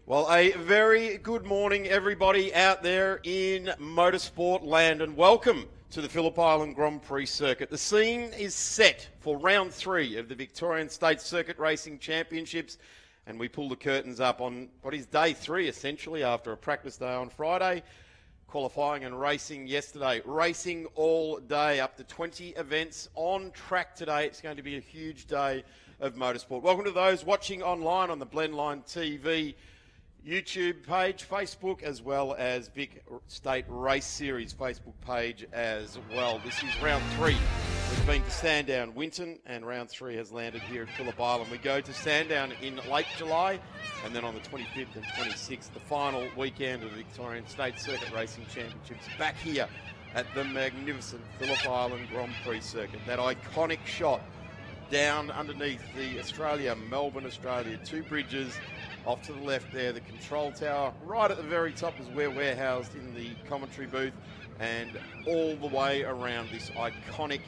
Well, a very good morning, everybody out there in motorsport land, and welcome to the Phillip Island Grand Prix circuit. The scene is set for round 3 of the Victorian State Circuit Racing Championships, and we pull the curtains up on what is day 3, essentially, after a practice day on Friday, qualifying and racing yesterday. Racing all day, up to 20 events on track today. It's going to be a huge day of motorsport. Welcome to those watching online on the Blendline TV YouTube page, Facebook, as well as Vic State Race Series Facebook page as well. This is round 3. We've been to Sandown, Winton, and round 3 has landed here at Phillip Island. We go to Sandown in late July, and then on the 25th and 26th, the final weekend of the Victorian State Circuit Racing Championships back here at the magnificent Phillip Island Grand Prix circuit. That iconic shot down underneath the Melbourne, Australia, 2 bridges. Off to the left there, the control tower. Right at the very top is where we're housed in the commentary booth. And all the way around this iconic,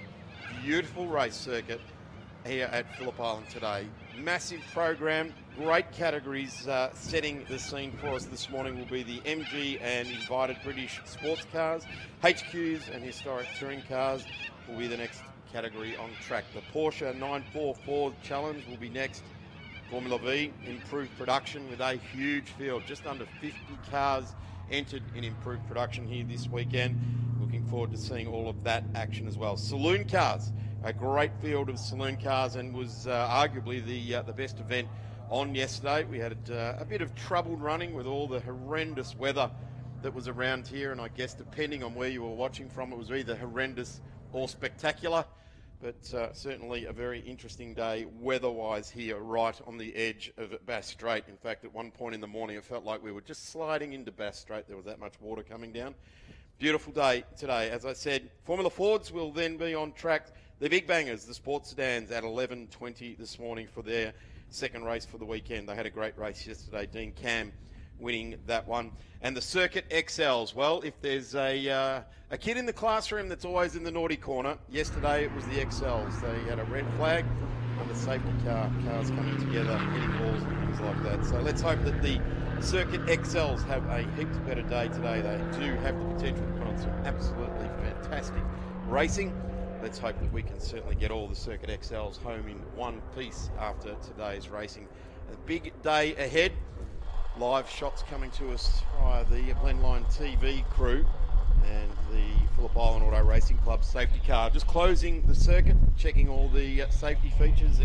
beautiful race circuit here at Phillip Island today. Massive program, great categories setting the scene for us this morning will be the MG and invited British sports cars. HQs and historic touring cars will be the next category on track. The Porsche 944 Challenge will be next. Formula V, improved production with a huge field. Just under 50 cars entered in improved production here this weekend. Looking forward to seeing all of that action as well. Saloon cars, a great field of saloon cars, and was arguably the best event on yesterday. We had a bit of trouble running with all the horrendous weather that was around here, and I guess depending on where you were watching from, it was either horrendous or spectacular. But certainly a very interesting day weather-wise here, right on the edge of Bass Strait. In fact, at one point in the morning, it felt like we were just sliding into Bass Strait. There was that much water coming down. Beautiful day today. As I said, Formula Fords will then be on track. The big bangers, the sports sedans, at 11:20 this morning for their second race for the weekend. They had a great race yesterday. Dean Cam winning that one. And the Circuit XLs, well, if there's a kid in the classroom that's always in the naughty corner, yesterday it was the XLs. They had a red flag and the safety cars coming together, hitting balls and things like that. So let's hope that the Circuit XLs have a heaps better day today. They do have the potential to put on some absolutely fantastic racing. Let's hope that we can certainly get all the Circuit XLs home in one piece after today's racing. A big day ahead. Live shots coming to us via the Blendline TV crew and the Phillip Island Auto Racing Club safety car. Just closing the circuit, checking all the safety features.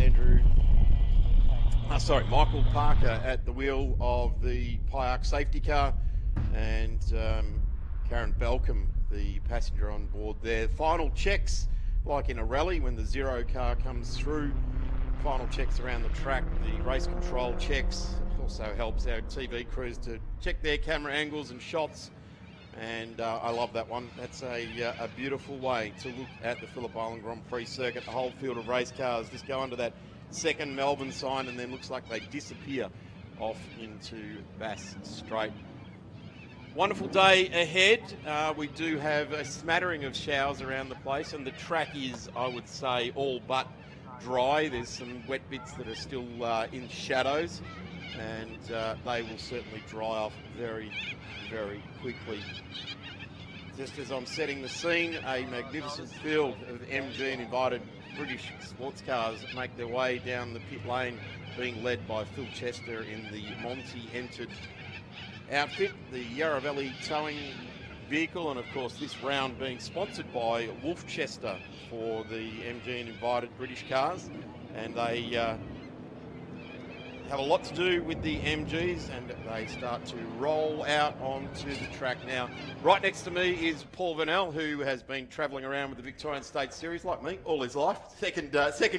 Michael Parker at the wheel of the Pyark safety car, and Karen Belcom, the passenger on board there. Final checks, like in a rally when the zero car comes through. Final checks around the track, the race control checks. Also helps our TV crews to check their camera angles and shots, and I love that one. That's a beautiful way to look at the Phillip Island Grand Prix circuit. The whole field of race cars just go under that second Melbourne sign and then looks like they disappear off into Bass Strait. Wonderful day ahead. We do have a smattering of showers around the place, and the track is, I would say, all but dry. There's some wet bits that are still in shadows, and they will certainly dry off very, very quickly. Just as I'm setting the scene, a magnificent field of MG and invited British sports cars make their way down the pit lane, being led by Phil Chester in the Monty-entered outfit, the Yarra Valley towing vehicle, and of course this round being sponsored by Wolf Chester for the MG and invited British cars, and they have a lot to do with the MGs, and they start to roll out onto the track now. Right next to me is Paul Vernell, who has been travelling around with the Victorian State Series, like me, all his life. Second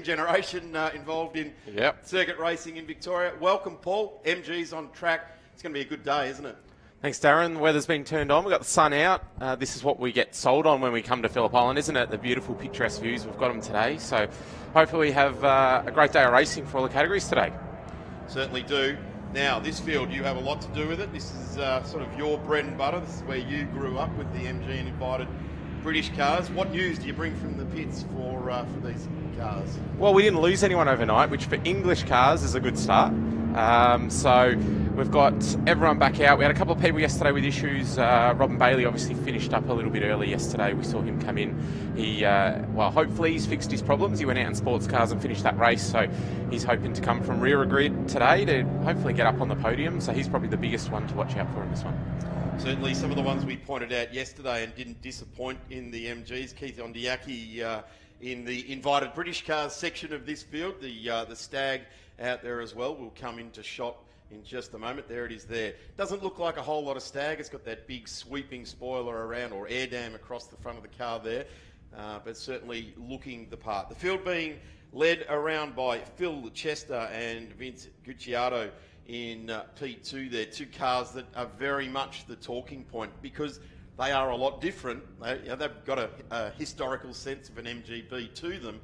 generation involved in circuit racing in Victoria. Welcome, Paul. MG's on track. It's going to be a good day, isn't it? Thanks, Darren. The weather's been turned on. We've got the sun out. This is what we get sold on when we come to Phillip Island, isn't it? The beautiful picturesque views. We've got them today. So hopefully we have a great day of racing for all the categories today. Certainly do. Now, this field, you have a lot to do with it. This is sort of your bread and butter. This is where you grew up with the MG and invited British cars. What news do you bring from the pits for these cars? Well, we didn't lose anyone overnight, which for English cars is a good start. So we've got everyone back out. We had a couple of people yesterday with issues. Robin Bailey obviously finished up a little bit early yesterday. We saw him come in. He, well, hopefully he's fixed his problems. He went out in sports cars and finished that race, so he's hoping to come from rear grid today to hopefully get up on the podium. So he's probably the biggest one to watch out for in this one. Certainly some of the ones we pointed out yesterday and didn't disappoint in the MGs. Keith Ondiaki in the invited British cars section of this field. The Stag out there as well will come into shot in just a moment. There it is there. Doesn't look like a whole lot of Stag. It's got that big sweeping spoiler around, or air dam across the front of the car there, but certainly looking the part. The field being led around by Phil Chester and Vince Gucciardo in P2 there. Two cars that are very much the talking point because they are a lot different. They've got a historical sense of an MGB to them.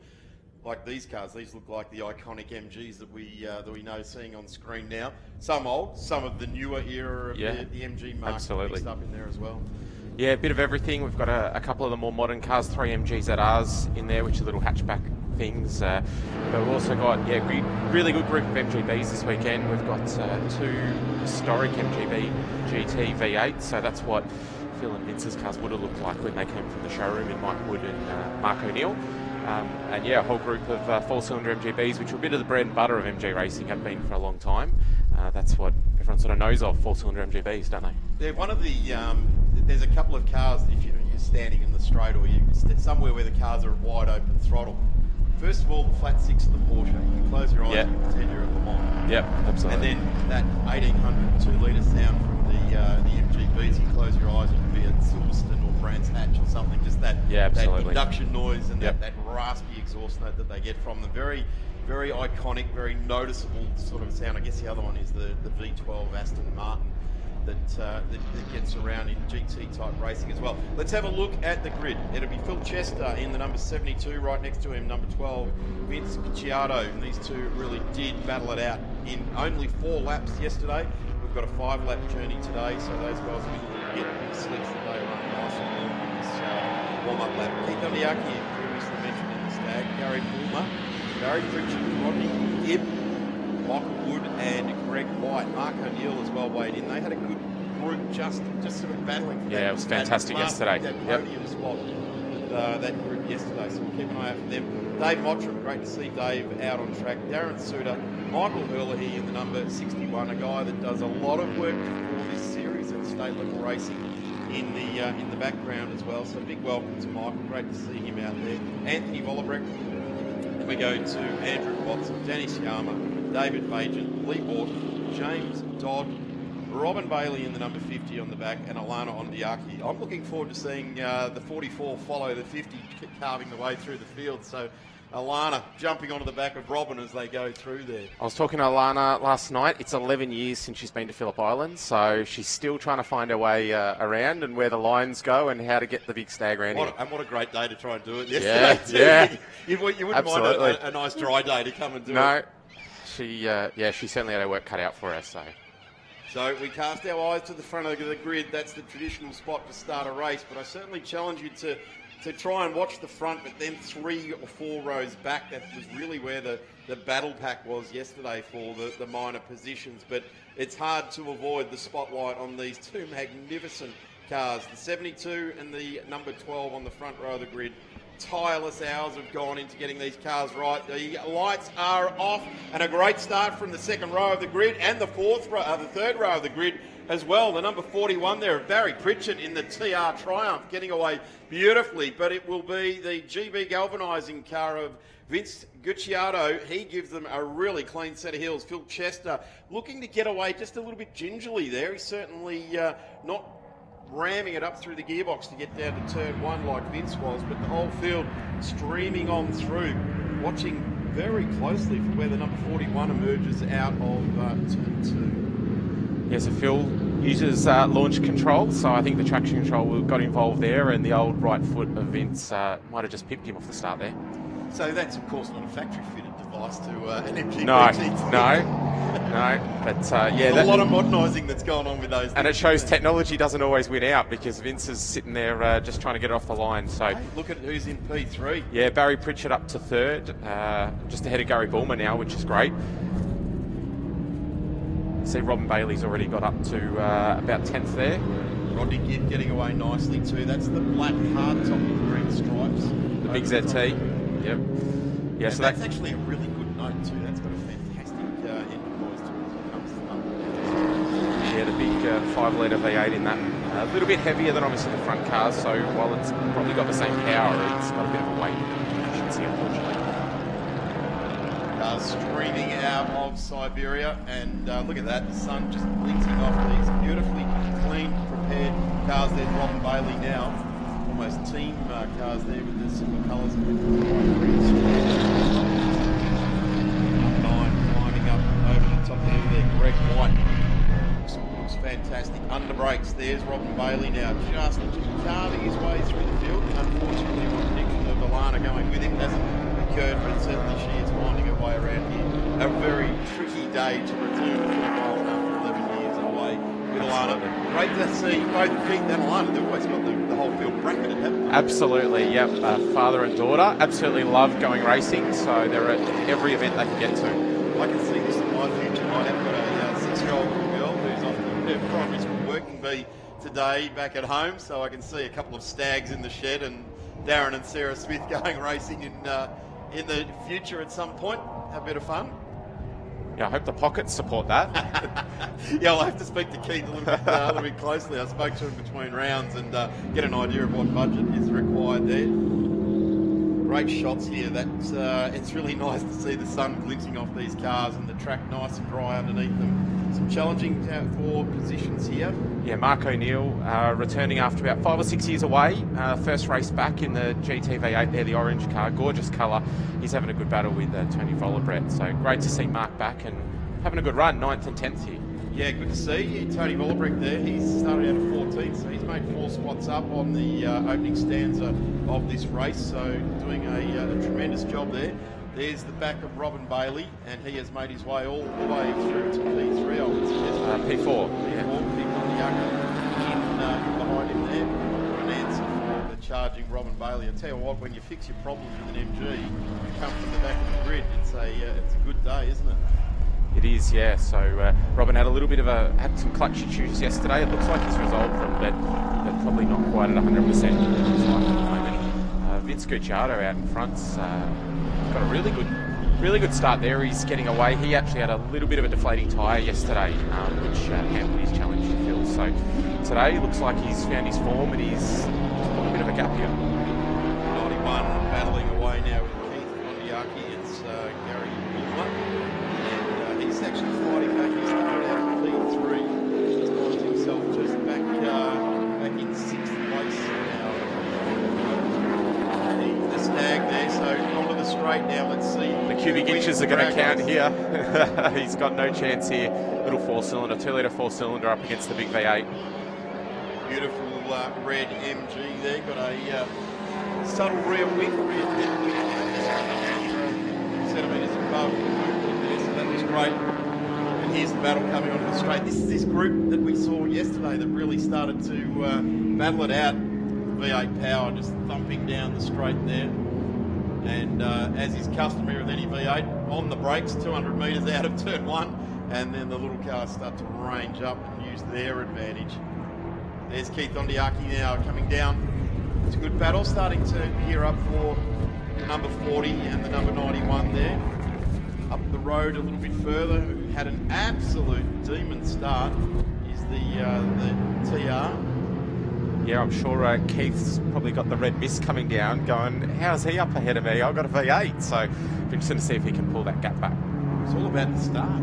Like these cars, these look like the iconic MGs that we know seeing on screen now. Some old, some of the newer era of the MG market mixed up in there as well. Yeah, a bit of everything. We've got a couple of the more modern cars, 3 MGZRs in there, which are little hatchback things. But we've also got really good group of MGBs this weekend. We've got 2 historic MGB GT V8, so that's what Phil and Vince's cars would have looked like when they came from the showroom in Mike Wood and Mark O'Neill. And yeah, a whole group of 4-cylinder MGBs, which are a bit of the bread and butter of MG racing, have been for a long time. That's what everyone sort of knows of, 4-cylinder MGBs, don't they? They're one of the, there's a couple of cars, if you're standing in the straight or you're somewhere where the cars are wide open throttle. First of all, the flat 6 of the Porsche, you can close your eyes and pretend you're at Le Mans. Yep, absolutely. And then that 1800 2-litre sound from the MGBs, you close your eyes, you can be at Silverstone or Brands Hatch or something, just that induction noise and that raspy exhaust note that they get from them. Very, very iconic, very noticeable sort of sound. I guess the other one is the V12 Aston Martin that gets around in GT type racing as well. Let's have a look at the grid. It'll be Phil Chester in the number 72, right next to him, number 12, Vince Gucciardo. And these two really did battle it out in only 4 laps yesterday. We've got a 5-lap journey today, so those guys will get the slicks that they run nice and warm in this warm-up lap. Keith Ondiaki, previously mentioned in the Stag, Gary Bulmer, Barry Pritchard, Rodney Gibb, Michael Wood and Greg White. Mark O'Neill as well weighed in. They had a good group just sort of battling for it was fantastic yesterday. That podium spot that group yesterday, so we'll keep an eye out for them. Dave Mottram, great to see Dave out on track. Darren Suter, Michael Herlihy in the number 61, a guy that does a lot of work for this series and state level racing in the background as well. So big welcome to Michael, great to see him out there. Anthony Vollebrecht. Then we go to Andrew Watson, Danny Siama, David Bajan, Lee Borton, James Dodd, Robin Bailey in the number 50 on the back, and Alana Ondiaki. I'm looking forward to seeing the 44 follow the 50, carving the way through the field. So Alana jumping onto the back of Robin as they go through there. I was talking to Alana last night. It's 11 years since she's been to Phillip Island, so she's still trying to find her way around and where the lines go and how to get the big stag round here. And what a great day to try and do it yesterday. You wouldn't mind a nice dry day to come and do it. No, she certainly had her work cut out for her. So we cast our eyes to the front of the grid. That's the traditional spot to start a race, but I certainly challenge you to try and watch the front, but then 3 or 4 rows back. That was really where the battle pack was yesterday for the minor positions, but it's hard to avoid the spotlight on these two magnificent cars. The 72 and the number 12 on the front row of the grid. Tireless hours have gone into getting these cars right. The lights are off, and a great start from the second row of the grid and the third row of the grid as well. The number 41 there of Barry Pritchard in the TR Triumph, getting away beautifully, but it will be the GB galvanising car of Vince Gucciardo. He gives them a really clean set of heels. Phil Chester looking to get away just a little bit gingerly there. He's certainly not ramming it up through the gearbox to get down to turn 1 like Vince was, but the whole field streaming on through, watching very closely for where the number 41 emerges out of turn 2. Yeah, so Phil uses launch control, so I think the traction control got involved there, and the old right foot of Vince might have just pipped him off the start there. So that's, of course, not a factory-fitted device to an MG No, but yeah, a lot of modernising that's going on with those. And it shows technology doesn't always win out, because Vince is sitting there just trying to get it off the line. So hey, look at who's in P3. Yeah, Barry Pritchard up to 3rd, just ahead of Gary Bulmer now, which is great. see Robin Bailey's already got up to about 10th there. Rodney Gibb getting away nicely too. That's the black hardtop with the green stripes. The big ZT. Yep. Yeah, and so that's actually a really good note too. That's got a fantastic end of noise to it as it comes to thunder. Yeah, the big 5-litre V8 in that. A little bit heavier than obviously the front cars, so while it's probably got the same power, it's got a bit of a weight efficiency, unfortunately. Cars streaming out of Siberia, and look at that, the sun just glinting off these beautifully clean, prepared cars. There's Robin Bailey now, almost team cars there with the silver colours and with the white green stripes. Up 9, climbing up over the top of the hill there, Greg White. Looks fantastic. Under brakes, there's Robin Bailey now, just carving his way through the field. Unfortunately, one prediction of Alana going with him hasn't occurred, but certainly she is finding her way around here. A very tricky day to return to Phillip Island after 11 years away with Alana. Great to see both Keith and Alana. They've always got the whole field bracketed, haven't they? Absolutely, yep. Father and daughter absolutely love going racing, so they're at every event they can get to. I can see this in my future. I have got a 6-year-old girl who's off to her primary school working bee today back at home, so I can see a couple of stags in the shed and Darren and Sarah Smith going racing in the future at some point. Have a bit of fun. Yeah, I hope the pockets support that. Yeah, I'll have to speak to Keith a little bit closely. I spoke to him between rounds and get an idea of what budget is required there. Great shots here. That's it's really nice to see the sun glinting off these cars and the track nice and dry underneath them. Some challenging for positions here. Yeah, Mark O'Neill returning after about 5 or 6 years away. First race back in the GT V8 there, the orange car, gorgeous colour. He's having a good battle with Tony Vollebrett. So great to see Mark back and having a good run, 9th and 10th here. Yeah, good to see. Tony Vollebrett there, he's started out at 14th, so he's made 4 spots up on the opening stanza of this race, so doing a tremendous job there. There's the back of Robin Bailey, and he has made his way all the way through to P3, I would suggest. P4. Yeah. In behind him there. An answer for the charging Robin Bailey. I tell you what, when you fix your problems with an MG, you come from the back of the grid. It's a good day, isn't it? It is, yeah. So Robin had a little bit of had some clutch issues yesterday. It looks like he's resolved them, but probably not quite at 100%. Looks like at the moment. Vince Gucciardo out in front's got a really good start there. He's getting away. He actually had a little bit of a deflating tyre yesterday, which hampered his challenge to Phil. So today looks like he's found his form and he's got a bit of a gap here. 91 battling away now with Keith Kondiaki. It's Gary Bulmer. And he's actually fighting back. He started out at P3. He's finds himself just back in 6th place now. The snag there, so onto the straight now. Let's see. The cubic inches are going to count here. He's got no chance here. Little 4-cylinder, 2-litre 4-cylinder up against the big V8. Beautiful red MG there. Got a subtle rear wing, rear head wing, centimetres above the movement there, so that was great. And here's the battle coming onto the straight. This is this group that we saw yesterday that really started to battle it out. V8 power just thumping down the straight there. And as is customary with any V8, on the brakes, 200 metres out of turn 1, and then the little cars start to range up and use their advantage. There's Keith Kondiaki now coming down. It's a good battle, starting to gear up for the number 40 and the number 91 there. Up the road a little bit further, who had an absolute demon start, is the TR. Yeah, I'm sure Keith's probably got the red mist coming down going, how's he up ahead of me? I've got a V8, so it'll be interesting to see if he can pull that gap back. It's all about the start.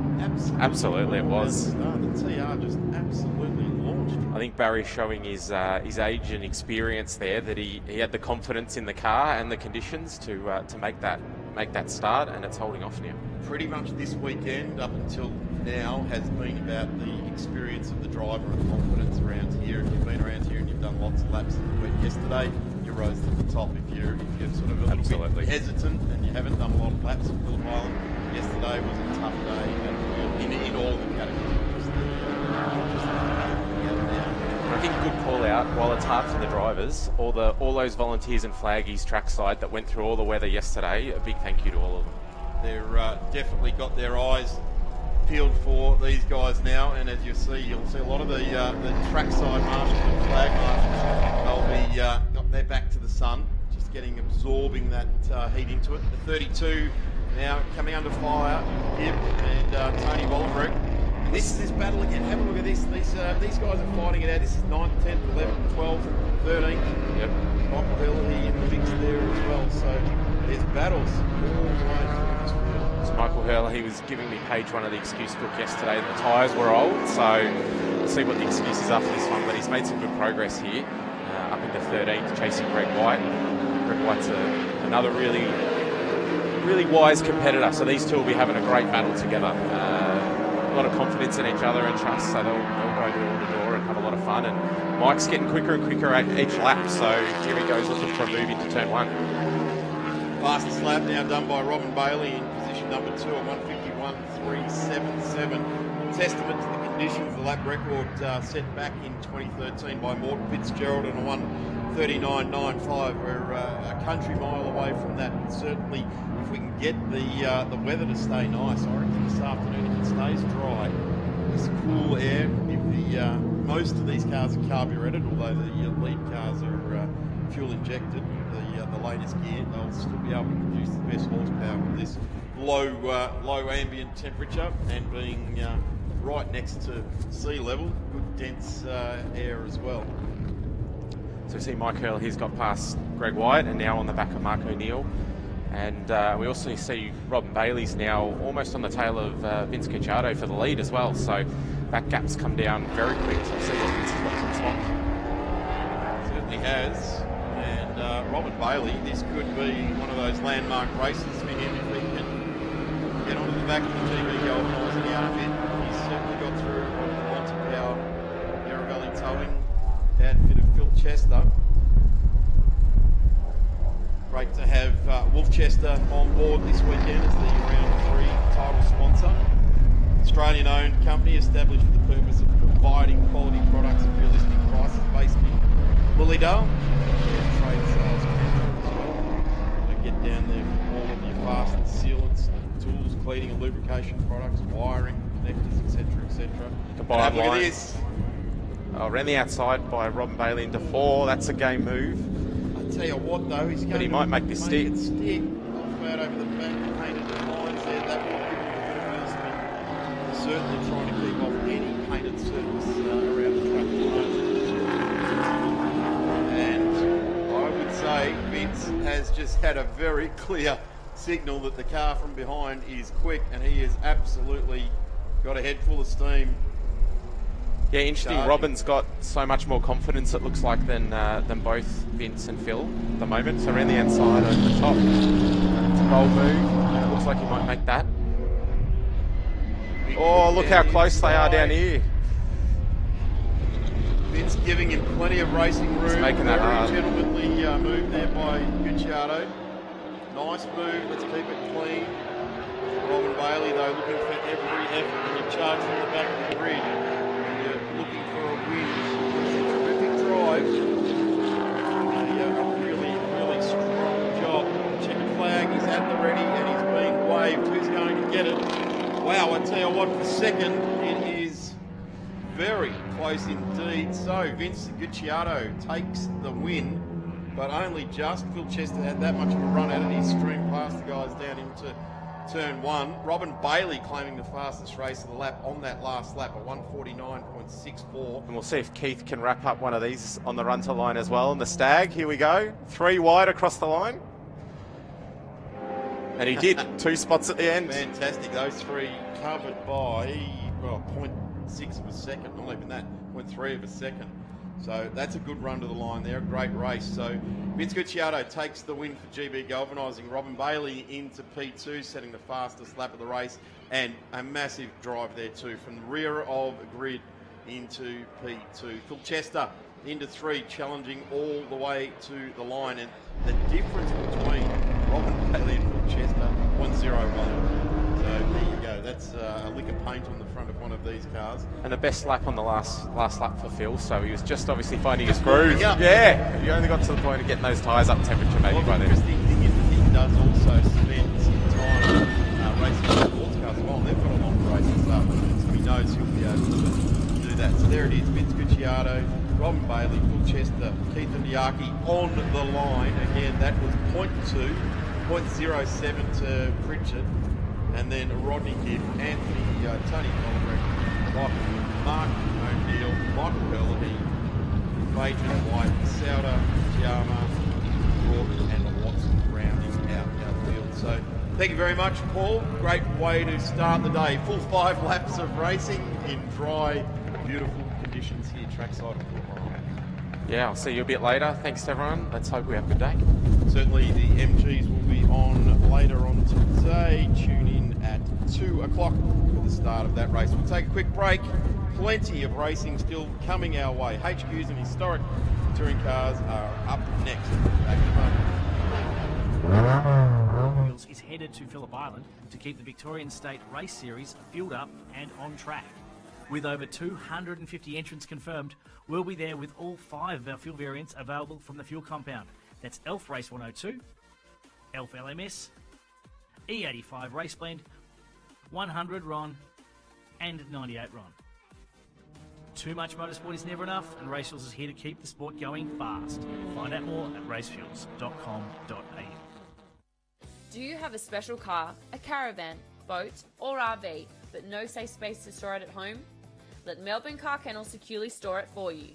Absolutely it was. The TR just absolutely launched. I think Barry's showing his age and experience there, that he had the confidence in the car and the conditions to make that start, and it's holding off now. Pretty much this weekend up until now has been about the experience of the driver and confidence around here. If you've been around here and you've done lots of laps yesterday, you rose to the top. If you're sort of a little bit hesitant and you haven't done a lot of laps at Phillip Island, yesterday was a tough day in all the categories. I think good call out. While it's hard for the drivers, all those volunteers and flaggies trackside that went through all the weather yesterday, a big thank you to all of them. They're definitely got their eyes field for these guys now, and as you see, you'll see a lot of the trackside marshals and flag marshals. They'll be got their back to the sun, just absorbing that heat into it. The 32 now coming under fire, Gibb and Tony Wallenberg. And this is this battle again. Have a look at this. These guys are fighting it out. This is 9th, 10th, 11th, 12th, 13th. Yep. Michael Hill in the mix there as well. So there's battles all the way through this field. So Michael Hurl, he was giving me page one of the excuse book yesterday that the tyres were old, so we'll see what the excuses are for this one, but he's made some good progress here, up into 13th, chasing Greg White. Greg White's another really wise competitor, so these two will be having a great battle together. A lot of confidence in each other and trust, so they'll go door to door and have a lot of fun, and Mike's getting quicker and quicker at each lap, so here he goes looking for a move into turn one. Fastest lap now done by Robin Bailey in position number 2 at 1:51.377. Testament to the conditions. The lap record set back in 2013 by Morton Fitzgerald and a 1:39.95. We're a country mile away from that. And certainly, if we can get the weather to stay nice, I reckon this afternoon, if it stays dry, this cool air, if most of these cars are carburetted, although the lead cars are fuel injected, the latest gear, they'll still be able to produce the best horsepower with this low ambient temperature and being right next to sea level, good dense air as well. So we see Mike Hurl, he's got past Greg White and now on the back of Mark O'Neill. And we also see Robin Bailey's now almost on the tail of Vince Cicciardo for the lead as well. So that gap's come down very quick. So we'll see what Vince has got to respond. Certainly has. And Robin Bailey, this could be one of those landmark races for him if he can get onto the back of the GB galvanising outfit. He's certainly got through on the Montepower Yarra Valley Towing outfit of Phil Chester. Great to have Wolfchester on board this weekend as the round 3 title sponsor. Australian-owned company established for the purpose of providing quality products at realistic prices based in Lilydale. Trade sales as well. So get down there for all of your fasteners, sealants, tools, cleaning and lubrication products, wiring, connectors, etc., etc. Have a look at this. Around the outside by Robin Bailey into 4. That's a game move. Tell you what though, he's going he might make this stick. Off out over the back, painted the lines there. That might give him a bit of boost, but certainly trying to keep off any painted surface around the track. And I would say Vince has just had a very clear signal that the car from behind is quick, and he has absolutely got a head full of steam. Yeah, interesting. Charging. Robin's got so much more confidence, it looks like, than both Vince and Phil at the moment. So around the outside over the top. It's a bold move. And it looks like he might make that. Oh, look how close they are down here. Vince giving him plenty of racing room. He's making that hard. Very gentlemanly move there by Gucciardo. Nice move. Let's keep it clean. Robin Bailey, though, looking for every effort when you charge from the back of the grid. Looking for a win. It's a terrific drive. A really strong job. Checkered flag is at the ready and he's being waved. Who's going to get it? Wow, I tell you what, for second, it is very close indeed. So Vince Gucciardo takes the win, but only just. Phil Chester had that much of a run at it. He streamed past the guys down into turn 1. Robin Bailey claiming the fastest race of the lap on that last lap at 1:49.64. And we'll see if Keith can wrap up one of these on the run to line as well. And the Stag, here we go. 3 wide across the line. And he did. 2 spots at the end. Fantastic. Those 3 covered by, well, 0.6 of a second. Not even that. 0.3 of a second. So that's a good run to the line there. A great race. So Vince Gucciardo takes the win for GB Galvanising. Robin Bailey into P2, setting the fastest lap of the race. And a massive drive there too, from the rear of grid into P2. Phil Chester into 3, challenging all the way to the line. And the difference between Robin Bailey and Phil Chester, 1:01. So there you go. That's a lick of paint on the front of one of these cars. And the best lap on the last lap for Phil, so he was just obviously finding his groove. Yeah. He only got to the point of getting those tyres up temperature maybe by then. The interesting thing is that he does also spend some time racing sports cars as well. They've got a long race this afternoon. knows he'll be able to do that. So there it is, Vince Gucciardo, Robin Bailey, Phil Chester, Keith Ndiaki on the line. Again, that was 0.2, 0.07 to Pritchard, and then Rodney Gibb, Anthony, Tony Colbert, Michael, Mark O'Neill, Michael Hurley, Adrian White, Sauter, Tiama, Rourke, and Watson rounding out our field. So thank you very much, Paul. Great way to start the day. Full 5 laps of racing in dry, beautiful conditions here trackside of Phillip Island. Yeah, I'll see you a bit later. Thanks to everyone. Let's hope we have a good day. Certainly the MGs will be on later on today. Tune in at 2 o'clock for the start of that race. We'll take a quick break. Plenty of racing still coming our way. HQs and historic touring cars are up next. Back in a moment. Wheels is headed to Phillip Island to keep the Victorian State Race Series fueled up and on track. With over 250 entrants confirmed, we'll be there with all 5 of our fuel variants available from the fuel compound. That's ELF Race 102, ELF LMS, E85 Race Blend, 100 RON, and 98 RON. Too much motorsport is never enough, and Racefuels is here to keep the sport going fast. Find out more at racefuels.com.au. Do you have a special car, a caravan, boat or RV, but no safe space to store it at home? Let Melbourne Car Kennel securely store it for you.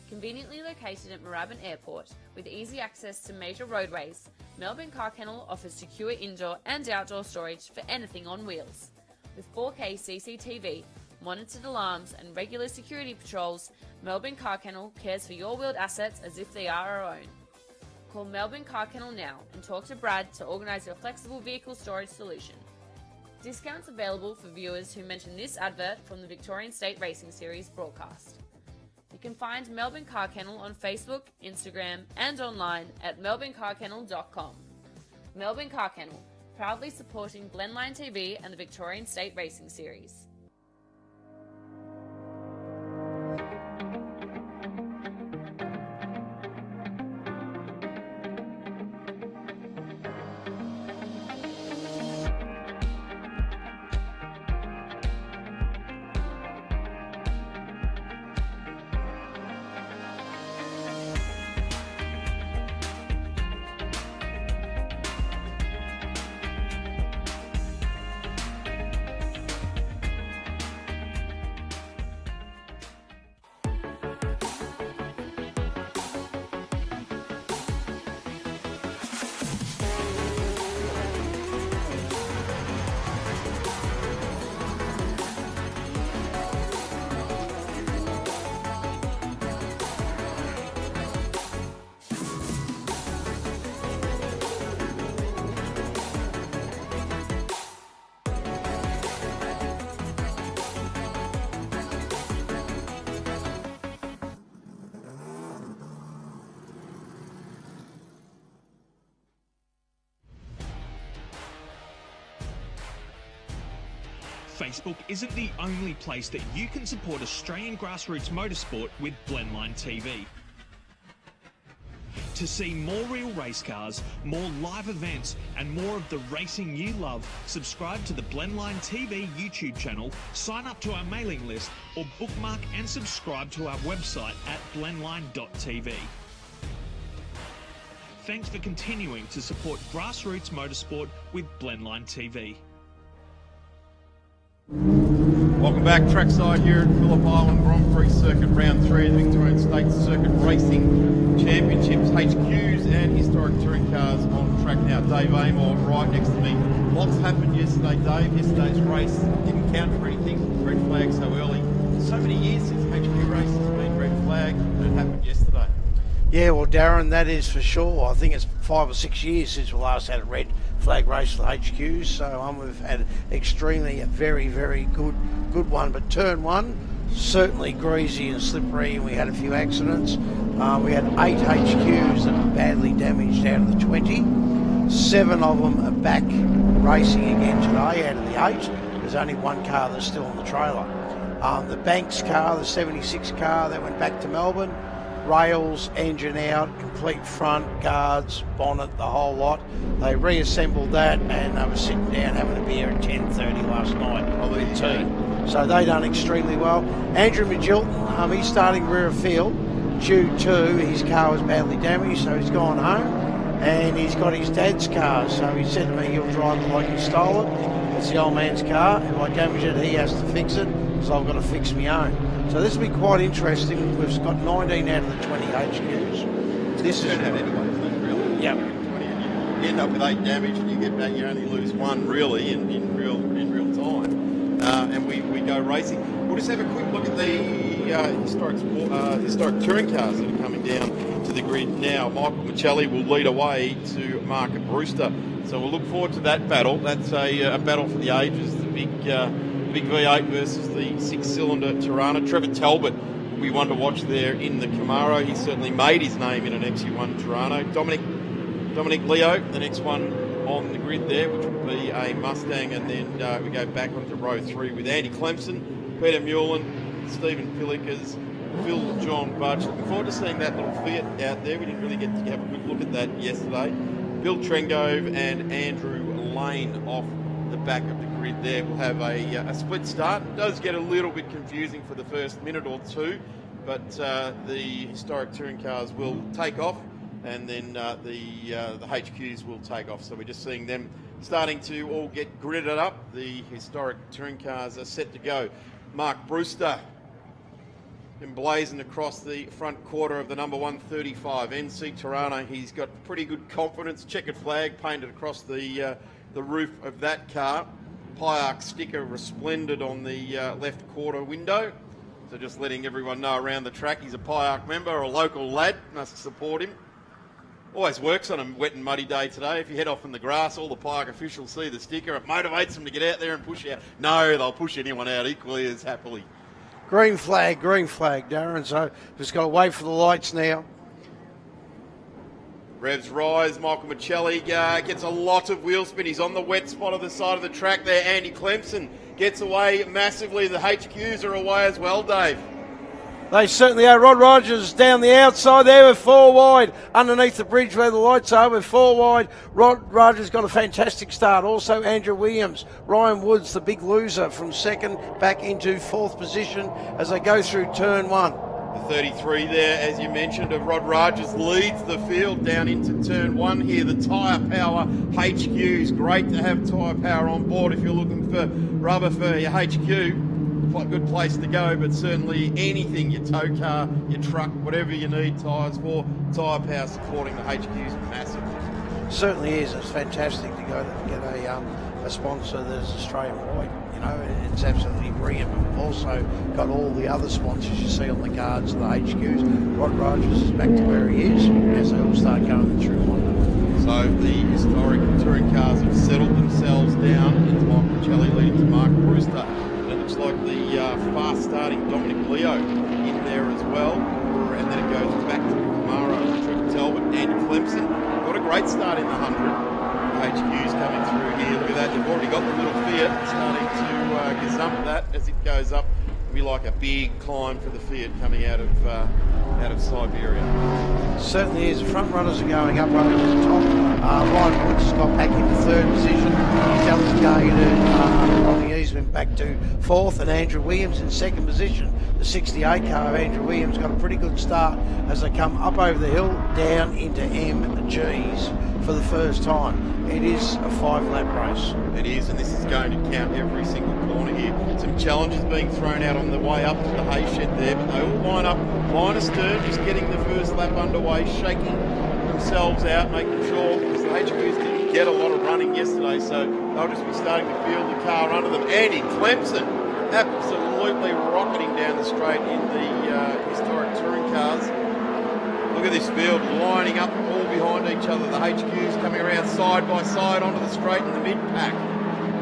Conveniently located at Moorabbin Airport with easy access to major roadways, Melbourne Car Kennel offers secure indoor and outdoor storage for anything on wheels. With 4K CCTV, monitored alarms and regular security patrols, Melbourne Car Kennel cares for your wheeled assets as if they are our own. Call Melbourne Car Kennel now and talk to Brad to organise your flexible vehicle storage solution. Discounts available for viewers who mention this advert from the Victorian State Racing Series broadcast. You can find Melbourne Car Kennel on Facebook, Instagram and online at melbournecarkennel.com. Melbourne Car Kennel, proudly supporting Blendline TV and the Victorian State Racing Series. Facebook isn't the only place that you can support Australian grassroots motorsport with Blendline TV. To see more real race cars, more live events and more of the racing you love, subscribe to the Blendline TV YouTube channel, sign up to our mailing list or bookmark and subscribe to our website at blendline.tv. Thanks for continuing to support grassroots motorsport with Blendline TV. Welcome back, trackside here at Phillip Island Grand Prix Circuit, round 3 of the Victorian State Circuit Racing Championships. HQs and historic touring cars on track now. Dave Amor right next to me. Lots happened yesterday, Dave. Yesterday's race didn't count for anything. Red flag so early. So many years since HQ race has been red flag, and it happened yesterday. Yeah, well, Darren, that is for sure. I think it's 5 or 6 years since we last had a red flag race for the HQs, so we've had extremely a very, very good one. But turn 1, certainly greasy and slippery, and we had a few accidents. We had 8 HQs that were badly damaged out of the 20. 7 of them are back racing again today out of the 8. There's only 1 car that's still on the trailer. The Banks car, the 76 car, that went back to Melbourne. rails, engine out, complete front, guards, bonnet, the whole lot. They reassembled that, and they were sitting down having a beer at 10:30 last night with tea. So they done extremely well. Andrew Magilton, he's starting rear of field due to his car was badly damaged, so he's gone home, and he's got his dad's car. So he said to me he'll drive it like he stole it. It's the old man's car. If I damage it, he has to fix it, so I've got to fix my own. So this will be quite interesting. We've got 19 out of the 20 HQs. This is anyway, isn't it, really? Yep. You end up with 8 damage, and you get back. You only lose 1 really in real time. And we go racing. We'll just have a quick look at the historic touring cars that are coming down to the grid now. Michael Michelli will lead away to Mark Brewster. So we'll look forward to that battle. That's a battle for the ages. The big V8 versus the 6-cylinder Tirana. Trevor Talbot will be one to watch there in the Camaro. He certainly made his name in an XU1 Tirana. Dominic Leo, the next one on the grid there, which will be a Mustang, and then we go back onto row 3 with Andy Clemson, Peter Mullen, Stephen Pillikers, Phil John Budge. Looking forward to seeing that little Fiat out there. We didn't really get to have a good look at that yesterday. Bill Trengove and Andrew Lane off the back of the grid there. We'll have a split start. It does get a little bit confusing for the first minute or two, but the historic touring cars will take off, and then the HQs will take off. So we're just seeing them starting to all get gridded up. The historic touring cars are set to go. Mark Brewster emblazoned across the front quarter of the number 135 NC Tirana. He's got pretty good confidence. Checkered flag painted across the roof of that car. PIARC sticker resplendent on the left quarter window. So just letting everyone know around the track he's a PIARC member, a local lad. Must support him. Always works on a wet and muddy day today. If you head off in the grass, all the PIARC officials see the sticker. It motivates them to get out there and push out. No, they'll push anyone out equally as happily. green flag, Darren. So just got to wait for the lights now. Revs rise. Michael Michelli gets a lot of wheel spin. He's on the wet spot of the side of the track there. Andy Clemson gets away massively. The HQs are away as well, Dave. They certainly are. Rod Rogers down the outside there with 4 wide underneath the bridge where the lights are with 4 wide. Rod Rogers got a fantastic start. Also Andrew Williams. Ryan Woods, the big loser, from second back into 4th position as they go through turn 1. The 33 there, as you mentioned, of Rod Rogers leads the field down into turn 1 here. The Tyre Power HQs. Great to have Tyre Power on board if you're looking for rubber for your HQ. Quite a good place to go, but certainly anything, your tow car, your truck, whatever you need tyres for, Tyre Power supporting the HQs massively. Certainly is. It's fantastic to go to get a sponsor that is Australian wide. You know, it's absolutely brilliant. We've also got all the other sponsors you see on the cards of the HQs. Rod Rogers is back to where he is as they all start going through one. So the historic touring cars have settled themselves down. It's Michael Michelli leading to Mark Brewster. Looks like the fast-starting Dominic Leo in there as well. And then it goes back to the Camaro, Trevor Talbot, Andy Clemson. Got a great start in the 100. The HQ's coming through here. Look at that. You've already got the little Fiat starting to gazump that as it goes up. It'll be like a big climb for the Fiat coming out of Siberia. Certainly is. The front runners are going up over the top. Ryan Woods has got back into 3rd position. He's delegated Ronnie Eastman back to 4th, and Andrew Williams in 2nd position. The 68 car of Andrew Williams got a pretty good start as they come up over the hill down into MGs for the first time. It is a 5-lap race. It is, and this is going to count every single corner here. Some challenges being thrown out on the way up to the hay shed there, but they all line up line astern, just getting the first lap underway, shaking themselves out, making sure, because the HQs didn't get a lot of running yesterday, so they'll just be starting to feel the car under them. Andy Clemson absolutely rocketing down the straight in the historic touring cars. Look at this field lining up all behind each other. The HQs coming around side by side onto the straight in the mid-pack.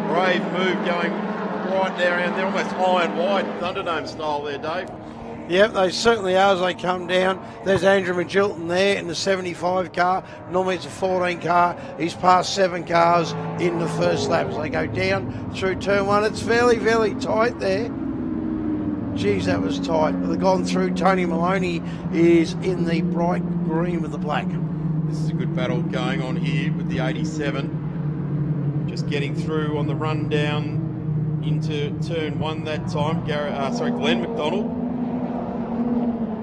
Brave move going right down there, almost high and wide, Thunderdome style there, Dave. Yep, they certainly are as they come down. There's Andrew Magilton there in the 75 car. Normally it's a 14 car. He's passed 7 cars in the first lap as they go down through turn 1. It's fairly tight there. Geez, that was tight. They've gone through. Tony Maloney is in the bright green with the black. This is a good battle going on here with the 87. Just getting through on the run down into turn 1 that time. Glenn McDonald.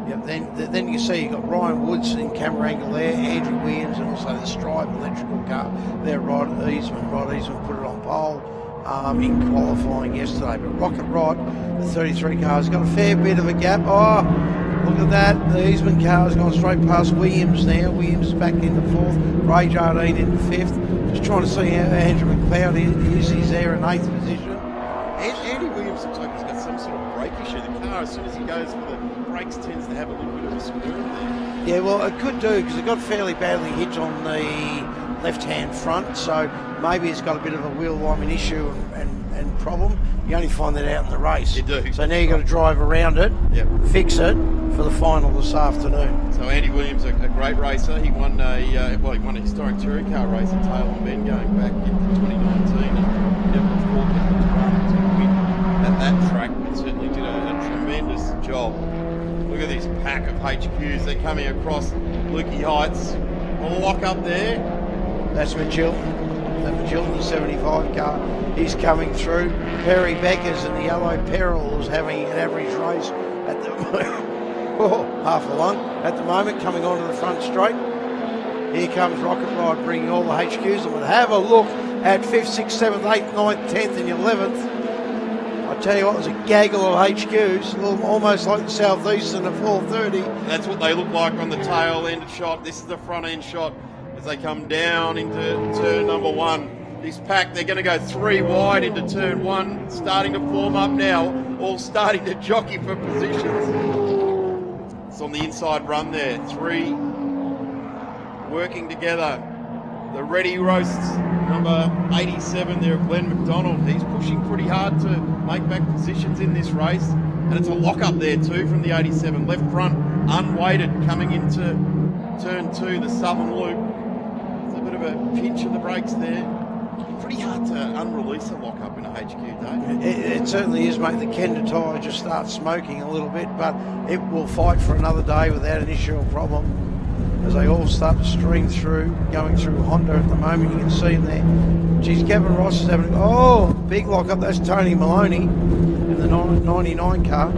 Yep, then you see you've got Ryan Woods in camera angle there, Andrew Williams, and also the Stripe electrical car there, Rod Eastman. Rod Eastman put it on pole in qualifying yesterday. But Rocket Rod, the 33 car, has got a fair bit of a gap. Oh, look at that. The Eastman car has gone straight past Williams now. Williams is back into 4th, Ray Jardine into 5th. Just trying to see how Andrew McLeod is. He's there in 8th position. Andy Williams looks like he's got some sort of brake issue. The car, as soon as he goes for the brakes, tends to have a little bit of a squirm there. Yeah, well, it could do, because it got fairly badly hit on the left-hand front, so maybe it's got a bit of a wheel alignment issue and problem. You only find that out in the race. You do. So now you've got to drive around it, fix it for the final this afternoon. So Andy Williams, a great racer. He won a historic touring car race at Tail on Bend going back into 2019, and never before kept the run to win at that track, but certainly did a tremendous job. Look at this pack of HQs. They're coming across Lukey Heights. A lock up there. That's Magilton. The Magilton 75 car. He's coming through. Perry Beckers and the Yellow Peril is having an average race at the half a lung at the moment, coming onto the front straight. Here comes Rocket Rod bringing all the HQs, and we'll have a look at 5th, 6th, 7th, 8th, 9th, 10th and 11th. I tell you what, there's a gaggle of HQs, almost like the Southeastern at 4:30. That's what they look like on the tail end shot. This is the front end shot as they come down into turn number 1. This pack, they're going to go 3 wide into turn 1, starting to form up now, all starting to jockey for positions. It's on the inside run there, 3 working together. The Ready Roasts, number 87 there, Glenn McDonald. He's pushing pretty hard to make back positions in this race. And it's a lock up there too from the 87. Left front, unweighted, coming into turn 2, the Southern Loop. It's a bit of a pinch of the brakes there. Pretty hard to unrelease a lock up in a HQ, Dave. It certainly is, mate. The Kenda tyre just starts smoking a little bit, but it will fight for another day without an issue or problem. As they all start to stream through, going through Honda at the moment. You can see them there. Geez, Gavin Ross is having, big lock up. That's Tony Maloney in the 99 car.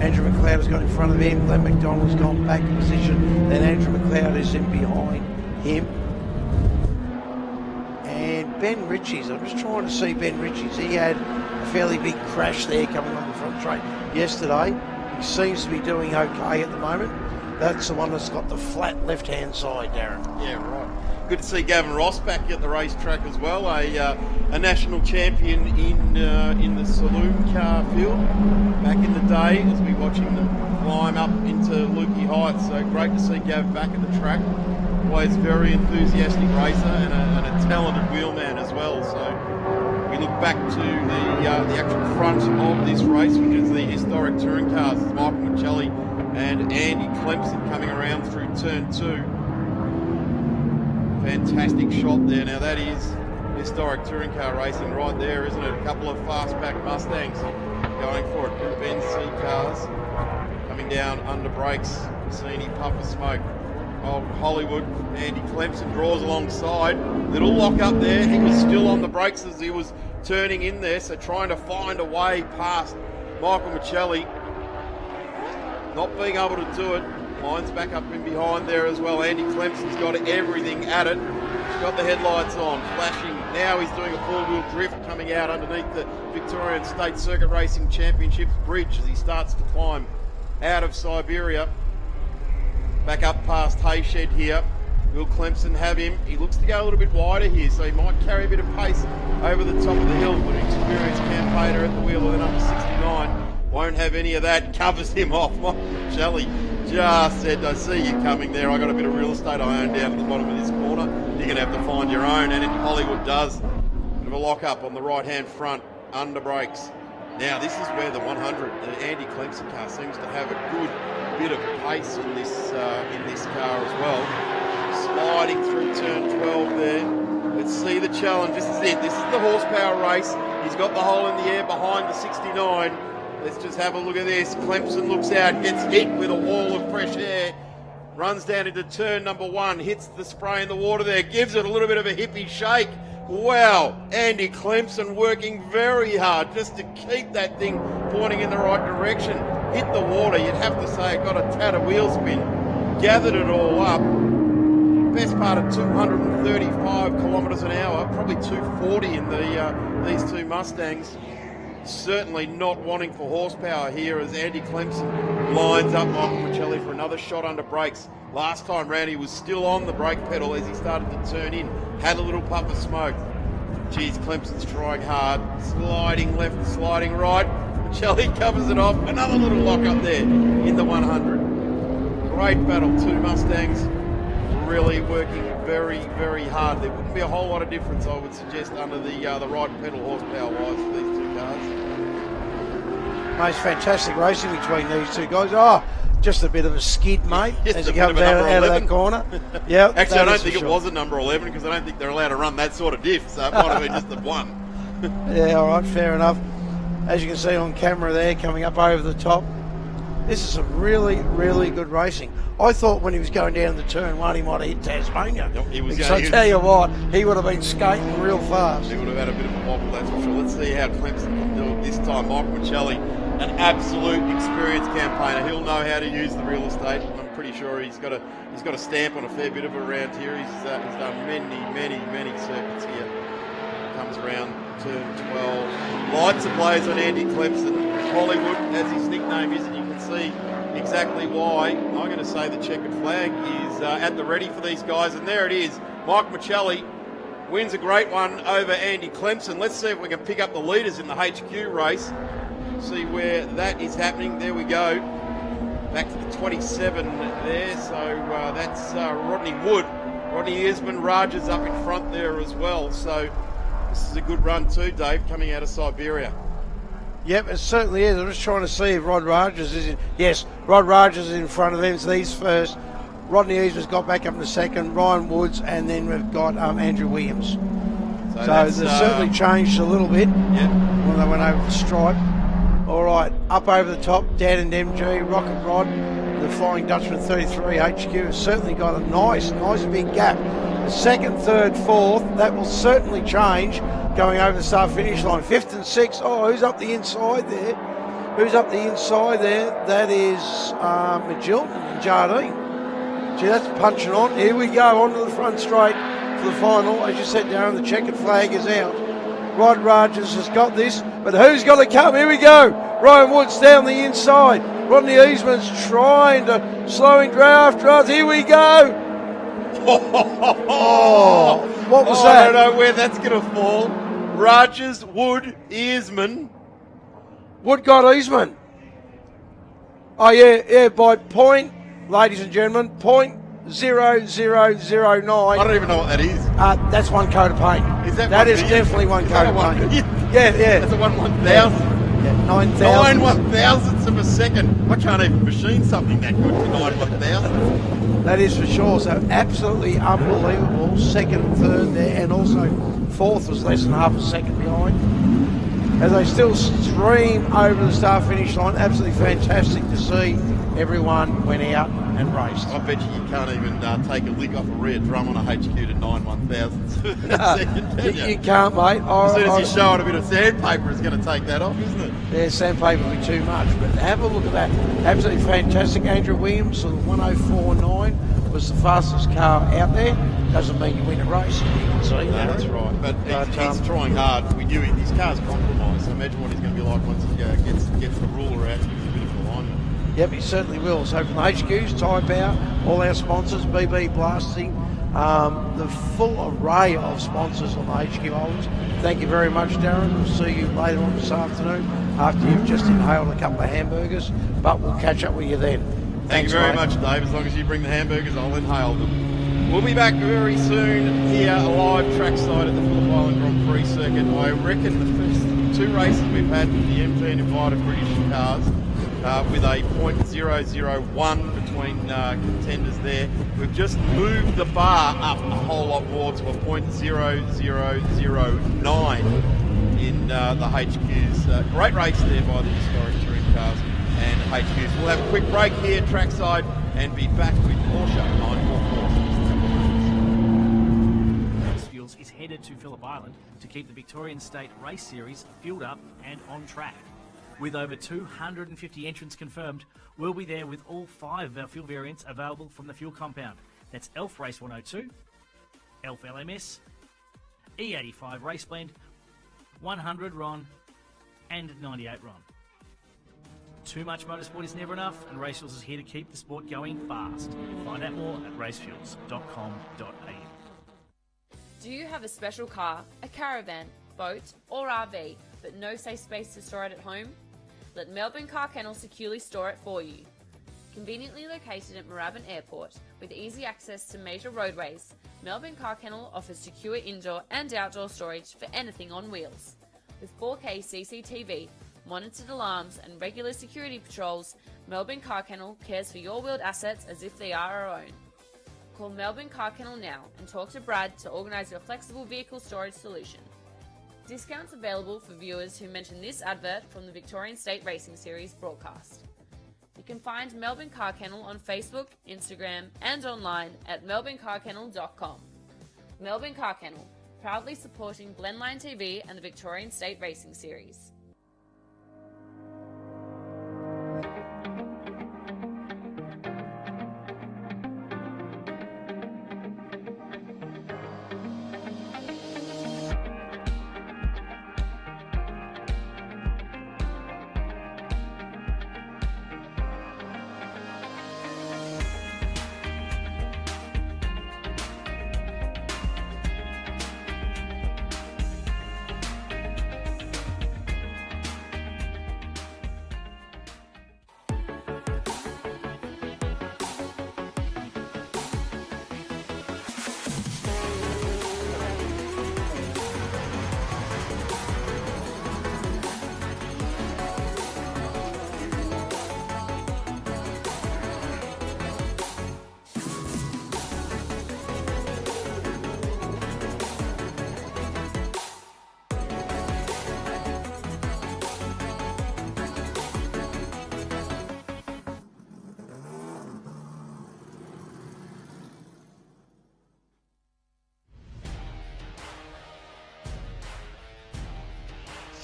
Andrew McLeod has got in front of him. Glenn McDonald's gone back in position. Then Andrew McLeod is in behind him. And Ben Ritchie's, I'm just trying to see Ben Ritchie's. He had a fairly big crash there coming on the front straight yesterday. He seems to be doing okay at the moment. That's the one that's got the flat left-hand side, Darren. Yeah, right. Good to see Gavin Ross back at the racetrack as well. A national champion in the Saloon car field back in the day, as we watching them climb up into Lukey Heights. So great to see Gav back at the track. Always very enthusiastic racer and a talented wheelman as well. So we look back to the actual front of this race, which is the historic touring cars. It's Michael Michelli and Andy Clemson coming around through turn 2. Fantastic shot there. Now that is historic touring car racing right there, isn't it? A couple of fastback Mustangs going for it. The Ben C cars coming down under brakes. Cassini, puff of smoke. Old Hollywood, Andy Clemson draws alongside. Little lock up there. He was still on the brakes as he was turning in there, so trying to find a way past Michael Michelli. Not being able to do it. Lines back up in behind there as well. Andy Clemson's got everything at it. He's got the headlights on, flashing. Now he's doing a 4-wheel drift coming out underneath the Victorian State Circuit Racing Championships bridge as he starts to climb out of Siberia. Back up past Hayshed here. Will Clemson have him? He looks to go a little bit wider here, so he might carry a bit of pace over the top of the hill. But an experienced campaigner at the wheel of the number 69 won't have any of that. Covers him off. Shelley just said, I see you coming there. I got a bit of real estate I own down at the bottom of this corner. You're going to have to find your own. And Hollywood does. Bit of a lock up on the right-hand front, under brakes. Now, this is where the 100, the Andy Clemson car, seems to have a good bit of pace in this car as well. Sliding through turn 12 there. Let's see the challenge. This is it. This is the horsepower race. He's got the hole in the air behind the 69. Let's just have a look at this. Clemson looks out, gets hit with a wall of fresh air, runs down into turn number 1, hits the spray in the water there, gives it a little bit of a hippie shake. Wow, Andy Clemson working very hard just to keep that thing pointing in the right direction. Hit the water, you'd have to say it got a tad of wheel spin, gathered it all up. Best part of 235 kilometres an hour, probably 240 in these two Mustangs. Certainly not wanting for horsepower here as Andy Clemson lines up Michael Michelli for another shot under brakes. Last time round he was still on the brake pedal as he started to turn in, had a little puff of smoke. Geez, Clemson's trying hard, sliding left, sliding right. Michelli covers it off, another little lock up there in the 100. Great battle, two Mustangs really working very, very hard. There wouldn't be a whole lot of difference, I would suggest, under the right pedal horsepower-wise for these two cars. Most fantastic racing between these two guys. Oh, just a bit of a skid, mate, as he comes out of that corner. Yeah, actually, I don't think it was a number 11 because I don't think they're allowed to run that sort of diff, so it might have been just the one. Yeah, all right, fair enough. As you can see on camera there, coming up over the top, this is some really, really good racing. I thought when he was going down to turn 1, he might have hit Tasmania. Nope, I tell you what, he would have been skating real fast. He would have had a bit of a wobble, that's for sure. Let's see how Clemson can do it this time. Michael Michelli, an absolute experienced campaigner. He'll know how to use the real estate. I'm pretty sure he's got a stamp on a fair bit of it around here. He's done many circuits here. Comes around turn 12. Lights and blaze on Andy Clemson. Hollywood, as his nickname is, and you can see exactly why. I'm going to say the checkered flag is at the ready for these guys, and there it is. Mike Michelli wins a great one over Andy Clemson. Let's see if we can pick up the leaders in the HQ race. See where that is happening. There we go. Back to the 27 there. So that's Rodney Wood. Rodney Isman, Rogers up in front there as well. So this is a good run too, Dave, coming out of Siberia. Yep, it certainly is. I'm just trying to see if Rod Rogers is in. Yes, Rod Rogers is in front of them. So these first. Rodney Easman's got back up in the second. Ryan Woods, and then we've got Andrew Williams. So they've certainly changed a little bit. Yep. When they went over the stripe. All right, up over the top, Dan and MG, Rocket Rod, the Flying Dutchman 33 HQ has certainly got a nice big gap. The second, third, fourth, that will certainly change going over the start-finish line. Fifth and sixth, who's up the inside there? That is Magilton and Jardine. Gee, that's punching on. Here we go, onto the front straight for the final. As you said, Darren, the checkered flag is out. Rod Rogers has got this, but who's got to come? Here we go. Ryan Woods down the inside. Rodney Easman's trying to slow him draft. Here we go. What was that? I don't know where that's going to fall. Rogers, Wood, Easman. Wood got Easman. Oh, yeah, by point, ladies and gentlemen, 0.0009. I don't even know what that is. That's one coat of paint. Is that That is definitely one coat of paint. Yeah. That's a 1/1000. Yeah, 9,000. 9 1,000ths of a second. I can't even machine something that good to 9 1,000. That is for sure. So absolutely unbelievable. Second and third there, and also fourth was less than half a second behind. As they still stream over the start-finish line, absolutely fantastic to see. Everyone went out and raced. I bet you can't even take a lick off a rear drum on a HQ to 9 1,000ths. You can't, mate. As soon as you show it a bit of sandpaper, it's going to take that off, isn't it? Yeah, sandpaper will be too much. But have a look at that. Absolutely fantastic. Andrew Williams, so the 104.9 was the fastest car out there. Doesn't mean you win a race. You can see no, that's right. But he's trying hard. We knew his car's compromised. So imagine what he's going to be like once he gets the ruler out and gives a bit of alignment. Yep, he certainly will. So from the HQs, Tyre Power, all our sponsors, BB Blasting, the full array of sponsors on the HQ holders. Thank you very much, Darren. We'll see you later on this afternoon after you've just inhaled a couple of hamburgers, but we'll catch up with you then. Thank you very much, Dave. As long as you bring the hamburgers, I'll inhale them. We'll be back very soon here, live trackside at the Phillip Island Grand Prix circuit. I reckon the first two races we've had with the MG and invited British cars, with a .001 between contenders there. We've just moved the bar up a whole lot more to a .0009 in the HQs. Great race there by the historic 3. cars and HQs. We'll have a quick break here trackside and be back with Porsche 944. Race Fuels is headed to Phillip Island to keep the Victorian State Race Series fueled up and on track. With over 250 entrants confirmed, we'll be there with all 5 of our fuel variants available from the fuel compound. That's ELF Race 102, ELF LMS, E85 Race Blend, 100 RON and 98 RON. Too much motorsport is never enough, and Race Fuels is here to keep the sport going fast. Find out more at racefuels.com.au. Do you have a special car, a caravan, boat or RV, but no safe space to store it at home? Let Melbourne Car Kennel securely store it for you. Conveniently located at Moorabbin Airport with easy access to major roadways, Melbourne Car Kennel offers secure indoor and outdoor storage for anything on wheels. With 4K CCTV, monitored alarms and regular security patrols, Melbourne Car Kennel cares for your wheeled assets as if they are our own. Call Melbourne Car Kennel now and talk to Brad to organise your flexible vehicle storage solution. Discounts available for viewers who mention this advert from the Victorian State Racing Series broadcast. You can find Melbourne Car Kennel on Facebook, Instagram and online at melbournecarkennel.com. Melbourne Car Kennel, proudly supporting Blendline TV and the Victorian State Racing Series.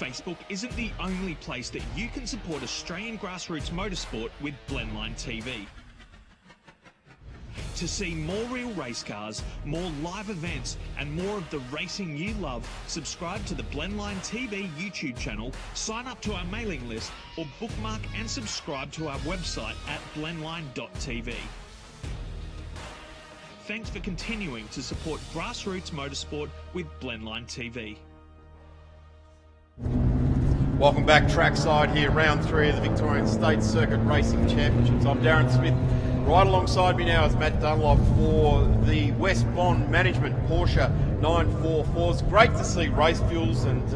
Facebook isn't the only place that you can support Australian grassroots motorsport with Blendline TV. To see more real race cars, more live events and more of the racing you love, subscribe to the Blendline TV YouTube channel, sign up to our mailing list or bookmark and subscribe to our website at blendline.tv. Thanks for continuing to support grassroots motorsport with Blendline TV. Welcome back trackside here, round 3 of the Victorian State Circuit Racing Championships. I'm Darren Smith. Right alongside me now is Matt Dunlop for the West Bond Management Porsche 944s. Great to see Race Fuels and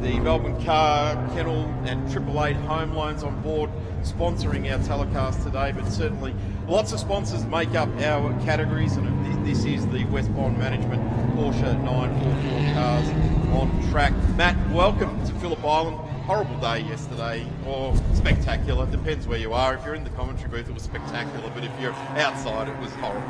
the Melbourne Car Kennel and 888 Home Loans on board sponsoring our telecast today, but certainly lots of sponsors make up our categories, and this is the West Bond Management Porsche 944 cars on track. Matt, welcome to Phillip Island. Horrible day yesterday, or spectacular, depends where you are. If you're in the commentary booth, it was spectacular, but if you're outside, it was horrible.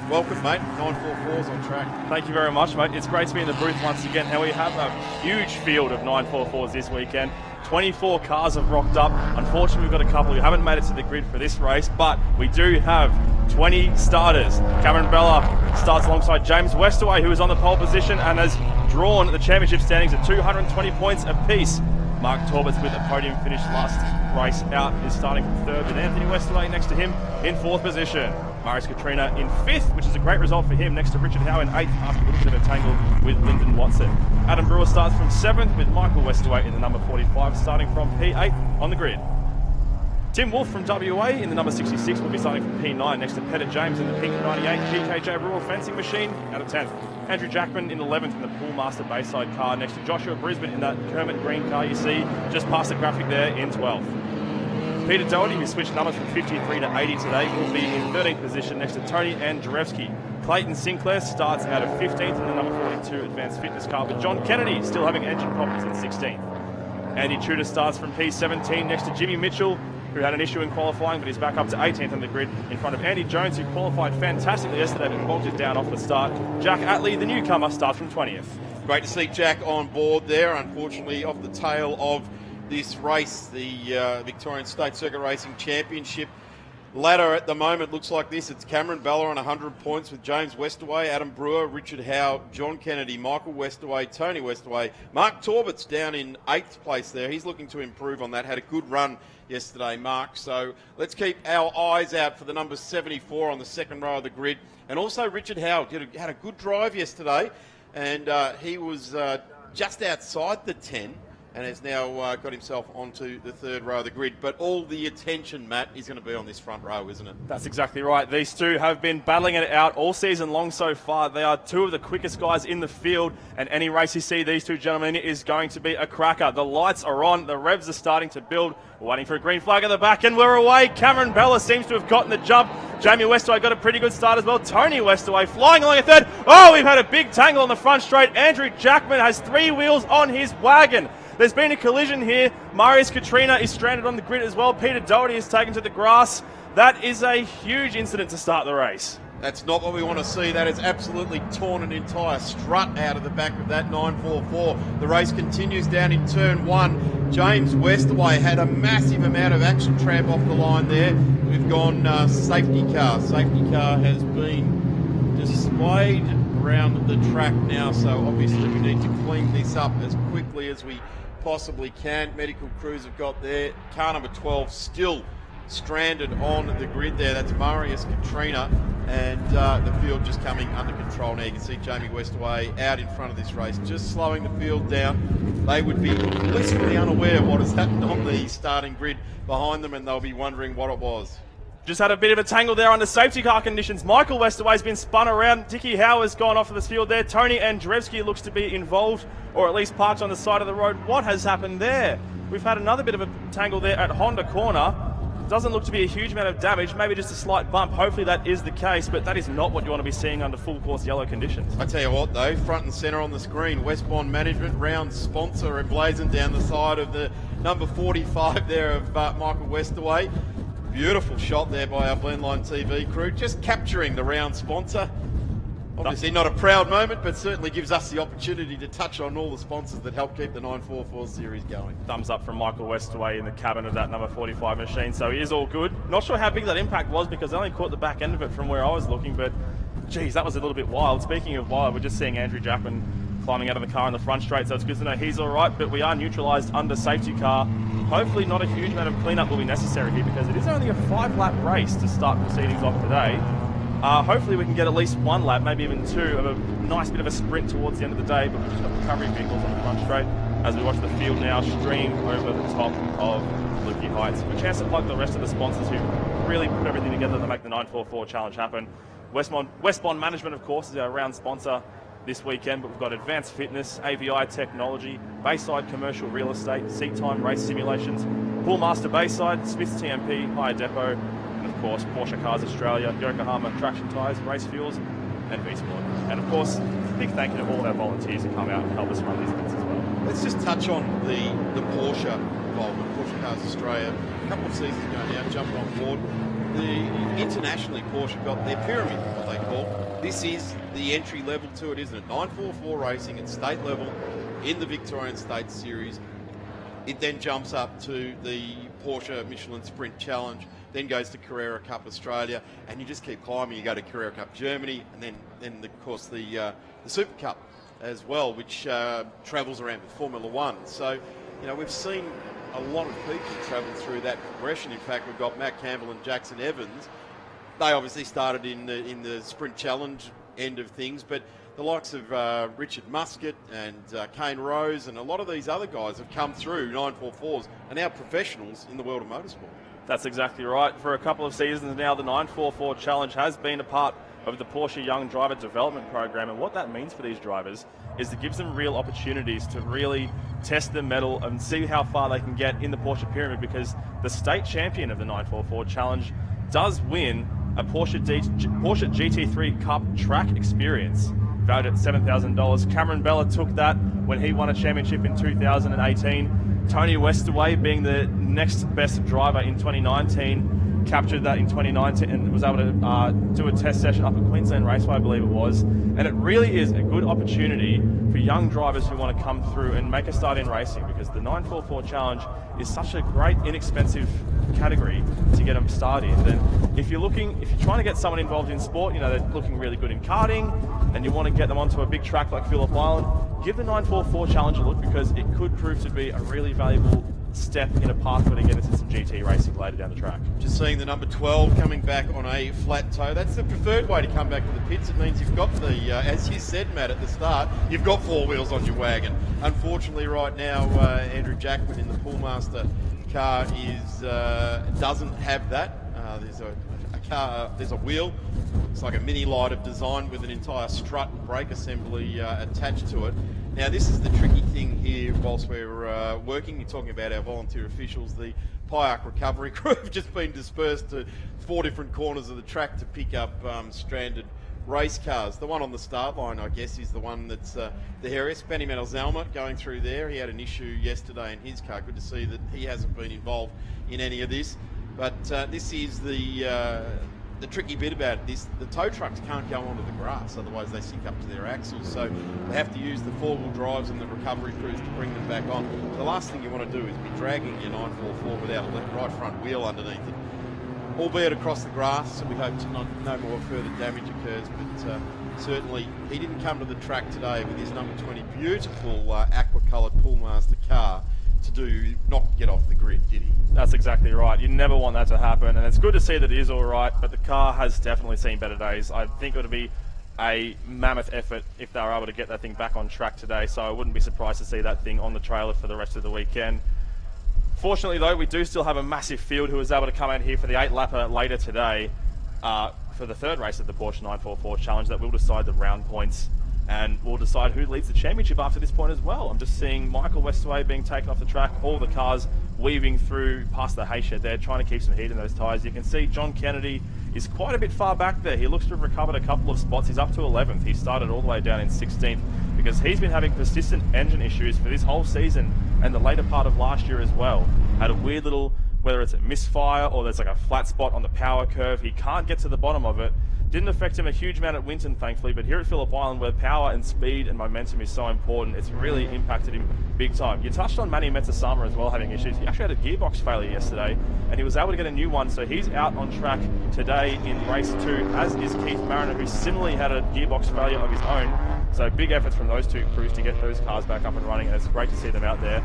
Welcome, mate. 944's on track. Thank you very much, mate. It's great to be in the booth once again, and we have a huge field of 944s this weekend. 24 cars have rocked up. Unfortunately, we've got a couple who haven't made it to the grid for this race, but we do have 20 starters. Cameron Bella starts alongside James Westaway, who is on the pole position and has drawn the championship standings at 220 points apiece. Mark Torbert's with a podium finish last race out is starting from 3rd, with Anthony Westaway next to him in 4th position. Marius Katrina in 5th, which is a great result for him, next to Richard Howe in 8th after a little bit of a tangle with Lyndon Watson. Adam Brewer starts from 7th, with Michael Westaway in the number 45 starting from P8 on the grid. Tim Wolf from WA in the number 66 will be starting from P9 next to Peter James in the pink 98 GKJ Rural Fencing Machine out of 10th. Andrew Jackman in 11th in the Poolmaster Bayside car next to Joshua Brisbane in that Kermit Green car you see just past the graphic there in 12th. Peter Doherty, who switched numbers from 53 to 80 today, will be in 13th position next to Tony Andrzejewski. Clayton Sinclair starts out of 15th in the number 42 Advanced Fitness car, with John Kennedy still having engine problems in 16th. Andy Tudor starts from P17 next to Jimmy Mitchell, who had an issue in qualifying, but he's back up to 18th on the grid in front of Andy Jones, who qualified fantastically yesterday but bogged it down off the start. Jack Atley, the newcomer, starts from 20th. Great to see Jack on board there. Unfortunately, off the tail of this race, the Victorian State Circuit Racing Championship ladder at the moment looks like this. It's Cameron Bella on 100 points with James Westaway, Adam Brewer, Richard Howe, John Kennedy, Michael Westaway, Tony Westaway. Mark Torbett's down in 8th place there. He's looking to improve on that. Had a good run yesterday, Mark. So let's keep our eyes out for the number 74 on the second row of the grid. And also Richard Howe had a good drive yesterday, and he was just outside the 10. And has now got himself onto the third row of the grid. But all the attention, Matt, is going to be on this front row, isn't it? That's exactly right. These two have been battling it out all season long so far. They are two of the quickest guys in the field, and any race you see these two gentlemen is going to be a cracker. The lights are on. The revs are starting to build. We're waiting for a green flag at the back, and we're away. Cameron Bella seems to have gotten the jump. Jamie Westaway got a pretty good start as well. Tony Westaway flying along a third. Oh, we've had a big tangle on the front straight. Andrew Jackman has 3 wheels on his wagon. There's been a collision here. Marius Katrina is stranded on the grid as well. Peter Doherty is taken to the grass. That is a huge incident to start the race. That's not what we want to see. That has absolutely torn an entire strut out of the back of that 944. The race continues down in turn 1. James Westaway had a massive amount of action tramp off the line there. We've gone safety car. Safety car has been displayed around the track now, so obviously we need to clean this up as quickly as we possibly can. Medical crews have got there. Car number 12 still stranded on the grid there. That's Marius Katrina, and the field just coming under control now. You can see Jamie Westaway out in front of this race, just slowing the field down. They would be blissfully unaware of what has happened on the starting grid behind them, and they'll be wondering what it was. Just had a bit of a tangle there under safety car conditions. Michael Westaway's been spun around. Dickie Howe has gone off of this field there. Tony Andrzejewski looks to be involved, or at least parked on the side of the road. What has happened there? We've had another bit of a tangle there at Honda Corner. Doesn't look to be a huge amount of damage, maybe just a slight bump. Hopefully that is the case, but that is not what you want to be seeing under full course yellow conditions. I tell you what though, front and centre on the screen, Westbond Management, round sponsor emblazoned down the side of the number 45 there of Michael Westaway. Beautiful shot there by our Blendline TV crew, just capturing the round sponsor. Obviously not a proud moment, but certainly gives us the opportunity to touch on all the sponsors that help keep the 944 series going. Thumbs up from Michael Westaway in the cabin of that number 45 machine, so he is all good. Not sure how big that impact was because I only caught the back end of it from where I was looking, but geez, that was a little bit wild. Speaking of wild, we're just seeing Andrew Jackman climbing out of the car in the front straight, so it's good to know he's all right, but we are neutralised under safety car. Hopefully not a huge amount of cleanup will be necessary here because it is only a 5-lap race to start proceedings off today. Hopefully we can get at least 1 lap, maybe even 2, of a nice bit of a sprint towards the end of the day, but we've just got recovery vehicles on the front straight as we watch the field now stream over the top of Lukey Heights. A chance to plug the rest of the sponsors who really put everything together to make the 944 challenge happen. Westbond Management, of course, is our round sponsor this weekend, but we've got Advanced Fitness, AVI Technology, Bayside Commercial Real Estate, Seat Time Race Simulations, Poolmaster Bayside, Smith's TMP, Hire Depot, and of course Porsche Cars Australia, Yokohama Traction Tyres, Race Fuels, and V-Sport. And of course, a big thank you to all our volunteers who come out and help us run these events as well. Let's just touch on the Porsche involvement. Porsche Cars Australia, a couple of seasons ago now, jumped on board. Internationally, Porsche got their pyramid, what they call. This is the entry level to it, isn't it? 944 racing at state level in the Victorian State Series. It then jumps up to the Porsche Michelin Sprint Challenge, then goes to Carrera Cup Australia, and you just keep climbing. You go to Carrera Cup Germany, and then of course the Super Cup as well, which travels around with Formula One. So, you know, we've seen a lot of people travel through that progression. In fact, we've got Matt Campbell and Jackson Evans. They obviously started in the Sprint Challenge end of things, but the likes of Richard Muscat and Kane Rose and a lot of these other guys have come through 944s and now professionals in the world of motorsport. That's exactly right. For a couple of seasons now, the 944 Challenge has been a part of the Porsche Young Driver Development Program, and what that means for these drivers is it gives them real opportunities to really test their mettle and see how far they can get in the Porsche pyramid, because the state champion of the 944 Challenge does win a Porsche GT3 Cup track experience valued at $7,000. Cameron Bella took that when he won a championship in 2018. Tony Westaway, being the next best driver in 2019, captured that in 2019 and was able to do a test session up at Queensland Raceway, I believe it was. And it really is a good opportunity for young drivers who want to come through and make a start in racing, because the 944 Challenge is such a great, inexpensive category to get them started. And if you're trying to get someone involved in sport, you know, they're looking really good in karting, and you want to get them onto a big track like Phillip Island, give the 944 Challenge a look, because it could prove to be a really valuable step in a pathway to get into some GT racing later down the track. Just seeing the number 12 coming back on a flat toe. That's the preferred way to come back to the pits. It means you've got the, as you said, Matt, at the start, you've got four wheels on your wagon. Unfortunately, right now, Andrew Jackman in the Poolmaster car doesn't have that. There's a wheel. It's like a mini lighter designed with an entire strut and brake assembly attached to it. Now, this is the tricky thing here whilst we're working. You're talking about our volunteer officials. The PIAC recovery crew have just been dispersed to 4 different corners of the track to pick up stranded race cars. The one on the start line, I guess, is the one that's the hairiest. Benny Mendelzelma going through there. He had an issue yesterday in his car. Good to see that he hasn't been involved in any of this. But this is the tricky bit about it. The tow trucks can't go onto the grass, otherwise they sink up to their axles. So they have to use the four-wheel drives and the recovery crews to bring them back on. The last thing you want to do is be dragging your 944 without a right front wheel underneath it, albeit across the grass. So we hope no more further damage occurs. But certainly he didn't come to the track today with his number 20 beautiful aqua-coloured Poolmaster car to not get off the grid, did he? That's exactly right. You never want that to happen, and it's good to see that it is all right, but the car has definitely seen better days. I think it would be a mammoth effort if they were able to get that thing back on track today, so I wouldn't be surprised to see that thing on the trailer for the rest of the weekend. Fortunately, though, we do still have a massive field who was able to come out here for the 8-lapper later today for the third race of the Porsche 944 Challenge that will decide the round points, and we'll decide who leads the championship after this point as well. I'm just seeing Michael Westaway being taken off the track, all the cars weaving through past the hay shed there, trying to keep some heat in those tyres. You can see John Kennedy is quite a bit far back there. He looks to have recovered a couple of spots. He's up to 11th. He started all the way down in 16th because he's been having persistent engine issues for this whole season and the later part of last year as well. Had a weird little, whether it's a misfire or there's like a flat spot on the power curve, he can't get to the bottom of it. Didn't affect him a huge amount at Winton, thankfully, but here at Phillip Island, where power and speed and momentum is so important, it's really impacted him big time. You touched on Manny Metasama as well having issues. He actually had a gearbox failure yesterday, and he was able to get a new one, so he's out on track today in race 2, as is Keith Mariner, who similarly had a gearbox failure of his own. So big efforts from those two crews to get those cars back up and running, and it's great to see them out there.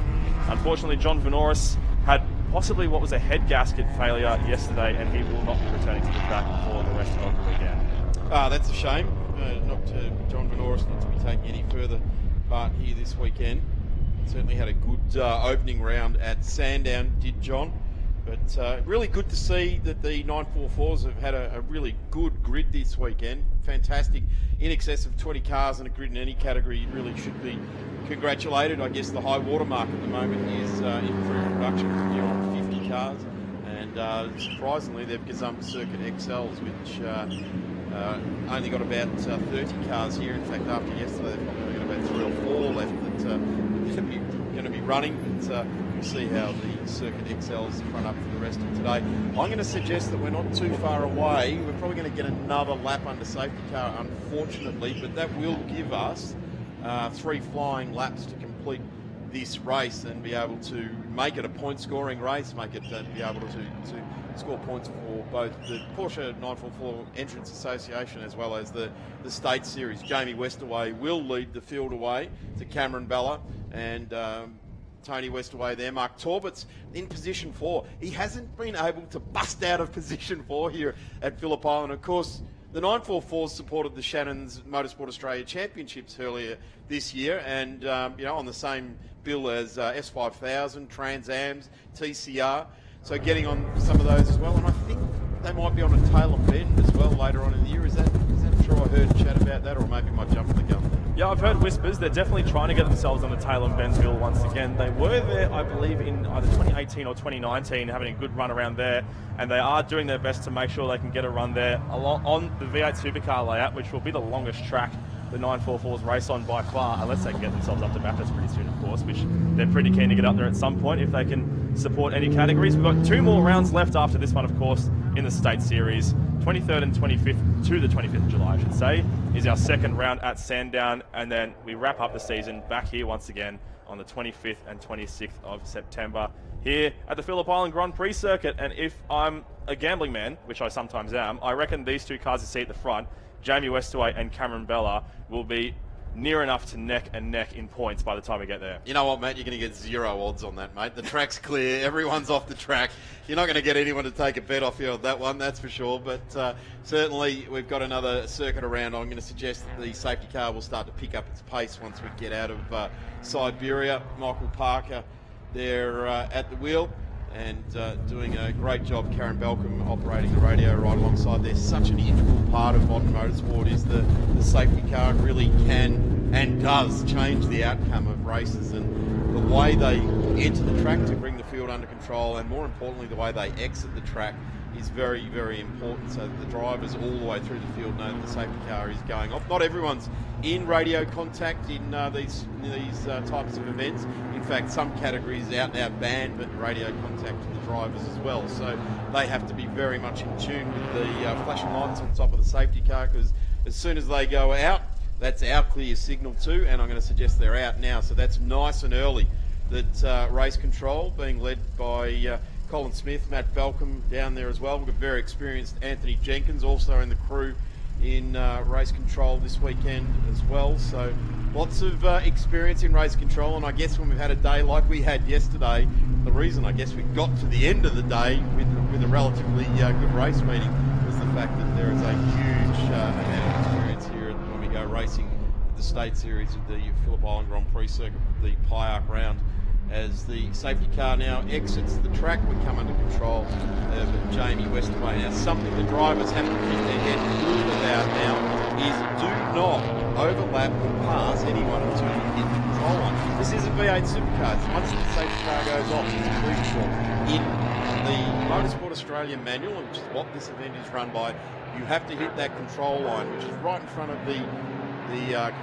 Unfortunately, John Venoris had possibly what was a head gasket failure yesterday, and he will not be returning to the track for the rest of the weekend. That's a shame. John Venoris not to be taking any further part here this weekend. Certainly had a good opening round at Sandown, did John. But really good to see that the 944s have had a really good grid this weekend. Fantastic. In excess of 20 cars in a grid in any category really should be congratulated. I guess the high water mark at the moment is improved production here on 50 cars. And surprisingly, they've gazumped Circuit XLs, which only got about 30 cars here. In fact, after yesterday, they've probably got about 3 or 4 left that are going to be running. But we'll see how the Circuit XLs front up for the rest of today. I'm going to suggest that we're not too far away. We're probably going to get another lap under safety car, unfortunately, but that will give us 3 flying laps to complete this race and be able to make it a point-scoring race, make it be able to score points for both the Porsche 944 Entrance Association as well as the State Series. Jamie Westaway will lead the field away to Cameron Bella and Tony Westaway there. Mark Torbett's in position 4. He hasn't been able to bust out of position 4 here at Phillip Island. Of course, the 944s supported the Shannon's Motorsport Australia Championships earlier this year, and on the same bill as S5000, Trans Ams, TCR. So getting on some of those as well, and I think they might be on a tail and bend as well later on in the year. Is that true? I heard chat about that, or maybe my jump the gun. Yeah, I've heard whispers. They're definitely trying to get themselves on the tail and bend bill once again. They were there, I believe, in either 2018 or 2019, having a good run around there, and they are doing their best to make sure they can get a run there along on the V8 Supercar layout, which will be the longest track the 944's race on by far, unless they can get themselves up to Bathurst pretty soon, of course, which they're pretty keen to get up there at some point if they can support any categories. We've got 2 more rounds left after this one, of course, in the State Series. 23rd and 25th to the 25th of July, I should say, is our second round at Sandown, and then we wrap up the season back here once again on the 25th and 26th of September here at the Phillip Island Grand Prix circuit. And if I'm a gambling man, which I sometimes am, I reckon these 2 cars you see at the front, Jamie Westaway and Cameron Bella, will be near enough to neck and neck in points by the time we get there. You know what, mate? You're going to get 0 odds on that, mate. The track's clear. Everyone's off the track. You're not going to get anyone to take a bet off you on that one, that's for sure. But certainly we've got another circuit around. I'm going to suggest that the safety car will start to pick up its pace once we get out of Siberia. Michael Parker there at the wheel and doing a great job. Karen Belcom operating the radio right alongside. There's such an integral part of modern motorsport is the safety car. It really can and does change the outcome of races, and the way they enter the track to bring the field under control, and more importantly the way they exit the track, is very, very important, so that the drivers all the way through the field know that the safety car is going off. Not everyone's in radio contact in these types of events. In fact, some categories out and out banned, but radio contact to the drivers as well. So they have to be very much in tune with the flashing lights on top of the safety car, because as soon as they go out, that's our clear signal too, and I'm going to suggest they're out now. So that's nice and early. That race control being led by Colin Smith, Matt Belcom down there as well. We've got very experienced Anthony Jenkins also in the crew in race control this weekend as well. So lots of experience in race control, and I guess when we've had a day like we had yesterday, the reason I guess we got to the end of the day with a relatively good race meeting was the fact that there is a huge amount of experience here when we go racing at the State Series of the Phillip Island Grand Prix circuit, the Pyark round. As the safety car now exits the track, we come under control of Jamie Westaway. Now, something the drivers have to keep their head cool about now is do not overlap or pass anyone until you hit the control line. This is a V8 supercar. Once the safety car goes off, it's crucial. In the Motorsport Australia manual, which is what this event is run by, you have to hit that control line, which is right in front of the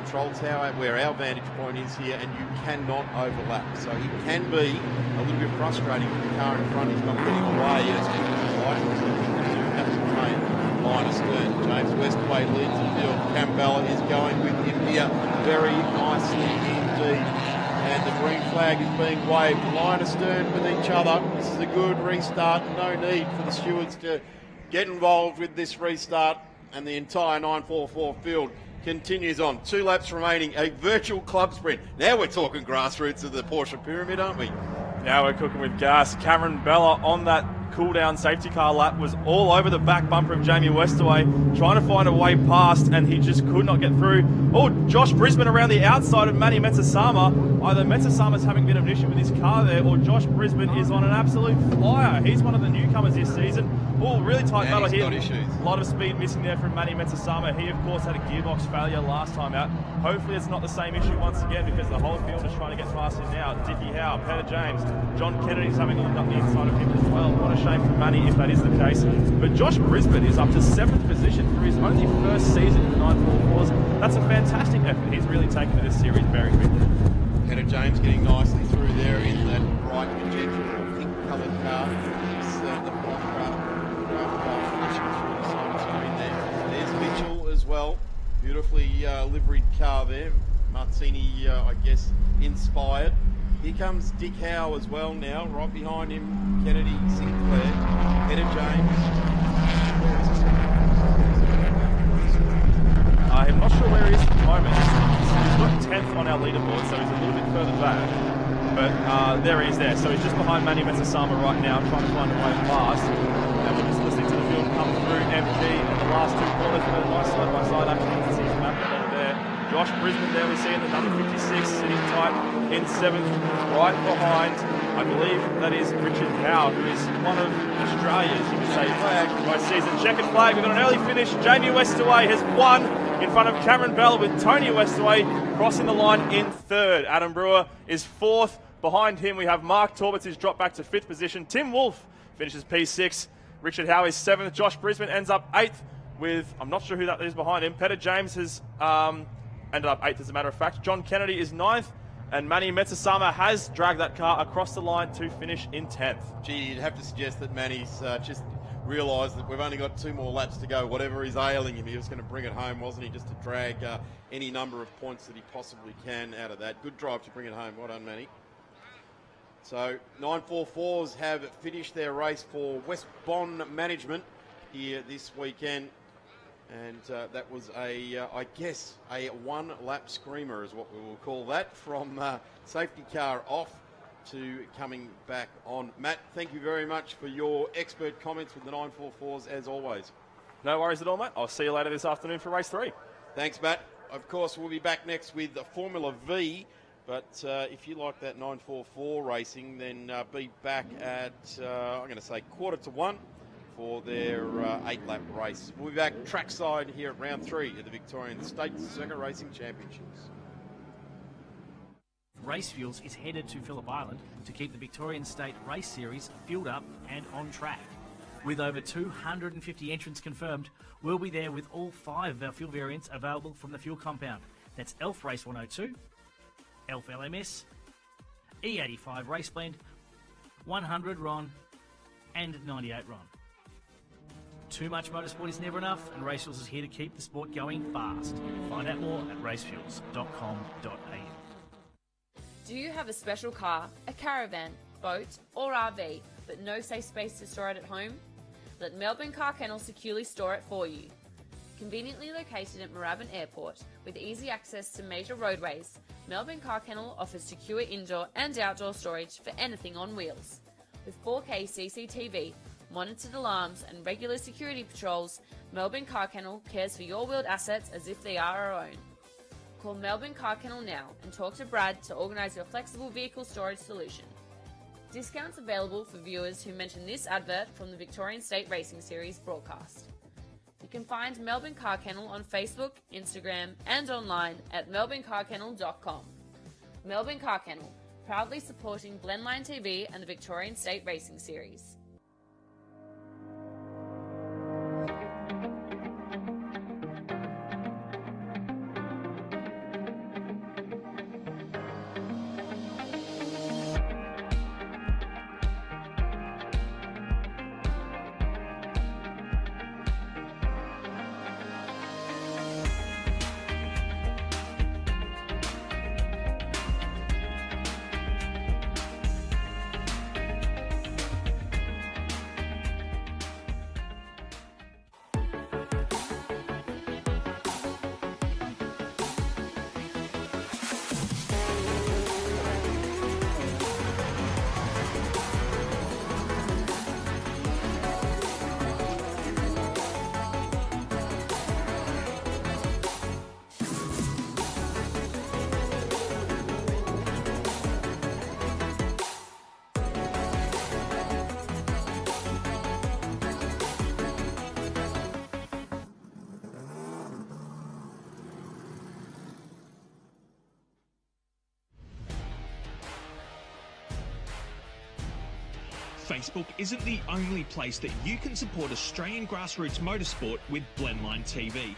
control tower where our vantage point is here, and you cannot overlap. So it can be a little bit frustrating if the car in front is not getting away as quick as you'd like. So you do have to train line astern. James Westaway leads the field. Campbell is going with him here very nicely indeed. And the green flag is being waved. Line astern with each other. This is a good restart. No need for the stewards to get involved with this restart, and the entire 944 field continues on. 2 laps remaining, a virtual club sprint. Now we're talking grassroots of the Porsche Pyramid, aren't we? Now we're cooking with gas. Cameron Bella on that cool-down safety car lap was all over the back bumper of Jamie Westaway, trying to find a way past, and he just could not get through. Oh, Josh Brisbane around the outside of Manny Metsasama. Either Metsasama's having a bit of an issue with his car there, or Josh Brisbane is on an absolute flyer. He's one of the newcomers this season. Oh, really tight battle here. A lot of speed missing there from Manny Metsasama. He, of course, had a gearbox failure last time out. Hopefully it's not the same issue once again, because the whole field is trying to get past him now. Dickie Howe, Peter James, John Kennedy's having a look up the inside of him as well. What a shame for Manny if that is the case. But Josh Brisbane is up to 7th position for his only first season in 944s. That's a fantastic effort. He's really taken to this series very quickly. Peter James getting nicely through there in that bright magenta or pink coloured car. There's Mitchell as well. Beautifully liveried car there. Martini, I guess, inspired. Here comes Dick Howe as well now. Right behind him, Kennedy, Sinclair, Peter James. I'm not sure where he is at the moment. He's got 10th on our leaderboard, so he's a little bit further back. But there he is there. So he's just behind Manny Metsasama right now, trying to find a way past. And we're just listening to the field come through MG in the last 2 corners. With a nice side-by-side action. You can see him happening there. Josh Brisbane there we see in the number 56, sitting tight in 7th, right behind, I believe that is Richard Howe, who is one of Australia's, you could say, most season checkered flag. We've got an early finish. Jamie Westaway has won in front of Cameron Bell, with Tony Westaway crossing the line in 3rd. Adam Brewer is 4th. Behind him we have Mark Torbitz, who's dropped back to 5th position. Tim Wolfe finishes P6. Richard Howe is 7th. Josh Brisbane ends up 8th with, I'm not sure who that is behind him. Peter James has ended up 8th as a matter of fact. John Kennedy is 9th, and Manny Metsasama has dragged that car across the line to finish in 10th. Gee, you'd have to suggest that Manny's just realised that we've only got 2 more laps to go. Whatever is ailing him, he was going to bring it home, wasn't he? Just to drag any number of points that he possibly can out of that. Good drive to bring it home. Well done, Manny. So 944s have finished their race for West Bond Management here this weekend. And that was I guess, a one-lap screamer is what we will call that, from safety car off to coming back on. Matt, thank you very much for your expert comments with the 944s, as always. No worries at all, Matt. I'll see you later this afternoon for race 3. Thanks, Matt. Of course, we'll be back next with Formula V. But if you like that 944 racing, then be back at, I'm going to say, 1:45 for their 8-lap race. We'll be back trackside here at round 3 of the Victorian State Circuit Racing Championships. Race Fuels is headed to Phillip Island to keep the Victorian State Race Series fueled up and on track. With over 250 entrants confirmed, we'll be there with all 5 of our fuel variants available from the fuel compound. That's ELF Race 102, ELF LMS, E85 Race Blend, 100 RON and 98 RON. Too much motorsport is never enough, and Race Fuels is here to keep the sport going fast. Find out more at racefuels.com.au. Do you have a special car, a caravan, boat or RV, but no safe space to store it at home? Let Melbourne Car Kennel securely store it for you. Conveniently located at Moorabbin Airport, with easy access to major roadways, Melbourne Car Kennel offers secure indoor and outdoor storage for anything on wheels. With 4K CCTV, monitored alarms and regular security patrols, Melbourne Car Kennel cares for your wheeled assets as if they are our own. Call Melbourne Car Kennel now and talk to Brad to organise your flexible vehicle storage solution. Discounts available for viewers who mention this advert from the Victorian State Racing Series broadcast. You can find Melbourne Car Kennel on Facebook, Instagram and online at melbournecarkennel.com. Melbourne Car Kennel, proudly supporting Blendline TV and the Victorian State Racing Series. Facebook isn't the only place that you can support Australian grassroots motorsport with Blendline TV.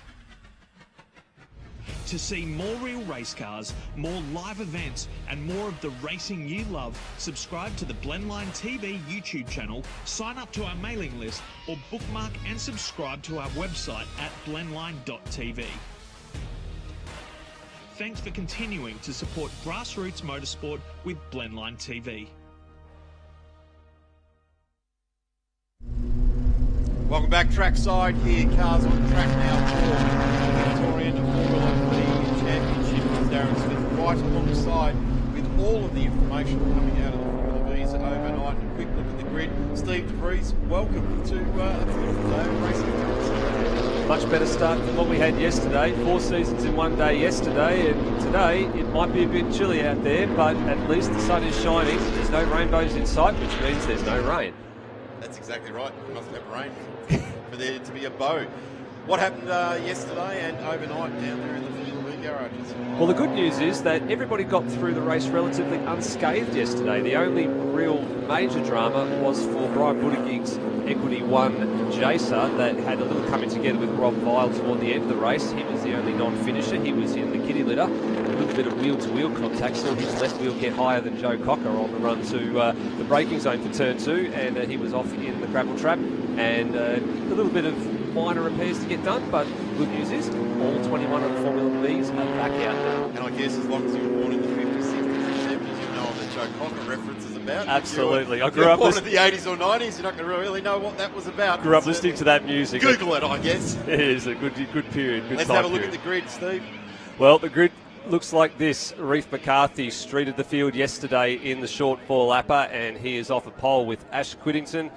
To see more real race cars, more live events, and more of the racing you love, subscribe to the Blendline TV YouTube channel, sign up to our mailing list, or bookmark and subscribe to our website at blendline.tv. Thanks for continuing to support grassroots motorsport with Blendline TV. Welcome back trackside here. Cars on track now for the Victorian Formula V Championship. Darren Smith right alongside with all of the information coming out of the Formula V's overnight. A quick look at the grid. Steve DeVries, welcome to a beautiful day of racing. Much better start than what we had yesterday. 4 seasons in one day yesterday, and today it might be a bit chilly out there, but at least the sun is shining. There's no rainbows in sight, which means there's no rain. That's exactly right. You must have rain for there to be a bow. What happened yesterday and overnight down there in the Formula V? IPRA judges? Well, the good news is that everybody got through the race relatively unscathed yesterday. The only real major drama was for Brian Buttigieg's Equity 1 Jacer that had a little coming together with Rob Vile toward the end of the race. He was the only non-finisher. He was in the kitty litter. A little bit of wheel-to-wheel contact. Saw his left wheel get higher than Joe Cocker on the run to the braking zone for turn 2, and he was off in the gravel trap. And a little bit of minor repairs to get done, but good news is all 21 of the Formula V's are back out there. And I guess as long as you were born in the 50s, 60s and 70s, you know what the Joe Cocker reference is about. Absolutely. I grew up born in the 80s or 90s, you're not going to really know what that was about. Grew up listening to that music. Google it, I guess. It is a good period. Good Let's time have a look period. at the grid, Steve. Well, the grid looks like this. Reef McCarthy streeted the field yesterday in the short 4-lapper, and he is off a pole with Ash Quiddington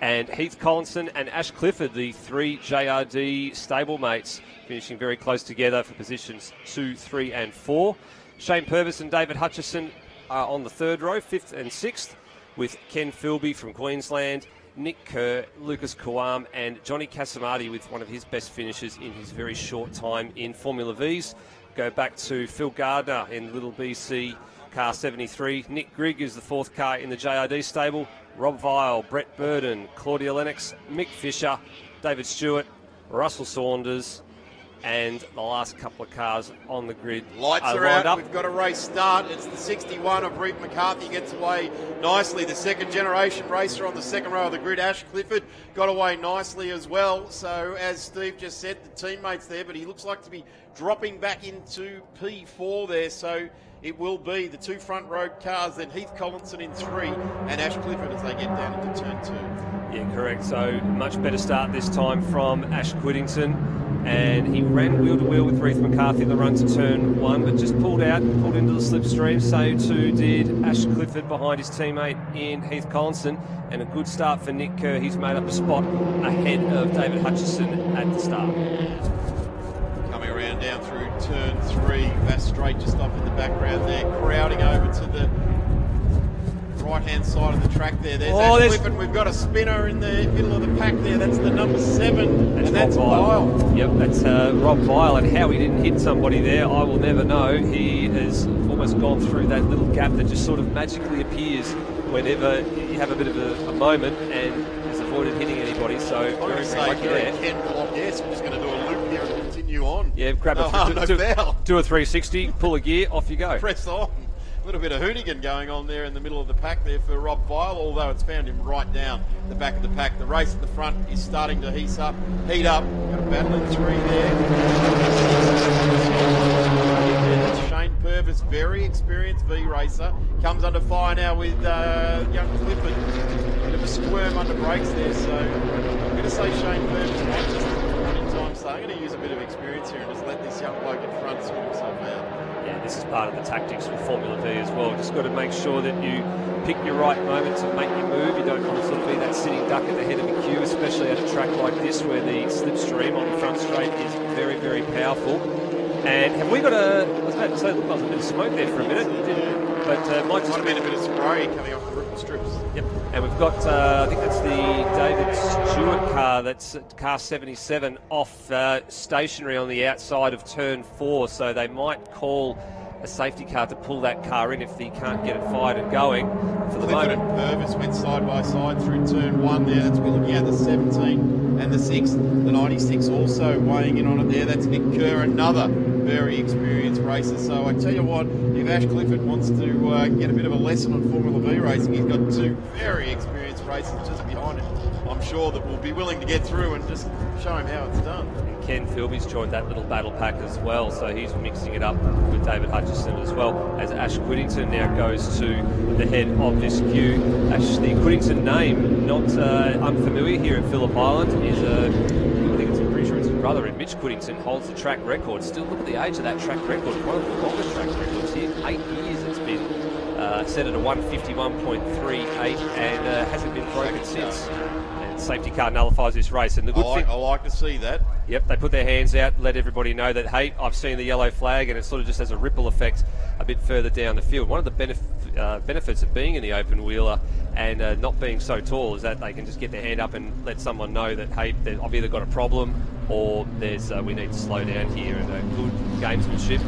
and Heath Collinson and Ash Clifford, the 3 JRD stablemates, finishing very close together for positions 2, 3 and 4. Shane Purvis and David Hutchison are on the 3rd row, 5th and 6th, with Ken Philby from Queensland, Nick Kerr, Lucas Kawam and Johnny Casamati with one of his best finishes in his very short time in Formula V's. Go back to Phil Gardner in Little BC car 73. Nick Grigg is the 4th car in the JRD stable. Rob Vile, Brett Burden, Claudia Lennox, Mick Fisher, David Stewart, Russell Saunders, and the last couple of cars on the grid Lights are lined out. up. We've got a race start. It's the 61 of Reef McCarthy gets away nicely. The second generation racer on the second row of the grid, Ash Clifford, got away nicely as well. So as Steve just said, the teammates there, but he looks like to be dropping back into P4 there. So it will be the 2 front row cars, then Heath Collinson in 3 and Ash Clifford as they get down into turn 2. Yeah, correct. So much better start this time from Ash Quiddington. And he ran wheel-to-wheel with Reef McCarthy in the run to turn 1, but just pulled into the slipstream. So too did Ash Clifford behind his teammate in Heath Collinson. And a good start for Nick Kerr. He's made up a spot ahead of David Hutchison at the start. Coming around down through turn 3, Vass Straight just off in the background there, crowding over to the right-hand side of the track there. There's Ash Clifford. We've got a spinner in the middle of the pack there. That's the number 7, and that's Vile. Yep, that's Rob Vile, and how he didn't hit somebody there, I will never know. He has almost gone through that little gap that just sort of magically appears whenever you have a bit of a moment, and has avoided hitting anybody. So I'm going to say, Ken Block, yes, I'm just going to do a loop here and continue on. Yeah, grab no harm, no foul. Do a 360, pull a gear, off you go. Press on. A little bit of hoonigan going on there in the middle of the pack there for Rob Vile, although it's found him right down the back of the pack. The race at the front is starting to heat up. Got a battle in 3 there. That's Shane Purvis, very experienced V racer. Comes under fire now with young Clifford. Bit of a squirm under brakes there, so I'm going to say Shane Purvis might just run in time. So I'm going to use a bit of experience here and just let this young bloke in front sort himself out. Yeah, this is part of the tactics with Formula V as well. Just got to make sure that you pick your right moment to make your move. You don't want to sort of be that sitting duck at the head of the queue, especially at a track like this where the slipstream on the front straight is very, very powerful. And have we got I was about to say, look, there was a bit of smoke there for a minute, but might have been a bit of spray coming off the ripple strips. Yep, and we've got, I think that's the David Stewart car, that's car 77, off stationary on the outside of turn 4, so they might call a safety car to pull that car in if he can't get it fired and going. For the Clifford moment, and Purvis went side by side through turn 1 there. That's we're looking at the 17 and the 6. The 96 also weighing in on it there. That's Nick Kerr, another very experienced racer. So I tell you what, if Ash Clifford wants to get a bit of a lesson on Formula V racing, he's got 2 very experienced racers just behind him. I'm sure that we'll be willing to get through and just show him how it's done. Ken Philby's joined that little battle pack as well, so he's mixing it up with David Hutchison as well, as Ash Quiddington now goes to the head of this queue. Ash, the Quiddington name, not unfamiliar here at Phillip Island, is I think I'm pretty sure it's his brother, and Mitch Quiddington holds the track record. Still, look at the age of that track record, one of the longest track records here, 8 years it's been set at a 151.38 and hasn't been broken since. Safety car nullifies this race, and the good thing, I like to see that. Yep, they put their hands out, let everybody know that, hey, I've seen the yellow flag, and it sort of just has a ripple effect a bit further down the field. One of the benefits of being in the open wheeler and not being so tall is that they can just get their hand up and let someone know that, hey, I've either got a problem or we need to slow down here. And good gamesmanship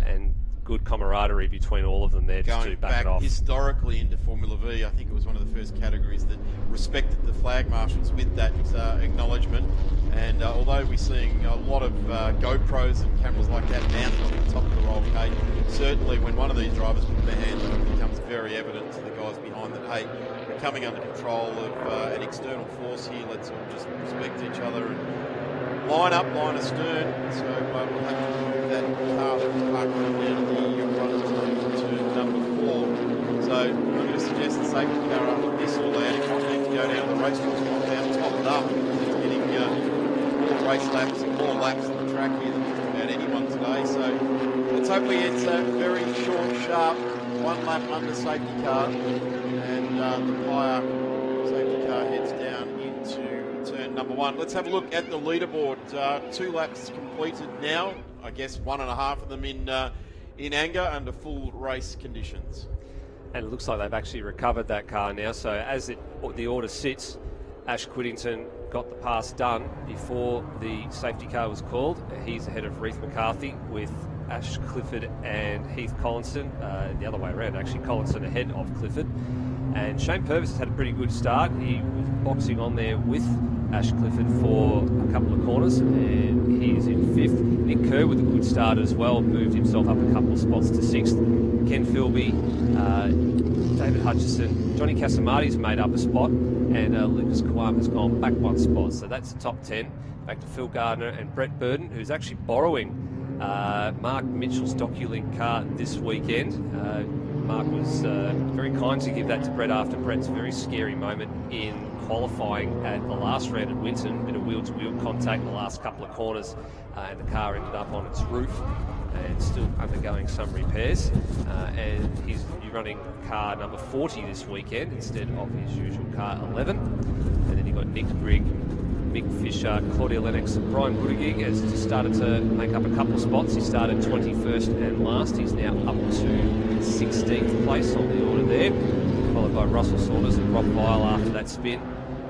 and good camaraderie between all of them there just to back it off. Historically into Formula V, I think it was one of the first categories that respected the flag marshals with that acknowledgement. And although we're seeing a lot of GoPros and cameras like that mounted on the top of the roll cage, certainly when one of these drivers put their hands up, it becomes very evident to the guys behind that, hey, we're coming under control of an external force here. Let's all just respect each other and line up, line astern. So we'll have to move that car that was parked down the front to number 4. So I'm going to suggest the safety car after this all out. It might need to go down the racecourse, not down, topped up. It's getting more race laps, more laps on the track here than just about anyone today. So let's hope we get a very short, sharp 1 lap under safety car, and the Pyre safety car heads down into turn number 1. Let's have a look at the leaderboard. 2 laps completed now. I guess 1.5 of them in anger under full race conditions. And it looks like they've actually recovered that car now. So as the order sits, Ash Quiddington got the pass done before the safety car was called. He's ahead of Reith McCarthy with Ash Clifford and Heath Collinson. The other way around, actually. Collinson ahead of Clifford. And Shane Purvis has had a pretty good start. He was boxing on there with Ash Clifford for a couple of corners, and he's in 5th. Nick Kerr with a good start as well, moved himself up a couple of spots to 6th. Ken Philby, David Hutchison, Johnny Casamati's made up a spot, and Lucas Kawam has gone back 1 spot. So that's the top 10. Back to Phil Gardner and Brett Burden, who's actually borrowing Mark Mitchell's DocuLink car this weekend. Mark was very kind to give that to Brett after Brett's very scary moment in qualifying at the last round at Winton. Bit of wheel-to-wheel contact in the last couple of corners, and the car ended up on its roof and still undergoing some repairs. And he's running car number 40 this weekend instead of his usual car 11. And then you've got Nick Grigg, Mick Fisher, Claudia Lennox, and Brian Buttigieg has just started to make up a couple of spots. He started 21st and last. He's now up to 16th place on the order there, followed by Russell Saunders and Rob Vile after that spin.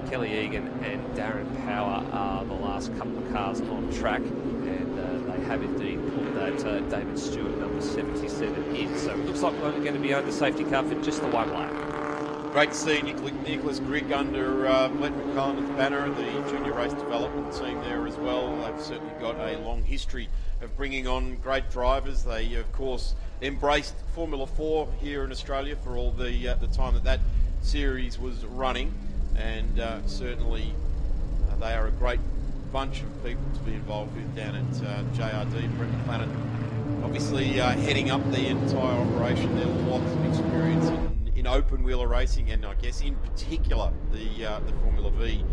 Kelly Egan and Darren Power are the last couple of cars on track, and they have indeed put that David Stewart number 77 in. So it looks like we're only going to be under safety car for just the 1 lap. Great to see Nicholas Grigg under Glenn McCullen's banner, the junior race development team there as well. They've certainly got a long history of bringing on great drivers. They, of course, embraced Formula 4 here in Australia for all the time that series was running, and certainly they are a great bunch of people to be involved with down at JRD. Brett McLennan obviously heading up the entire operation. There are lots of experience in open wheeler racing, and I guess in particular the Formula V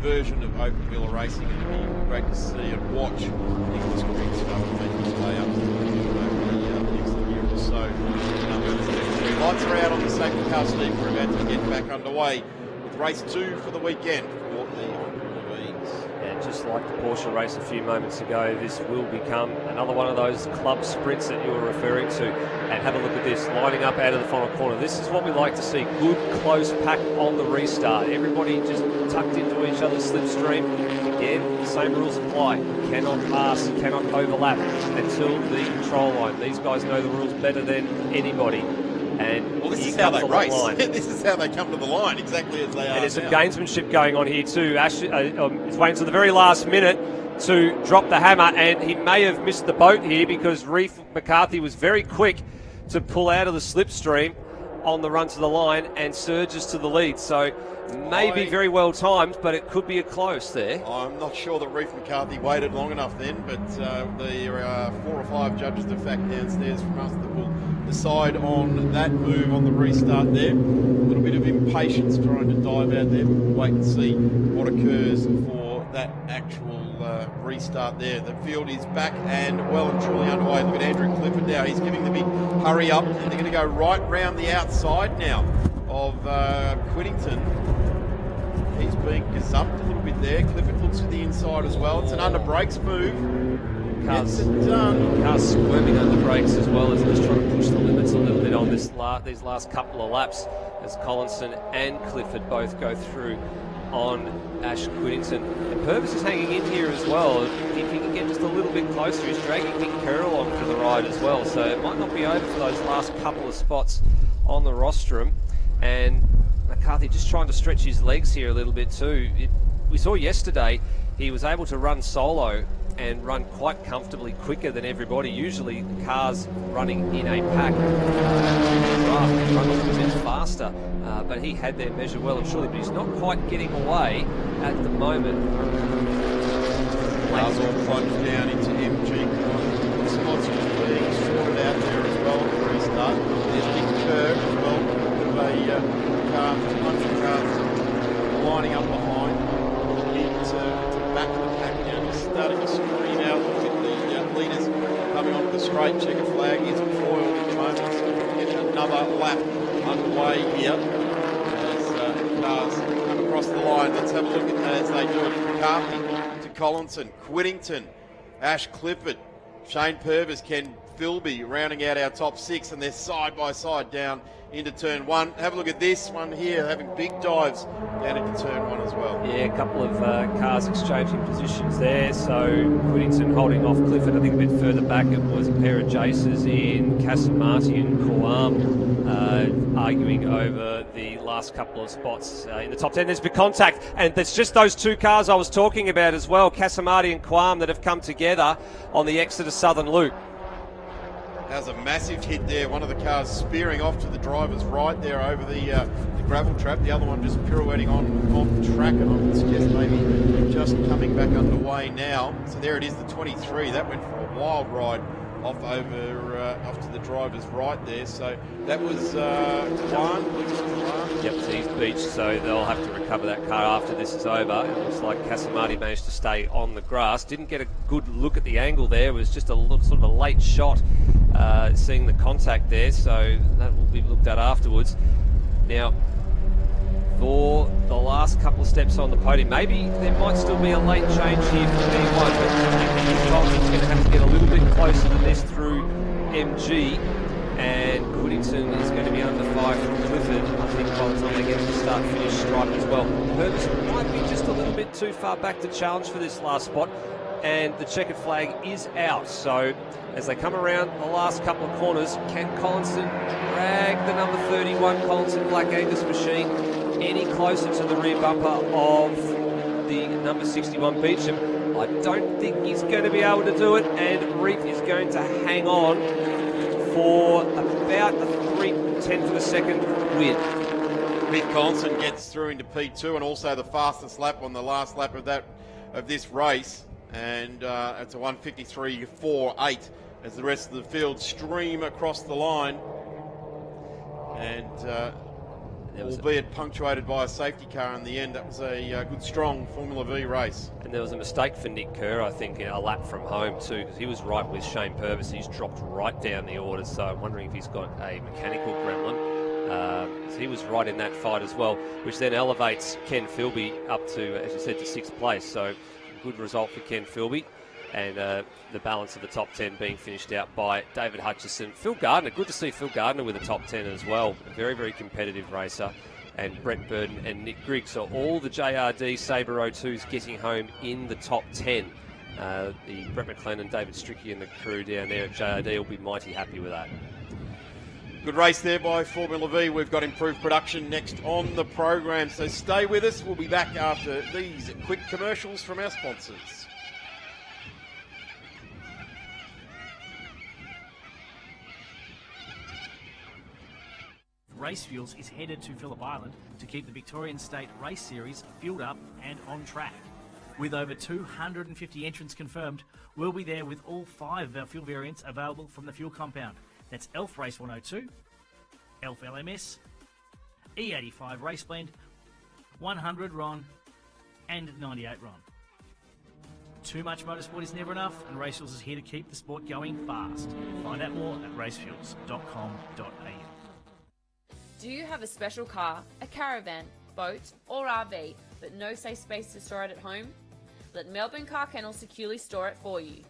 version of open wheeler racing. And it'll be great to see and watch Nicholas Grigg make his way up over the next year or so. Lights are out on the safety car, Steve. We're about to get back underway with race 2 for the weekend for the Formula Vs. And just like the Porsche race a few moments ago, this will become another one of those club sprints that you were referring to. And have a look at this, lining up out of the final corner. This is what we like to see, good close pack on the restart. Everybody just tucked into each other's slipstream. Again, the same rules apply. Cannot pass, cannot overlap until the control line. These guys know the rules better than anybody. And well, this is how they race. This is how they come to the line, exactly as they are. And there's some gamesmanship going on here too. Ash is waiting to the very last minute to drop the hammer, and he may have missed the boat here because Reith McCarthy was very quick to pull out of the slipstream on the run to the line and surges to the lead. So maybe very well timed, but it could be a close there. I'm not sure that Reith McCarthy waited long enough then, but there are 4 or 5 judges, in fact, downstairs from us that will decide on that move on the restart there. A little bit of impatience trying to dive out there, but we'll wait and see what occurs for that actual restart there. The field is back and well and truly underway. Look at Andrew Clifford now. He's giving the big hurry up, and they're going to go right round the outside now of Quiddington. He's being gazumped a little bit there. Clifford looks to the inside as well. It's an under brakes move. Gets it done. Cars squirming under brakes as well as just trying to push the limits a little bit on these last couple of laps as Collinson and Clifford both go through on Ash Whittington. And Purvis is hanging in here as well. If he can get just a little bit closer, he's dragging Nick Kerr along for the ride as well. So it might not be over for those last couple of spots on the rostrum. And McCarthy just trying to stretch his legs here a little bit too. We saw yesterday he was able to run solo and run quite comfortably quicker than everybody. Usually cars running in a pack run a little bit faster, but he had their measure well and surely, but he's not quite getting away at the moment. Cars all plunged down into MG. Spots being sorted out there as well at the restart. There's Nick Kerr as well. Bunch of cars lining up behind into the back of the pack now. Just starting to screen out. Look at the leaders coming onto the straight. Checker flag is foiled at the moment. So we'll get another lap underway here as cars come across the line. Let's have a look at as they do it. McCarthy to Collinson, Whittington, Ash Clifford, Shane Purvis, Ken Philby rounding out our top six, and they're side by side down into turn one. Have a look at this one here, having big dives down into turn one as well. Yeah, a couple of cars exchanging positions there. So Whittington holding off Clifford. I think a bit further back it was a pair of Jaces in Casamati and Kawam arguing over the last couple of spots in the top 10. There's been contact, and there's just those two cars I was talking about as well, Casamati and Kawam, that have come together on the Exeter Southern Loop. Has a massive hit there. One of the cars spearing off to the driver's right there over the gravel trap. The other one just pirouetting on track, and I would suggest maybe just coming back underway now. So there it is, the 23. That went for a wild ride off to the driver's right there. So that was one. Yep, so he's beached, so they'll have to recover that car after this is over. It looks like Casamati managed to stay on the grass. Didn't get a good look at the angle there. It was just a sort of a late shot, seeing the contact there, so that will be looked at afterwards. Now, for the last couple of steps on the podium, maybe there might still be a late change here for B1, but I think Collinson's going to have to get a little bit closer than this through MG, and Whittington is going to be under fire from Clifford, I think, by the time they get to the start-finish stripe as well. Purvis might be just a little bit too far back to challenge for this last spot, and the checkered flag is out. So as they come around the last couple of corners, can Collinson drag the number 31 Collinson Black Angus machine any closer to the rear bumper of the number 61 Beecham? I don't think he's going to be able to do it, and Reef is going to hang on for about a 3/10 of a second win. Mick Collinson gets through into P2, and also the fastest lap on the last lap of this race, and it's a 1:53.48 as the rest of the field stream across the line, and albeit punctuated by a safety car in the end. That was a good, strong Formula V race. And there was a mistake for Nick Kerr, I think, in a lap from home too, because he was right with Shane Purvis. He's dropped right down the order, so I'm wondering if he's got a mechanical gremlin. So he was right in that fight as well, which then elevates Ken Philby up to, as you said, to 6th place. So good result for Ken Philby. And the balance of the top 10 being finished out by David Hutchison. Phil Gardner, good to see Phil Gardner with a top 10 as well. A very, very competitive racer. And Brett Burden and Nick Griggs. So all the JRD Sabre 02s getting home in the top 10. The Brett McLennan, David Stricky and the crew down there at JRD will be mighty happy with that. Good race there by Formula V. We've got improved production next on the program, so stay with us. We'll be back after these quick commercials from our sponsors. Race Fuels is headed to Phillip Island to keep the Victorian State Race Series fueled up and on track. With over 250 entrants confirmed, we'll be there with all 5 of our fuel variants available from the fuel compound. That's ELF Race 102, ELF LMS, E85 Race Blend, 100 RON and 98 RON. Too much motorsport is never enough, and Race Fuels is here to keep the sport going fast. Find out more at racefuels.com.au. Do you have a special car, a caravan, boat or RV, but no safe space to store it at home? Let Melbourne Car Kennel securely store it for you.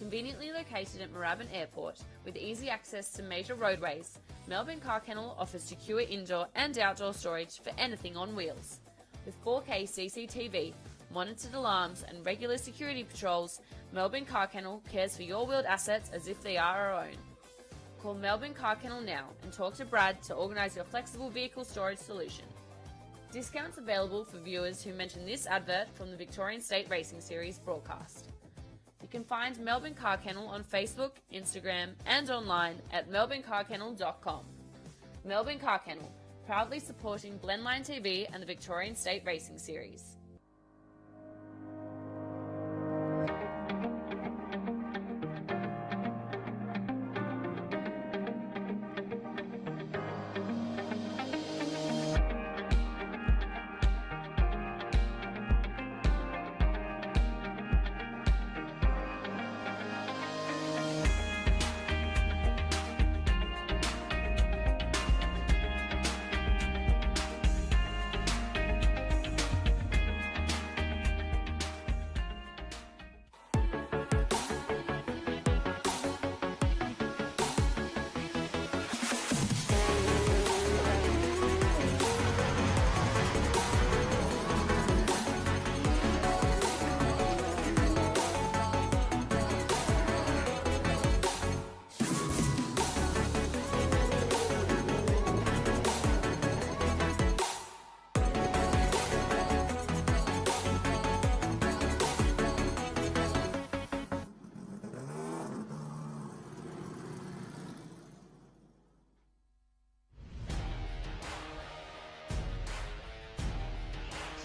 Conveniently located at Moorabbin Airport, with easy access to major roadways, Melbourne Car Kennel offers secure indoor and outdoor storage for anything on wheels. With 4K CCTV, monitored alarms and regular security patrols, Melbourne Car Kennel cares for your wheeled assets as if they are our own. Call Melbourne Car Kennel now and talk to Brad to organise your flexible vehicle storage solution. Discounts available for viewers who mention this advert from the Victorian State Racing Series broadcast. You can find Melbourne Car Kennel on Facebook, Instagram and online at melbournecarkennel.com. Melbourne Car Kennel, proudly supporting Blendline TV and the Victorian State Racing Series.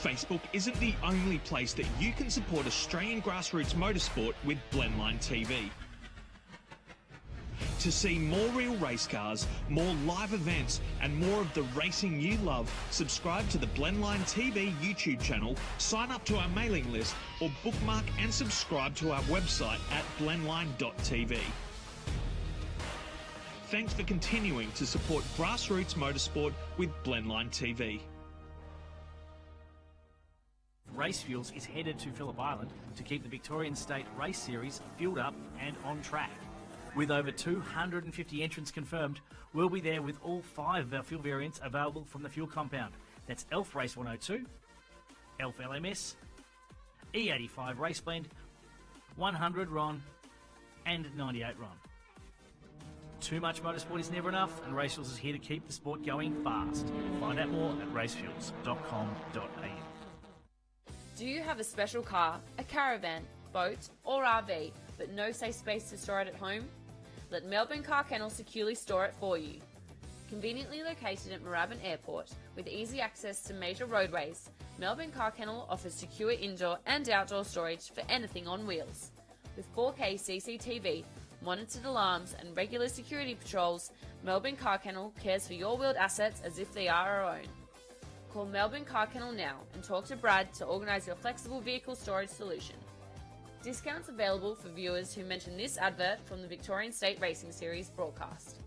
Facebook isn't the only place that you can support Australian grassroots motorsport with Blendline TV. To see more real race cars, more live events and more of the racing you love, subscribe to the Blendline TV YouTube channel, sign up to our mailing list or bookmark and subscribe to our website at blendline.tv. Thanks for continuing to support grassroots motorsport with Blendline TV. Race Fuels is headed to Phillip Island to keep the Victorian State Race Series fueled up and on track. With over 250 entrants confirmed, we'll be there with all 5 of our fuel variants available from the fuel compound. That's ELF Race 102, ELF LMS, E85 Race Blend, 100 RON and 98 RON. Too much motorsport is never enough, and Race Fuels is here to keep the sport going fast. Find out more at racefuels.com.au. Do you have a special car, a caravan, boat or RV, but no safe space to store it at home? Let Melbourne Car Kennel securely store it for you. Conveniently located at Moorabbin Airport, with easy access to major roadways, Melbourne Car Kennel offers secure indoor and outdoor storage for anything on wheels. With 4K CCTV, monitored alarms and regular security patrols, Melbourne Car Kennel cares for your wheeled assets as if they are our own. Call Melbourne Car Kennel now and talk to Brad to organise your flexible vehicle storage solution. Discounts available for viewers who mention this advert from the Victorian State Racing Series broadcast.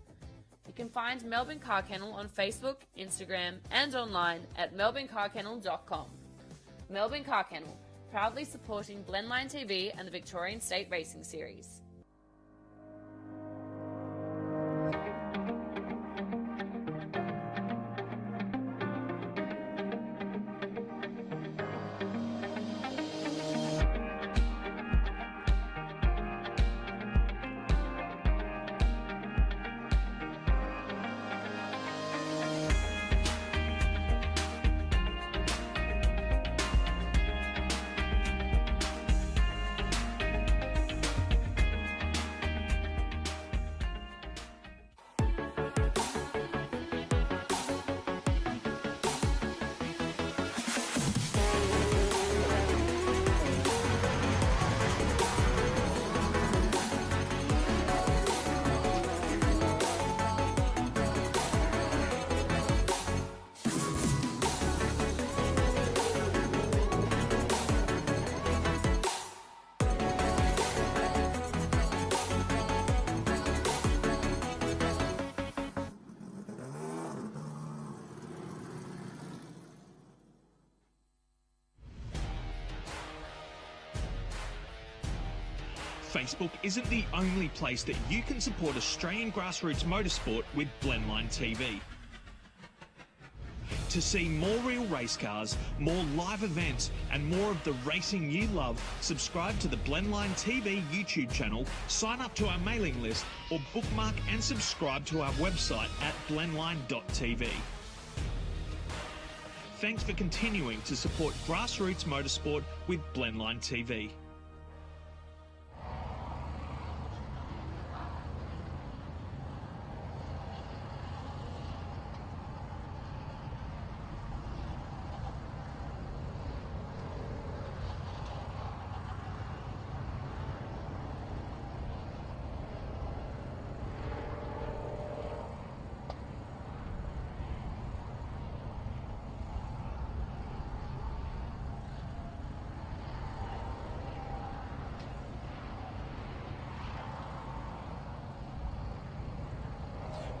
You can find Melbourne Car Kennel on Facebook, Instagram and online at melbournecarkennel.com. Melbourne Car Kennel, proudly supporting Blendline TV and the Victorian State Racing Series. Facebook isn't the only place that you can support Australian grassroots motorsport with Blendline TV. To see more real race cars, more live events, and more of the racing you love, subscribe to the Blendline TV YouTube channel, sign up to our mailing list, or bookmark and subscribe to our website at blendline.tv. Thanks for continuing to support grassroots motorsport with Blendline TV.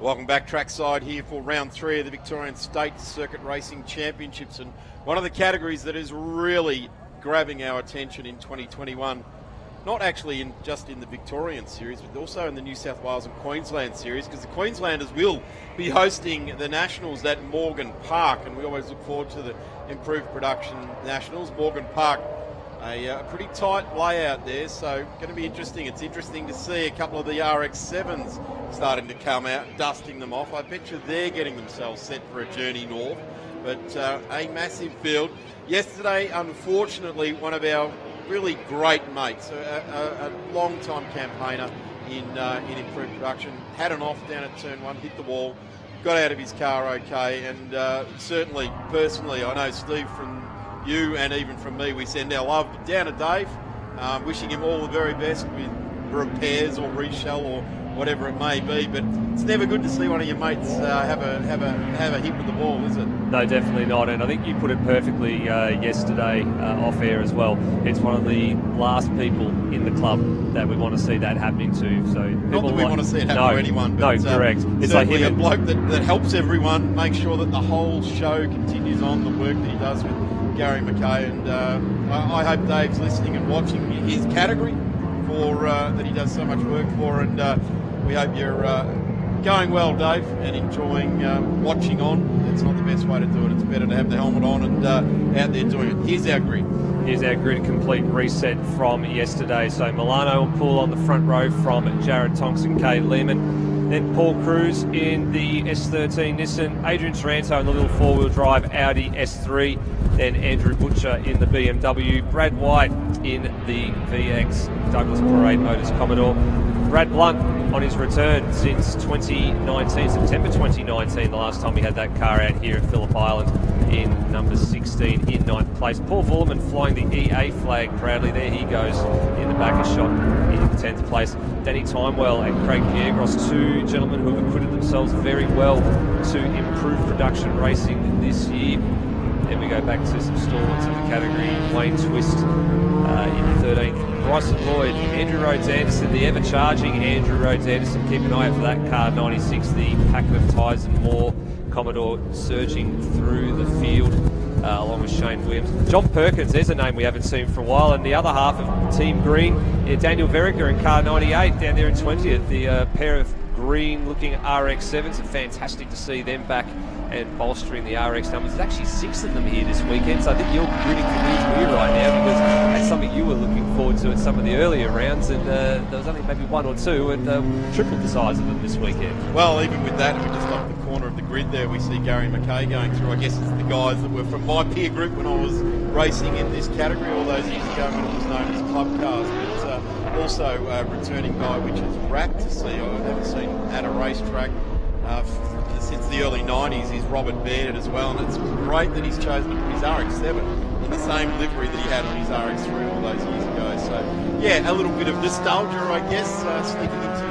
Welcome back trackside here for round 3 of the Victorian State Circuit Racing Championships, and one of the categories that is really grabbing our attention in 2021, not actually just in the Victorian Series, but also in the New South Wales and Queensland Series, because the Queenslanders will be hosting the Nationals at Morgan Park, and we always look forward to the improved production Nationals. Morgan Park, a pretty tight layout there, so going to be interesting. It's interesting to see a couple of the RX-7s starting to come out, dusting them off. I bet you they're getting themselves set for a journey north, but a massive field. Yesterday, unfortunately, one of our really great mates, a long-time campaigner in improved production, had an off down at turn 1, hit the wall, got out of his car okay, and certainly, personally, I know Steve from you and even from me, we send our love down to Dave, wishing him all the very best with repairs or reshell or whatever it may be. But it's never good to see one of your mates have a hit with the ball, is it? No, definitely not. And I think you put it perfectly yesterday off air as well. It's one of the last people in the club that we want to see that happening to. So not that we want to see it happen to anyone, but no, correct. It's certainly like him, a bloke that helps everyone, make sure that the whole show continues on, the work that he does with Gary Mackay, and I hope Dave's listening and watching his category for that he does so much work for, and we hope you're going well, Dave, and enjoying watching on. It's not the best way to do it. It's better to have the helmet on and out there doing it. Here's our grid. Here's our grid, complete reset from yesterday. So Milano and Poole on the front row from Jared Thompson, Kay Lehman. Then Paul Cruz in the S13 Nissan, Adrian Taranto in the little four-wheel drive Audi S3, then Andrew Butcher in the BMW, Brad White in the VX Douglas Parade Motors Commodore, Brad Blunt on his return since 2019, September 2019, the last time we had that car out here at Phillip Island in number 16 in 9th place. Paul Vullerman flying the EA flag proudly. There he goes in the back of shot in 10th place. Danny Timewell and Craig Piergros, two gentlemen who have acquitted themselves very well to improve production racing this year. Then we go back to some stalwarts of the category. Wayne Twist in 13th. Bryson Lloyd, Andrew Rhodes Anderson, the ever-charging Andrew Rhodes Anderson. Keep an eye out for that car, 96, the packet of tyres and more. Commodore surging through the field along with Shane Williams. John Perkins, there's a name we haven't seen for a while. And the other half of Team Green, Daniel Verica in car 98 down there in 20th. The pair of green-looking RX-7s. Fantastic to see them back and bolstering the RX numbers. There's actually 6 of them here this weekend, so I think you're grinning from ear to ear right now because that's something you were looking forward to at some of the earlier rounds, and there was only maybe 1 or 2, and tripled the size of them this weekend. Well, even with that, if we just off the corner of the grid there, we see Gary Mackay going through. I guess it's the guys that were from my peer group when I was racing in this category all those years ago when it was known as club cars. But also a returning guy, which is rapt to see. I haven't seen at a racetrack since the early 90s, is Robert Baird as well, and it's great that he's chosen to put his RX-7 in the same livery that he had on his RX-3 all those years ago. So, yeah, a little bit of nostalgia, I guess, sneaking into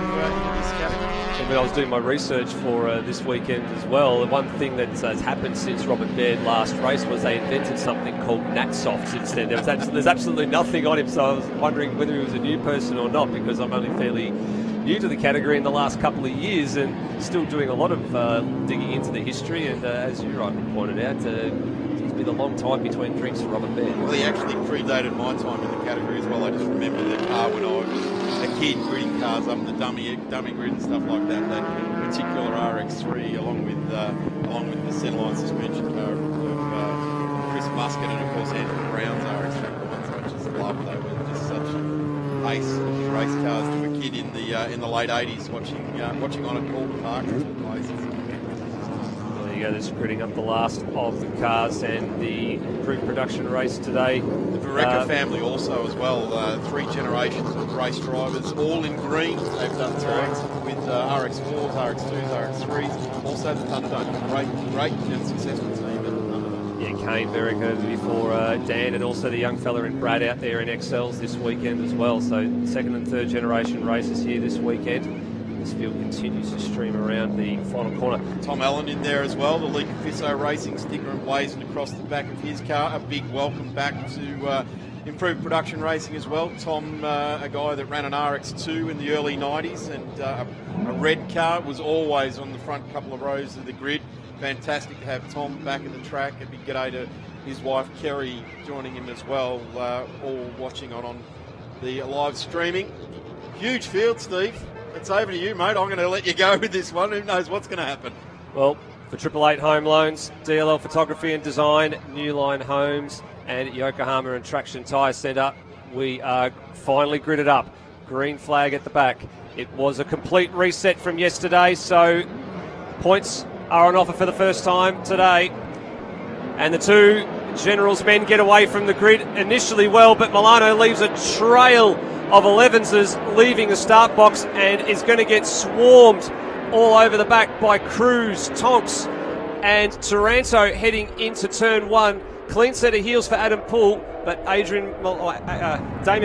this category. When I was doing my research for this weekend as well, the one thing that has happened since Robert Baird last race was they invented something called Natsoft since then. There's absolutely nothing on him, so I was wondering whether he was a new person or not, because I'm only fairly new to the category in the last couple of years and still doing a lot of digging into the history, and as you rightly pointed out, It's been a long time between drinks for Robert Baird. Well, he actually predated my time in the category as well. I just remember the car when I was a kid, gridding cars up in the dummy grid and stuff like that. That particular RX3, along with the centerline suspension car of Chris Muscat and of course Andrew Brown's RX3 ones, I just loved. They were just such ace race cars to a kid in the late 80s, watching on at Gordon Park and places. There you go, they're gridding up the last of the cars and the improved production race today. The Verreca family also as well, 3 generations of race drivers, all in green. They've done time with RX4s, RX2s, RX3s, also the Hyundai. Great and successful team. Yeah, Kane Verreca before Dan, and also the young fella in Brad out there in XLs this weekend as well. So second and third generation races here this weekend. This field continues to stream around the final corner. Tom Allen in there as well, the Lee Fisso Racing sticker emblazoned across the back of his car. A big welcome back to improved production racing as well. Tom, a guy that ran an RX2 in the early 90s, and a red car, was always on the front couple of rows of the grid. Fantastic to have Tom back at the track. A big g'day to his wife Kerry joining him as well, all watching on the live streaming. Huge field, Steve. It's over to you, mate. I'm going to let you go with this one. Who knows what's going to happen? Well, for 888 Home Loans, DLL Photography and Design, New Line Homes, and Yokohama and Traction Tyre Centre, we are finally gridded up. Green flag at the back. It was a complete reset from yesterday, so points are on offer for the first time today. And the two Generals men get away from the grid initially well, but Milano leaves a trail of 11s leaving the start box and is going to get swarmed all over the back by Cruz, Tonks and Taranto heading into turn 1. Clean set of heels for Adam Poole, but Damien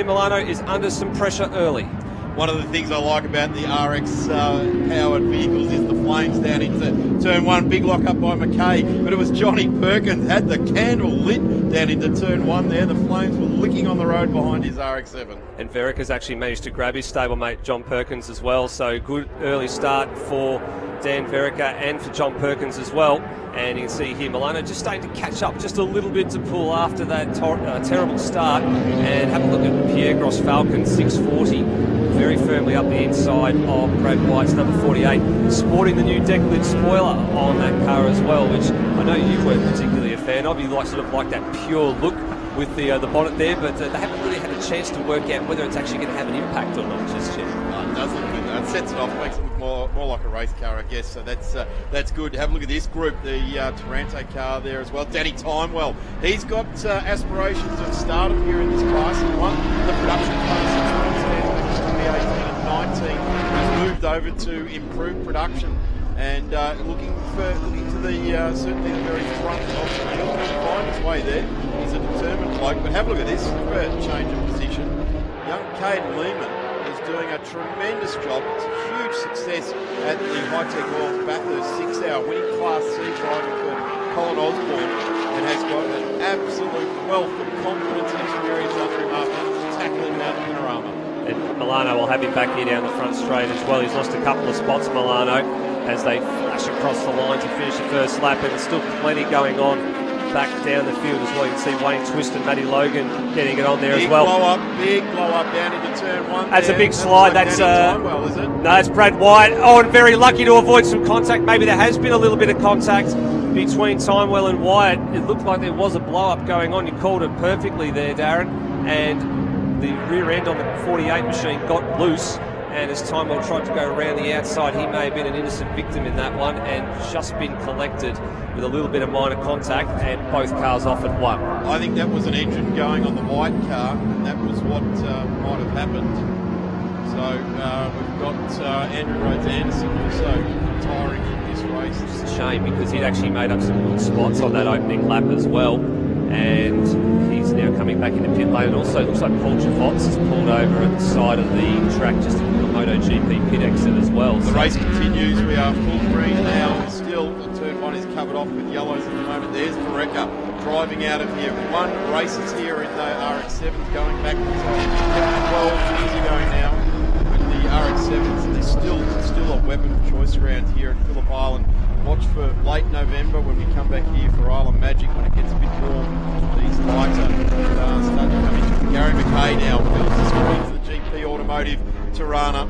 Milano is under some pressure early. One of the things I like about the RX powered vehicles is the flames down into turn 1. Big lock up by McKay, but it was Johnny Perkins had the candle lit down into turn 1 there. The flames were licking on the road behind his RX-7. And Verreca's actually managed to grab his stablemate John Perkins as well, so good early start for Dan Verreca and for John Perkins as well. And you can see here Milano just starting to catch up just a little bit to Poole after that terrible start. And have a look at Pierre Gross Falcon, 640, very firmly up the inside of Brad White's number 48, sporting the new deck lid spoiler on that car as well, which I know you weren't particularly a fan of. You like that pure look with the bonnet there, but they haven't really had a chance to work out whether it's actually going to have an impact or not just yet. It does look good. It sets it off, makes it look more like a race car, I guess. So that's good. Have a look at this group, the Taranto car there as well. Danny Timewell, he's got aspirations of stardom here in this class. He won the production class in 2018 and 19. He's moved over to improved production and looking to the certainly the very front of the field to find his way there. He's a determined bloke. But have a look at this change of position. Young Caden Lehman is doing a tremendous job. It's a huge success at the High-Tech Oils Bathurst 6-hour, winning Class C driving for Colin Osborne, and has got an absolute wealth of confidence and experience under him after tackling Mount Panorama. And Milano will have him back here down the front straight as well. He's lost a couple of spots, Milano, as they flash across the line to finish the first lap, and there's still plenty going on back down the field as well. You can see Wayne Twist and Matty Logan getting it on there as well. Big blow up down into turn 1. That's a big slide. That's Timewell, is it? No, that's Brad White. Oh, and very lucky to avoid some contact. Maybe there has been a little bit of contact between Timewell and Wyatt. It looked like there was a blow up going on. You called it perfectly there, Darren. And the rear end on the 48 machine got loose. And as Timewell tried to go around the outside, he may have been an innocent victim in that one and just been collected with a little bit of minor contact, and both cars off at 1. I think that was an engine going on the white car, and that was what might have happened. So we've got Andrew Rhodes Anderson also retiring from this race. It's a shame because he'd actually made up some good spots on that opening lap as well. And he's now coming back into pit lane. It also looks like Paul Chafots has pulled over at the side of the track just to put a MotoGP pit exit as well. The race continues. We are full green now. Still, the turn 1 is covered off with yellows at the moment. There's Verreca driving out of here. 1 races here in the RX-7s going back to 12 years ago now. And the RX-7s, they're still a weapon of choice around here at Phillip Island. watch for late November when we come back here for Island Magic when it gets a bit warm. These lighter start to come in. Gary McKay now builds his way to the GP Automotive Tirana.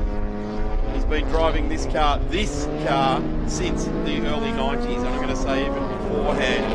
He's been driving this car since the early 90s, and I'm going to say even beforehand.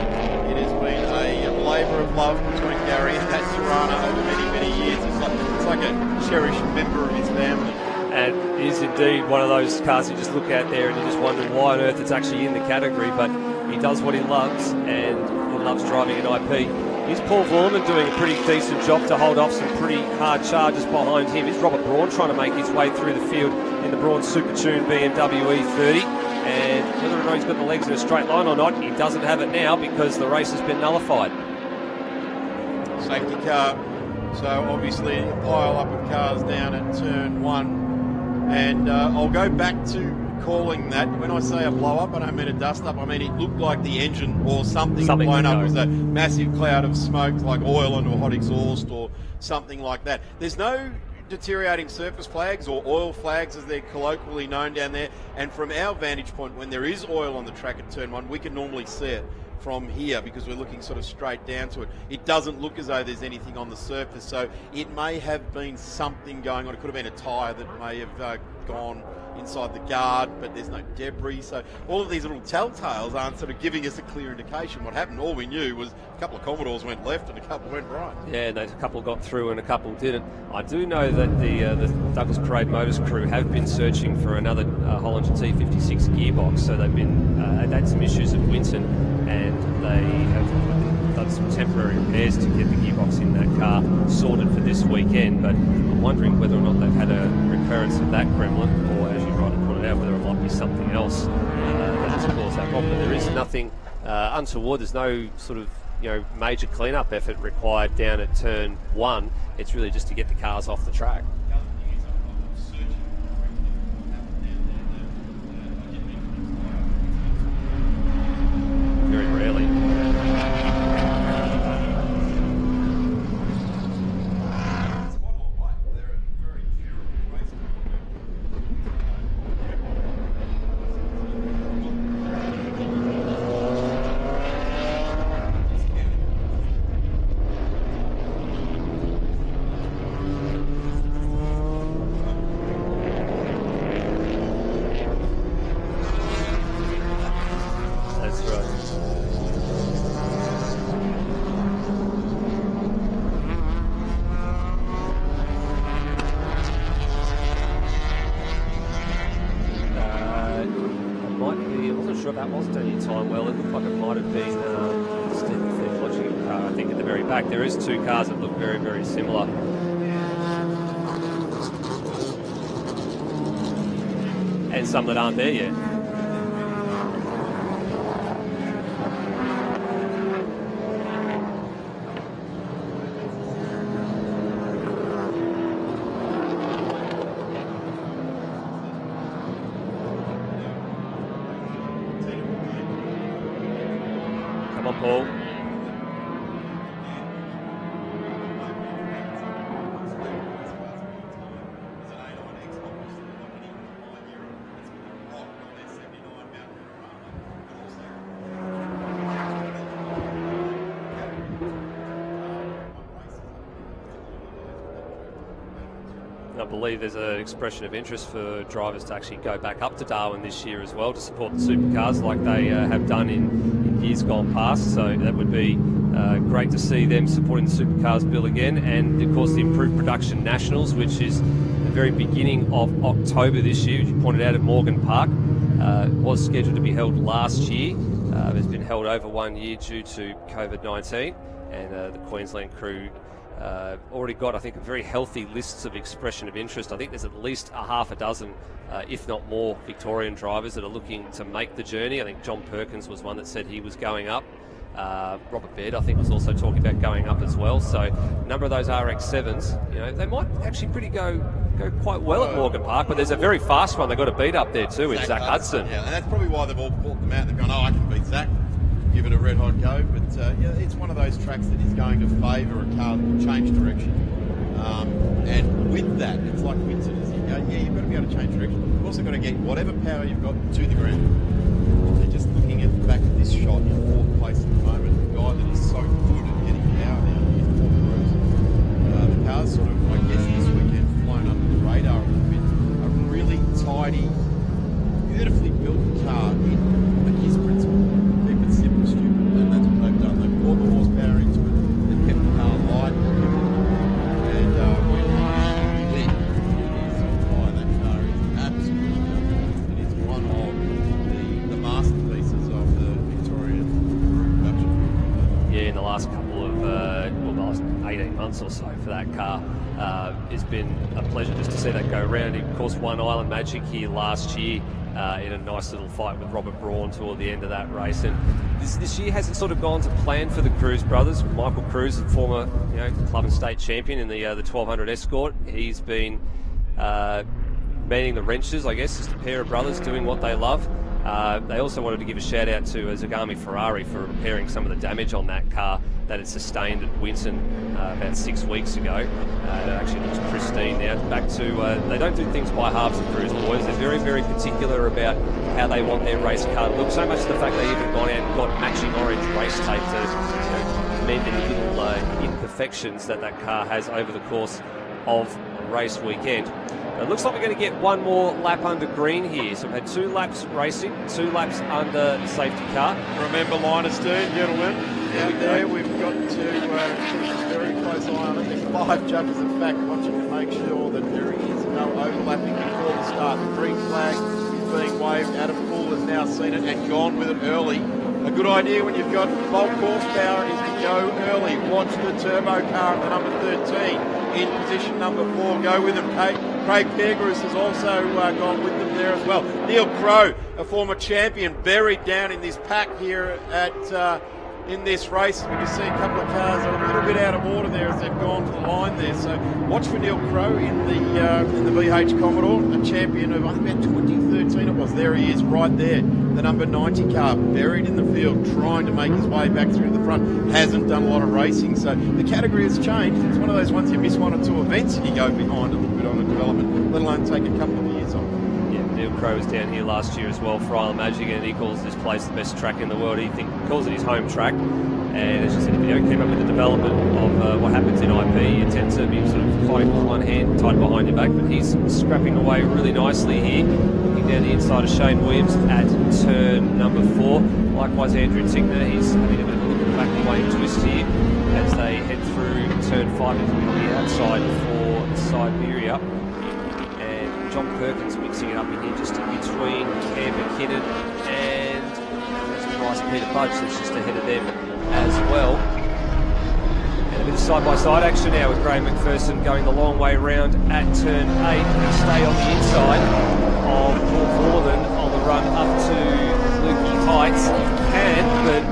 It has been a labour of love between Gary and that Tirana over many, many years. It's like a cherished member of his family. And it is indeed one of those cars you just look out there and you just wonder why on earth it's actually in the category, but he does what he loves, and he loves driving an IP. Is Paul Vorman doing a pretty decent job to hold off some pretty hard charges behind him? Is Robert Braun trying to make his way through the field in the Braun Super Tune BMW E30? And whether or not he's got the legs in a straight line or not, he doesn't have it now because the race has been nullified. Safety car. So obviously a pile up of cars down at turn 1. And I'll go back to calling that. When I say a blow up, I don't mean a dust up. I mean it looked like the engine or something blown up. It was a massive cloud of smoke, like oil under a hot exhaust or something like that. There's no deteriorating surface flags or oil flags as they're colloquially known down there. And from our vantage point, when there is oil on the track at turn 1, we can normally see it from here because we're looking sort of straight down to it. It doesn't look as though there's anything on the surface, so it may have been something going on. It could have been a tyre that may have gone inside the guard, but there's no debris. So all of these little telltales aren't sort of giving us a clear indication what happened. All we knew was a couple of Commodores went left and a couple went right. Yeah, and a couple got through and a couple didn't. I do know that the Douglas Parade Motors crew have been searching for another Hollinger T56 gearbox, so they've been had some issues at Winton, and they have done some temporary repairs to get the gearbox in that car sorted for this weekend, but I'm wondering whether or not they've had a recurrence of that gremlin, or as you rightly pointed out, whether it might be something else that has caused that problem. But there is nothing untoward. There's no sort of major clean-up effort required down at turn 1. It's really just to get the cars off the track. Very rarely. There is two cars that look very, very similar. And some that aren't there yet. Come on, Paul. I believe there's an expression of interest for drivers to actually go back up to Darwin this year as well to support the supercars like they have done in years gone past. So that would be great to see them supporting the supercars bill again. And of course the improved production nationals, which is the very beginning of October this year, as you pointed out at Morgan Park, was scheduled to be held last year. It's been held over 1 year due to COVID-19, and the Queensland crew already got, I think, a very healthy lists of expression of interest. I think there's at least a half a dozen, if not more, Victorian drivers that are looking to make the journey. I think John Perkins was one that said he was going up. Robert Baird, I think, was also talking about going up as well. So a number of those RX-7s, they might actually go quite well at Morgan Park, but there's a very fast one they've got to beat up there too with Zach Hudson. Yeah, and that's probably why they've all brought them out. They've gone, I can beat Zach. Give it a red hot go, but it's one of those tracks that is going to favour a car that will change direction. And with that, it's like Winton, as you go, you've got to be able to change direction. You've also got to get whatever power you've got to the ground. They're just this shot in 4th place at the moment. The guy that is so good at getting out now is Paul Cruz. The car's sort of, I guess, this weekend flown under the radar a little bit. A really tidy, beautifully built car in his principle. Keep it simple, stupid, and that's what they've done. They've poured the horsepower into it, they've kept the car light, and when he lit, he's on fire. That car is absolutely beautiful. It is one of the masterpieces of the Victorian production. Yeah, in the last couple of, the last 18 months or so for that car. It's been a pleasure just to see that go around. He, of course, won Island Magic here last year in a nice little fight with Robert Braun toward the end of that race. And this year hasn't sort of gone to plan for the Cruz brothers. Michael Cruz, the former club and state champion in the 1200 Escort, he's been manning the wrenches, I guess, just a pair of brothers doing what they love. They also wanted to give a shout out to Zagami Ferrari for repairing some of the damage on that car that it sustained at Winton about 6 weeks ago. It actually looks pristine now. Back to, they don't do things by halves at Cruz boys. They're very, very particular about how they want their race car to look. So much to the fact they even gone out and got matching orange race tape to mend any little imperfections that car has over the course of a race weekend. It looks like we're going to get one more lap under green here. So we've had 2 laps racing, 2 laps under the safety car. Remember Linus Dern, gentlemen. Out there, we've got to keep a very close eye on it. There's 5 judges, in fact, watching to make sure that there is no overlapping before the start. The green flag is being waved. Adam Poole has now seen it and gone with it early. A good idea when you've got bulk horsepower is to go early. Watch the turbo car at the number 13 in position number 4. Go with him, Craig Peargruss has also gone with them there as well. Neil Crow, a former champion, buried down in this pack here at in this race. We can see a couple of cars are a little bit out of order there as they've gone to the line there. So watch for Neil Crow in the VH Commodore, a champion of I think about 2013 it was. There he is, right there. The number 90 car buried in the field, trying to make his way back through the front. Hasn't done a lot of racing, so the category has changed. It's one of those ones you miss 1 or 2 events and you go behind a little bit on a development, let alone take a couple of years off. Neil Crow was down here last year as well for Island Magic, and he calls this place the best track in the world. He calls it his home track. And as you said in the video, keep up with the development of what happens in IP. You tend to be sort of fighting with one hand tied behind your back, but he's scrapping away really nicely here. Looking down the inside of Shane Williams at turn number 4. Likewise, Andrew Tickner, he's having a bit of a look at the back away twist here as they head through turn 5 into the outside for Siberia. John Perkins mixing it up in here just in between Cam McKinnon and Bryce Peter Budge, that's just ahead of them as well. And a bit of side-by-side action now with Graham McPherson going the long way round at turn 8. They stay on the inside of Paul Vorthen on the run up to Lukey Heights. He can, but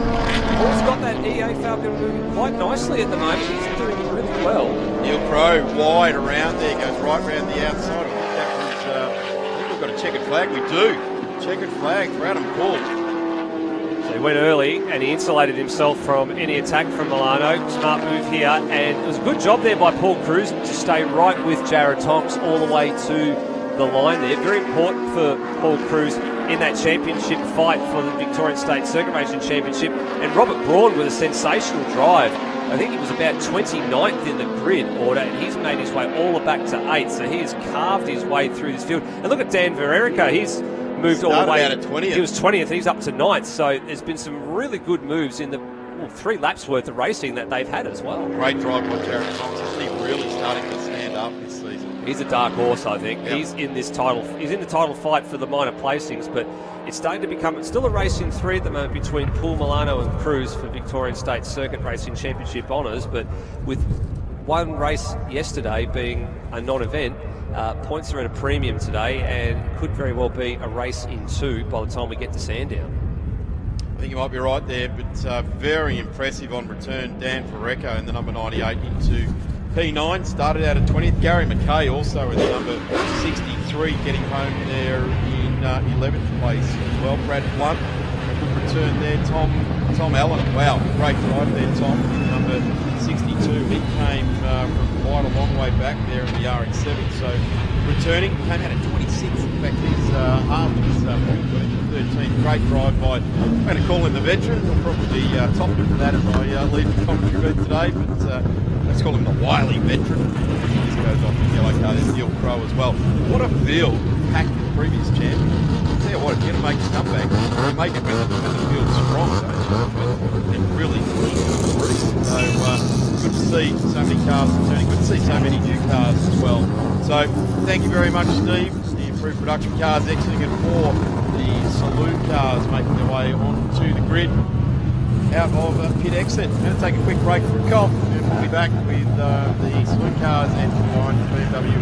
Paul's got that EA Falcon moving quite nicely at the moment. He's doing really well. Neil Crow wide around there, goes right round the outside. I think we've got a checkered flag. We do. Checkered flag for Adam Poole. So he went early and he insulated himself from any attack from Milano. Smart move here, and it was a good job there by Paul Cruz to stay right with Jared Tonks all the way to the line there. Very important for Paul Cruz in that championship fight for the Victorian State Circuit Racing Championship. And Robert Braun with a sensational drive. I think he was about 29th in the grid order, and he's made his way all the back to 8th, so he has carved his way through this field. And look at Dan Vererica, he's moved all the way. Out at 20th. He was 20th, and he's up to 9th, so there's been some really good moves in the 3 laps worth of racing that they've had as well. Great drive by Jared Thompson. Isn't he really starting to stand up this season? He's a dark horse, I think. Yep. He's in the title fight for the minor placings, but it's starting to become, it's still a race in 3 at the moment between Paul Milano and Cruz for Victorian State Circuit Racing Championship honours, but with one race yesterday being a non-event, points are at a premium today, and could very well be a race in 2 by the time we get to Sandown. I think you might be right there, but very impressive on return. Dan Ferreco in the number 98 into P9, started out at 20th. Gary McKay also in the number 63, getting home there in 11th place as well. Brad Blunt, a good return there. Tom Allen, wow, great drive there, Tom, in the number 62. He came from quite a long way back there in the RX-7, so returning, came out at 26th. In fact, he's half his point, 13th. great drive by, I'm going to call him the veteran. He'll probably top me for that as I lead the commentary booth today, but let's call him the wily veteran. This goes off in yellow car. There's Neil Crow as well. What a field packed with the previous champion. I'll tell you what, if you're going to make a comeback, you make it when the field's strong, but it really increased. So good to see so many cars returning. Good to see so many new cars as well. So thank you very much, Steve. The improved production cars exiting at 4. The Saloon cars making their way onto the grid out of pit exit. We're going to take a quick break for a cough, and we'll be back with the Saloon cars and combined BMW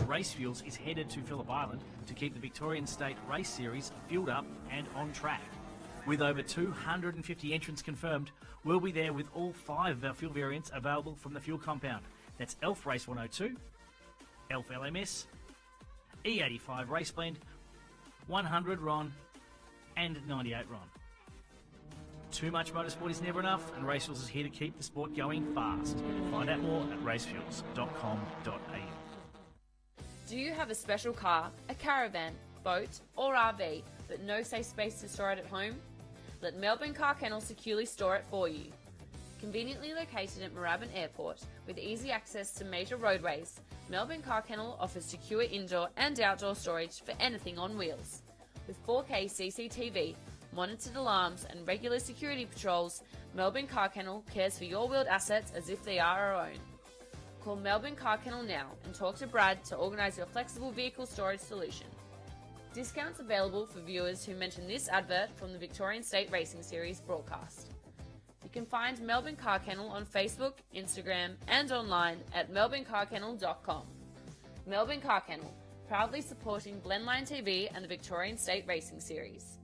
E30s. Race Fuels is headed to Phillip Island to keep the Victorian State Race Series fueled up and on track. With over 250 entrants confirmed, we'll be there with all 5 of our fuel variants available from the fuel compound. That's ELF Race 102, ELF LMS, E85 Race Blend, 100 RON and 98 RON. Too much motorsport is never enough, and Race Fuels is here to keep the sport going fast. Find out more at racefuels.com.au. Do you have a special car, a caravan, boat or RV, but no safe space to store it at home? Let Melbourne Car Kennel securely store it for you. Conveniently located at Moorabbin Airport with easy access to major roadways, Melbourne Car Kennel offers secure indoor and outdoor storage for anything on wheels. With 4K CCTV, monitored alarms and regular security patrols, Melbourne Car Kennel cares for your wheeled assets as if they are our own. Call Melbourne Car Kennel now and talk to Brad to organise your flexible vehicle storage solution. Discounts available for viewers who mention this advert from the Victorian State Racing Series broadcast. You can find Melbourne Car Kennel on Facebook, Instagram and online at melbournecarkennel.com. Melbourne Car Kennel, proudly supporting Blendline TV and the Victorian State Racing Series.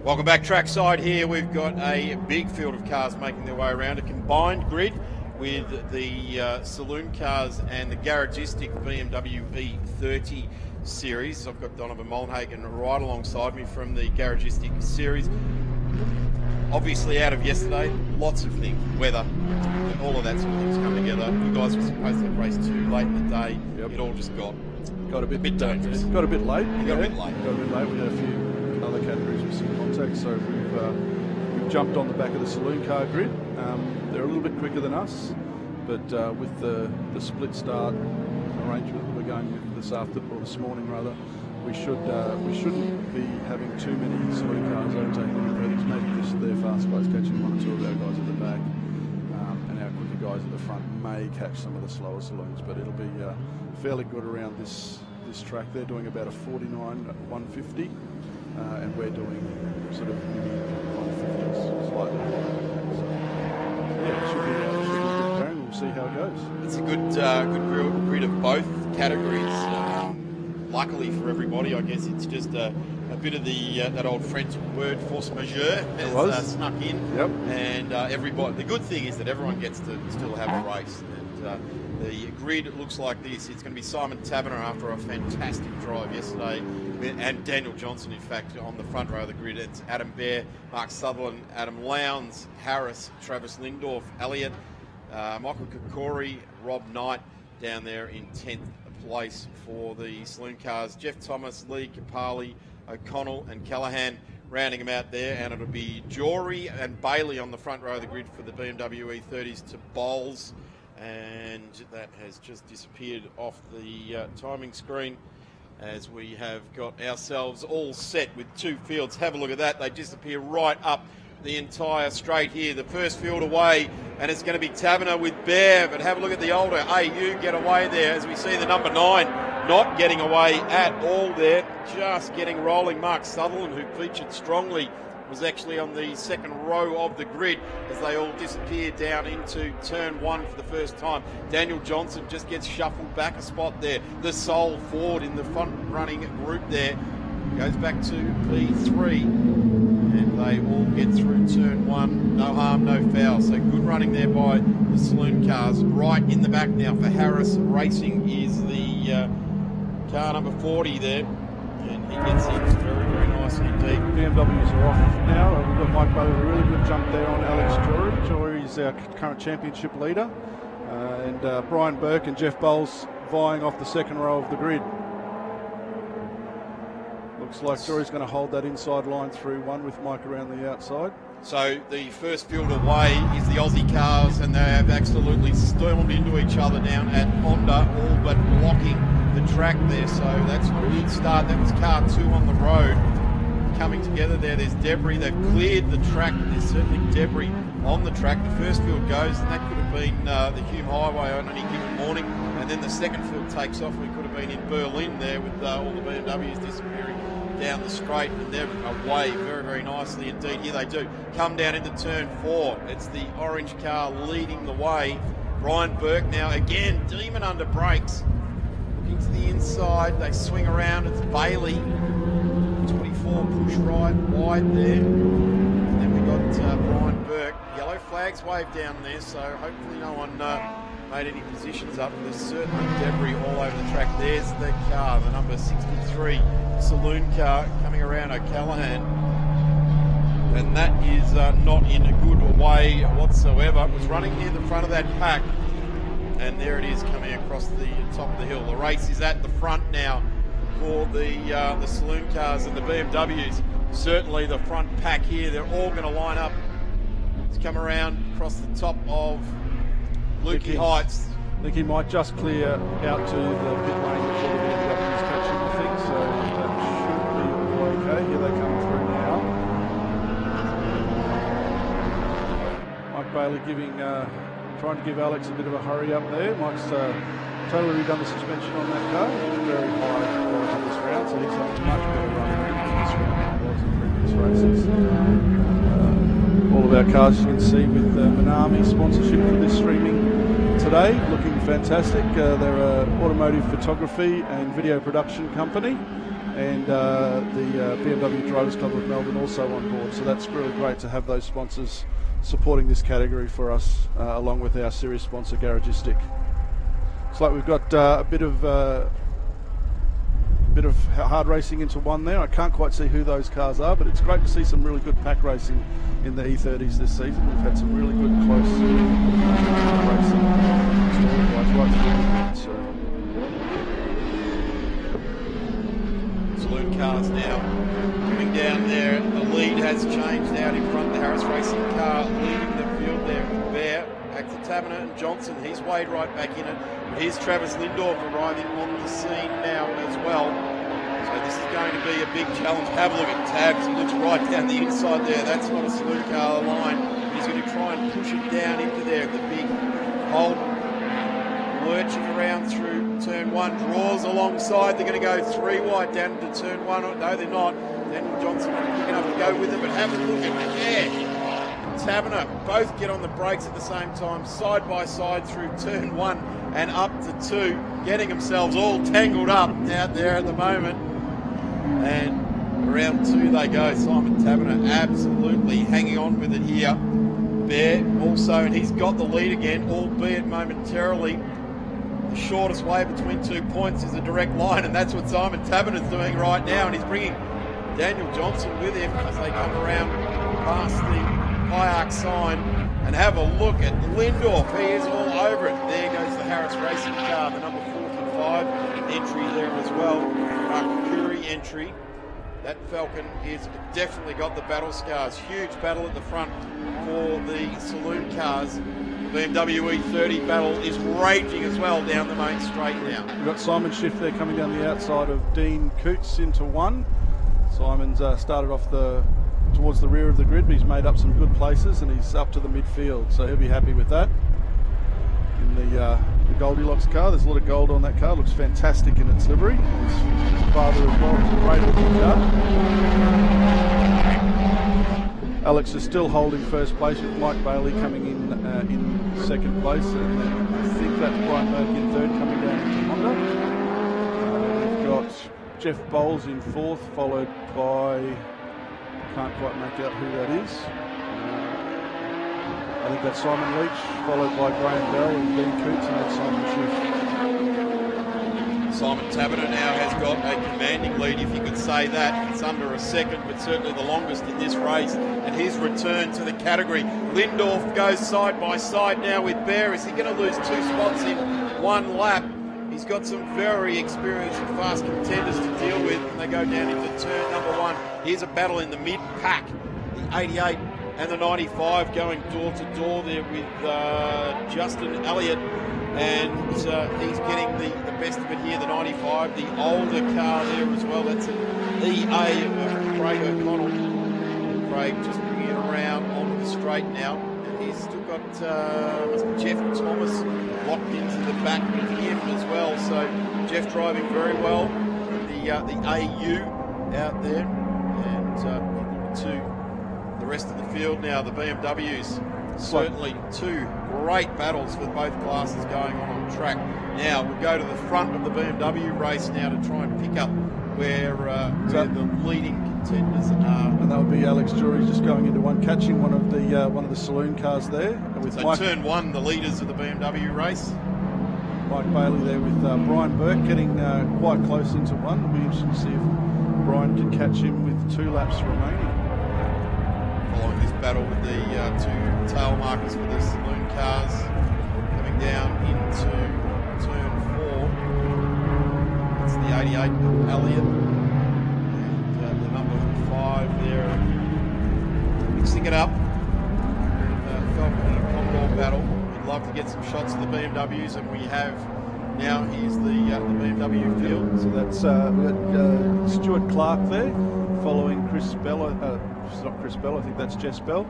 Welcome back trackside here. We've got a big field of cars making their way around. A combined grid with the Saloon cars and the garagistic BMW E30 series. I've got Donovan Mullenhagen right alongside me from the garagistic series. Obviously out of yesterday, lots of things, weather, all of that sort of things come together. You guys were supposed to have raced too late in the day. Yep. It all just got a bit dangerous. Got a bit late. Got a bit late. We had a few other categories with some contact, so we've jumped on the back of the Saloon car grid. They're a little bit quicker than us, but with the split start arrangement that we're going with this morning rather, we shouldn't be having too many Saloon cars overtaking the British. Maybe just their fast guys catching one or two of our guys at the back, and our quicker guys at the front may catch some of the slower Saloons, but it'll be fairly good around this track. They're doing about a 49 at 150. And we're doing sort of 150s, slightly higher than that. So, yeah, it should be a good game. We'll see how it goes. It's a good grid of both categories. Luckily for everybody, I guess it's just a bit of that old French word force majeure has snuck in. Yep. And everybody. The good thing is that everyone gets to still have a race. And, the grid looks like this. It's going to be Simon Taberner after a fantastic drive yesterday, and Daniel Johnson, in fact, on the front row of the grid. It's Adam Bear, Mark Sutherland, Adam Lowndes, Harris, Travis Lindorff, Elliott, Michael Kokori, Rob Knight down there in 10th place for the Saloon cars. Jeff Thomas, Lee Capali, O'Connell and Callahan rounding them out there, and it'll be Jory and Bailey on the front row of the grid for the BMW E30s to Bowles, and that has just disappeared off the timing screen as we have got ourselves all set with two fields. Have a look at that. They disappear right up the entire straight here. The first field away, and it's going to be Taverner with Bear, but have a look at the older AU get away there as we see the number 9 not getting away at all there, just getting rolling. Mark Sutherland, who featured strongly, was actually on the second row of the grid as they all disappear down into turn 1 for the first time. Daniel Johnson just gets shuffled back a spot there. The sole forward in the front running group there goes back to P3, and they all get through turn 1. No harm, no foul. So good running there by the Saloon cars. Right in the back now for Harris Racing is the car number 40 there, and he gets in very, very nicely indeed. BMWs are off now. We've got Mike Bailey with a really good jump there on Alex Jory. Jory is our current championship leader, and Brian Burke and Jeff Bowles vying off the second row of the grid. Looks like Jory's going to hold that inside line through 1 with Mike around the outside. So the first field away is the Aussie cars, and they have absolutely stormed into each other down at Honda, all but blocking the track there. So that's a good start. That was car 2 on the road coming together there. There's debris. They've cleared the track, but there's certainly debris on the track. The first field goes, and that could have been the Hume Highway on any given morning, and then the second field takes off. We could have been in Berlin there with all the BMWs disappearing down the straight, and they're away very, very nicely indeed. Here they do come down into turn 4. It's the orange car leading the way. Brian Burke now again, demon under brakes, looking to the inside. They swing around. It's Bailey, 24 push right wide there, and then we got Brian Burke. Yellow flags waved down there, so hopefully no one made any positions up. There's certainly debris all over the track. There's the car, the number 63 Saloon car coming around O'Callaghan, and that is not in a good way whatsoever. It was running near the front of that pack, and there it is coming across the top of the hill. The race is at the front now for the Saloon cars and the BMWs. Certainly the front pack here, they're all going to line up to come around across the top of Lukey Heights. I think he might just clear out to the pit lane before the BMWs catch him, I think, so that should be okay. Here they come through now. Mike Bailey trying to give Alex a bit of a hurry up there. Mike's totally redone the suspension on that car. Very high quality this round, so he's having a much better run in this round than he was in previous races. All of our cars, you can see, with Minami sponsorship for this streaming today, looking fantastic. They're an automotive photography and video production company, and the BMW Drivers Club of Melbourne also on board, so that's really great to have those sponsors supporting this category for us, along with our series sponsor Garagistic. Looks like we've got a bit of hard racing into 1 there. I can't quite see who those cars are, but it's great to see some really good pack racing in the E30s this season. We've had some really good close racing right through. Saloon cars now coming down there. The lead has changed out in front. The Harris Racing car leading the field there with Bear. Back to Taverner and Johnson. He's weighed right back in it. Here's Travis Lindorf arriving on the scene now as well. So this is going to be a big challenge. Have a look at Tabs. He looks right down the inside there. That's not a Saloon car line. He's going to try and push it down into there. The big hole lurching around through turn 1. Draws alongside. They're going to go 3 wide down into turn 1. No, they're not. Daniel Johnson quick enough to go with it, but have a look at Taverner. Both get on the brakes at the same time, side by side through turn 1 and up to 2, getting themselves all tangled up out there at the moment. And around 2 they go. Simon Taverner absolutely hanging on with it here. Bear also, and he's got the lead again, albeit momentarily. The shortest way between 2 points is a direct line, and that's what Simon Taverner's doing right now, and he's bringing Daniel Johnson with him as they come around past the high arc sign. And have a look at Lindorf. He is all over it. There goes the Harris Racing car, the number 45 entry there as well. Curry entry. That Falcon is definitely got the battle scars. Huge battle at the front for the Saloon cars. The BMW E30 battle is raging as well down the main straight now. We've got Simon Schiff there coming down the outside of Dean Coots into one. Simon's started off towards the rear of the grid, but he's made up some good places and he's up to the midfield, so he'll be happy with that. In the Goldilocks car, there's a lot of gold on that car, looks fantastic in its livery. His father as well, it's a great looking car. Alex is still holding first place with Mike Bailey coming in second place, and I think that's Brian Burke in third coming down into Honda. We've got Jeff Bowles in fourth, followed by, can't quite make out who that is. I think that's Simon Leach, followed by Graham Bell and Dean Coots, and then Simon Schiff. Simon Taberner now has got a commanding lead, if you could say that. It's under a second, but certainly the longest in this race. And his return to the category. Lindorf goes side by side now with Bear. Is he going to lose 2 spots in 1 lap? He's got some very experienced and fast contenders to deal with, and they go down into turn number 1. Here's a battle in the mid-pack. The 88 and the 95 going door to door there with Justin Elliott, and he's getting the best of it here, the 95, the older car there as well. That's an EA of Craig O'Connell. Craig just bringing it around onto the straight now, and he's still got Jeff Thomas locked into the back with him as well, so Jeff driving very well, the AU out there, and to the rest of the field now, the BMWs. Certainly 2 great battles for both classes going on track. Now we'll go to the front of the BMW race now to try and pick up where the leading contenders are. And that would be Alex Jury just going into one, catching one of the Saloon cars there. With so Mike, turn 1, the leaders of the BMW race. Mike Bailey there with Brian Burke getting quite close into one. It'll be interesting to see if Brian can catch him with 2 laps remaining. Following this battle with the 2 tail markers for the Saloon cars, coming down into turn 4. It's the 88 Elliott and the number 5 there, mixing it up. Falcon in a combo battle. We'd love to get some shots of the BMWs, and we have now. Here's the BMW field. So that's we've got Stuart Clark there, following Chris Bell. It's not Chris Bell, I think that's Jess Bell.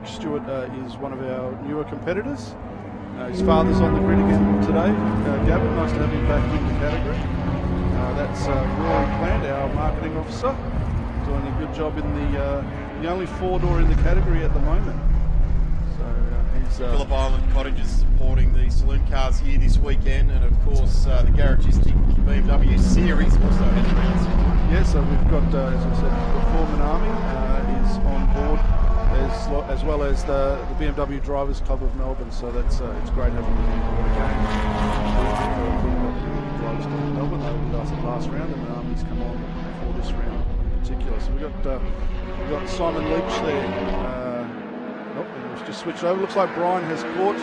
Stuart is one of our newer competitors. His father's on the grid again today. Gavin, nice to have him back in the category. That's Rory Plant, our marketing officer, doing a good job in the only 4-door in the category at the moment. So he's Phillip Island Cottages supporting the Saloon cars here this weekend, and of course the Garagistic BMW Series also has announced. Yeah, so we've got, as I said, the Foreman Army is on board, as well as the BMW Drivers Club of Melbourne. So that's it's great having them on board again. BMW Drivers Club of Melbourne, they were with us at the last round, and the Army's come on for this round in particular. So we've got Simon Leach there. It's just switched over. Looks like Brian has caught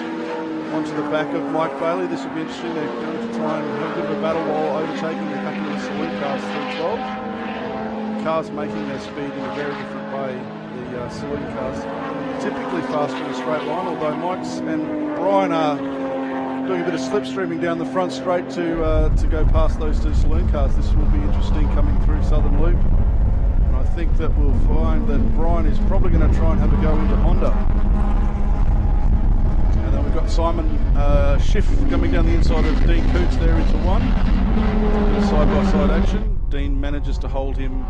onto the back of Mike Bailey. This will be interesting. They're going to try and have a bit of a battle while overtaking the back of the Saloon cars 312. The cars making their speed in a very different way. The Saloon cars typically faster in a straight line, although Mike's and Brian are doing a bit of slipstreaming down the front straight to go past those 2 Saloon cars. This will be interesting coming through Southern Loop. And I think that we'll find that Brian is probably going to try and have a go into Honda. And then we've got Simon Schiff coming down the inside of Dean Coots there into one. Side-by-side action. Dean manages to hold him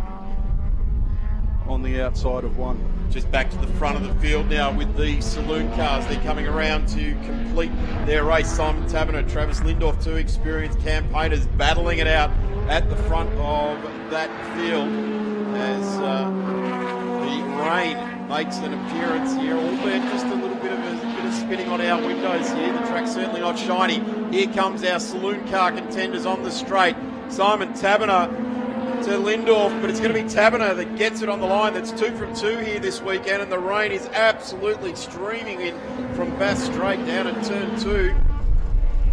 on the outside of one. Just back to the front of the field now with the Saloon cars. They're coming around to complete their race. Simon Taberner, Travis Lindorf, 2 experienced campaigners battling it out at the front of that field as the rain makes an appearance here, albeit just a little bit of spinning on our windows here. The track's certainly not shiny. Here comes our Saloon car contenders on the straight. Simon Taberner to Lindorf, but it's going to be Taberner that gets it on the line. That's 2 from 2 here this weekend, and the rain is absolutely streaming in from Bass Straight down at turn 2.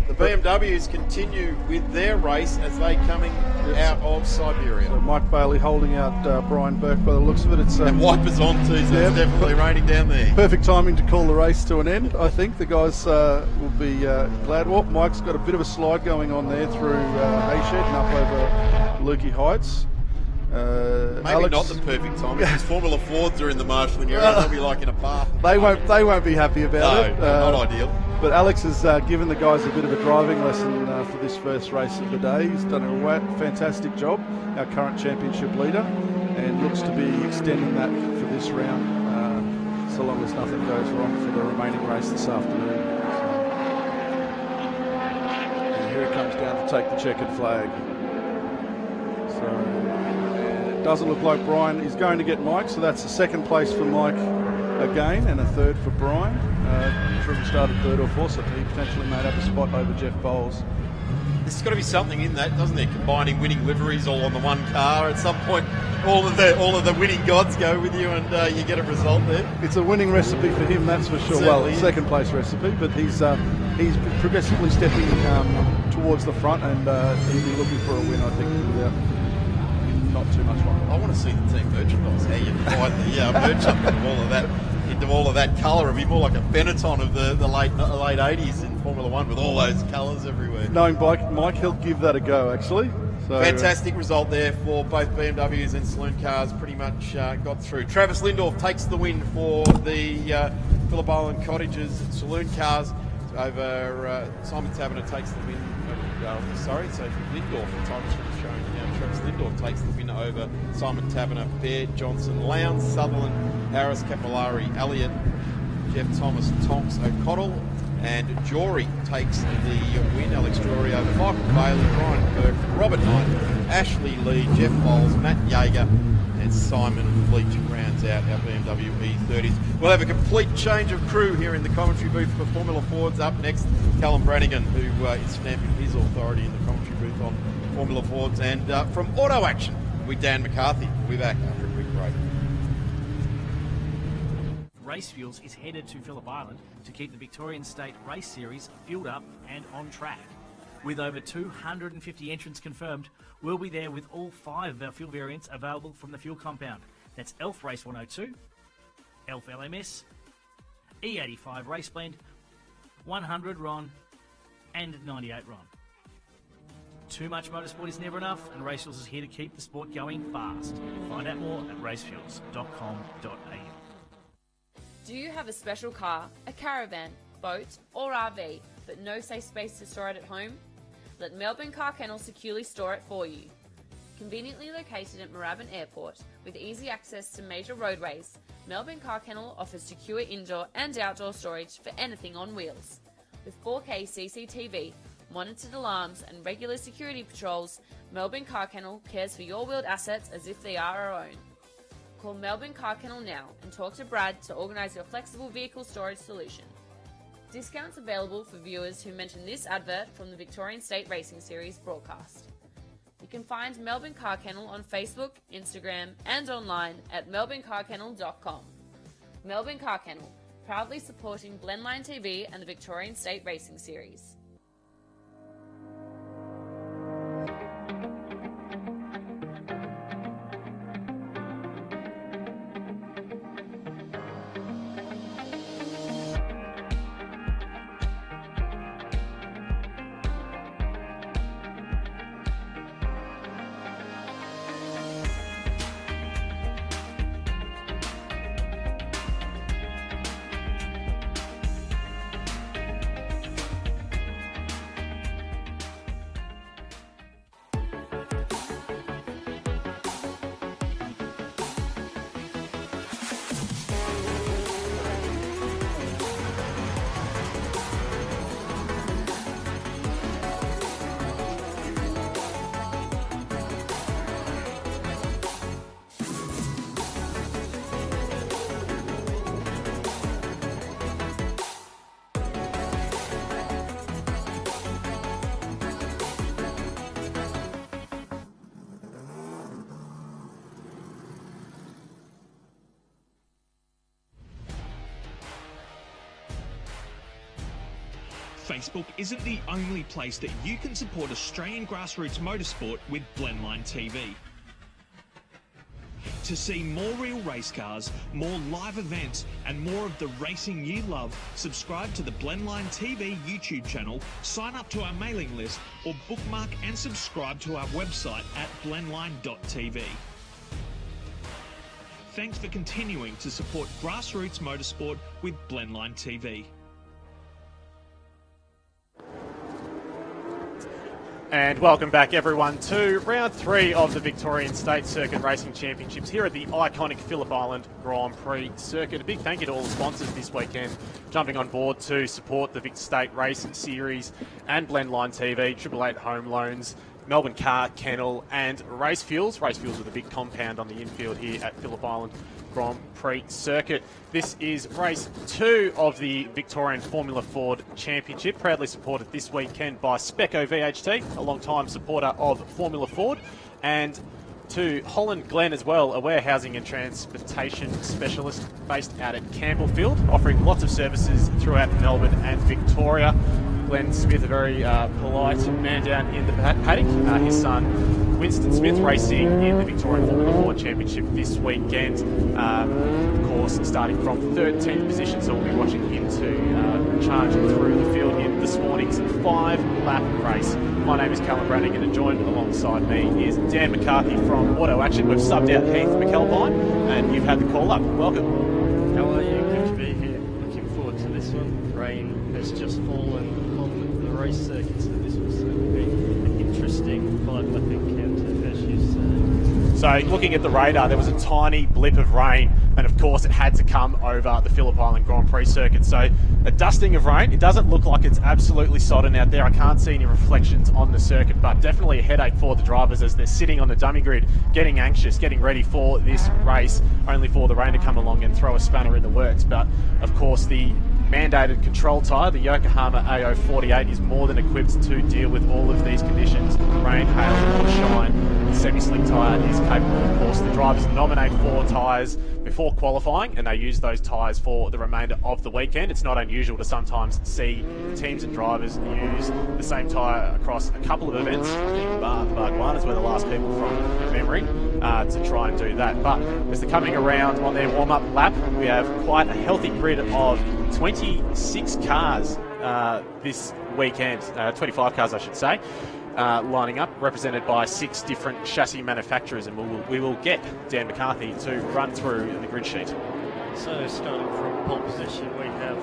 The BMWs continue with their race as they coming out of Siberia. So Mike Bailey holding out Brian Burke by the looks of it. It's And wipers on too, so it's definitely raining down there. perfect timing to call the race to an end. I think the guys will be glad. Well, Mike's got a bit of a slide going on there through Hayshed and up over Lukey Heights. Maybe Alex, not the perfect time because Formula Fords are in the marshalling area. They'll be like in a bath. They won't be happy about it. No, not ideal. But Alex has given the guys a bit of a driving lesson for this first race of the day. He's done a fantastic job, our current championship leader, and looks to be extending that for this round, so long as nothing goes wrong for the remaining race this afternoon. And here he comes down to take the checkered flag. So and it doesn't look like Brian is going to get Mike, so that's the second place for Mike again, and a third for Brian. Triple started third or fourth, so he potentially made up a spot over Jeff Bowles. There's got to be something in that, doesn't there? Combining winning liveries all on the one car. At some point, all of the winning gods go with you, and you get a result there. It's a winning recipe for him, that's for sure. Certainly Well, second place recipe, but he's progressively stepping towards the front, and he'll be looking for a win, I think, without not too much longer. I want to see the team merchandise. How you combine the merch up into all of that colour. It'd be more like a Benetton of the late 80s in Formula One with all those colours everywhere. Knowing Mike, he'll give that a go, actually. So, Fantastic result there for both BMWs and Saloon cars. Pretty much got through. Travis Lindorf takes the win for the Phillip Island Cottages Saloon cars over Simon Taberner takes the win. So Lindorf, the time is showing now. Travis Lindorf takes the win over Simon Taberner, Baird, Johnson, Lowndes, Sutherland, Harris, Capillari, Elliott, Jeff Thomas, Tonks, O'Connell, and Jory takes the win. Alex Jory over Michael Bailey, Brian Burke, Robert Knight, Ashley Lee, Jeff Bowles, Matt Yeager, and Simon Leach rounds out our BMW E30s. We'll have a complete change of crew here in the commentary booth for Formula Fords. Up next, Callum Brannigan, who is stamping his authority in the commentary booth on Formula Fords. And from Auto Action, with Dan McCarthy. We'll be back after a quick break. Race Fuels is headed to Phillip Island to keep the Victorian State Race Series fueled up and on track. With over 250 entrants confirmed, we'll be there with all 5 of our fuel variants available from the fuel compound. That's ELF Race 102, ELF LMS, E85 Race Blend, 100 RON, and 98 RON. Too much motorsport is never enough, and Race Fuels is here to keep the sport going fast. Find out more at racefuels.com.au. Do you have a special car, a caravan, boat or RV, but no safe space to store it at home? Let Melbourne Car Kennel securely store it for you. Conveniently located at Moorabbin Airport with easy access to major roadways, Melbourne Car Kennel offers secure indoor and outdoor storage for anything on wheels. With 4K CCTV, monitored alarms and regular security patrols, Melbourne Car Kennel cares for your wheeled assets as if they are our own. Call Melbourne Car Kennel now and talk to Brad to organise your flexible vehicle storage solution. Discounts available for viewers who mention this advert from the Victorian State Racing Series broadcast. You can find Melbourne Car Kennel on Facebook, Instagram and online at melbournecarkennel.com. Melbourne Car Kennel, proudly supporting Blendline TV and the Victorian State Racing Series. Facebook isn't the only place that you can support Australian grassroots motorsport with Blendline TV. To see more real race cars, more live events, and more of the racing you love, subscribe to the Blendline TV YouTube channel, sign up to our mailing list, or bookmark and subscribe to our website at blendline.tv. Thanks for continuing to support grassroots motorsport with Blendline TV. And welcome back, everyone, to round 3 of the Victorian State Circuit Racing Championships here at the iconic Phillip Island Grand Prix Circuit. A big thank you to all the sponsors this weekend jumping on board to support the Vic State Race Series and Blendline TV, 888 Home Loans, Melbourne Car Kennel and Race Fuels. Race Fuels with a big compound on the infield here at Phillip Island Grand Prix Circuit. This is race 2 of the Victorian Formula Ford Championship, proudly supported this weekend by Speco VHT, a long-time supporter of Formula Ford, and to Holland Glen as well, a warehousing and transportation specialist based out at Campbellfield, offering lots of services throughout Melbourne and Victoria. Glenn Smith, a very polite man down in the paddock. His son, Winston Smith, racing in the Victorian Formula Ford Championship this weekend. Of course, starting from 13th position, so we'll be watching him to charge through the field in this morning's 5-lap race. My name is Callum Brannigan, and joined alongside me is Dan McCarthy from Auto Action. We've subbed out Heath McAlpine, and you've had the call up. Welcome. How are you? Good to be here. Looking forward to this one. Rain has just fallen on the race circuit, so this will certainly be an interesting 5-lap encounter, as you say. So looking at the radar, there was a tiny blip of rain, and of course it had to come over the Phillip Island Grand Prix circuit. So a dusting of rain. It doesn't look like it's absolutely sodden out there. I can't see any reflections on the circuit, but definitely a headache for the drivers as they're sitting on the dummy grid, getting anxious, getting ready for this race, only for the rain to come along and throw a spanner in the works. But of course the mandated control tyre, the Yokohama AO48, is more than equipped to deal with all of these conditions. Rain, hail, or shine. The semi-slick tyre is capable. Of course, the drivers nominate 4 tyres before qualifying, and they use those tyres for the remainder of the weekend. It's not unusual to sometimes see teams and drivers use the same tyre across a couple of events. I think Bargwanna's were the last people from memory to try and do that. But as they're coming around on their warm-up lap, we have quite a healthy grid of 26 cars this weekend, 25 cars I should say, lining up, represented by 6 different chassis manufacturers, and we will get Dan McCarthy to run through the grid sheet. So starting from pole position, we have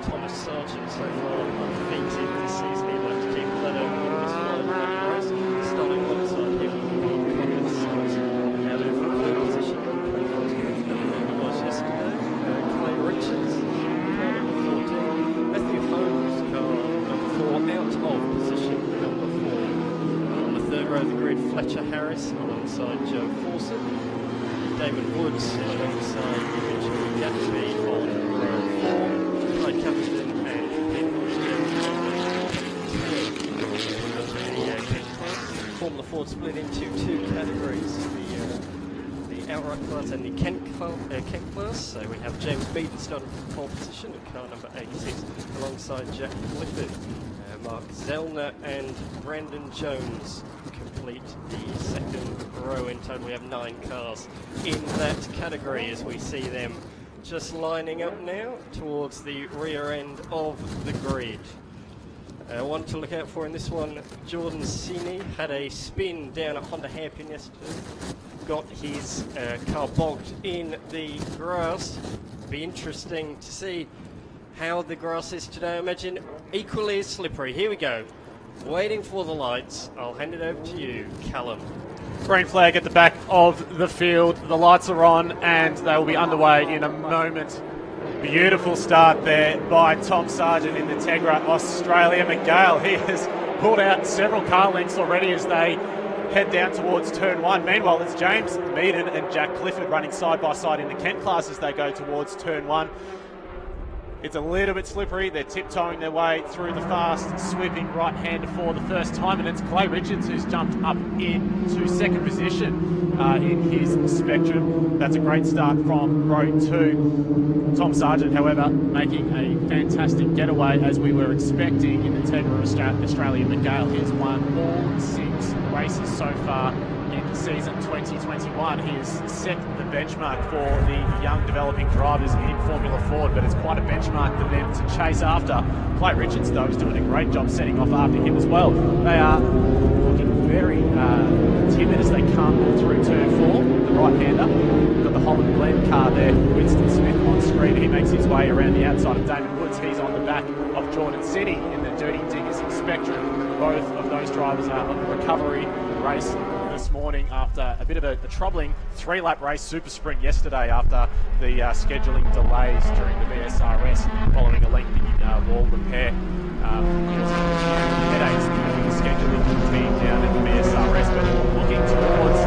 Thomas Sargent so far undefeated this season. He'd like to keep that over this 5-lap race. Starting alongside him will be Conrad Simmons. Now in third position, he was yesterday. Clay Richards, car number 14. Matthew Holmes, car number 4, out of position number 4. On the third row of the grid, Fletcher Harris alongside Joe Fawcett. David Woods alongside Mitchell Gatsby on row 4. Clyde Capstan and Pete Formula Ford split into 2 categories. The outright class and the Kent class. So we have James Beaton starting from pole position at car number 86 alongside Jack Clifford. Mark Zellner and Brandon Jones complete the second row. In total we have 9 cars in that category as we see them just lining up now towards the rear end of the grid. One to look out for in this one, Jordan Sini had a spin down at Honda Hairpin yesterday, got his car bogged in the grass. Be interesting to see how the grass is today. I imagine equally as slippery. Here we go. Waiting for the lights. I'll hand it over to you, Callum. Green flag at the back of the field. The lights are on and they will be underway in a moment. Beautiful start there by Tom Sargent in the Tegra Australia. McGale, he has pulled out several car lengths already as they head down towards turn 1. Meanwhile, it's James Meaden and Jack Clifford running side by side in the Kent class as they go towards turn 1. It's a little bit slippery. They're tiptoeing their way through the fast, sweeping right-hander for the first time, and it's Clay Richards who's jumped up into second position in his Spectrum. That's a great start from row 2. Tom Sargent, however, making a fantastic getaway as we were expecting in the team of Australia McGale. He has won all 6 races so far in season 2021. He has set the benchmark for the young developing drivers in Formula Ford, but it's quite a benchmark for them to chase after. Clay Richards, though, is doing a great job setting off after him as well. They are looking very timid as they come through turn 4, the right-hander. We've got the Holland Blend car there, Winston Smith on screen. He makes his way around the outside of Damon Woods. He's on the back of Jordan City in the Dirty Diggers Spectrum. Both of those drivers are on the recovery race this morning after a bit of a troubling 3-lap race super sprint yesterday after the scheduling delays during the VSRS following a lengthy wall repair. Headaches with the scheduling team down at the VSRS, but looking towards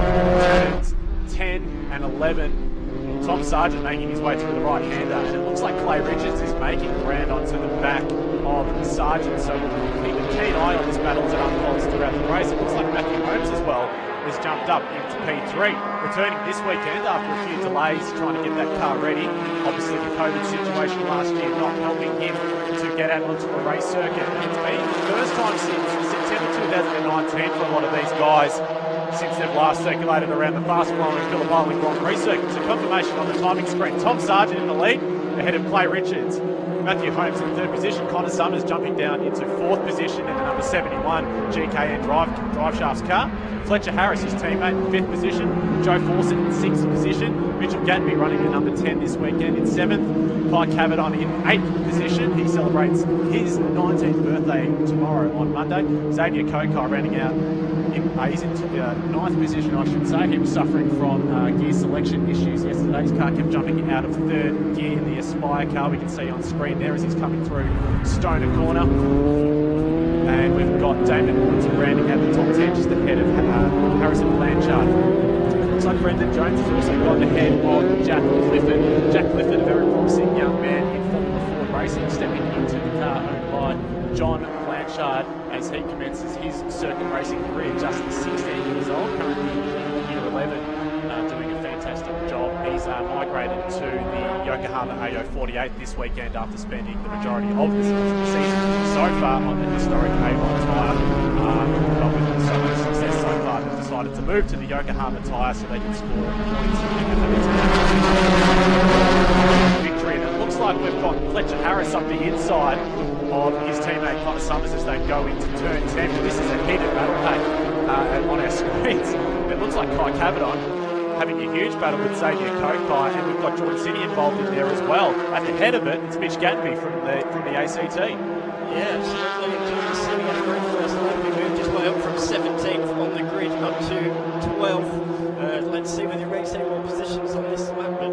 turns 10 and 11. Tom Sargent making his way through the right-hander, and it looks like Clay Richards is making ground onto the back of Sargent, so we'll keep a keen eye on this battle as it unfolds throughout the race. It looks like Matthew Holmes as well has jumped up into P3, returning this weekend after a few delays trying to get that car ready. Obviously the COVID situation last year not helping him to get out onto a race circuit. It's been the first time since September 2019 for a lot of these guys since they've last circulated around the fast-flowing Phillip Island Grand Prix circuit. So confirmation on the timing screen. Tom Sargent in the lead, ahead of Clay Richards. Matthew Holmes in 3rd position. Connor Summers jumping down into 4th position in the number 71 GKN drive shafts car. Fletcher Harris, his teammate, in 5th position. Joe Fawcett in 6th position. Mitchell Gatby running the number 10 this weekend in 7th. Kai Cavadon in 8th position. He celebrates his 19th birthday tomorrow on Monday. Xavier Kokar running out. He's in 9th position, I should say. He was suffering from gear selection issues yesterday. His car kept jumping out of 3rd gear in the Aspire car. We can see on screen there as he's coming through Stoner Corner. And we've got Damon Woods rounding out the top 10 just ahead of Harrison Blanchard. It looks like Brendan Jones has also got ahead of Jack Clifford. Jack Clifford, a very promising young man in Formula Ford racing, stepping into the car owned by John Blanchard as he commences his circuit racing career, just 16 years old, currently in year 11, doing a fantastic job. He's migrated to the Yokohama AO48 this weekend after spending the majority of the season so far on the historic Avon tyre. But with so much success so far, they've decided to move to the Yokohama tyre so they can score points in victory. And it looks like we've got Fletcher Harris up the inside of his teammate Connor Summers as they go into turn 10. This is a heated battle pack on our screens. It looks like Kai Cavadon having a huge battle with Xavier Kokai, and we've got Jordan City involved in there as well. At the head of it, it's Mitch Gatby from the ACT. Yeah, absolutely. Jordan City had a great first lap. He moved his way up from 17th on the grid up to 12th. Let's see whether he makes any more positions on this lap. But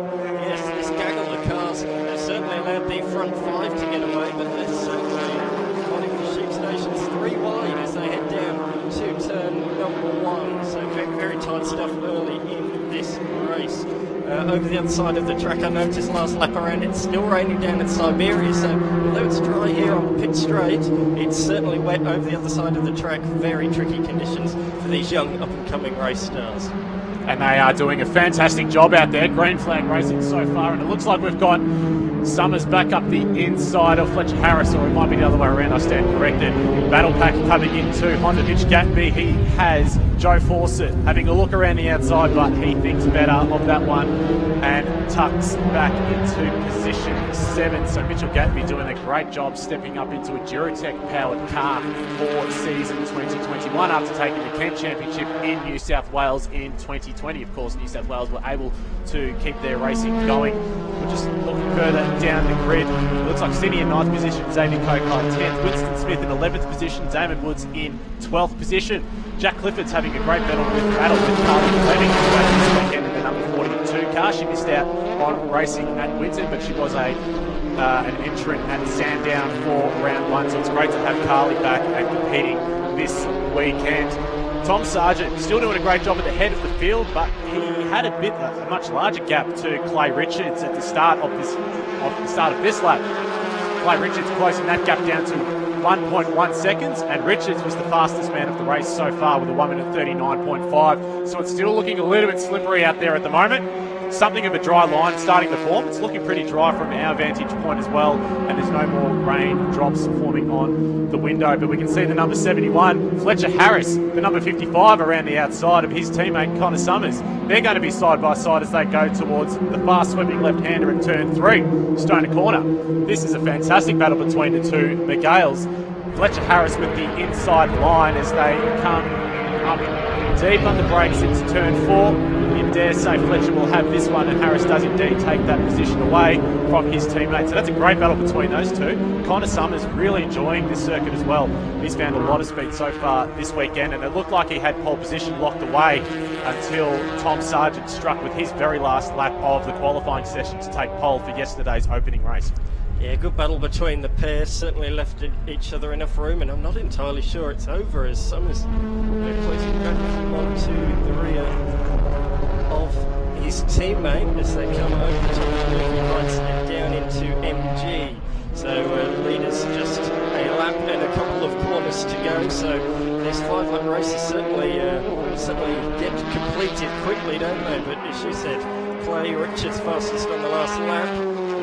yes, this gaggle of cars certainly allowed the front 5 to get away, but they're certainly wanting for Sheep Stations 3 wide as they head down to turn number 1. So very, very tight stuff early in this race. Over the other side of the track, I noticed last lap around, it's still raining down in Siberia, so although it's dry here on pit straight, it's certainly wet over the other side of the track. Very tricky conditions for these young up-and-coming race stars. And they are doing a fantastic job out there. Green flag racing so far, and it looks like we've got Summers back up the inside of Fletcher Harris, or it might be the other way around, I stand corrected. Battle pack coming into Honda Mitch Gatby. He has Joe Fawcett having a look around the outside, but he thinks better of that one and tucks back into position 7. So Mitchell Gatby doing a great job stepping up into a Duratec powered car for season 2021 after taking the Kent Championship in New South Wales in 2020. Of course, New South Wales were able to keep their racing going. We're just looking further down the grid. It looks like Sydney in 9th position, Xavier Kokai 10th, Winston Smith in 11th position, Damon Woods in 12th position. Jack Clifford's having a great battle with Carly Fleming this weekend in the number 42 car. She missed out on racing at Winton, but she was an entrant at Sandown for round 1, so it's great to have Carly back and competing this weekend. Tom Sargent still doing a great job at the head of the field, but he had a much larger gap to Clay Richards at the start of this lap. Clay Richards closing that gap down to 1.1 seconds, and Richards was the fastest man of the race so far with a 1 minute 39.5. So it's still looking a little bit slippery out there at the moment. Something of a dry line starting to form. It's looking pretty dry from our vantage point as well, and there's no more rain drops forming on the window. But we can see the number 71, Fletcher Harris, the number 55 around the outside of his teammate Connor Summers. They're going to be side by side as they go towards the fast sweeping left-hander at turn 3, Stoner Corner. This is a fantastic battle between the two McGales. Fletcher Harris with the inside line as they come up deep on the brakes into turn 4. You dare say Fletcher will have this one, and Harris does indeed take that position away from his teammate. So that's a great battle between those two. Connor Summers really enjoying this circuit as well. He's found a lot of speed so far this weekend, and it looked like he had pole position locked away until Tom Sargent struck with his very last lap of the qualifying session to take pole for yesterday's opening race. Yeah, good battle between the pairs. Certainly left each other enough room, and I'm not entirely sure it's over as Summers closing back onto the rear of his teammate as they come over to the lights and down into MG. So leaders just a lap and a couple of corners to go. So these 5-lap races certainly get completed quickly, don't they? But as you said, Clay Richards fastest on the last lap.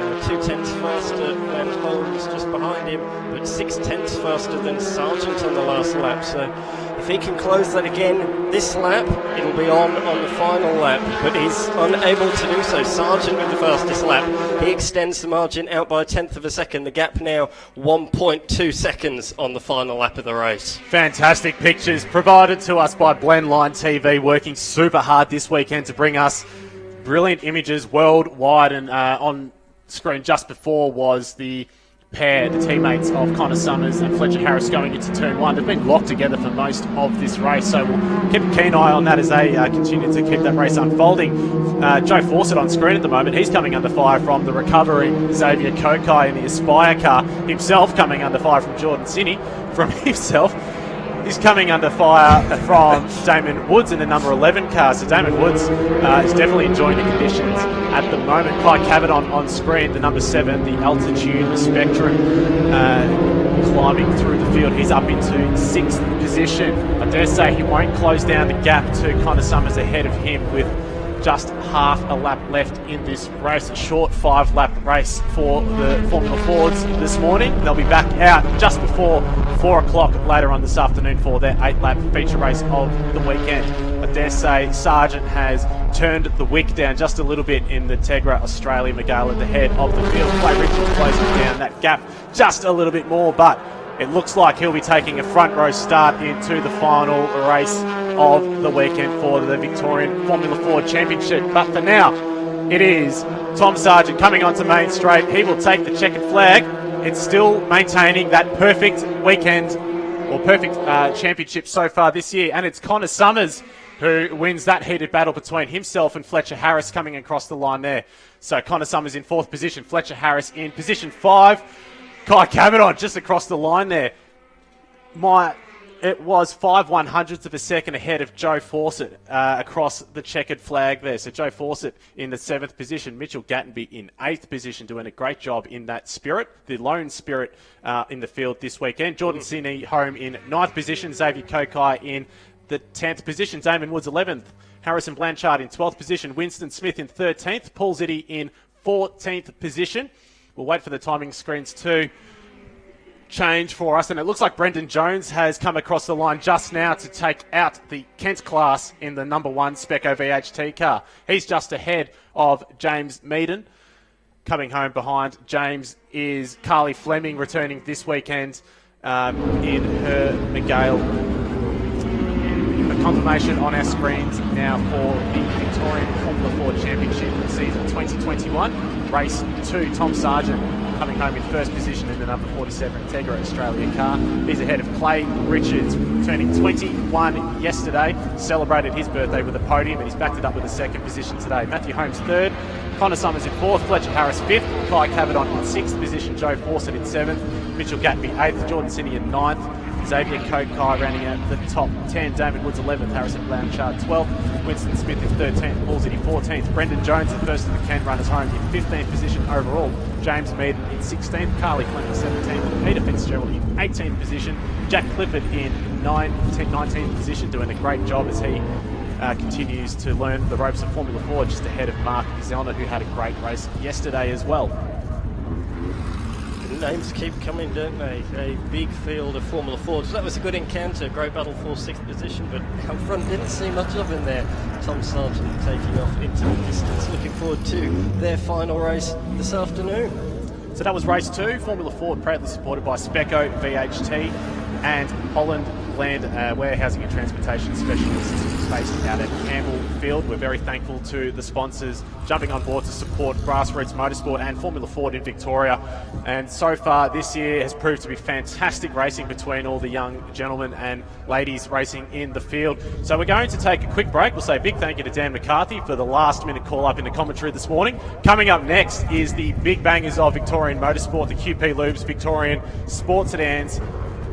2/10 faster than Holmes just behind him, but 6/10 faster than Sargent on the last lap. So if he can close that again this lap, it'll be on the final lap, but he's unable to do so. Sargent with the fastest lap. He extends the margin out by 1/10 of a second. The gap now 1.2 seconds on the final lap of the race. Fantastic pictures provided to us by Blendline TV, working super hard this weekend to bring us brilliant images worldwide, and on screen just before was the pair, the teammates of Connor Summers and Fletcher Harris going into turn 1. They've been locked together for most of this race, so we'll keep a keen eye on that as they continue to keep that race unfolding. Joe Fawcett on screen at the moment. He's coming under fire from the recovering Xavier Kokai in the Aspire car, himself coming under fire from Jordan Sinney, from himself. He's coming under fire from Damon Woods in the number 11 car. So Damon Woods is definitely enjoying the conditions at the moment. Kai Cavadon on screen, the number 7, the altitude spectrum, climbing through the field. He's up into 6th position. I dare say he won't close down the gap to Connor Summers ahead of him with just half a lap left in this race. A short 5-lap race for the Formula Fords this morning. They'll be back out just before 4 o'clock later on this afternoon for their 8-lap feature race of the weekend. I dare say Sargent has turned the wick down just a little bit in the Tegra Australia McGale at the head of the field. Clay Richards closing down that gap just a little bit more, but it looks like he'll be taking a front row start into the final race of the weekend for the Victorian Formula Ford Championship. But for now, it is Tom Sargent coming onto Main Straight. He will take the checkered flag. It's still maintaining that perfect weekend, or perfect championship so far this year. And it's Connor Summers who wins that heated battle between himself and Fletcher Harris coming across the line there. So Connor Summers in 4th position, Fletcher Harris in position 5. Kai Cavadon just across the line there. It was 5/100ths of a second ahead of Joe Fawcett across the checkered flag there. So Joe Fawcett in the 7th position. Mitchell Gattenby in 8th position, doing a great job in that spirit, the lone spirit in the field this weekend. Jordan Sinney home in 9th position. Xavier Kokai in the 10th position. Damon Woods 11th. Harrison Blanchard in 12th position. Winston Smith in 13th. Paul Ziddy in 14th position. We'll wait for the timing screens to change for us, and it looks like Brendan Jones has come across the line just now to take out the Kent class in the number 1 Speco VHT car. He's just ahead of James Meaden. Coming home behind James is Carly Fleming, returning this weekend in her McGale. A confirmation on our screens now for the Victorian Formula Ford Championship season 2021. Race 2, Tom Sargent coming home in 1st position in the number 47 Tegra Australia car. He's ahead of Clay Richards, turning 21 yesterday. Celebrated his birthday with a podium, and he's backed it up with a 2nd position today. Matthew Holmes 3rd, Connor Summers in 4th, Fletcher Harris 5th, Kai Cavadon in 6th position, Joe Fawcett in 7th, Mitchell Gattenby 8th, Jordan Sinney in 9th, Xavier Kokai rounding out the top 10. Damon Woods 11th, Harrison Blanchard 12th, Winston Smith in 13th, Paul Ziddy 14th, Brendan Jones, the first of the Ken runners home, in 15th position overall. James Meaden in 16th, Carly Clement 17th, Peter Fitzgerald in 18th position, Jack Clifford in 19th position, doing a great job as he continues to learn the ropes of Formula 4, just ahead of Mark Zelner, who had a great race yesterday as well. Names keep coming, don't they? A big field of Formula 4. So that was a good encounter. Great battle for 6th position, but out front didn't see much of him there. Tom Sargent taking off into the distance. Looking forward to their final race this afternoon. So that was race 2. Formula 4 proudly supported by Speco, VHT and Holland Land Warehousing and Transportation Specialists based out at Campbell Field. We're very thankful to the sponsors jumping on board to support grassroots motorsport and Formula Ford in Victoria. And so far this year has proved to be fantastic racing between all the young gentlemen and ladies racing in the field. So we're going to take a quick break. We'll say a big thank you to Dan McCarthy for the last minute call up in the commentary this morning. Coming up next is the big bangers of Victorian motorsport, the QP Lubes Victorian Sports Sedans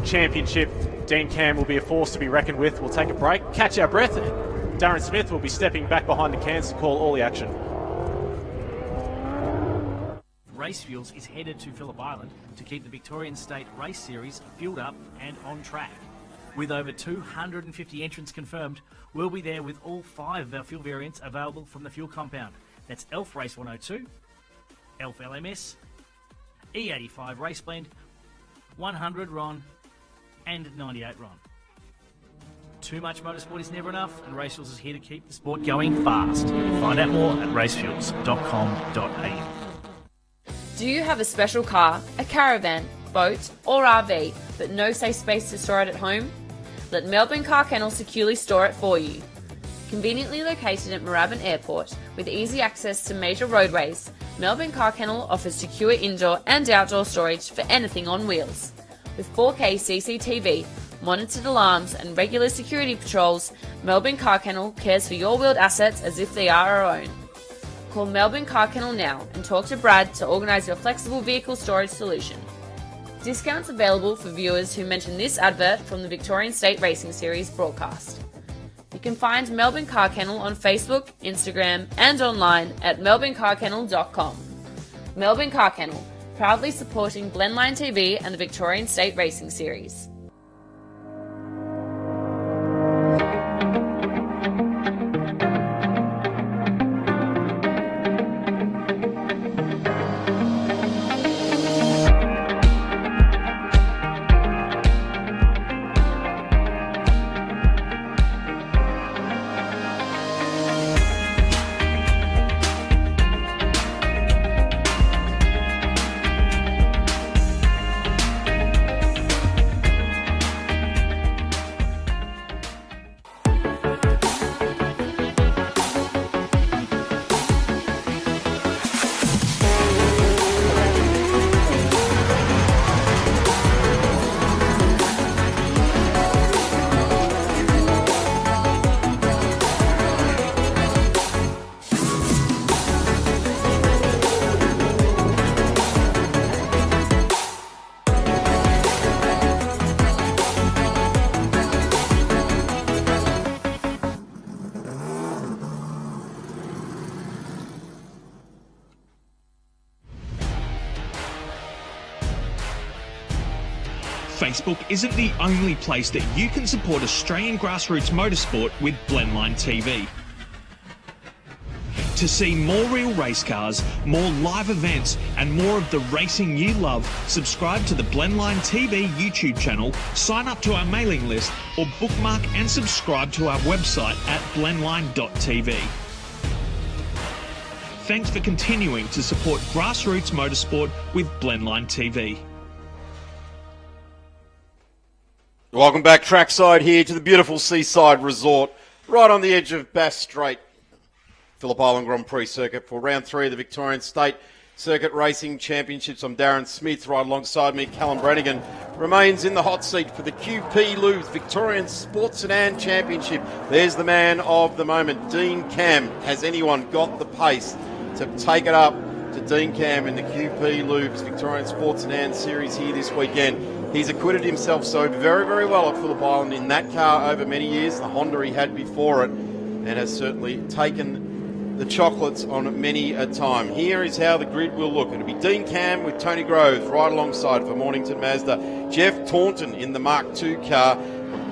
Championship. Dean Cam will be a force to be reckoned with. We'll take a break, catch our breath. Darren Smith will be stepping back behind the cans to call all the action. Race Fuels is headed to Phillip Island to keep the Victorian State Race Series fueled up and on track. With over 250 entrants confirmed, we'll be there with all 5 of our fuel variants available from the fuel compound. That's ELF Race 102, ELF LMS, E85 Race Blend, 100 RON, and 98 RON. Too much motorsport is never enough, and Race Fuels is here to keep the sport going fast. Find out more at racefuels.com.au. Do you have a special car, a caravan, boat or RV, but no safe space to store it at home? Let Melbourne Car Kennel securely store it for you. Conveniently located at Moorabbin Airport with easy access to major roadways, Melbourne Car Kennel offers secure indoor and outdoor storage for anything on wheels. With 4K CCTV, monitored alarms and regular security patrols, Melbourne Car Kennel cares for your wheeled assets as if they are our own. Call Melbourne Car Kennel now and talk to Brad to organise your flexible vehicle storage solution. Discounts available for viewers who mention this advert from the Victorian State Racing Series broadcast. You can find Melbourne Car Kennel on Facebook, Instagram and online at melbournecarkennel.com. Melbourne Car Kennel, proudly supporting Blendline TV and the Victorian State Racing Series. Facebook isn't the only place that you can support Australian grassroots motorsport with Blendline TV. To see more real race cars, more live events and more of the racing you love, subscribe to the Blendline TV YouTube channel, sign up to our mailing list or bookmark and subscribe to our website at blendline.tv. Thanks for continuing to support grassroots motorsport with Blendline TV. Welcome back trackside here to the beautiful seaside resort right on the edge of Bass Strait. Phillip Island Grand Prix circuit for round 3 of the Victorian State Circuit Racing Championships. I'm Darren Smith. Right alongside me, Callum Brannigan remains in the hot seat for the QP Lubes Victorian Sports Sedan Championship. There's the man of the moment, Dean Cam. Has anyone got the pace to take it up to Dean Cam in the QP Lubes Victorian Sports Sedan Series here this weekend. He's acquitted himself so very, very well at Phillip Island in that car over many years, the Honda he had before it, and has certainly taken the chocolates on many a time. Here is how the grid will look. It'll be Dean Cam with Tony Groves right alongside for Mornington Mazda. Jeff Taunton in the Mark II car.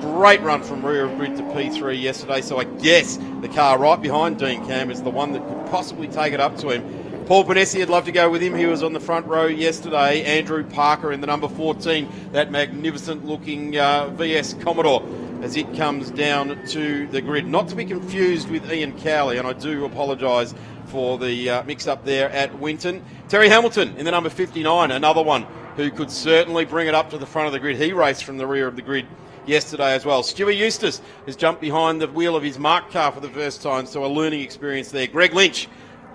Great run from rear of grid to P3 yesterday, so I guess the car right behind Dean Cam is the one that could possibly take it up to him. Paul Panesi, I'd love to go with him. He was on the front row yesterday. Andrew Parker in the number 14, that magnificent-looking VS Commodore, as it comes down to the grid. Not to be confused with Ian Cowley, and I do apologise for the mix-up there at Winton. Terry Hamilton in the number 59, another one who could certainly bring it up to the front of the grid. He raced from the rear of the grid yesterday as well. Stuart Eustace has jumped behind the wheel of his Mark car for the first time, so a learning experience there. Greg Lynch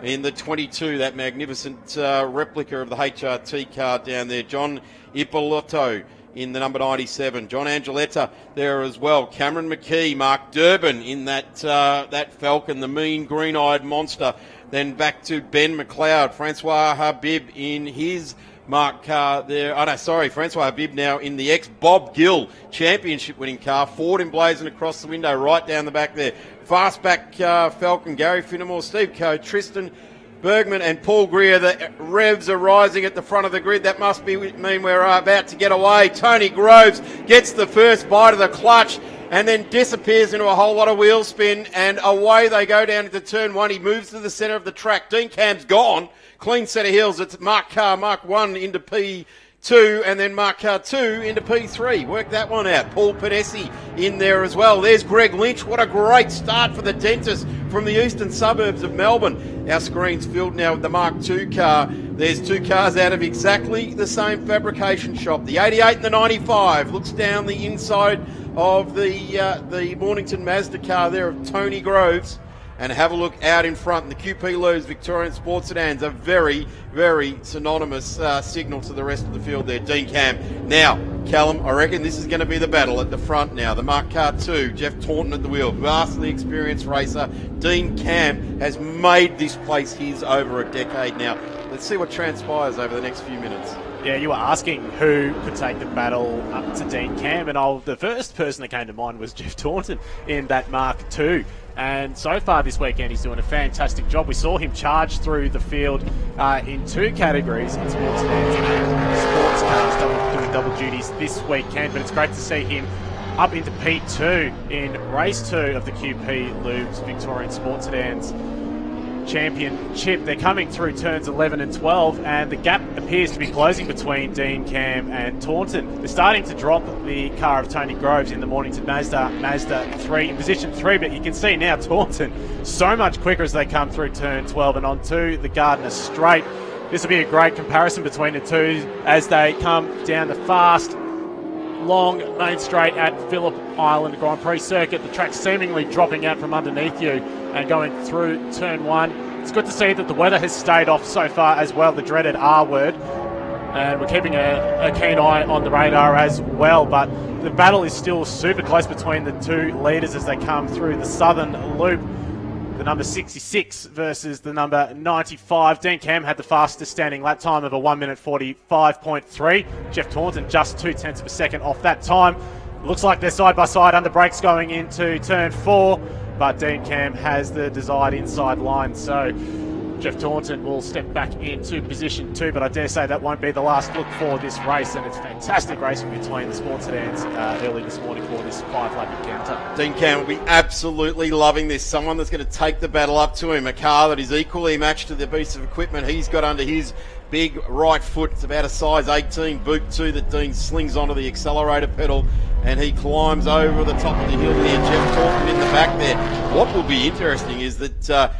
in the 22, that magnificent replica of the HRT car down there. John Ippolito in the number 97. John Angeletta there as well. Cameron McKee, Mark Durbin in that Falcon, the mean green-eyed monster. Then back to Ben McLeod, Francois Habib in his Mark car there. Francois Habib now in the ex-Bob Gill championship-winning car. Ford emblazoned across the window, right down the back there. Fastback Falcon, Gary Finnemore, Steve Coe, Tristan Bergman and Paul Greer. The revs are rising at the front of the grid. That must mean we're about to get away. Tony Groves gets the first bite of the clutch and then disappears into a whole lot of wheel spin, and away they go down into turn one. He moves to the centre of the track. Dean Cam's gone. Clean set of hills. It's Mark 1 into P2, and then Mark 2 into P3. Work that one out. Paul Panesi in there as well. There's Greg Lynch. What a great start for the dentist from the eastern suburbs of Melbourne. Our screen's filled now with the Mark II car. There's two cars out of exactly the same fabrication shop. The 88 and the 95 looks down the inside of the Mornington Mazda car there of Tony Groves. And have a look out in front. The QP Lubes Victorian Sports Sedans, a very, very synonymous signal to the rest of the field there. Dean Cam. Now, Callum, I reckon this is going to be the battle at the front now. The Mark Car 2, Jeff Taunton at the wheel, vastly experienced racer. Dean Cam has made this place his over a decade now. Let's see what transpires over the next few minutes. Yeah, you were asking who could take the battle up to Dean Cam, and the first person that came to mind was Jeff Taunton in that Mark II. And so far this weekend, he's doing a fantastic job. We saw him charge through the field in two categories, in sports sedans and sports cars, doing double duties this weekend. But it's great to see him up into P2 in race 2 of the QP Lubes Victorian Sports Sedans Championship. They're coming through turns 11 and 12, and the gap appears to be closing between Dean Cam and Taunton. They're starting to drop the car of Tony Groves in the Mornington Mazda 3 in position 3, but you can see now Taunton so much quicker as they come through turn 12 and onto the Gardner Straight. This will be a great comparison between the two as they come down the fast, long main straight at Phillip Island Grand Prix circuit. The track seemingly dropping out from underneath you and going through turn 1. It's good to see that the weather has stayed off so far as well, the dreaded R word. And we're keeping a keen eye on the radar as well. But the battle is still super close between the two leaders as they come through the southern loop. The number 66 versus the number 95. Dean Cam had the fastest standing lap time of a 1 minute 45.3. Jeff Taunton just 0.2 of a second off that time. Looks like they're side by side under brakes going into turn 4, but Dean Cam has the desired inside line. So Jeff Taunton will step back into position 2, but I dare say that won't be the last look for this race, and it's fantastic racing between the sports sedans early this morning for this 5-lap encounter. Dean Cam will be absolutely loving this. Someone that's going to take the battle up to him. A car that is equally matched to the piece of equipment he's got under his big right foot. It's about a size 18 boot 2 that Dean slings onto the accelerator pedal, and he climbs over the top of the hill here. Jeff Taunton in the back there. What will be interesting is that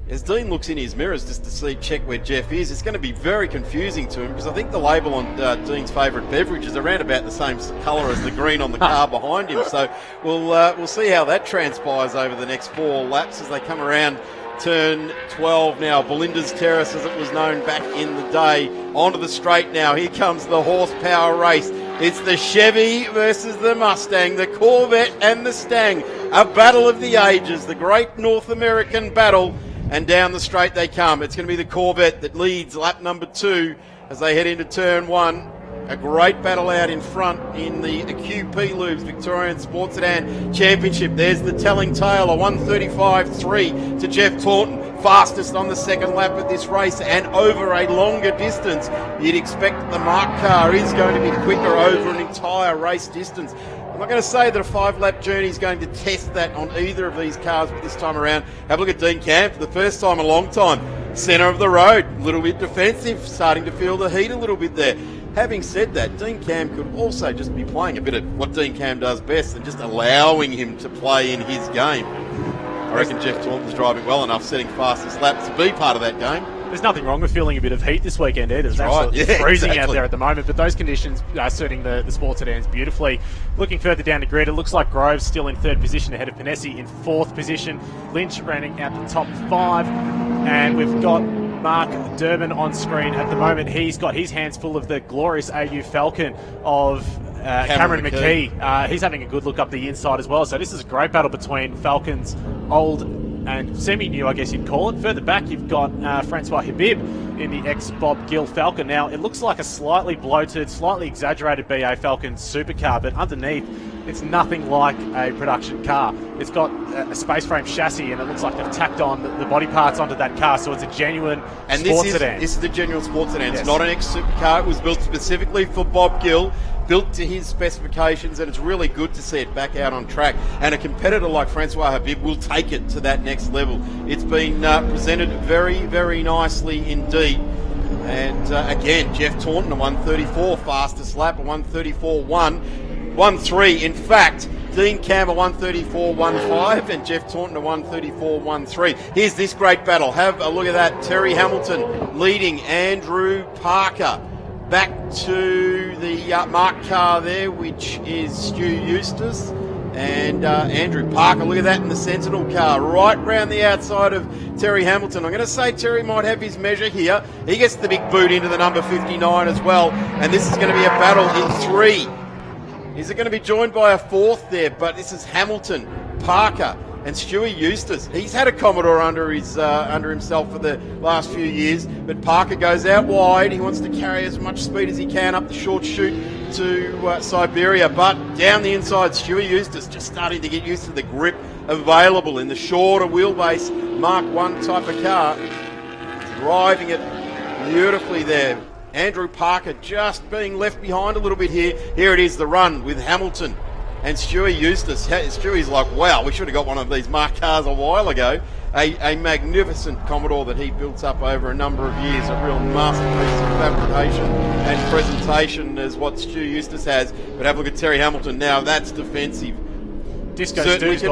as Dean looks in his mirrors just to check where Jeff is, it's going to be very confusing to him, because I think the label on Dean's favourite beverage is around about the same colour as the green on the car behind him. So we'll see how that transpires over the next 4 laps as they come around turn 12 now. Belinda's Terrace, as it was known back in the day. Onto the straight now. Here comes the horsepower race. It's the Chevy versus the Mustang, the Corvette and the Stang. A battle of the ages, the great North American battle. and down the straight they come. It's going to be the Corvette that leads lap number 2 as they head into turn 1. A great battle out in front in the QP Lubes Victorian Sports Sedan Championship. There's the telling tale, a 1:35.3 to Jeff Taunton. Fastest on the second lap of this race and over a longer distance. You'd expect that the Mark car is going to be quicker over an entire race distance. I'm not going to say that a 5-lap journey is going to test that on either of these cars, but this time around, have a look at Dean Camp for the first time in a long time. Centre of the road, a little bit defensive, starting to feel the heat a little bit there. Having said that, Dean Cam could also just be playing a bit of what Dean Cam does best and just allowing him to play in his game. I reckon Jeff Taunton's driving well enough, setting fastest laps to be part of that game. There's nothing wrong with feeling a bit of heat this weekend either. It's absolutely freezing out there at the moment, but those conditions are suiting the sports sedans beautifully. Looking further down the grid, it looks like Groves still in 3rd position ahead of Panesi in 4th position. Lynch running out the top 5, and we've got Mark Durbin on screen at the moment. He's got his hands full of the glorious AU Falcon of Cameron McKee. He's having a good look up the inside as well. So this is a great battle between Falcon's old and semi-new, I guess you'd call it. Further back, you've got Francois Habib in the ex-Bob Gill Falcon. Now, it looks like a slightly bloated, slightly exaggerated BA Falcon supercar, but underneath, it's nothing like a production car. It's got a space frame chassis, and it looks like they've tacked on the body parts onto that car, so it's a genuine sports sedan. This is the genuine sports sedan. Yes. It's not an ex-supercar. It was built specifically for Bob Gill, built to his specifications, and it's really good to see it back out on track. And a competitor like Francois Habib will take it to that next level. It's been presented very, very nicely indeed. And again, Jeff Taunton, a 1:34 fastest lap, a 1:34.113. In fact, Dean Cam, a 1:34.15, and Jeff Taunton, a 1:34.13. Here's this great battle. Have a look at that. Terry Hamilton leading Andrew Parker. Back to the Mark car there, which is Stu Eustace and Andrew Parker. Look at that in the Sentinel car, right round the outside of Terry Hamilton. I'm going to say Terry might have his measure here. He gets the big boot into the number 59 as well, and this is going to be a battle in 3. Is it going to be joined by a 4th there? But this is Hamilton, Parker, and Stewie Eustace. He's had a Commodore under himself for the last few years, but Parker goes out wide. He wants to carry as much speed as he can up the short chute to Siberia, but down the inside, Stewie Eustace just starting to get used to the grip available in the shorter wheelbase Mark 1 type of car. Driving it beautifully there. Andrew Parker just being left behind a little bit here. Here it is, the run with Hamilton and Stewie Eustace. Stewie's like, wow, we should have got one of these Mark cars a while ago. A magnificent Commodore that he built up over a number of years. A real masterpiece of fabrication and presentation as what Stu Eustace has. But have a look at Terry Hamilton now. That's defensive. Disco Stu's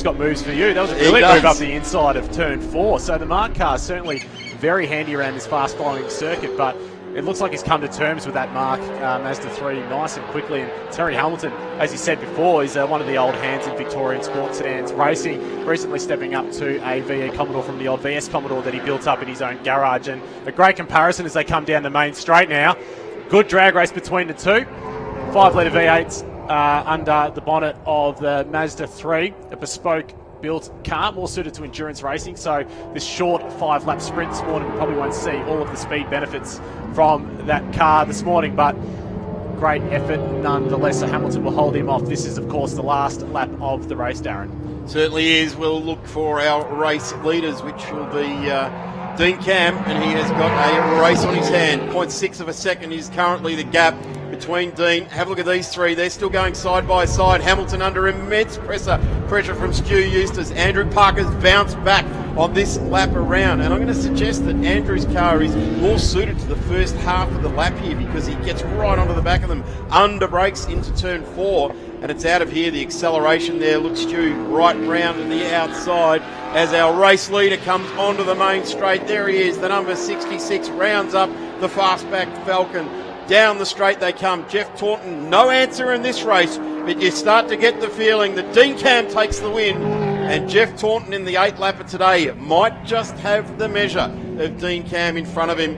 got moves for you. That was a brilliant move up the inside of turn 4. So the Mark car is certainly very handy around this fast-flowing circuit, but it looks like he's come to terms with that Mark Mazda 3 nice and quickly. And Terry Hamilton, as you said before, is one of the old hands in Victorian Sports Sedans racing, recently stepping up to a VE Commodore from the old VS Commodore that he built up in his own garage. And a great comparison as they come down the main straight now. Good drag race between the two. 5-litre V8s under the bonnet of the Mazda 3, a bespoke built car, more suited to endurance racing. So this short 5-lap sprint this morning, we probably won't see all of the speed benefits from that car this morning, but great effort nonetheless. So Hamilton will hold him off. This is, of course, the last lap of the race, Darren. Certainly is. We'll look for our race leaders, which will be Dean Cam, and he has got a race on his hand. 0.6 of a second is currently the gap between Dean. Have a look at these three. They're still going side by side. Hamilton under immense pressure from Stu Eustace. Andrew Parker's bounced back on this lap around. And I'm going to suggest that Andrew's car is more suited to the first half of the lap here because he gets right onto the back of them, under brakes into turn 4. And it's out of here. The acceleration there looks Stu right round to the outside as our race leader comes onto the main straight. There he is. The number 66 rounds up the fastback Falcon. Down the straight they come. Jeff Taunton, no answer in this race, but you start to get the feeling that Dean Cam takes the win, and Jeff Taunton in the 8th lapper today might just have the measure of Dean Cam in front of him.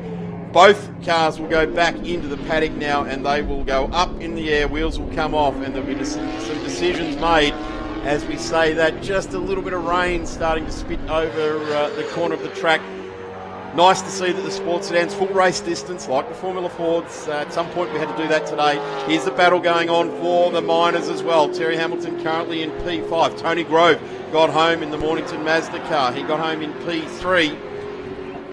Both cars will go back into the paddock now, and they will go up in the air. Wheels will come off, and there'll be some decisions made as we say that. Just a little bit of rain starting to spit over the corner of the track. Nice to see that the sports sedans full race distance, like the Formula Fords. At some point we had to do that today. Here's the battle going on for the minors as well. Terry Hamilton currently in P5. Tony Grove got home in the Mornington Mazda car. He got home in P3.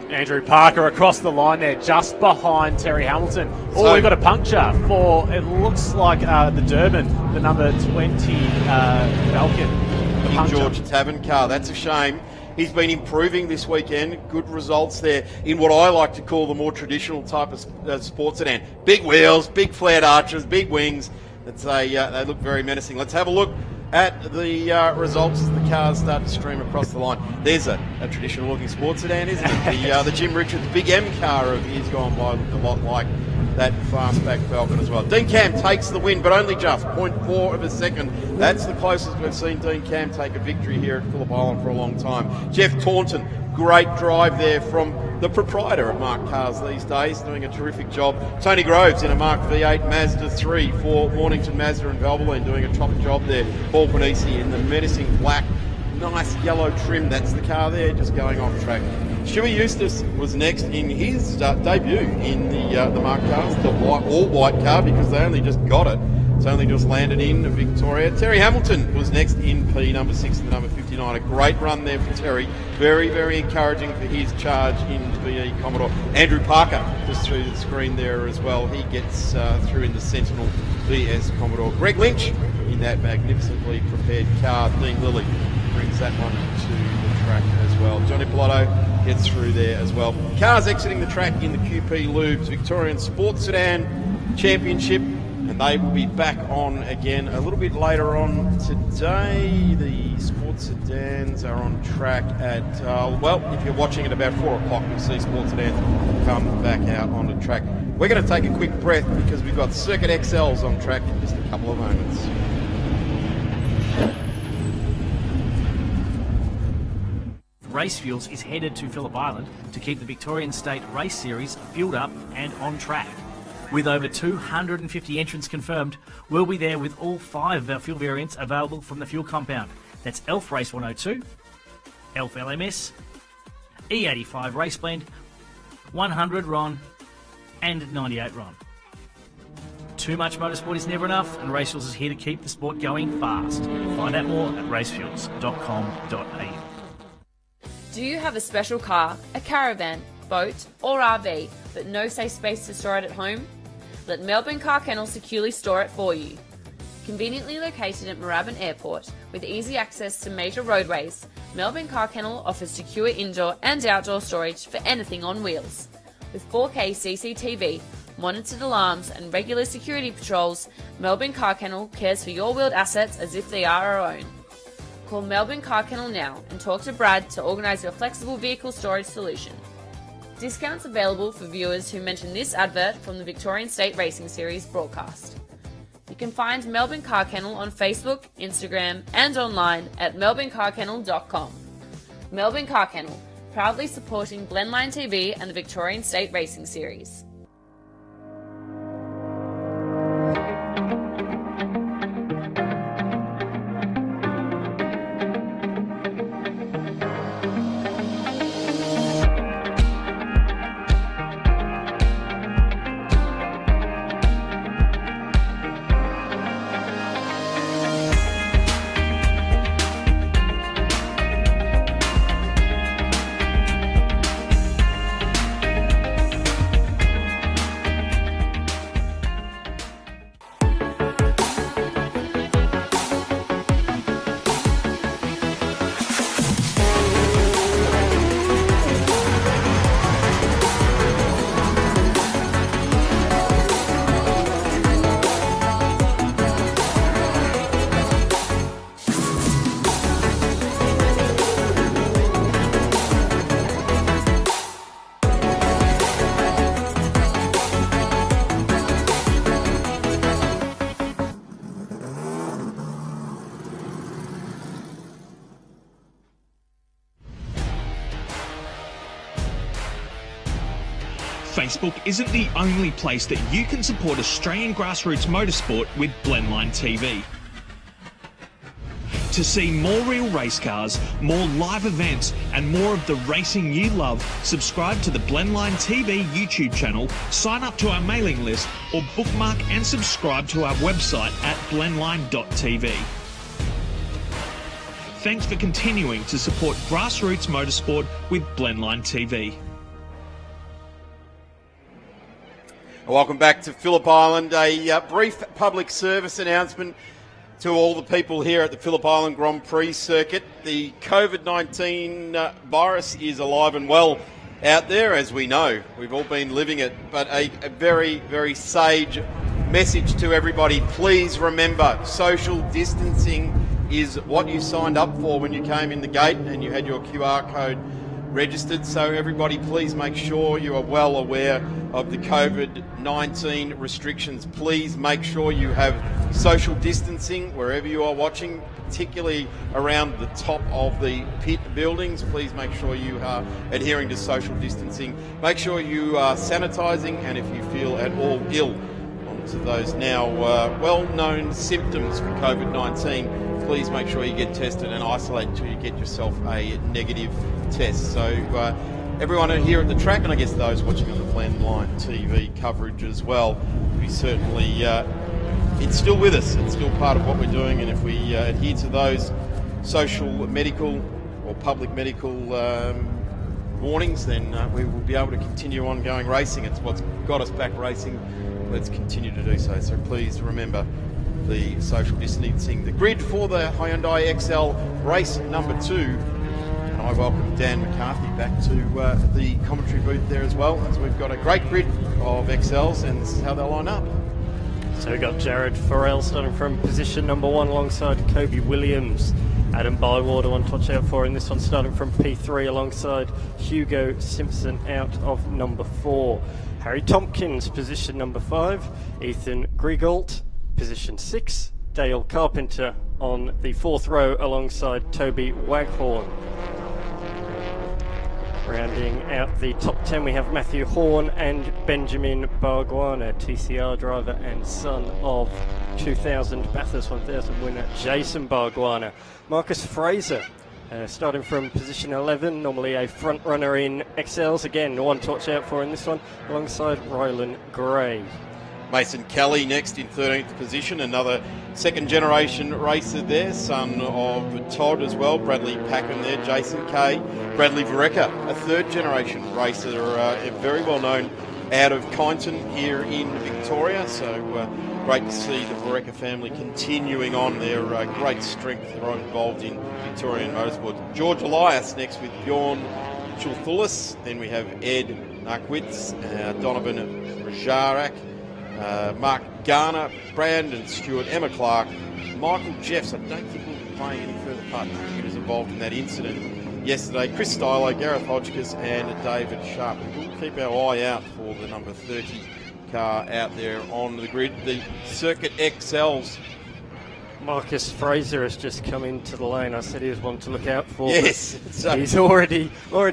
Andrew Parker across the line there, just behind Terry Hamilton. So We've got a puncture for, it looks like the Durban, the number 20 Falcon. King George Tavern car. That's a shame. He's been improving this weekend. Good results there in what I like to call the more traditional type of sports sedan. Big wheels, big flared arches, big wings. They look very menacing. Let's have a look at the results as the cars start to stream across the line. There's a traditional looking sports sedan, isn't it? The Jim Richards Big M car of years gone by looked a lot like that fastback Falcon as well. Dean Cam takes the win, but only just 0.4 of a second. That's the closest we've seen Dean Cam take a victory here at Phillip Island for a long time. Jeff Taunton, great drive there from the proprietor of Mark Cars these days, doing a terrific job. Tony Groves in a Mark V8 Mazda 3 for Mornington Mazda and Valvoline, doing a top job there. Paul Panisi in the menacing black, nice yellow trim. That's the car there, just going off track. Stewie Eustace was next in his debut in the Mark Cars, the all-white car, because they only just got it. It's only just landed in Victoria. Terry Hamilton was next in P, number 6 to number 59. A great run there for Terry. Very, very encouraging for his charge in VE Commodore. Andrew Parker just through the screen there as well. He gets through in the Sentinel VS Commodore. Greg Lynch in that magnificently prepared car. Dean Lilly brings that one to the track as well. Johnny Pilotto gets through there as well. Cars exiting the track in the QP Lubes Victorian Sports Sedan Championship. And they will be back on again a little bit later on today. The sports sedans are on track at, if you're watching at about 4 o'clock, you'll see sports sedans come back out on the track. We're going to take a quick breath because we've got Circuit XLs on track in just a couple of moments. Race Fuels is headed to Phillip Island to keep the Victorian State Race Series fueled up and on track. With over 250 entrants confirmed, we'll be there with all 5 of our fuel variants available from the fuel compound. That's ELF Race 102, ELF LMS, E85 Race Blend, 100 RON, and 98 RON. Too much motorsport is never enough, and Racefuels is here to keep the sport going fast. Find out more at racefuels.com.au. Do you have a special car, a caravan, boat, or RV, but no safe space to store it at home? Let Melbourne Car Kennel securely store it for you. Conveniently located at Moorabbin Airport, with easy access to major roadways, Melbourne Car Kennel offers secure indoor and outdoor storage for anything on wheels. With 4K CCTV, monitored alarms and regular security patrols, Melbourne Car Kennel cares for your wheeled assets as if they are our own. Call Melbourne Car Kennel now and talk to Brad to organise your flexible vehicle storage solution. Discounts available for viewers who mention this advert from the Victorian State Racing Series broadcast. You can find Melbourne Car Kennel on Facebook, Instagram and online at melbournecarkennel.com. Melbourne Car Kennel, proudly supporting Blendline TV and the Victorian State Racing Series. Facebook isn't the only place that you can support Australian grassroots motorsport with Blendline TV. To see more real race cars, more live events, and more of the racing you love, subscribe to the Blendline TV YouTube channel, sign up to our mailing list, or bookmark and subscribe to our website at blendline.tv. Thanks for continuing to support grassroots motorsport with Blendline TV. Welcome back to Phillip Island. A brief public service announcement to all the people here at the Phillip Island Grand Prix circuit. The COVID-19 virus is alive and well out there, as we know. We've all been living it. But a very, very sage message to everybody. Please remember, social distancing is what you signed up for when you came in the gate and you had your QR code registered. So everybody, please make sure you are well aware of the COVID-19 restrictions. Please make sure you have social distancing wherever you are watching, particularly around the top of the pit buildings. Please make sure you are adhering to social distancing. Make sure you are sanitising, and if you feel at all ill, onto those now well-known symptoms for COVID-19, please make sure you get tested and isolate until you get yourself a negative test. So everyone here at the track, and I guess those watching on the Blendline TV coverage as well, we certainly, it's still with us. It's still part of what we're doing, and if we adhere to those social, medical or public medical warnings, then we will be able to continue ongoing racing. It's what's got us back racing. Let's continue to do so. So please remember the social distancing. The grid for the Hyundai XL race number 2. And I welcome Dan McCarthy back to the commentary booth there as well, as we've got a great grid of XLs, and this is how they'll line up. So we've got Jared Farrell starting from position number 1 alongside Kobe Williams. Adam Bywater on touch out for in this one, starting from P3 alongside Hugo Simpson out of number 4. Harry Tompkins, position number 5. Ethan Griegolt, position 6. Dale Carpenter on the 4th row alongside Toby Waghorn. Rounding out the top 10, we have Matthew Horn and Benjamin Barguana, TCR driver and son of 2000 Bathurst 1000 winner Jason Barguana. Marcus Fraser, starting from position 11, normally a front runner in XLs. Again, one touch out for in this one, alongside Rylan Gray. Mason Kelly next in 13th position, another second-generation racer there, son of Todd as well, Bradley Packham there, Jason Kay, Bradley Vareca, a third-generation racer, very well known out of Kyneton here in Victoria, so great to see the Vareca family continuing on their great strength that are involved in Victorian motorsport. George Elias next with Bjorn Chulthulis, then we have Ed Narkwitz, Donovan Rajarak, Mark Garner, Brandon Stewart, Emma Clark, Michael Jeffs. I don't think we'll be playing any further part. He was involved in that incident yesterday. Chris Stylo, Gareth Hodgkiss and David Sharp. We'll keep our eye out for the number 30 car out there on the grid. The Circuit XLs. Marcus Fraser has just come into the lane. I said he was one to look out for. Yes. He's already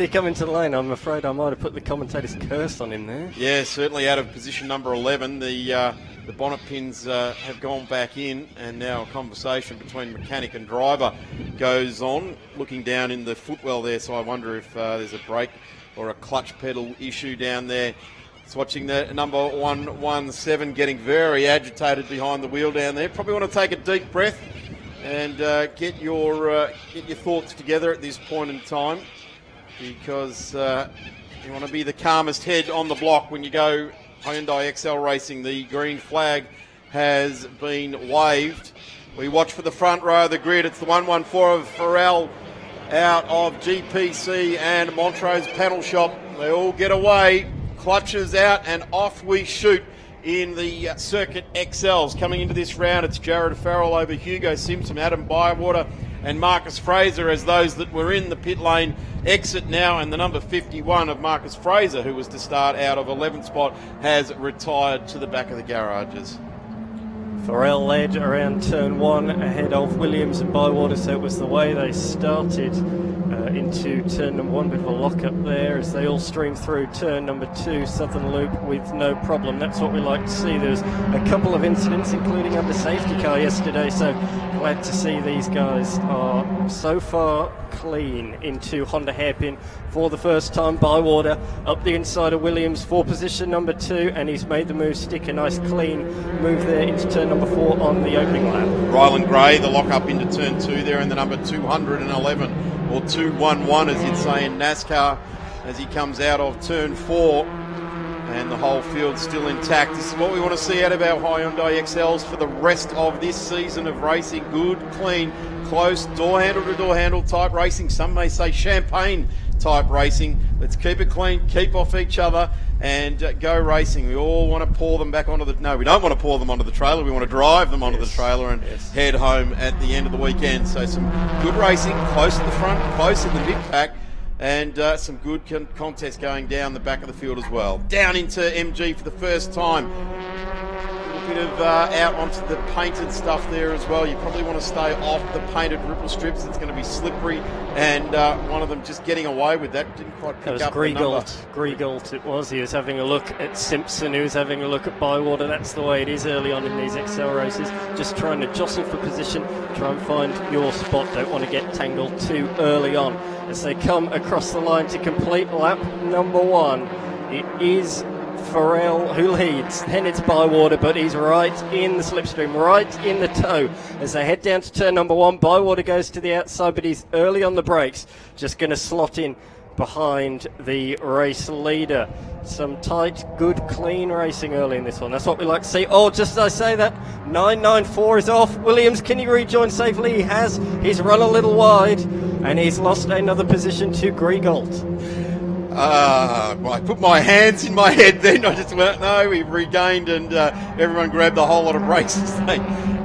come into the lane. I'm afraid I might have put the commentator's curse on him there. Yeah, certainly out of position number 11. The bonnet pins have gone back in, and now a conversation between mechanic and driver goes on. Looking down in the footwell there, so I wonder if there's a brake or a clutch pedal issue down there. It's watching the number 117 getting very agitated behind the wheel down there. Probably want to take a deep breath and get your thoughts together at this point in time, because you want to be the calmest head on the block when you go Hyundai XL racing. The green flag has been waved. We watch for the front row of the grid. It's the 114 of Farrell out of GPC and Montrose Panel Shop. They all get away. Clutches out and off we shoot in the Circuit XLs. Coming into this round, it's Jared Farrell over Hugo Simpson, Adam Bywater and Marcus Fraser as those that were in the pit lane exit now, and the number 51 of Marcus Fraser, who was to start out of 11th spot, has retired to the back of the garages. Farrell led around turn 1 ahead of Williams and Bywater, so it was the way they started into turn number 1. Bit of a lock up there as they all stream through turn number 2, Southern Loop, with no problem. That's what we like to see. There's a couple of incidents, including under safety car yesterday, so glad to see these guys are so far clean into Honda Hairpin for the first time. Bywater up the inside of Williams for position number 2, and he's made the move stick. A nice clean move there into turn number 4 on the opening lap. Ryland Gray, the lock up into turn 2 there, and the number 211, or 211 as you'd say in NASCAR, as he comes out of turn 4, and the whole field's still intact. This is what we want to see out of our Hyundai XLs for the rest of this season of racing. Good, clean, close, door handle to door handle type racing. Some may say champagne type racing. Let's keep it clean, keep off each other, and go racing. We all want to pour them back onto the... No, we don't want to pour them onto the trailer. We want to drive them onto the trailer and head home at the end of the weekend. So some good racing, close at the front, close in the mid-pack, and some good contest going down the back of the field as well. Down into MG for the first time. A bit of out onto the painted stuff there as well. You probably want to stay off the painted ripple strips. It's going to be slippery, and one of them just getting away with that. Didn't quite pick up the number. Griegelt it was. He was having a look at Simpson. He was having a look at Bywater. That's the way it is early on in these XL races. Just trying to jostle for position, try and find your spot. Don't want to get tangled too early on. As they come across the line to complete lap number 1, it is Farrell who leads, then it's Bywater, but he's right in the slipstream, right in the toe. As they head down to turn number 1, Bywater goes to the outside, but he's early on the brakes, just going to slot in behind the race leader. Some tight, good, clean racing early in this one. That's what we like to see. Oh, just as I say that, 994 is off. Williams, can he rejoin safely? He has. He's run a little wide, and he's lost another position to Griegelt. I put my hands in my head then. I just went, no, we regained, and everyone grabbed a whole lot of brakes as they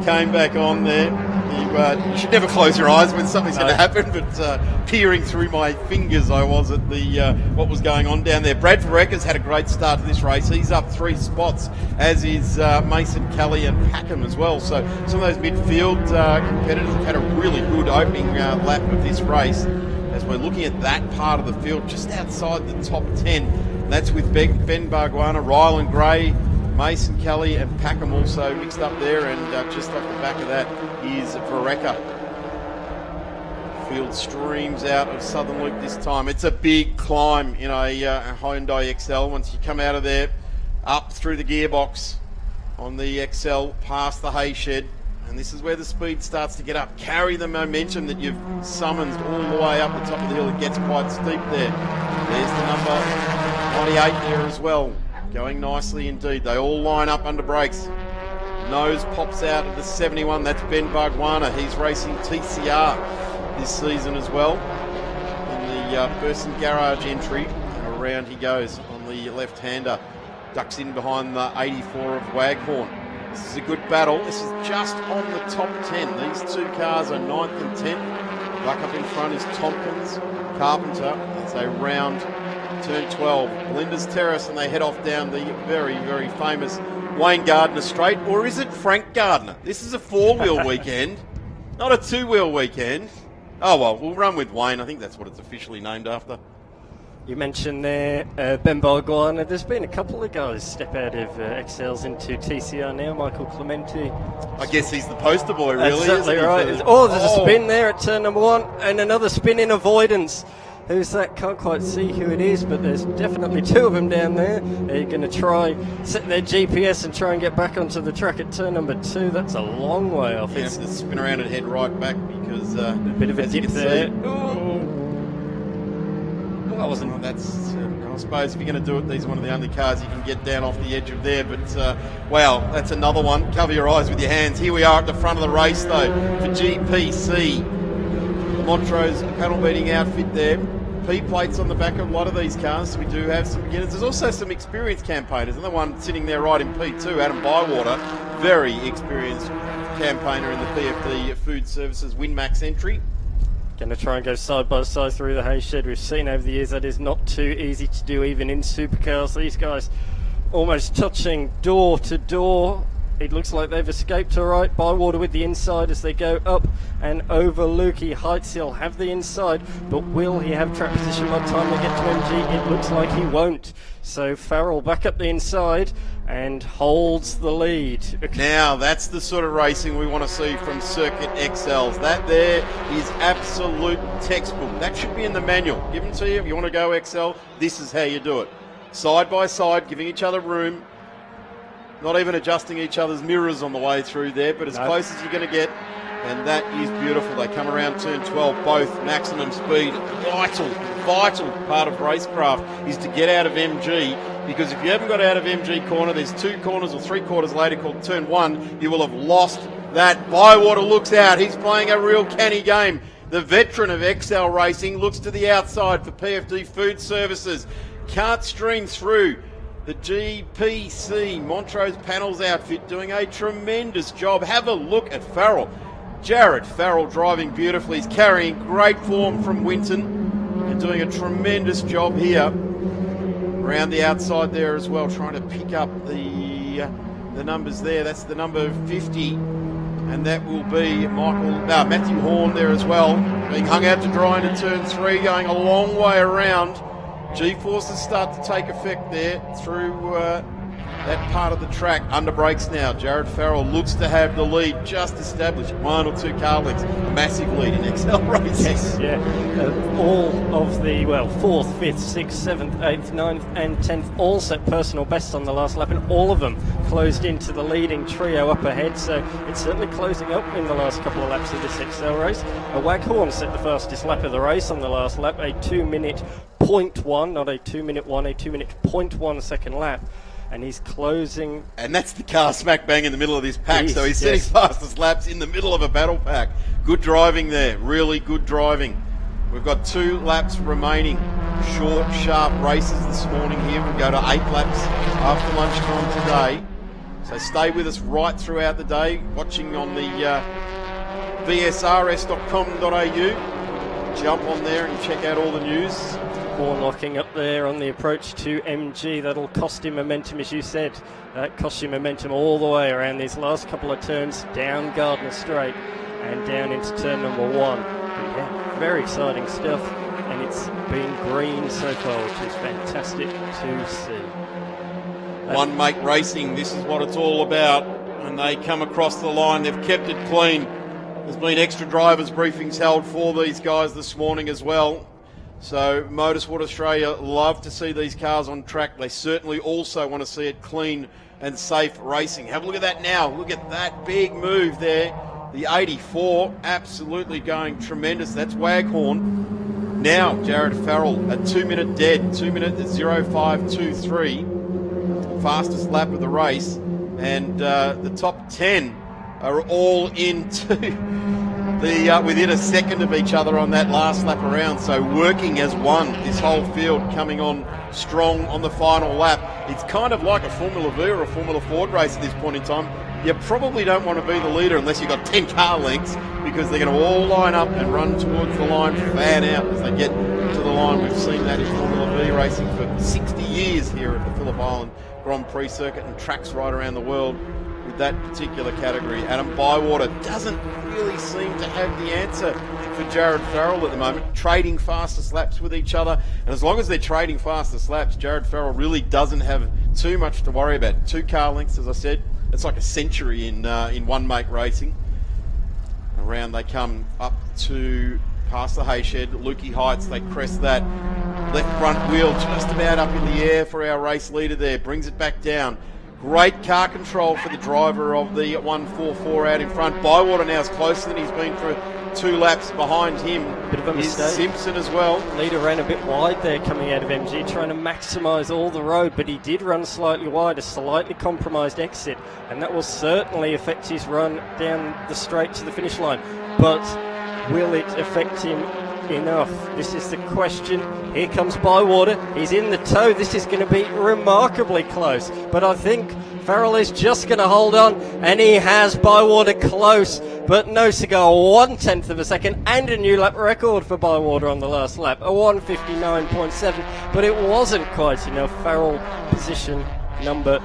came back on there. You should never close your eyes when something's going to happen, but peering through my fingers I was at the what was going on down there. Brad Verrecker's had a great start to this race. He's up 3 spots, as is Mason Kelly and Packham as well. So some of those midfield competitors have had a really good opening lap of this race. As we're looking at that part of the field, just outside the top 10. That's with Ben Barguana, Ryland Gray, Mason Kelly and Packham also mixed up there, and just off the back of that is Verrecker. Field streams out of Southern Loop this time. It's a big climb in a Hyundai XL. Once you come out of there, up through the gearbox on the XL, past the hay shed, and this is where the speed starts to get up. Carry the momentum that you've summoned all the way up the top of the hill. It gets quite steep there. There's the number 98 there as well. Going nicely indeed. They all line up under brakes. Nose pops out of the 71. That's Ben Barguana. He's racing TCR this season as well in the Burson Garage entry. And around he goes on the left-hander. Ducks in behind the 84 of Waghorn. This is a good battle. This is just on the top 10. These two cars are 9th and 10th. Back up in front is Tompkins, Carpenter, as they round turn 12. Linda's Terrace, and they head off down the very, very famous Wayne Gardner Straight. Or is it Frank Gardner? This is a 4-wheel weekend, not a 2-wheel weekend. Oh, well, we'll run with Wayne. I think that's what it's officially named after. You mentioned there Ben Barguana. There's been a couple of guys step out of XLs into TCR now. Michael Clementi. I guess he's the poster boy, really. Exactly right. There's a spin there at turn number 1, and another spin in avoidance. Who's that? Can't quite see who it is, but there's definitely 2 of them down there. They're going to try set their GPS and try and get back onto the track at turn number 2. That's a long way off. You have to spin around and head right back because a bit of a dip there. That wasn't. That's. I suppose if you're going to do it, these are one of the only cars you can get down off the edge of there. But wow, that's another one. Cover your eyes with your hands. Here we are at the front of the race, though, for GPC. Montrose panel beating outfit there. P plates on the back of a lot of these cars, so we do have some beginners. There's also some experienced campaigners, and the one sitting there right in P2, Adam Bywater, very experienced campaigner in the PFD Food Services WinMax entry. Going to try and go side by side through the hay shed. We've seen over the years that is not too easy to do, even in supercars. These guys almost touching door to door it looks like they've escaped all right. Bywater with the inside as they go up and over Lukey. Heights, he'll have the inside, but will he have track position by the time they get to MG? It looks like he won't. So Farrell back up the inside and holds the lead. Now, that's the sort of racing we want to see from Circuit XLs. That there is absolute textbook. That should be in the manual. Given to you, if you want to go XL, this is how you do it. Side by side, giving each other room. Not even adjusting each other's mirrors on the way through there, but as close as you're going to get. And that is beautiful. They come around turn 12, both maximum speed. Vital part of racecraft is to get out of MG, because if you haven't got out of MG corner, there's 2 corners or 3 quarters later called turn 1, you will have lost that. Bywater looks out. He's playing a real canny game. The veteran of XL Racing looks to the outside for PFD Food Services. Can't stream through. The GPC, Montrose Panels outfit, doing a tremendous job. Have a look at Farrell. Jared Farrell driving beautifully. He's carrying great form from Winton and doing a tremendous job here. Around the outside there as well, trying to pick up the numbers there. That's the number 50. And that will be Matthew Horn there as well. Being hung out to dry into turn 3, going a long way around. G-forces start to take effect there through that part of the track. Under brakes now. Jared Farrell looks to have the lead just established. 1 or 2 car lengths. A massive lead in XL Racing. Yes, yeah. All of the, 4th, 5th, 6th, 7th, 8th, 9th and 10th all set personal bests on the last lap, and all of them closed into the leading trio up ahead. So it's certainly closing up in the last couple of laps of this XL race. Waghorn set the fastest lap of the race on the last lap, a 2-minute 0.1, not a 2-minute 1, a 2-minute 0.1 second lap. And he's closing. And that's the car smack bang in the middle of this pack. So he's setting fastest laps in the middle of a battle pack. Good driving there. Really good driving. We've got 2 laps remaining. Short, sharp races this morning here. We go to 8 laps after lunchtime today. So stay with us right throughout the day. Watching on the vsrs.com.au. Jump on there and check out all the news. Horn locking up there on the approach to MG. That'll cost him momentum, as you said. That cost him momentum all the way around these last couple of turns, down Gardner Straight and down into turn number 1. Yeah, very exciting stuff, and it's been green so far, which is fantastic to see. One Mate Racing, this is what it's all about. And they come across the line, they've kept it clean. There's been extra drivers briefings held for these guys this morning as well. So Motorsport Australia love to see these cars on track. They certainly also want to see it clean and safe racing. Have a look at that now. Look at that big move there. The 84 absolutely going tremendous. That's Waghorn. Now Jared Farrell, a 2-minute dead, 2 minute 0523. Fastest lap of the race. And the top 10 are all into within a second of each other on that last lap around. So working as one, this whole field coming on strong on the final lap. It's kind of like a Formula V or a Formula Ford race at this point in time. You probably don't want to be the leader unless you've got 10 car lengths, because they're going to all line up and run towards the line, fan out as they get to the line. We've seen that in Formula V racing for 60 years here at the Phillip Island Grand Prix circuit and tracks right around the world with that particular category. Adam Bywater doesn't really seem to have the answer for Jared Farrell at the moment, trading fastest laps with each other. And as long as they're trading fastest laps, Jared Farrell really doesn't have too much to worry about. 2 car lengths, as I said. It's like a century in One Mate Racing. Around they come up to past the Hayshed, Lukey Heights, they crest that. Left front wheel just about up in the air for our race leader there, brings it back down. Great car control for the driver of the 144 out in front. Bywater now is closer than he's been for 2 laps. Behind him bit of a mistake. Simpson as well. Leader ran a bit wide there coming out of MG, trying to maximise all the road, but he did run slightly wide, a slightly compromised exit, and that will certainly affect his run down the straight to the finish line. But will it affect him enough? This is the question. Here comes Bywater. He's in the tow. This is going to be remarkably close, but I think Farrell is just going to hold on, and he has Bywater close, but no cigar. 1/10 of a second and a new lap record for Bywater on the last lap, a 1:59.7, but it wasn't quite enough. Farrell position number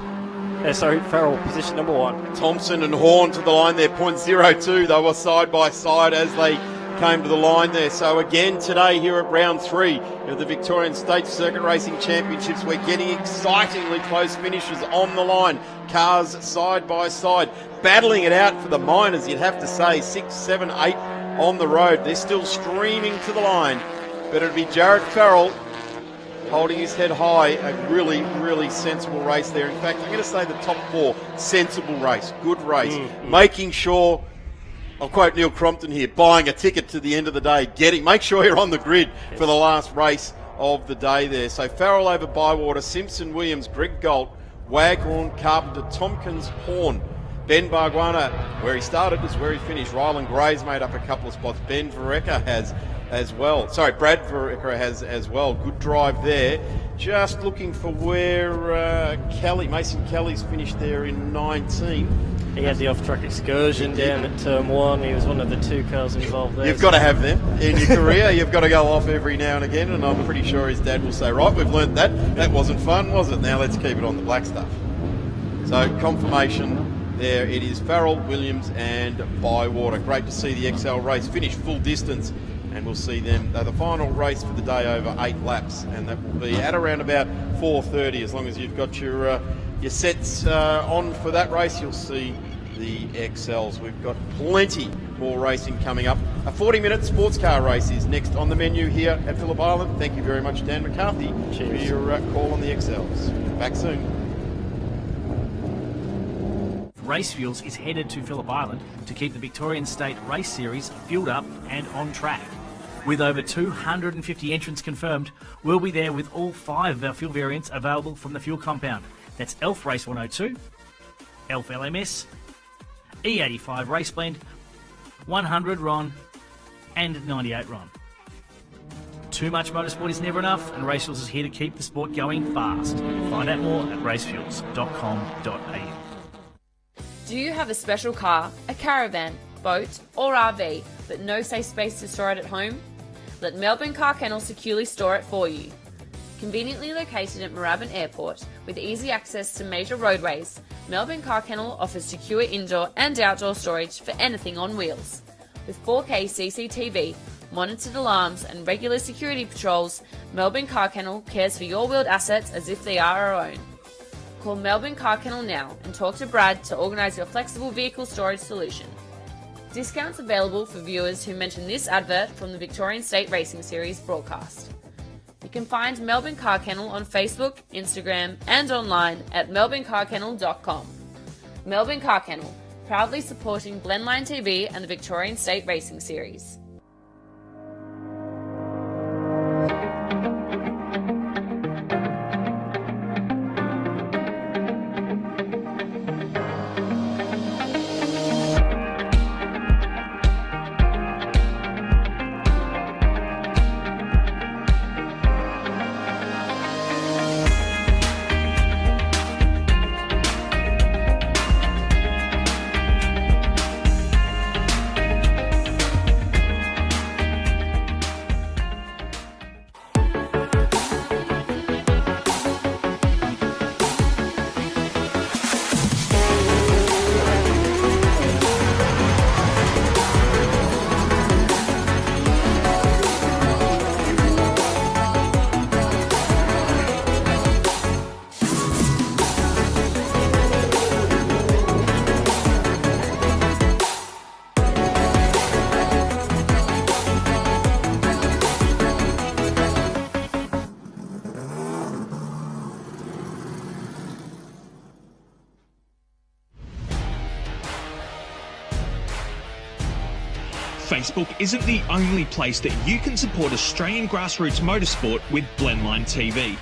Farrell, position number 1. Thompson and Horn to the line there, 0.02. They were side by side as they came to the line there. So again today here at round 3 of the Victorian State Circuit Racing Championships, we're getting excitingly close finishes on the line. Cars side by side, battling it out for the minors, you'd have to say. 6, 7, 8 on the road. They're still streaming to the line. But it'll be Jared Farrell holding his head high. A really, really sensible race there. In fact, I'm going to say the top 4, sensible race, good race. Making sure, I'll quote Neil Crompton here, buying a ticket to the end of the day, make sure you're on the grid for the last race of the day there. So Farrell over Bywater, Simpson, Williams, Greg Galt, Waghorn, Carpenter, Tompkins, Horn. Ben Barguana, where he started is where he finished. Ryland Gray's made up a couple of spots. Ben Vareca has as well. Sorry, Brad Vareca has as well. Good drive there. Just looking for where Mason Kelly's finished there in 19. He had the off-track excursion down at Turn 1. He was one of the 2 cars involved there. You've got to have them in your career. You've got to go off every now and again, and I'm pretty sure his dad will say, right, we've learnt that. That wasn't fun, was it? Now let's keep it on the black stuff. So confirmation there. It is Farrell, Williams and Bywater. Great to see the XL race finish full distance, and we'll see them. They're the final race for the day over 8 laps, and that will be at around about 4:30. As long as you've got your sets on for that race, you'll see the XLs. We've got plenty more racing coming up. A 40-minute sports car race is next on the menu here at Phillip Island. Thank you very much, Dan McCarthy, for your call on the XLs. Back soon. Race Fuels is headed to Phillip Island to keep the Victorian State Race Series fueled up and on track. With over 250 entrants confirmed, we'll be there with all 5 of our fuel variants available from the fuel compound. That's ELF Race 102, ELF LMS, E85 Race Blend, 100 RON and 98 RON. Too much motorsport is never enough, and Race Fuels is here to keep the sport going fast. Find out more at racefuels.com.au. Do you have a special car, a caravan, boat or RV, but no safe space to store it at home? Let Melbourne Car Kennel securely store it for you. Conveniently located at Moorabbin Airport with easy access to major roadways, Melbourne Car Kennel offers secure indoor and outdoor storage for anything on wheels. With 4K CCTV, monitored alarms and regular security patrols, Melbourne Car Kennel cares for your wheeled assets as if they are our own. Call Melbourne Car Kennel now and talk to Brad to organise your flexible vehicle storage solution. Discounts available for viewers who mention this advert from the Victorian State Racing Series broadcast. You can find Melbourne Car Kennel on Facebook, Instagram and online at melbournecarkennel.com. Melbourne Car Kennel, proudly supporting Blendline TV and the Victorian State Racing Series. Facebook isn't the only place that you can support Australian grassroots motorsport with Blendline TV.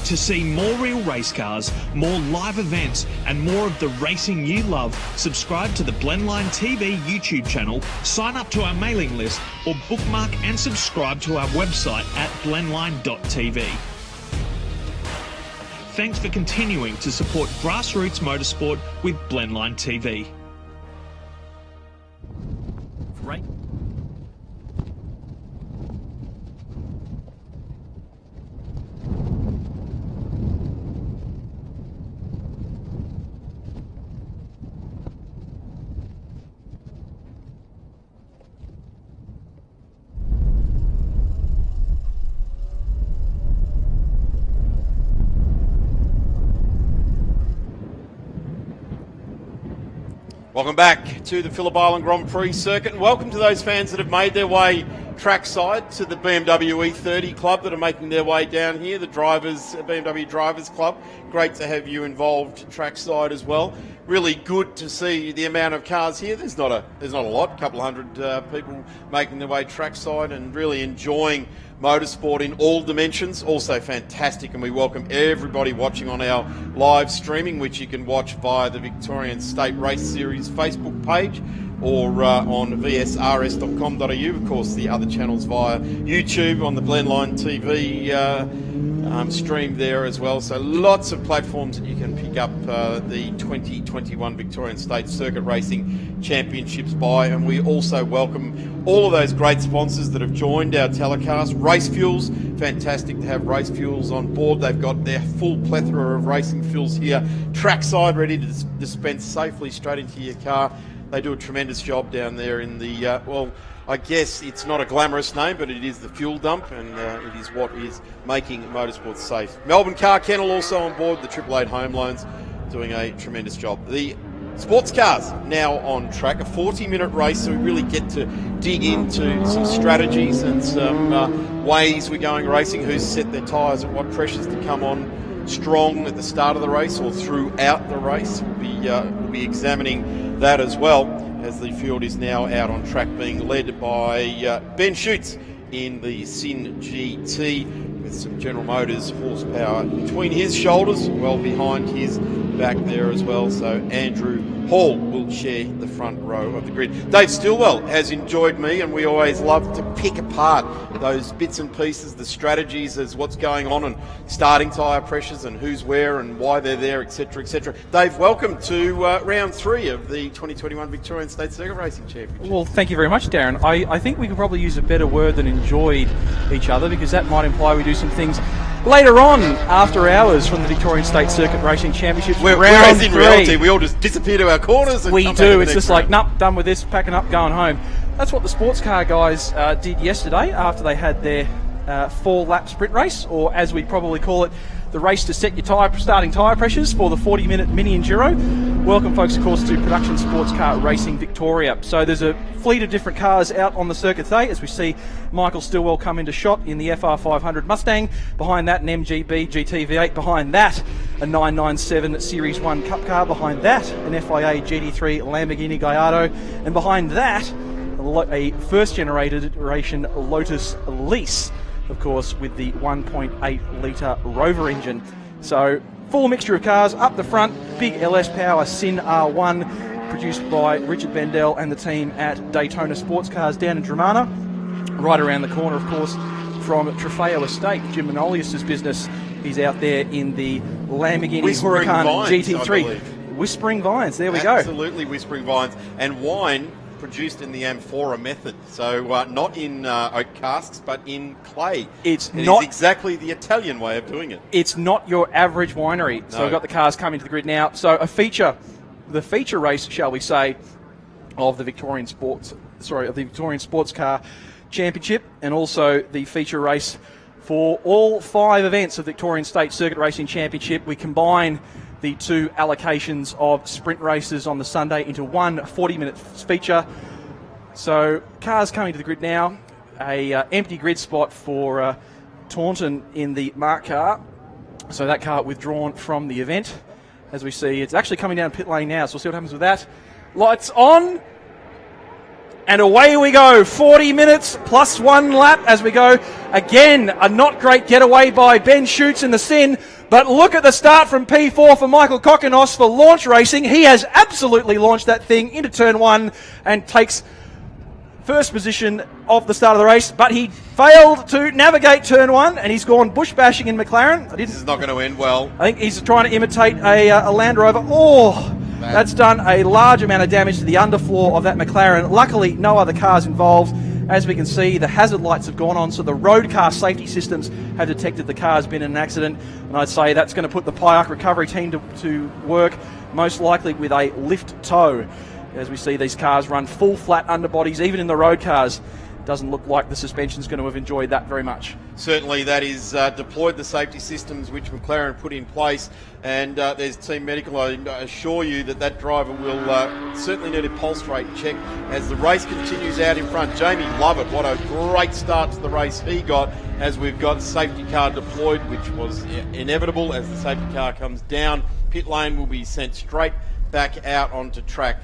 To see more real race cars, more live events and more of the racing you love, subscribe to the Blendline TV YouTube channel, sign up to our mailing list or bookmark and subscribe to our website at blendline.tv. Thanks for continuing to support grassroots motorsport with Blendline TV. Right. Welcome back to the Phillip Island Grand Prix circuit, and welcome to those fans that have made their way trackside to the BMW E30 Club that are making their way down here, the BMW Drivers Club. Great to have you involved trackside as well. Really good to see the amount of cars here. There's not a lot, a couple of hundred people making their way trackside and really enjoying motorsport in all dimensions. Also fantastic, and we welcome everybody watching on our live streaming, which you can watch via the Victorian State Race Series Facebook page or on vsrs.com.au. Of course, the other channels via YouTube on the Blendline TV stream there as well. So lots of platforms that you can pick up the 2021 Victorian State Circuit Racing Championships by. And we also welcome all of those great sponsors that have joined our telecast. Race Fuels, fantastic to have Race Fuels on board. They've got their full plethora of racing fuels here, trackside, ready to dispense safely straight into your car. They do a tremendous job down there in the, well, I guess it's not a glamorous name, but it is the fuel dump, and it is what is making motorsport safe. Melbourne Car Kennel also on board, the 888 Home Loans, doing a tremendous job. The sports cars now on track, a 40-minute race, so we really get to dig into some strategies and some ways we're going racing, who's set their tyres at what pressures to come on strong at the start of the race or throughout the race. We'll be examining that as well, as the field is now out on track, being led by Ben Schutz in the Sin GT, with some General Motors horsepower between his shoulders, well behind his back there as well. So Andrew Hall will share the front row of the grid. Dave Stillwell has enjoyed me, and we always love to pick apart those bits and pieces, the strategies as what's going on, and starting tyre pressures and who's where and why they're there, etc., etc. Dave, welcome to round 3 of the 2021 Victorian State Circuit Racing Championship. Well, thank you very much, Darren. I think we could probably use a better word than enjoyed each other, because that might imply we do some things later on after hours from the Victorian State Circuit Racing Championships. Whereas in reality, we all just disappear to our corners. And we do. It's just like, nope, done with this, packing up, going home. That's what the sports car guys did yesterday after they had their 4-lap sprint race, or as we probably call it, the race to set your starting tyre pressures for the 40-minute mini enduro. Welcome, folks, of course, to Production Sports Car Racing Victoria. So there's a fleet of different cars out on the circuit today, as we see Michael Stillwell come into shot in the FR500 Mustang. Behind that, an MGB GT V8. Behind that, a 997 Series 1 Cup car. Behind that, an FIA GT3 Lamborghini Gallardo. And behind that, a first-generation Lotus Lease, of course, with the 1.8 litre Rover engine. So full mixture of cars up the front. Big LS Power Sin R1, produced by Richard Bendel and the team at Daytona Sports Cars down in Dramana. Right around the corner, of course, from Trofeo Estate, Jim Manolius' business. He's out there in the Lamborghini Huracan GT3. Whispering Vines, there we go. Absolutely Whispering Vines. And wine produced in the amphora method, so not in oak casks but in clay. It's not exactly the Italian way of doing it. It's not your average winery. No. So we've got the cars coming to the grid now. So the feature race, shall we say, of the Victorian Sports Car Championship, and also the feature race for all 5 events of Victorian State Circuit Racing Championship. We combine the 2 allocations of sprint races on the Sunday into one 40-minute feature. So cars coming to the grid now. A empty grid spot for Taunton in the Mark car. So that car withdrawn from the event. As we see, it's actually coming down pit lane now, so we'll see what happens with that. Lights on. And away we go. 40 minutes plus 1 lap as we go. Again, a not great getaway by Ben Schutz in the Sin. But look at the start from P4 for Michael Kokonos for launch racing. He has absolutely launched that thing into turn 1 and takes first position of the start of the race. But he failed to navigate turn 1, and he's gone bush bashing in McLaren. This is not going to end well. I think he's trying to imitate a Land Rover. Oh, that's done a large amount of damage to the underfloor of that McLaren. Luckily, no other cars involved. As we can see, the hazard lights have gone on, so the road car safety systems have detected the car's been in an accident. And I'd say that's going to put the Pyack recovery team to work, most likely with a lift tow. As we see these cars run full flat underbodies, even in the road cars. doesn't look like the suspension's going to have enjoyed that very much. Certainly, that is deployed the safety systems which McLaren put in place, and there's team medical. I assure you that driver will certainly need a pulse rate check as the race continues out in front. Jamie Lovett, what a great start to the race he got, as we've got safety car deployed, which was inevitable as the safety car comes down. Pit lane will be sent straight back out onto track.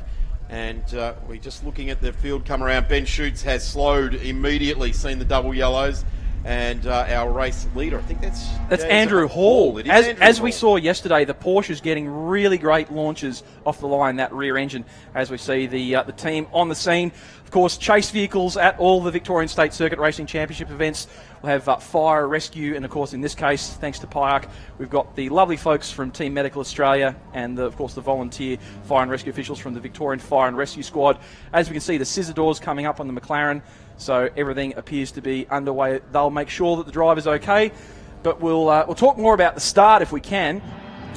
And we're just looking at the field come around. Ben Schutz has slowed immediately, seen the double yellows. And our race leader, I think that's Andrew Hall. As we Hall. saw yesterday, the Porsche's getting really great launches off the line, that rear engine, as we see the team on the scene. Of course, chase vehicles at all the Victorian State Circuit Racing Championship events. We'll have fire, rescue, and of course in this case, thanks to PIARC, we've got the lovely folks from Team Medical Australia and of course the volunteer fire and rescue officials from the Victorian Fire and Rescue Squad. As we can see, the scissor doors coming up on the McLaren, so everything appears to be underway. They'll make sure that the driver's okay, but we'll talk more about the start if we can.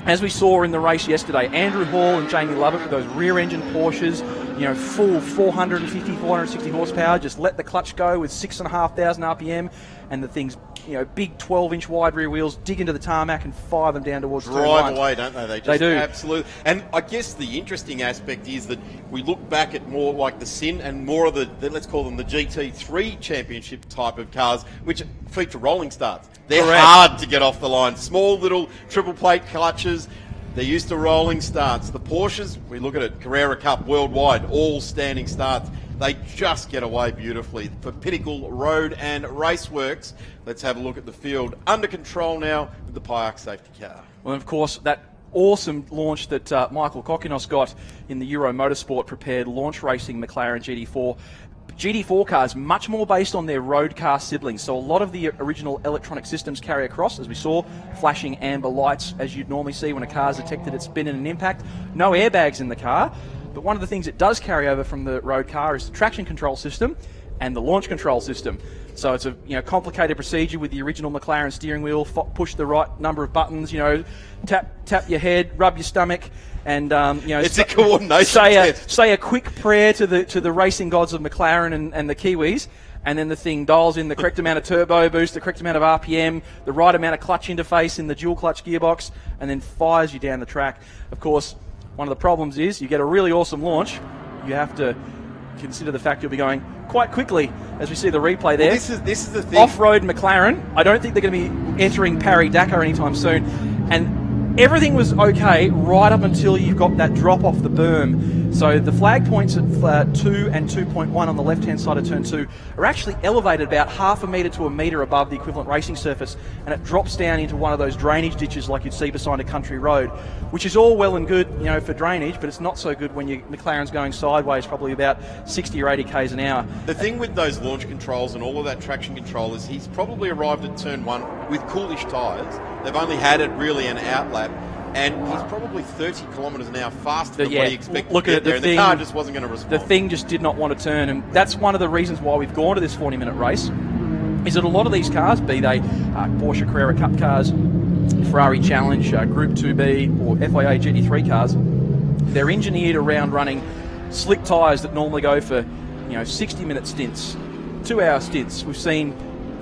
As we saw in the race yesterday, Andrew Hall and Jamie Lovett with those rear-engine Porsches, full 450, 460 horsepower, just let the clutch go with 6,500 RPM, and the thing's, big 12-inch wide rear wheels dig into the tarmac and fire them down towards drive away, don't they? They do. Absolutely. And I guess the interesting aspect is that we look back at more like the Sin and more of the let's call them the GT3 championship type of cars, which feature rolling starts. They're hard to get off the line. Small little triple plate clutches. They're used to rolling starts. The Porsches, we look at it, Carrera Cup worldwide, all standing starts. They just get away beautifully. For Pinnacle Road and Raceworks, let's have a look at the field. Under control now with the PIARC safety car. Well, of course, that awesome launch that Michael Kokinos got in the Euro Motorsport prepared launch racing McLaren GT4. GT4 cars much more based on their road car siblings, so a lot of the original electronic systems carry across, as we saw, flashing amber lights as you'd normally see when a car's detected it's been in an impact. No airbags in the car, but one of the things it does carry over from the road car is the traction control system and the launch control system. So it's a complicated procedure with the original McLaren steering wheel. Push the right number of buttons. Tap your head, rub your stomach, and it's a coordination. Say a quick prayer to the racing gods of McLaren and the Kiwis, and then the thing dials in the correct amount of turbo boost, the correct amount of RPM, the right amount of clutch interface in the dual clutch gearbox, and then fires you down the track. Of course, one of the problems is you get a really awesome launch. You have to consider the fact you'll be going quite quickly, as we see the replay there. Well, this is the thing. Off-road McLaren. I don't think they're going to be entering Paris-Dakar anytime soon. And everything was okay right up until you've got that drop off the berm. So the flag points at 2 and 2.1 on the left-hand side of turn 2 are actually elevated about half a metre to a metre above the equivalent racing surface, and it drops down into one of those drainage ditches like you'd see beside a country road, which is all well and good, for drainage, but it's not so good when your McLaren's going sideways, probably about 60 or 80 k's an hour. The thing with those launch controls and all of that traction control is he's probably arrived at turn 1 with coolish tyres. They've only had it really an outlap. And he's probably 30 kilometres an hour faster than what he expected to get there, and the car just wasn't going to respond. The thing just did not want to turn, and that's one of the reasons why we've gone to this 40-minute race, is that a lot of these cars, be they Porsche Carrera Cup cars, Ferrari Challenge, Group 2B, or FIA GT3 cars, they're engineered around running slick tyres that normally go for 60-minute stints, 2-hour stints. We've seen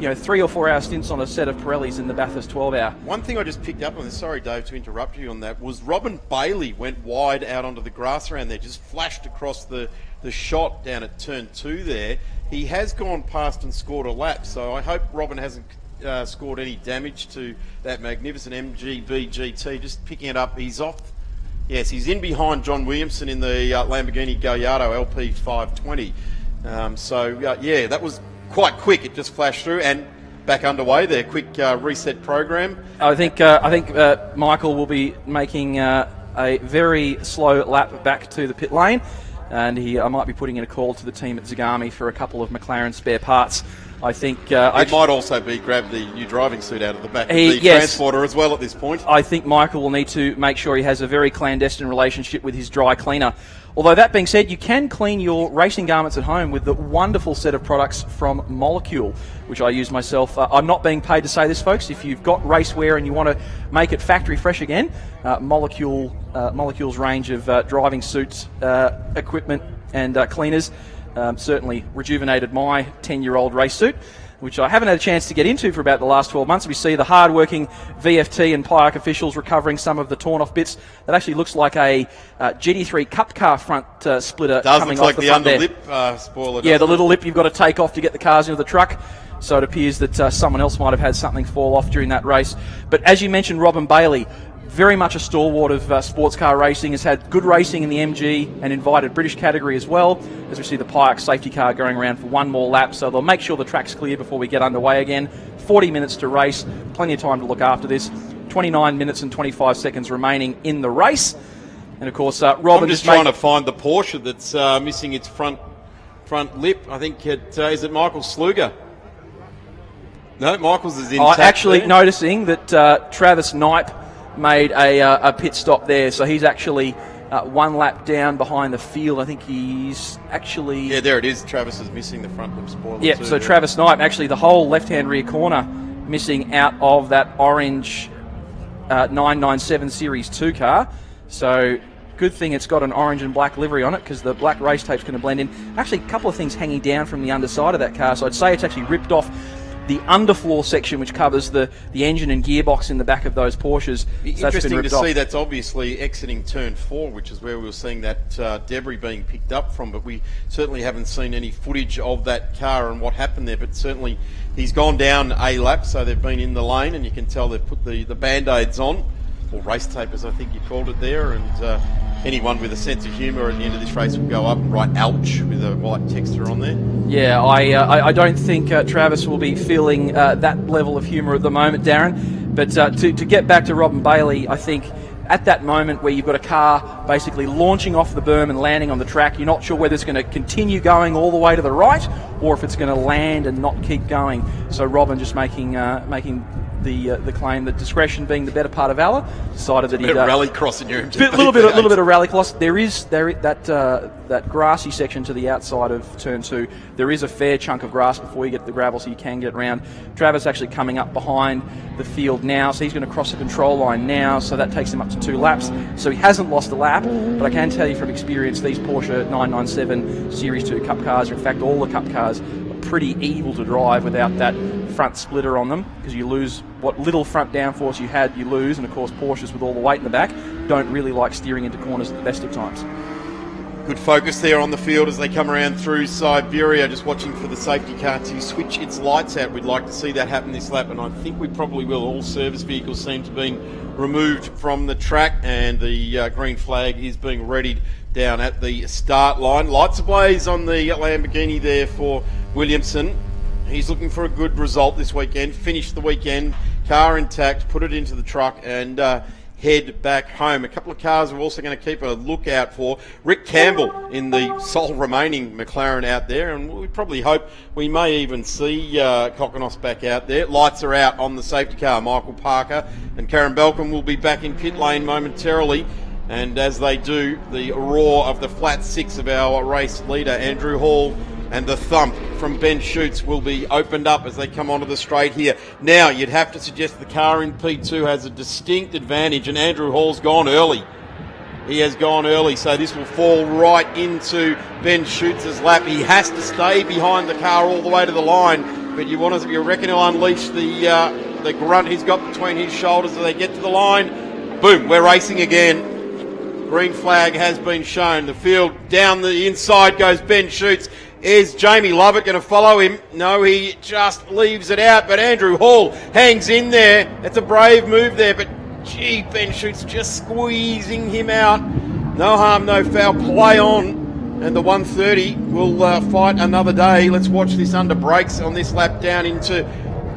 3 or 4 hour stints on a set of Pirellis in the Bathurst 12-hour. One thing I just picked up on this, sorry Dave to interrupt you on that, was Robin Bailey went wide out onto the grass around there, just flashed across the shot down at turn 2 there. He has gone past and scored a lap, so I hope Robin hasn't scored any damage to that magnificent MGB GT. Just picking it up, he's off. Yes, he's in behind John Williamson in the Lamborghini Gallardo LP 520. That was quite quick. It just flashed through and back underway there. Quick reset program. I think Michael will be making a very slow lap back to the pit lane, and I might be putting in a call to the team at Zagami for a couple of McLaren spare parts. I think it might also be grab the new driving suit out of the back of the transporter as well at this point. I think Michael will need to make sure he has a very clandestine relationship with his dry cleaner. Although that being said, you can clean your racing garments at home with the wonderful set of products from Molecule, which I use myself. I'm not being paid to say this, folks. If you've got racewear and you want to make it factory fresh again, Molecule's range of driving suits, equipment and cleaners certainly rejuvenated my 10-year-old race suit, which I haven't had a chance to get into for about the last 12 months. We see the hard-working VFT and Pyack officials recovering some of the torn-off bits. That actually looks like a GT3 Cup car front splitter coming off the front there. Does look like the under lip spoiler. Yeah, the little lip you've got to take off to get the cars into the truck. So it appears that someone else might have had something fall off during that race. But as you mentioned, Robin Bailey, very much a stalwart of sports car racing, has had good racing in the MG and invited British category as well, as we see the Pyack safety car going around for one more lap. So they'll make sure the track's clear before we get underway again. 40 minutes to race, plenty of time to look after this. 29 minutes and 25 seconds remaining in the race. And of course, Robin... I'm just trying to find the Porsche that's missing its front lip. I think is it Michael Sluger? No, Michael's is intact. Actually there. Noticing that Travis Knipe made a pit stop there, so he's actually one lap down behind the field. I think he's actually... Yeah, there it is. Travis is missing the front lip spoiler. Yeah, so Travis Knipe, actually the whole left-hand rear corner missing out of that orange 997 Series 2 car. So good thing it's got an orange and black livery on it, because the black race tape's going to blend in. Actually, a couple of things hanging down from the underside of that car, so I'd say it's actually ripped off the underfloor section, which covers the engine and gearbox in the back of those Porsches. So interesting to see. That's obviously exiting turn 4, which is where we were seeing that debris being picked up from, but we certainly haven't seen any footage of that car and what happened there. But certainly he's gone down a lap, so they've been in the lane, and you can tell they've put the band-aids on, or race tape as I think you called it there, and anyone with a sense of humour at the end of this race will go up and write ouch with a white texture on there. Yeah, I don't think Travis will be feeling that level of humour at the moment, Darren. But to get back to Robin Bailey, I think at that moment where you've got a car basically launching off the berm and landing on the track, you're not sure whether it's going to continue going all the way to the right or if it's going to land and not keep going. So Robin just making the claim that discretion being the better part of valor, decided that he'd rally cross in your a little bit of rally cross. There is that grassy section to the outside of turn 2. There is a fair chunk of grass before you get to the gravel, so you can get around. Travis actually coming up behind the field now, so he's going to cross the control line now, so that takes him up to 2 laps. So he hasn't lost a lap, but I can tell you from experience, these Porsche 997 Series 2 Cup cars, in fact all the Cup cars, are pretty evil to drive without that front splitter on them, because you lose what little front downforce you had, you lose, and of course Porsches with all the weight in the back don't really like steering into corners at the best of times. Good focus there on the field as they come around through Siberia, just watching for the safety car to switch its lights out. We'd like to see that happen this lap, and I think we probably will. All service vehicles seem to be removed from the track, and the green flag is being readied down at the start line. Lights ablaze on the Lamborghini there for Williamson. He's looking for a good result this weekend, finish the weekend, car intact, put it into the truck, and head back home. A couple of cars we're also going to keep a lookout for. Rick Campbell in the sole remaining McLaren out there, and we probably hope we may even see Kokonos back out there. Lights are out on the safety car. Michael Parker and Karen Belkin will be back in pit lane momentarily, and as they do, the roar of the flat 6 of our race leader, Andrew Hall, and the thump from Ben Schutz will be opened up as they come onto the straight here. Now, you'd have to suggest the car in P2 has a distinct advantage, and Andrew Hall's gone early. He has gone early, so this will fall right into Ben Schutz's lap. He has to stay behind the car all the way to the line, but you reckon he'll unleash the grunt he's got between his shoulders as they get to the line. Boom, we're racing again. Green flag has been shown. The field down the inside goes Ben Schutz. Is Jamie Lovett going to follow him? No, he just leaves it out, but Andrew Hall hangs in there. It's a brave move there, but gee, Ben Schutz just squeezing him out. No harm, no foul. Play on, and the 130 will fight another day. Let's watch this under brakes on this lap down into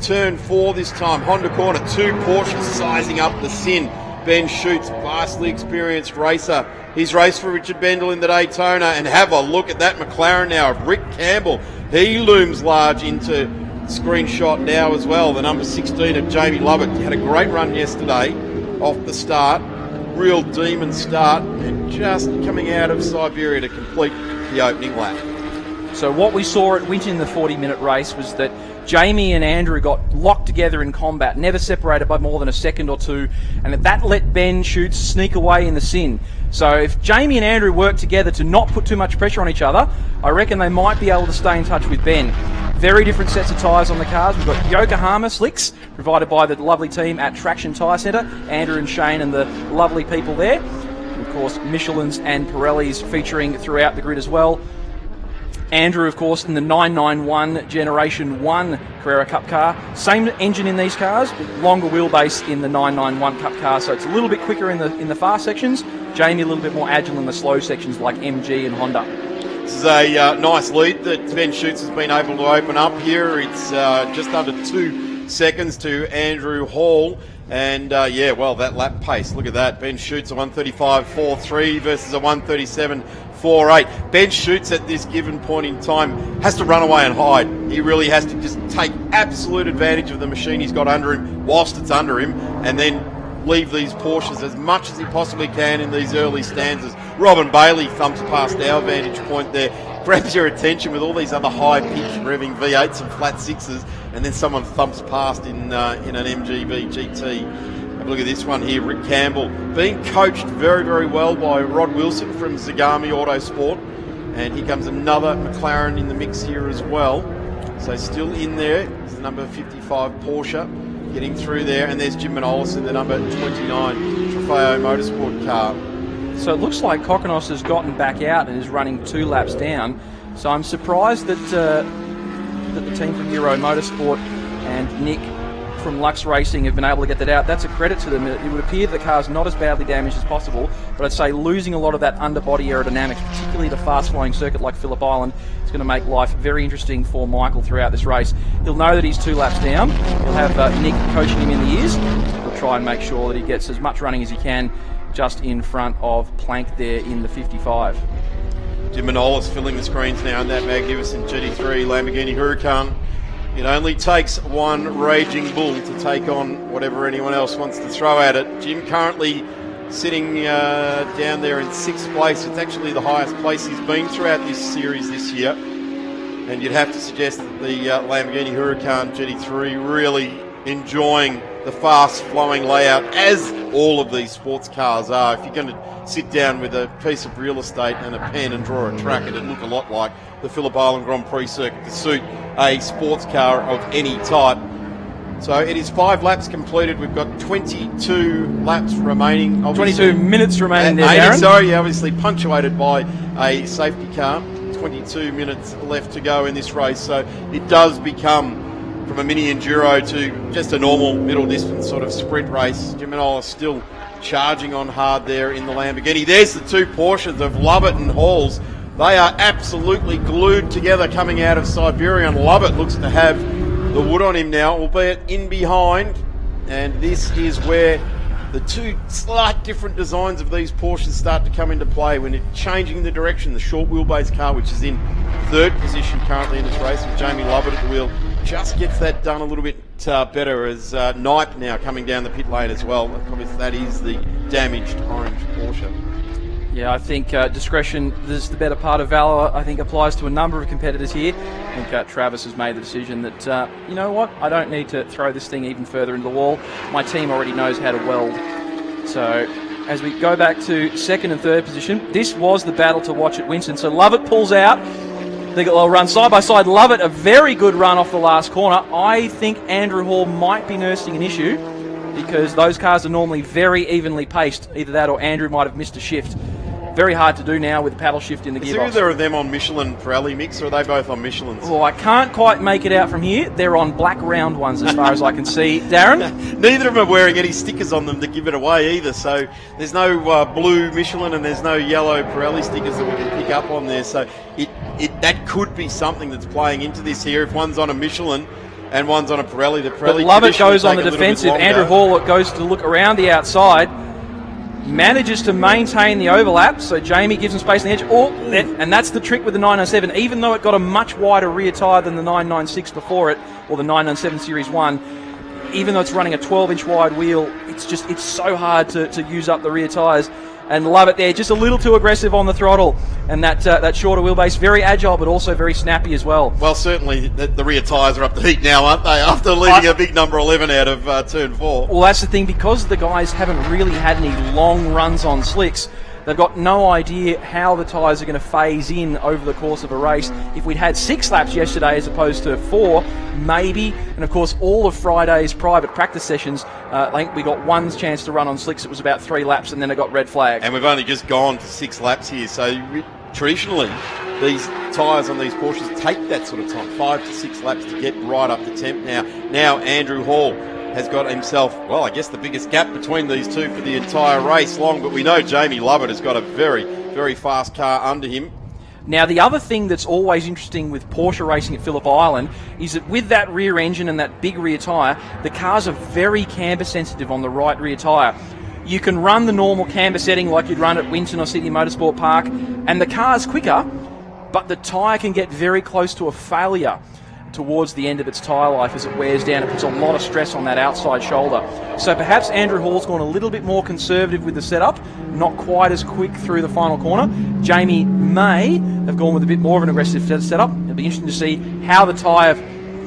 turn 4 this time. Honda corner, 2 Porsches sizing up the sin. Ben Schutz, vastly experienced racer. He's raced for Richard Bendel in the Daytona, and have a look at that McLaren now of Rick Campbell. He looms large into screenshot now as well. The number 16 of Jamie Lovett had a great run yesterday off the start. Real demon start, and just coming out of Siberia to complete the opening lap. So what we saw at Winton in the 40-minute race was that Jamie and Andrew got locked together in combat, never separated by more than a second or two, and that let Ben Schutz sneak away in the sin. So if Jamie and Andrew work together to not put too much pressure on each other, I reckon they might be able to stay in touch with Ben. Very different sets of tyres on the cars. We've got Yokohama slicks, provided by the lovely team at Traction Tyre Centre, Andrew and Shane and the lovely people there. And of course, Michelin's and Pirelli's featuring throughout the grid as well. Andrew, of course, in the 991 Generation 1 Carrera Cup car. Same engine in these cars, but longer wheelbase in the 991 Cup car, so it's a little bit quicker in the fast sections. Jamie a little bit more agile in the slow sections like MG and Honda. This is a nice lead that Ben Schutz has been able to open up here. It's just under 2 seconds to Andrew Hall. And, that lap pace, look at that. Ben Schutz a 135.43 versus a 137.48. Ben Schutz at this given point in time has to run away and hide. He really has to just take absolute advantage of the machine he's got under him whilst it's under him, and then leave these Porsches as much as he possibly can in these early stanzas. Robin Bailey thumps past our vantage point there, grabs your attention with all these other high-pitched revving V8s and flat sixes, and then someone thumps past in an MGB GT. Have a look at this one here, Rick Campbell, being coached very, very well by Rod Wilson from Zagami Autosport. And here comes another McLaren in the mix here as well. So still in there is the number 55 Porsche getting through there. And there's Jim Manolis in the number 29 Trofeo Motorsport car. So it looks like Kokonos has gotten back out and is running 2 laps down. So I'm surprised that the team from Euro Motorsport and Nick from Lux Racing have been able to get that out. That's a credit to them. It would appear the car's not as badly damaged as possible, but I'd say losing a lot of that underbody aerodynamics, particularly the fast-flowing circuit like Phillip Island, is going to make life very interesting for Michael throughout this race. He'll know that he's 2 laps down. He'll have Nick coaching him in the ears. He'll try and make sure that he gets as much running as he can just in front of Plank there in the 55. Jim Manolis filling the screens now in that magnificent GT3 Lamborghini Huracan. It only takes one raging bull to take on whatever anyone else wants to throw at it. Jim currently sitting down there in 6th place. It's actually the highest place he's been throughout this series this year. And you'd have to suggest that the Lamborghini Huracan GT3 really enjoying the fast-flowing layout, as all of these sports cars are. If you're going to sit down with a piece of real estate and a pen and draw a track, it'd look a lot like the Phillip Island Grand Prix circuit to suit a sports car of any type. So it is 5 laps completed. We've got 22 laps remaining. 22 minutes remaining there, Darren. Sorry, obviously punctuated by a safety car. 22 minutes left to go in this race. So it does become from a mini enduro to just a normal middle distance sort of sprint race. Jim Manolis still charging on hard there in the Lamborghini. There's the 2 Porsches of Lovett and Halls. They are absolutely glued together coming out of Siberia, and Lovett looks to have the wood on him now, albeit in behind. And this is where the 2 slight different designs of these Porsches start to come into play when it's changing the direction. The short wheelbase car, which is in 3rd position currently in this race, with Jamie Lovett at the wheel, just gets that done a little bit better, as Knipe now coming down the pit lane as well. That is the damaged orange Porsche. Yeah, I think discretion is the better part of valour. I think applies to a number of competitors here. I think Travis has made the decision that, you know what, I don't need to throw this thing even further into the wall. My team already knows how to weld. So as we go back to 2nd and 3rd position, this was the battle to watch at Winston. So Lovett pulls out. They'll run side by side. Lovett, a very good run off the last corner. I think Andrew Hall might be nursing an issue because those cars are normally very evenly paced. Either that or Andrew might have missed a shift. Very hard to do now with the paddle shift in the gearbox. Is either of them on Michelin Pirelli mix, or are they both on Michelin's? Well, I can't quite make it out from here. They're on black round ones as far as I can see. Darren? Neither of them are wearing any stickers on them to give it away either. So there's no blue Michelin and there's no yellow Pirelli stickers that we can pick up on there. So that could be something that's playing into this here. If one's on a Michelin and one's on a Pirelli, the Pirelli. But Lovett goes on the defensive. Andrew Hall goes to look around the outside. Manages to maintain the overlap, so Jamie gives him space on the edge. And that's the trick with the 997. Even though it got a much wider rear tyre than the 996 before it, or the 997 Series 1, even though it's running a 12-inch wide wheel, it's so hard to use up the rear tyres. And love it there, just a little too aggressive on the throttle. And that shorter wheelbase, very agile, but also very snappy as well. Well, certainly the rear tyres are up to heat now, aren't they? After leaving a big number 11 out of turn 4. Well, that's the thing, because the guys haven't really had any long runs on slicks. They've got no idea how the tyres are going to phase in over the course of a race. If we'd had 6 laps yesterday as opposed to 4, maybe. And of course, all of Friday's private practice sessions, I think we got one chance to run on slicks. It was about 3 laps, and then it got red flagged. And we've only just gone for 6 laps here. So traditionally, these tyres on these Porsches take that sort of time, 5 to 6 laps to get right up to temp now. Now Andrew Hall has got himself, well, I guess the biggest gap between these two for the entire race long, but we know Jamie Lovett has got a very, very fast car under him. Now, the other thing that's always interesting with Porsche racing at Phillip Island is that with that rear engine and that big rear tyre, the cars are very camber sensitive on the right rear tyre. You can run the normal camber setting like you'd run at Winton or Sydney Motorsport Park, and the car's quicker, but the tyre can get very close to a failure towards the end of its tyre life as it wears down. It puts a lot of stress on that outside shoulder. So perhaps Andrew Hall's gone a little bit more conservative with the setup, not quite as quick through the final corner. Jamie may have gone with a bit more of an aggressive setup. It'll be interesting to see how the tyre,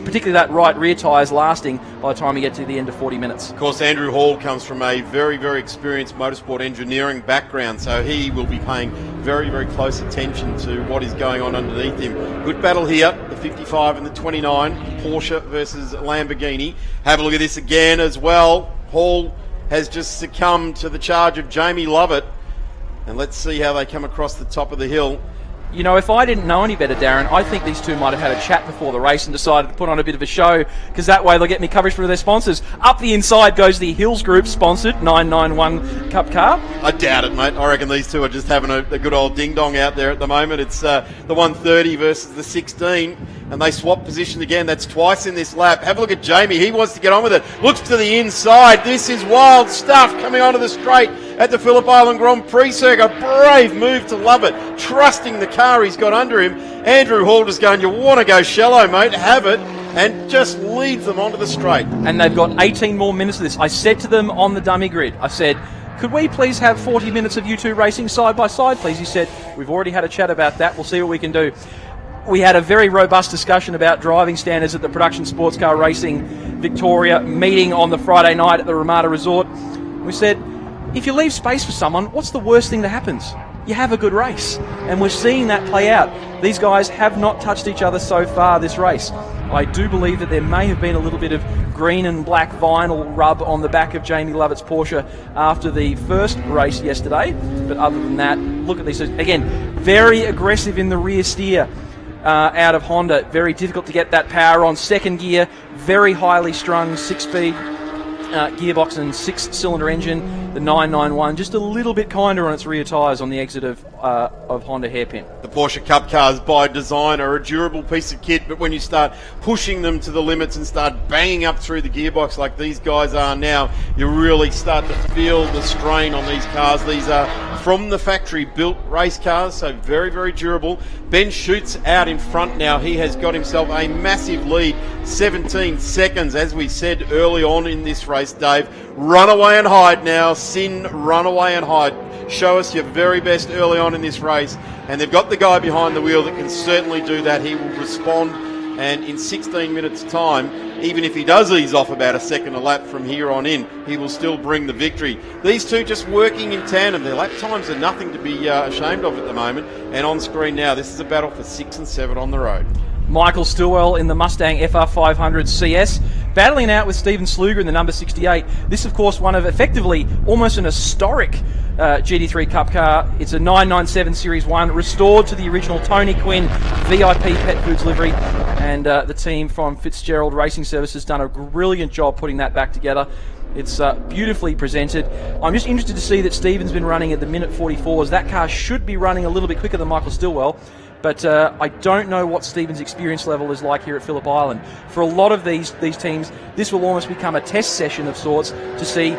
particularly that right rear tyre, is lasting by the time we get to the end of 40 minutes. Of course, Andrew Hall comes from a very, very experienced motorsport engineering background, so he will be paying very, very close attention to what is going on underneath him. Good battle here, the 55 and the 29, Porsche versus Lamborghini. Have a look at this again as well. Hall has just succumbed to the charge of Jamie Lovett, and let's see how they come across the top of the hill. You know, if I didn't know any better, Darren, I think these two might have had a chat before the race and decided to put on a bit of a show, because that way they'll get me coverage from their sponsors. Up the inside goes the Hills Group sponsored 991 Cup car. I doubt it, mate. I reckon these two are just having a good old ding-dong out there at the moment. It's the 130 versus the 16, and they swap position again. That's twice in this lap. Have a look at Jamie. He wants to get on with it. Looks to the inside. This is wild stuff coming onto the straight at the Phillip Island Grand Prix circuit. Brave move to Lovett, trusting the car he's got under him. Andrew Hall just going, you want to go shallow, mate, have it, and just leads them onto the straight. And they've got 18 more minutes of this. I said to them on the dummy grid, I said, could we please have 40 minutes of you two racing side by side, please? He said, we've already had a chat about that. We'll see what we can do. We had a very robust discussion about driving standards at the Production Sports Car Racing Victoria meeting on the Friday night at the Ramada Resort. We said, if you leave space for someone, what's the worst thing that happens? You have a good race. And we're seeing that play out. These guys have not touched each other so far this race. I do believe that there may have been a little bit of green and black vinyl rub on the back of Jamie Lovett's Porsche after the first race yesterday. But other than that, look at these. Again, very aggressive in the rear steer out of Honda. Very difficult to get that power on. Second gear, very highly strung, 6-speed. Gearbox and 6-cylinder engine, the 991, just a little bit kinder on its rear tyres on the exit of Honda hairpin. The Porsche Cup cars by design are a durable piece of kit, but when you start pushing them to the limits and start banging up through the gearbox like these guys are now, you really start to feel the strain on these cars. These are from the factory built race cars, so very, very durable. Ben Schutt's out in front now. He has got himself a massive lead, 17 seconds, as we said early on in this race, Dave. Run away and hide now. Sin, run away and hide. Show us your very best early on in this race. And they've got the guy behind the wheel that can certainly do that. He will respond, and in 16 minutes' time, even if he does ease off about a second a lap from here on in, he will still bring the victory. These two just working in tandem. Their lap times are nothing to be ashamed of at the moment. And on screen now, this is a battle for 6 and 7 on the road. Michael Stillwell in the Mustang FR500 CS, battling out with Stephen Sluger in the number 68. This, of course, one of effectively almost an historic GT3 Cup car. It's a 997 Series 1, restored to the original Tony Quinn VIP Pet Foods livery. And the team from Fitzgerald Racing Services done a brilliant job putting that back together. It's beautifully presented. I'm just interested to see that Stephen's been running at the minute 44s. That car should be running a little bit quicker than Michael Stillwell. But I don't know what Stephen's experience level is like here at Phillip Island. For a lot of these teams, this will almost become a test session of sorts to see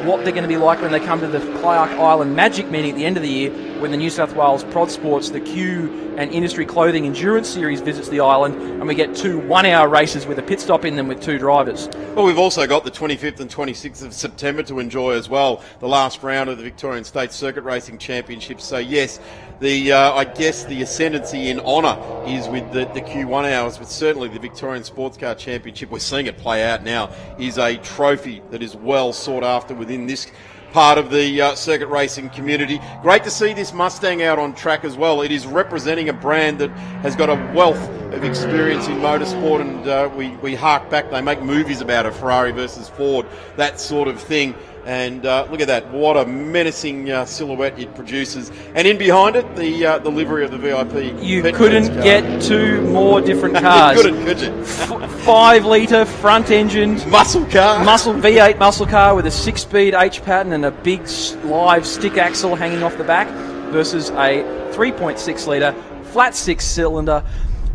what they're going to be like when they come to the Clark Island Magic meeting at the end of the year, when the New South Wales Prod Sports, the Q and Industry Clothing Endurance Series visits the island, and we get 2 one-hour races with a pit stop in them with 2 drivers. Well, we've also got the 25th and 26th of September to enjoy as well, the last round of the Victorian State Circuit Racing Championship. So yes, I guess the ascendancy in honour is with the Q1 hours, but certainly the Victorian Sports Car Championship, we're seeing it play out now, is a trophy that is well sought after within this part of the circuit racing community. Great to see this Mustang out on track as well. It is representing a brand that has got a wealth of experience in motorsport, and we hark back. They make movies about it, Ferrari versus Ford, that sort of thing. And look at that, what a menacing silhouette it produces. And in behind it, the livery of the VIP. You couldn't get 2 more different cars. You couldn't, could you? 5-litre front-engined muscle car, V8 muscle car with a 6-speed H pattern and a big live stick axle hanging off the back, versus a 3.6-litre flat 6-cylinder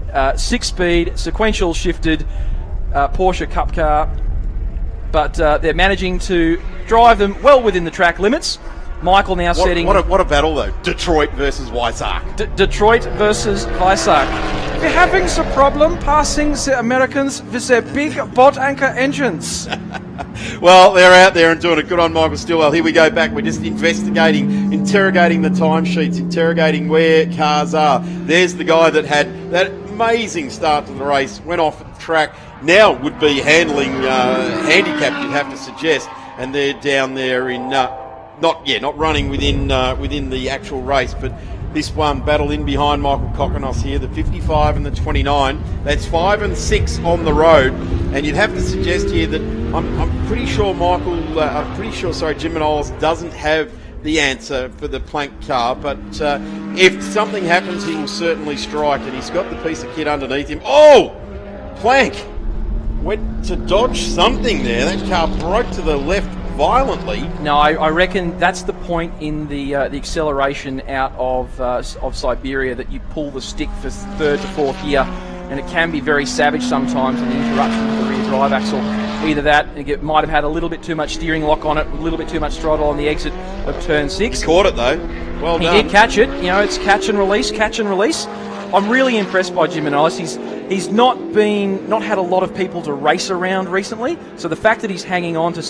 6-speed sequential shifted Porsche Cup car. But they're managing to drive them well within the track limits. Michael now setting... What a battle, though. Detroit versus Weissach. Detroit versus Weissach. We're having some problem passing the Americans with their big boat anchor engines. Well, they're out there and doing it. Good on Michael Stillwell. Here we go back. We're just interrogating the timesheets, interrogating where cars are. There's the guy that had that amazing start to the race, went off the track, now would be handling handicapped, you'd have to suggest, and they're down there in not running within the actual race, but this one battle in behind Michael Kokonos here, the 55 and the 29. That's 5 and 6 on the road, and you'd have to suggest here that I'm pretty sure Jim Manolis doesn't have the answer for the Plank car, but if something happens, he will certainly strike, and he's got the piece of kit underneath him. Oh, Plank went to dodge something there. That car broke to the left violently. No, I reckon that's the point in the acceleration out of Siberia, that you pull the stick for 3rd to 4th gear, and it can be very savage sometimes on the interruption of the rear drive axle. Either that, it might have had a little bit too much steering lock on it, a little bit too much throttle on the exit of turn 6. He caught it though. Well done. He did catch it. It's catch and release. I'm really impressed by Jim Manolis. He's not had a lot of people to race around recently, so the fact that he's hanging on to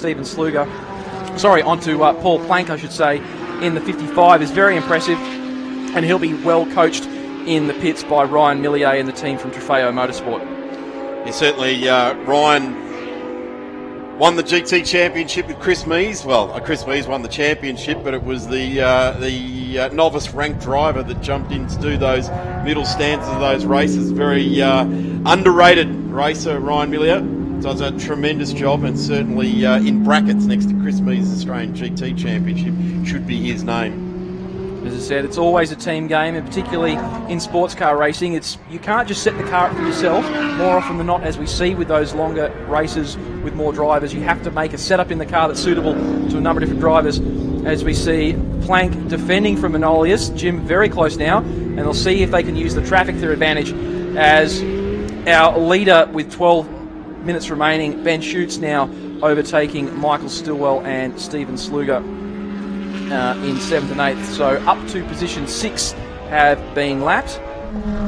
onto Paul Plank, I should say, in the 55 is very impressive, and he'll be well coached in the pits by Ryan Millier and the team from Trofeo Motorsport. Yeah, certainly Ryan won the GT Championship with Chris Mees. Well, Chris Mees won the championship, but it was the novice ranked driver that jumped in to do those middle stances of those races. Very underrated racer, Ryan Millier. Does a tremendous job, and certainly in brackets next to Chris Mees' Australian GT Championship should be his name. As I said, it's always a team game, and particularly in sports car racing, you can't just set the car up for yourself. More often than not, as we see with those longer races with more drivers, you have to make a setup in the car that's suitable to a number of different drivers. As we see Plank defending from Manolius, Jim very close now, and they'll see if they can use the traffic to their advantage, as our leader with 12 minutes remaining, Ben Schutz, now overtaking Michael Stillwell and Stephen Sluger in 7th and 8th. So up to position 6 have been lapped.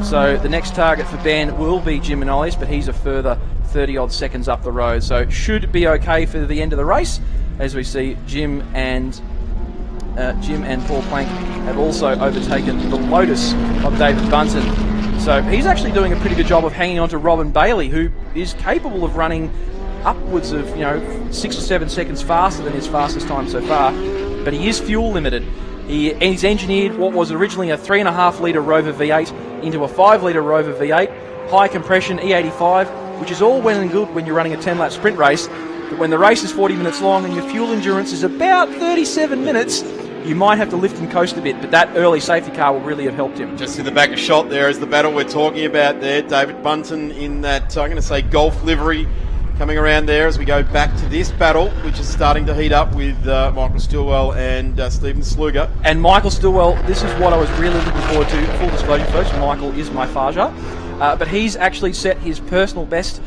So the next target for Ben will be Jim Manolis, but he's a further 30-odd seconds up the road. So it should be okay for the end of the race, as we see Jim and Paul Plank have also overtaken the Lotus of David Bunton. So he's actually doing a pretty good job of hanging on to Robin Bailey, who is capable of running upwards of 6 or 7 seconds faster than his fastest time so far. But he is fuel limited. He's engineered what was originally a 3.5-litre Rover V8 into a 5-litre Rover V8, high compression E85, which is all well and good when you're running a 10-lap sprint race. But when the race is 40 minutes long and your fuel endurance is about 37 minutes, you might have to lift and coast a bit, but that early safety car will really have helped him. Just in the back of shot there is the battle we're talking about there. David Bunton in that, I'm going to say, Golf livery, coming around there as we go back to this battle, which is starting to heat up with Michael Stillwell and Stephen Sluger. And Michael Stillwell, this is what I was really looking forward to. Full disclosure, folks, Michael is my Faja. but he's actually set his personal best.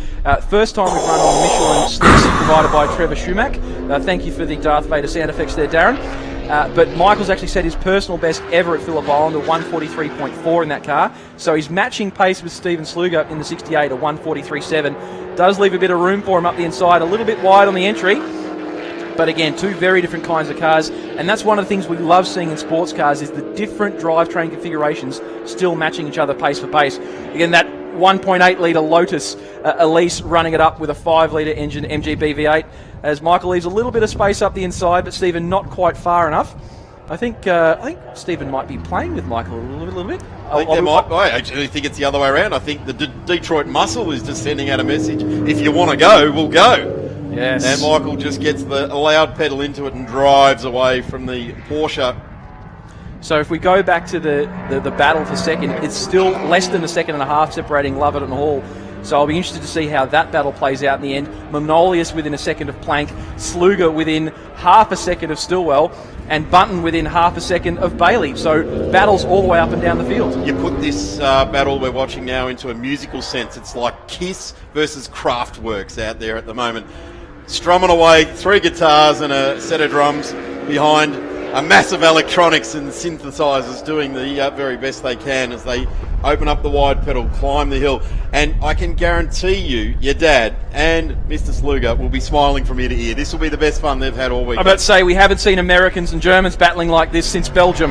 First time we've run on Michelin sticks provided by Trevor Schumack. Thank you for the Darth Vader sound effects there, Darren. But Michael's actually set his personal best ever at Phillip Island, a 143.4 in that car. So he's matching pace with Steven Sluger in the 68, a 143.7. Does leave a bit of room for him up the inside, a little bit wide on the entry. But again, two very different kinds of cars, and that's one of the things we love seeing in sports cars is the different drivetrain configurations still matching each other pace for pace. Again, that 1.8 litre Lotus Elise running it up with a 5 litre engine MGB V8, as Michael leaves a little bit of space up the inside, but Stephen not quite far enough. I think Stephen might be playing with Michael a little bit. I actually think it's the other way around. I think the Detroit muscle is just sending out a message. If you want to go, we'll go. Yes. And Michael just gets the loud pedal into it and drives away from the Porsche. So if we go back to the battle for second, it's still less than a second and a half separating Lovett and Hall. So I'll be interested to see how that battle plays out in the end. Manolius within a second of Plank, Sluger within half a second of Stillwell, and Bunton within half a second of Bailey. So battles all the way up and down the field. You put this battle we're watching now into a musical sense. It's like Kiss versus Kraftwerks out there at the moment. Strumming away, 3 guitars and a set of drums behind a massive electronics and synthesizers doing the very best they can as they open up the wide pedal, climb the hill. And I can guarantee you, your dad and Mr. Sluger will be smiling from ear to ear. This will be the best fun they've had all week. I'm about to say, we haven't seen Americans and Germans battling like this since Belgium.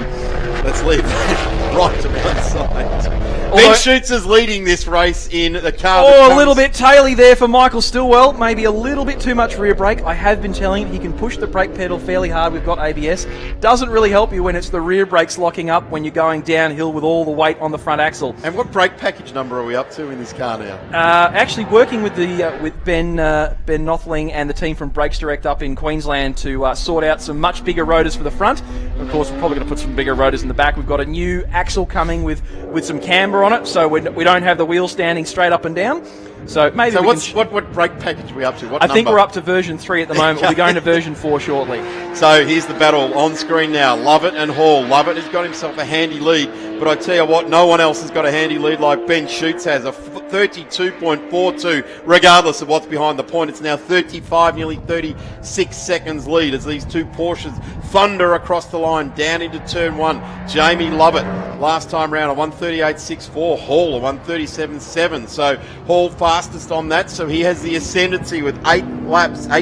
Let's leave that right to one side. Ben Schutz is leading this race in the car. Oh, a little bit taily there for Michael Stillwell. Maybe a little bit too much rear brake. I have been telling him he can push the brake pedal fairly hard. We've got ABS. Doesn't really help you when it's the rear brakes locking up when you're going downhill with all the weight on the front axle. And what brake package number are we up to in this car now? Actually working with Ben Nothling and the team from Brakes Direct up in Queensland to sort out some much bigger rotors for the front. Of course, we're probably going to put some bigger rotors in the back. We've got a new axle coming with some camber on it, so we don't have the wheel standing straight up and down. So maybe. So what brake package are we up to? What I think we're up to version 3 at the moment. We'll be going to version 4 shortly. So here's the battle on screen now. Lovett and Hall. Lovett has got himself a handy lead, but I tell you what, no one else has got a handy lead like Ben Schutz has, a 32.42, regardless of what's behind the point. It's now 35, nearly 36 seconds lead as these two Porsches thunder across the line down into turn 1. Jamie Lovett, last time round, a 138.64. Hall, a 137.7. So Hall fastest on that, so he has the ascendancy with 8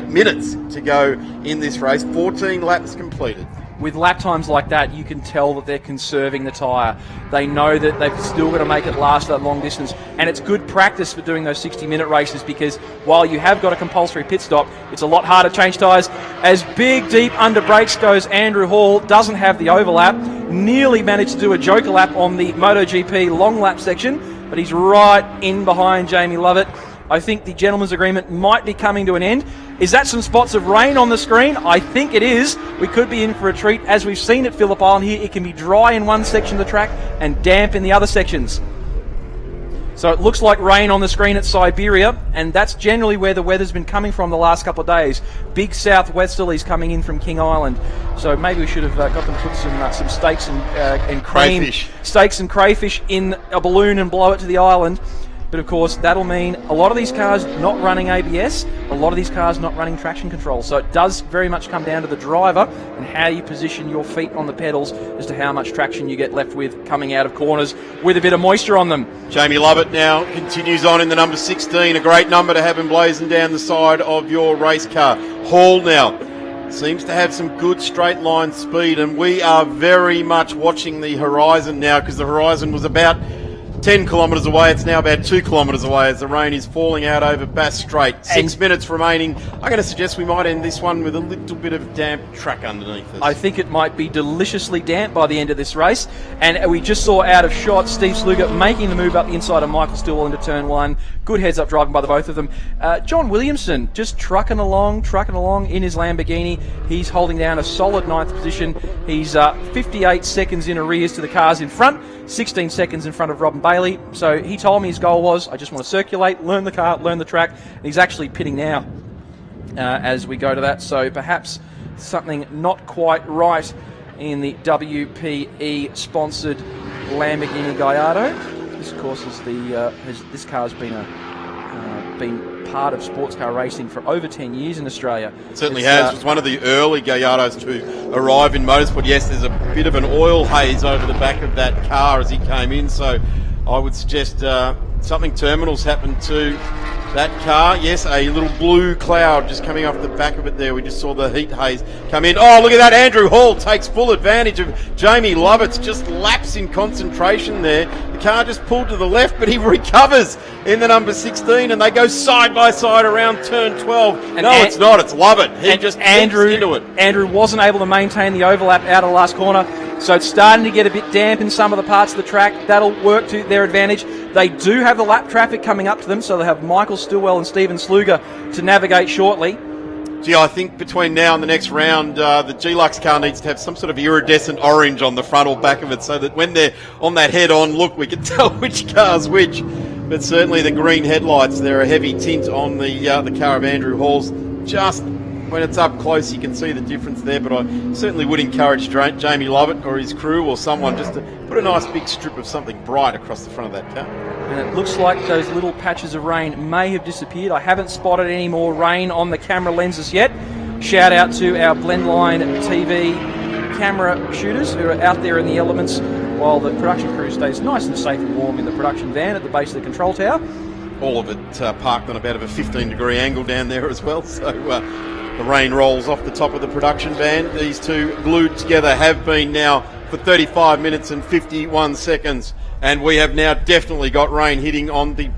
minutes to go in this race. 14 laps completed. With lap times like that, you can tell that they're conserving the tyre. They know that they've still got to make it last that long distance, and it's good practice for doing those 60-minute races, because while you have got a compulsory pit stop, it's a lot harder to change tyres. As big, deep under brakes goes Andrew Hall, doesn't have the overlap, nearly managed to do a joker lap on the MotoGP long lap section, but he's right in behind Jamie Lovett. I think the gentleman's agreement might be coming to an end. Is that some spots of rain on the screen? I think it is. We could be in for a treat. As we've seen at Phillip Island here, it can be dry in one section of the track and damp in the other sections. So it looks like rain on the screen at Siberia, and that's generally where the weather's been coming from the last couple of days. Big southwesterlies coming in from King Island. So maybe we should have got them to put some steaks and crayfish. Steaks and crayfish in a balloon and blow it to the island. But of course, that'll mean a lot of these cars not running ABS, a lot of these cars not running traction control. So it does very much come down to the driver and how you position your feet on the pedals as to how much traction you get left with coming out of corners with a bit of moisture on them. Jamie Lovett now continues on in the number 16, a great number to have him blazing down the side of your race car. Hall now seems to have some good straight line speed, and we are very much watching the horizon now, because the horizon was about 10 kilometres away. It's now about 2 kilometres away as the rain is falling out over Bass Strait. 6 minutes remaining. I'm going to suggest we might end this one with a little bit of damp track underneath us. I think it might be deliciously damp by the end of this race. And we just saw out of shot Steve Sluger making the move up the inside of Michael Stillwell into turn 1. Good heads-up driving by the both of them. John Williamson just trucking along in his Lamborghini. He's holding down a solid 9th position. He's 58 seconds in arrears to the cars in front, 16 seconds in front of Robin Bailey. So he told me his goal was, I just want to circulate, learn the car, learn the track. And he's actually pitting now as we go to that. So perhaps something not quite right in the WPE-sponsored Lamborghini Gallardo. this, of course, is this car has been part of sports car racing for over 10 years in Australia. It certainly has. It was one of the early Gallardos to arrive in motorsport. Yes, there's a bit of an oil haze over the back of that car as he came in, so I would suggest something terminals happened to that car. Yes, a little blue cloud just coming off the back of it there. We just saw the heat haze come in. Oh, look at that. Andrew Hall takes full advantage of Jamie Lovett's just lapse in concentration there. The car just pulled to the left, but he recovers in the number 16, and they go side by side around turn 12. And it's not. It's Lovett. He just Andrew into it. Andrew wasn't able to maintain the overlap out of the last corner, so it's starting to get a bit damp in some of the parts of the track. That'll work to their advantage. They do have the lap traffic coming up to them, so they have Michael Stillwell and Stephen Sluger to navigate shortly. Gee, I think between now and the next round, the G-Lux car needs to have some sort of iridescent orange on the front or back of it, so that when they're on that head-on look, we can tell which car's which. But certainly the green headlights, they're a heavy tint on the car of Andrew Hall's. Just when it's up close, you can see the difference there, but I certainly would encourage Jamie Lovett or his crew or someone just to put a nice big strip of something bright across the front of that car. And it looks like those little patches of rain may have disappeared. I haven't spotted any more rain on the camera lenses yet. Shout out to our Blendline TV camera shooters who are out there in the elements while the production crew stays nice and safe and warm in the production van at the base of the control tower. All of it parked on about a 15-degree angle down there as well, so the rain rolls off the top of the production van. These two glued together have been now for 35 minutes and 51 seconds, and we have now definitely got rain hitting on the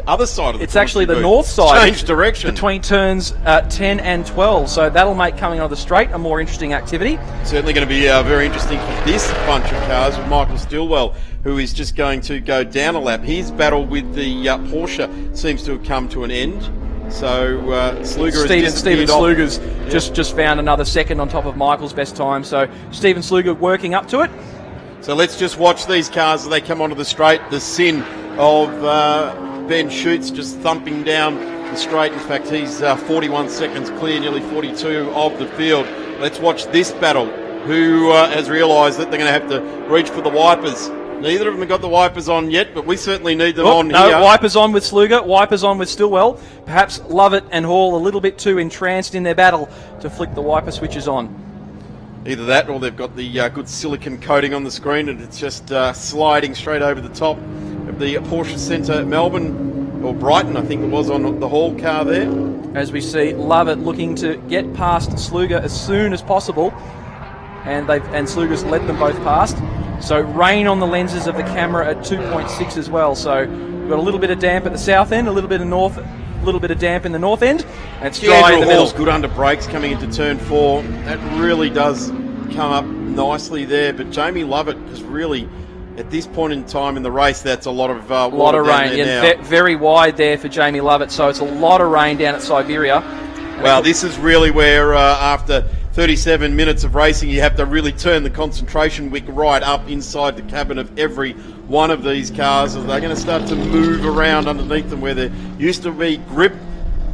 other side of the It's actually the north side. Change direction. Between turns 10 and 12, so that'll make coming on the straight a more interesting activity. Certainly going to be very interesting for this bunch of cars with Michael Stillwell, who is just going to go down a lap. His battle with the Porsche seems to have come to an end. So Stephen Sluger's just found another second on top of Michael's best time. So Stephen Sluger working up to it. So let's just watch these cars as they come onto the straight. The sin of Ben Schutz just thumping down the straight. In fact, he's 41 seconds clear, nearly 42 of the field. Let's watch this battle. Who has realised that they're going to have to reach for the wipers? Neither of them have got the wipers on yet, but we certainly need them on here. Wipers on with Sluger, wipers on with Stillwell. Perhaps Lovett and Hall a little bit too entranced in their battle to flick the wiper switches on. Either that or they've got the good silicon coating on the screen and it's just sliding straight over the top of the Porsche Centre Melbourne, or Brighton, I think it was, on the Hall car there. As we see Lovett looking to get past Sluger as soon as possible, and Sluger's led them both past. So rain on the lenses of the camera at 2.6 as well. So we've got a little bit of damp at the south end, a little bit of damp in the north end, and it's dry in the middle. Good under brakes coming into turn 4. That really does come up nicely there. But Jamie Lovett is really, at this point in time in the race, that's a lot of rain. Yeah, very wide there for Jamie Lovett. So it's a lot of rain down at Siberia. Well, this is really where after 37 minutes of racing, you have to really turn the concentration wick right up inside the cabin of every one of these cars as they're going to start to move around underneath them where there used to be grip.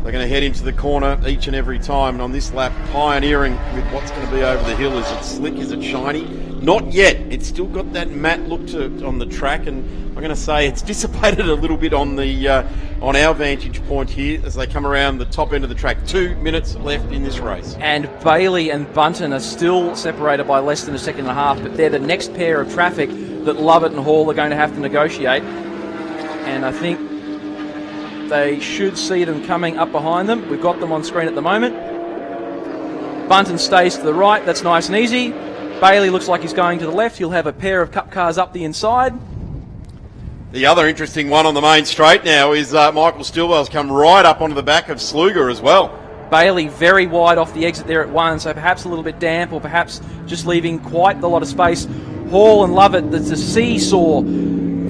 They're going to head into the corner each and every time. And on this lap, pioneering with what's going to be over the hill. Is it slick? Is it shiny? Not yet. It's still got that matte look to it on the track, and I'm going to say it's dissipated a little bit on the on our vantage point here as they come around the top end of the track. 2 minutes left in this race. And Bailey and Bunton are still separated by less than a second and a half, but they're the next pair of traffic that Lovett and Hall are going to have to negotiate. And I think they should see them coming up behind them. We've got them on screen at the moment. Bunton stays to the right. That's nice and easy. Bailey looks like he's going to the left. He'll have a pair of cup cars up the inside. The other interesting one on the main straight now is Michael Stillwell's come right up onto the back of Sluger as well. Bailey very wide off the exit there at 1, so perhaps a little bit damp or perhaps just leaving quite a lot of space. Hall and Lovett, that's a seesaw,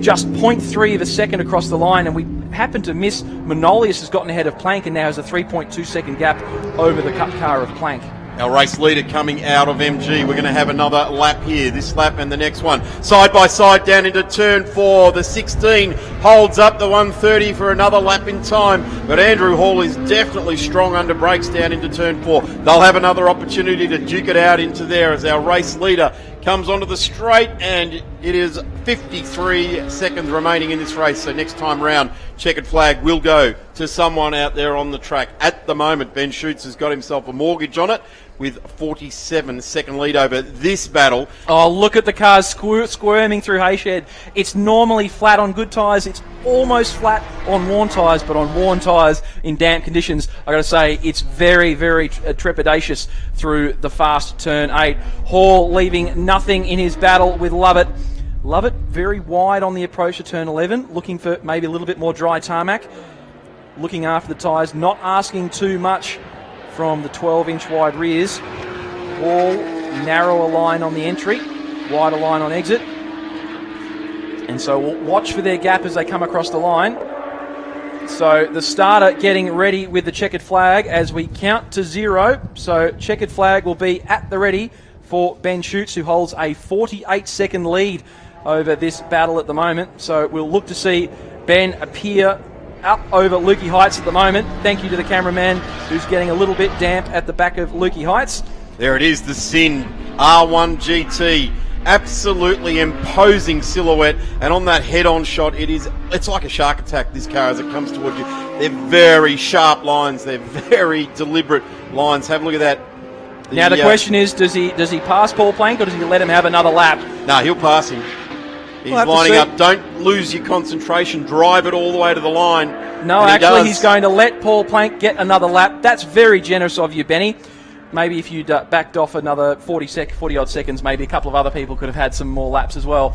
just 0.3 of a second across the line, and we happen to miss. Manolius has gotten ahead of Plank and now has a 3.2 second gap over the cup car of Plank. Our race leader coming out of MG. We're going to have another lap here, this lap and the next one. Side by side down into turn 4. The 16 holds up the 130 for another lap in time. But Andrew Hall is definitely strong under brakes down into turn 4. They'll have another opportunity to duke it out into there as our race leader comes onto the straight, and it is 53 seconds remaining in this race. So next time round, checkered flag will go to someone out there on the track. At the moment, Ben Schutz has got himself a mortgage on it with 47-second lead over this battle. Oh, look at the cars squirming through Hayshed. It's normally flat on good tyres. It's almost flat on worn tyres, but on worn tyres in damp conditions, I got to say, it's very, very trepidatious through the fast turn 8. Hall leaving nothing in his battle with Lovett. Lovett very wide on the approach to turn 11, looking for maybe a little bit more dry tarmac. Looking after the tyres, not asking too much from the 12-inch wide rears. Hall, narrower line on the entry, wider line on exit. And so we'll watch for their gap as they come across the line. So the starter getting ready with the checkered flag as we count to 0. So checkered flag will be at the ready for Ben Schutz, who holds a 48-second lead over this battle at the moment. So we'll look to see Ben appear up over Lukey Heights at the moment. Thank you to the cameraman who's getting a little bit damp at the back of Lukey Heights. There it is, the Sin R1 GT. Absolutely imposing silhouette, and on that head-on shot, it's like a shark attack, this car, as it comes towards you. They're very sharp lines. They're very deliberate lines. Have a look at that. Now the question is, does he pass Paul Plank, or does he let him have another lap? No, he'll pass him. He's lining up. Don't lose your concentration. Drive it all the way to the line. No, actually, he's going to let Paul Plank get another lap. That's very generous of you, Benny. Maybe if you'd backed off another 40-odd seconds, maybe a couple of other people could have had some more laps as well.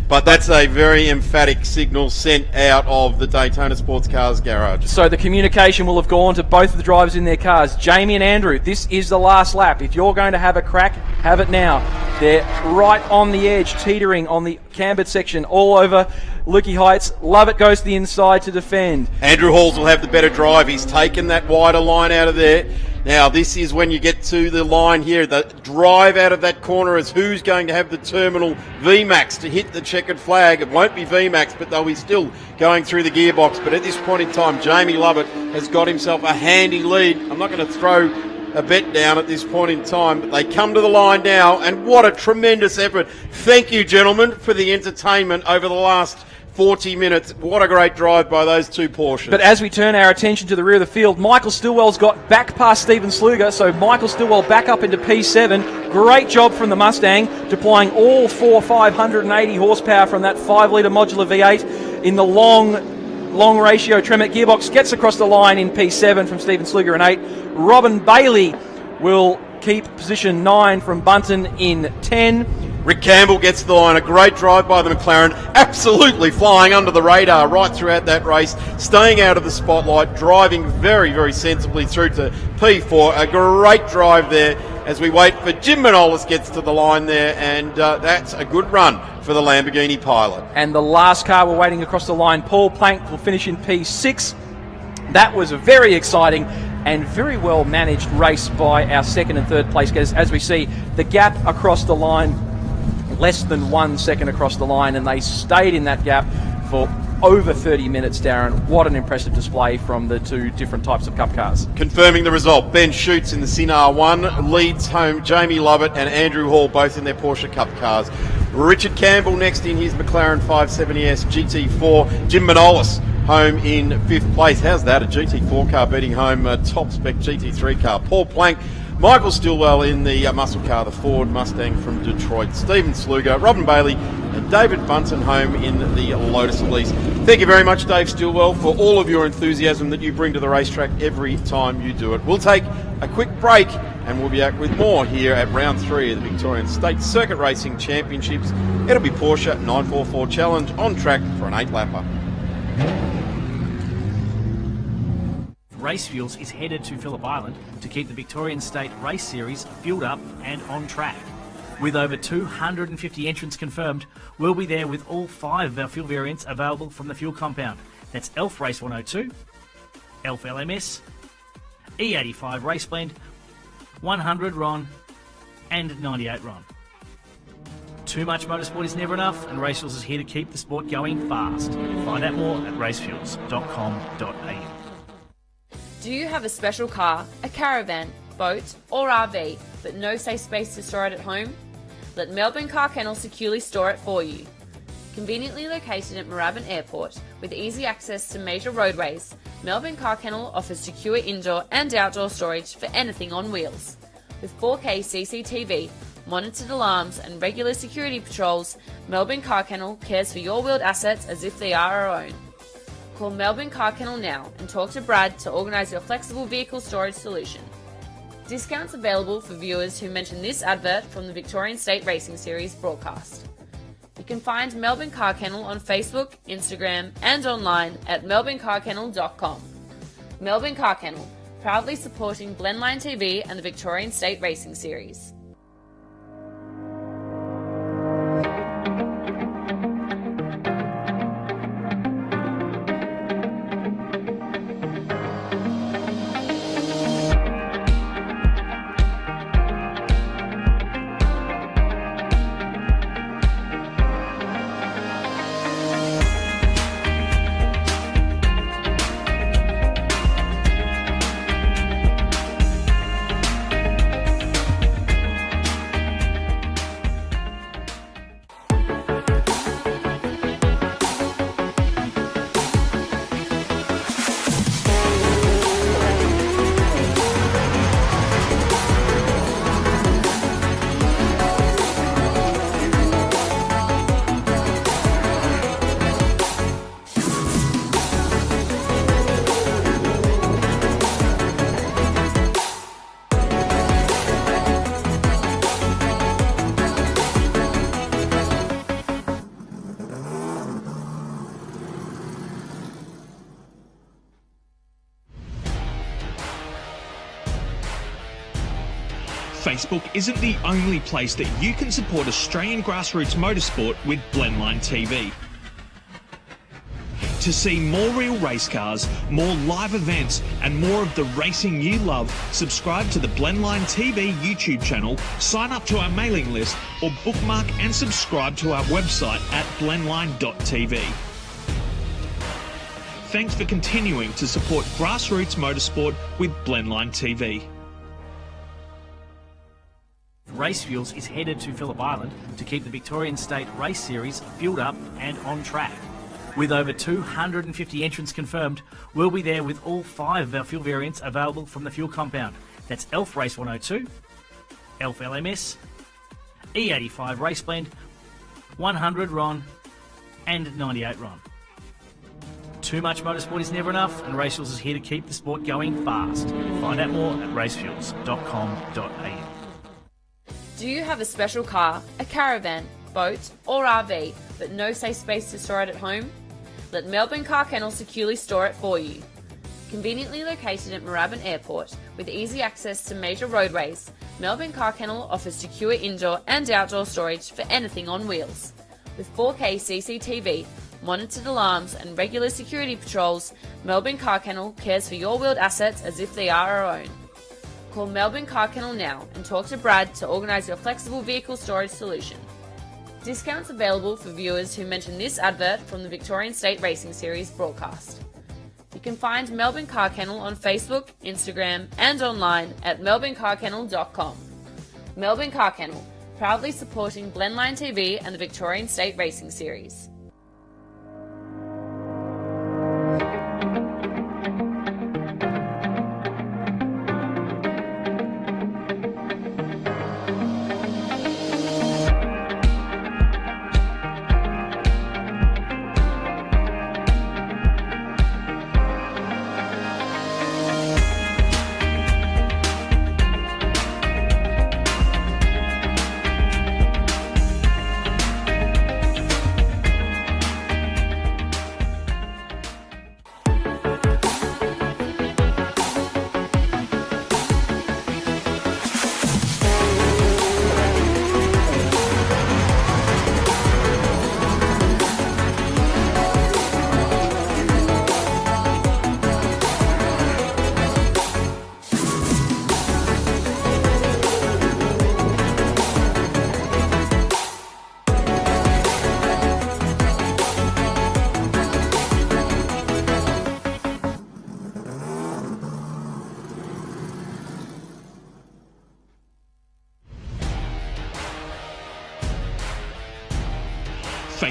But that's a very emphatic signal sent out of the Daytona Sports Cars garage. So the communication will have gone to both of the drivers in their cars. Jamie and Andrew, this is the last lap. If you're going to have a crack, have it now. They're right on the edge, teetering on the cambered section, all over Lukey Heights. Lovett goes to the inside to defend. Andrew Halls will have the better drive. He's taken that wider line out of there. Now, this is when you get to the line here. The drive out of that corner is who's going to have the terminal VMAX to hit the checkered flag. It won't be VMAX, but they'll be still going through the gearbox. But at this point in time, Jamie Lovett has got himself a handy lead. I'm not going to throw a bet down at this point in time, but they come to the line now, and what a tremendous effort. Thank you, gentlemen, for the entertainment over the last 40 minutes. What a great drive by those two Porsches. But as we turn our attention to the rear of the field, Michael Stillwell's got back past Stephen Sluger, so Michael Stillwell back up into P7. Great job from the Mustang, deploying all 580 horsepower from that 5-litre modular V8 in the long ratio Tremec gearbox. Gets across the line in P7 from Stephen Sluger in 8. Robin Bailey will keep position 9 from Bunton in 10. Rick Campbell gets to the line. A great drive by the McLaren. Absolutely flying under the radar right throughout that race. Staying out of the spotlight. Driving very, very sensibly through to P4. A great drive there as we wait for Jim Manolis gets to the line there. And that's a good run for the Lamborghini pilot. And the last car we're waiting across the line, Paul Plank, will finish in P6. That was a very exciting and very well managed race by our second and third place getters. As we see, the gap across the line, less than 1 second across the line, and they stayed in that gap for over 30 minutes, Darren. What an impressive display from the two different types of Cup cars. Confirming the result, Ben Schutz in the Sin R1 leads home Jamie Lovett and Andrew Hall, both in their Porsche Cup cars. Richard Campbell next in his McLaren 570S GT4. Jim Manolis home in 5th place. How's that? A GT4 car beating home a top spec GT3 car. Paul Plank, Michael Stillwell in the muscle car, the Ford Mustang from Detroit. Stephen Sluger, Robin Bailey and David Bunton home in the Lotus Elise. Thank you very much, Dave Stillwell, for all of your enthusiasm that you bring to the racetrack every time you do it. We'll take a quick break and we'll be back with more here at round 3 of the Victorian State Circuit Racing Championships. It'll be Porsche 944 Challenge on track for an 8-lapper. Race Fuels is headed to Phillip Island to keep the Victorian State Race Series fueled up and on track. With over 250 entrants confirmed, we'll be there with all 5 of our fuel variants available from the fuel compound. That's ELF Race 102, ELF LMS, E85 Race Blend, 100 RON and 98 RON. Too much motorsport is never enough, and Race Fuels is here to keep the sport going fast. Find out more at racefuels.com.au. Do you have a special car, a caravan, boat or RV, but no safe space to store it at home? Let Melbourne Car Kennel securely store it for you. Conveniently located at Moorabbin Airport with easy access to major roadways, Melbourne Car Kennel offers secure indoor and outdoor storage for anything on wheels. With 4K CCTV, monitored alarms and regular security patrols, Melbourne Car Kennel cares for your wheeled assets as if they are our own. Call Melbourne Car Kennel now and talk to Brad to organise your flexible vehicle storage solution. Discounts available for viewers who mention this advert from the Victorian State Racing Series broadcast. You can find Melbourne Car Kennel on Facebook, Instagram and online at melbournecarkennel.com. Melbourne Car Kennel, proudly supporting Blendline TV and the Victorian State Racing Series. Facebook isn't the only place that you can support Australian grassroots motorsport with Blendline TV. To see more real race cars, more live events and more of the racing you love, subscribe to the Blendline TV YouTube channel, sign up to our mailing list or bookmark and subscribe to our website at blendline.tv. Thanks for continuing to support grassroots motorsport with Blendline TV. Race Fuels is headed to Phillip Island to keep the Victorian State Race Series fueled up and on track. With over 250 entrants confirmed, we'll be there with all 5 of our fuel variants available from the fuel compound. That's ELF Race 102, ELF LMS, E85 Race Blend, 100 RON and 98 RON. Too much motorsport is never enough, and Race Fuels is here to keep the sport going fast. Find out more at racefuels.com.au. Do you have a special car, a caravan, boat or RV, but no safe space to store it at home? Let Melbourne Car Kennel securely store it for you. Conveniently located at Moorabbin Airport with easy access to major roadways, Melbourne Car Kennel offers secure indoor and outdoor storage for anything on wheels. With 4K CCTV, monitored alarms and regular security patrols, Melbourne Car Kennel cares for your wheeled assets as if they are our own. Call Melbourne Car Kennel now and talk to Brad to organise your flexible vehicle storage solution. Discounts available for viewers who mention this advert from the Victorian State Racing Series broadcast. You can find Melbourne Car Kennel on Facebook, Instagram and online at melbournecarkennel.com. Melbourne Car Kennel, proudly supporting Blendline TV and the Victorian State Racing Series.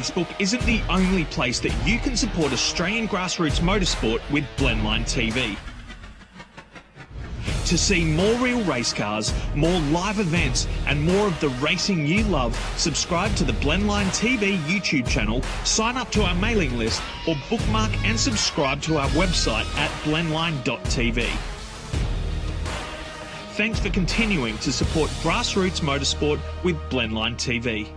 Facebook isn't the only place that you can support Australian grassroots motorsport with Blendline TV. To see more real race cars, more live events, and more of the racing you love, subscribe to the Blendline TV YouTube channel, sign up to our mailing list, or bookmark and subscribe to our website at blendline.tv. Thanks for continuing to support grassroots motorsport with Blendline TV.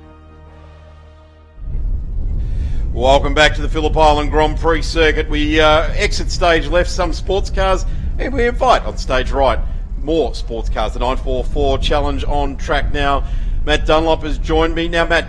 Welcome back to the Phillip Island Grand Prix circuit. We exit stage left, some sports cars, and we invite on stage right more sports cars. The 944 challenge on track now. Matt Dunlop has joined me. Now, Matt,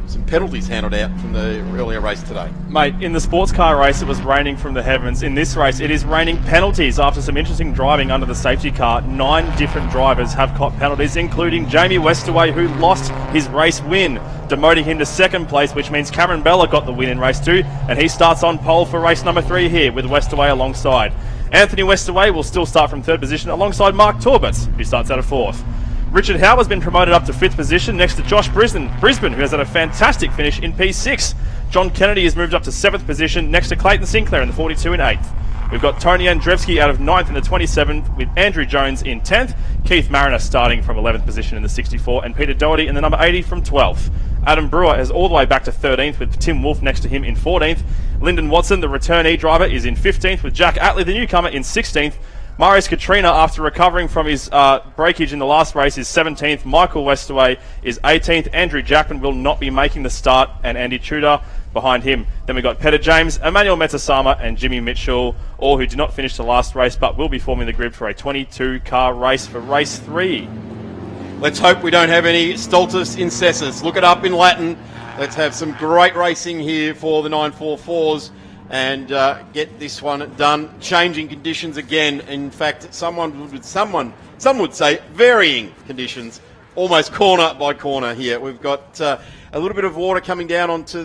some penalties handed out from the earlier race today. Mate, in the sports car race, it was raining from the heavens. In this race, it is raining penalties after some interesting driving under the safety car. 9 different drivers have caught penalties, including Jamie Westaway, who lost his race win, demoting him to second place, which means Cameron Bella got the win in race 2, and he starts on pole for race number 3 here with Westaway alongside. Anthony Westaway will still start from 3rd position alongside Mark Torbitz, who starts out of 4th. Richard Howe has been promoted up to 5th position next to Josh Brisbane, who has had a fantastic finish in P6. John Kennedy has moved up to 7th position next to Clayton Sinclair in the 42 in 8th. We've got Tony Andrzejewski out of 9th in the 27th, with Andrew Jones in 10th, Keith Mariner starting from 11th position in the 64, and Peter Doherty in the number 80 from 12th. Adam Brewer is all the way back to 13th, with Tim Wolfe next to him in 14th. Lyndon Watson, the returnee driver, is in 15th, with Jack Atley, the newcomer, in 16th. Marius Katrina, after recovering from his breakage in the last race, is 17th. Michael Westaway is 18th. Andrew Jackman will not be making the start, and Andy Tudor behind him. Then we've got Peter James, Emmanuel Metasama, and Jimmy Mitchell, all who did not finish the last race but will be forming the grid for a 22-car race for race 3. Let's hope we don't have any stultus incessus. Look it up in Latin. Let's have some great racing here for the 944s and get this one done. Changing conditions again. In fact, some would say varying conditions, almost corner by corner here. We've got a little bit of water coming down onto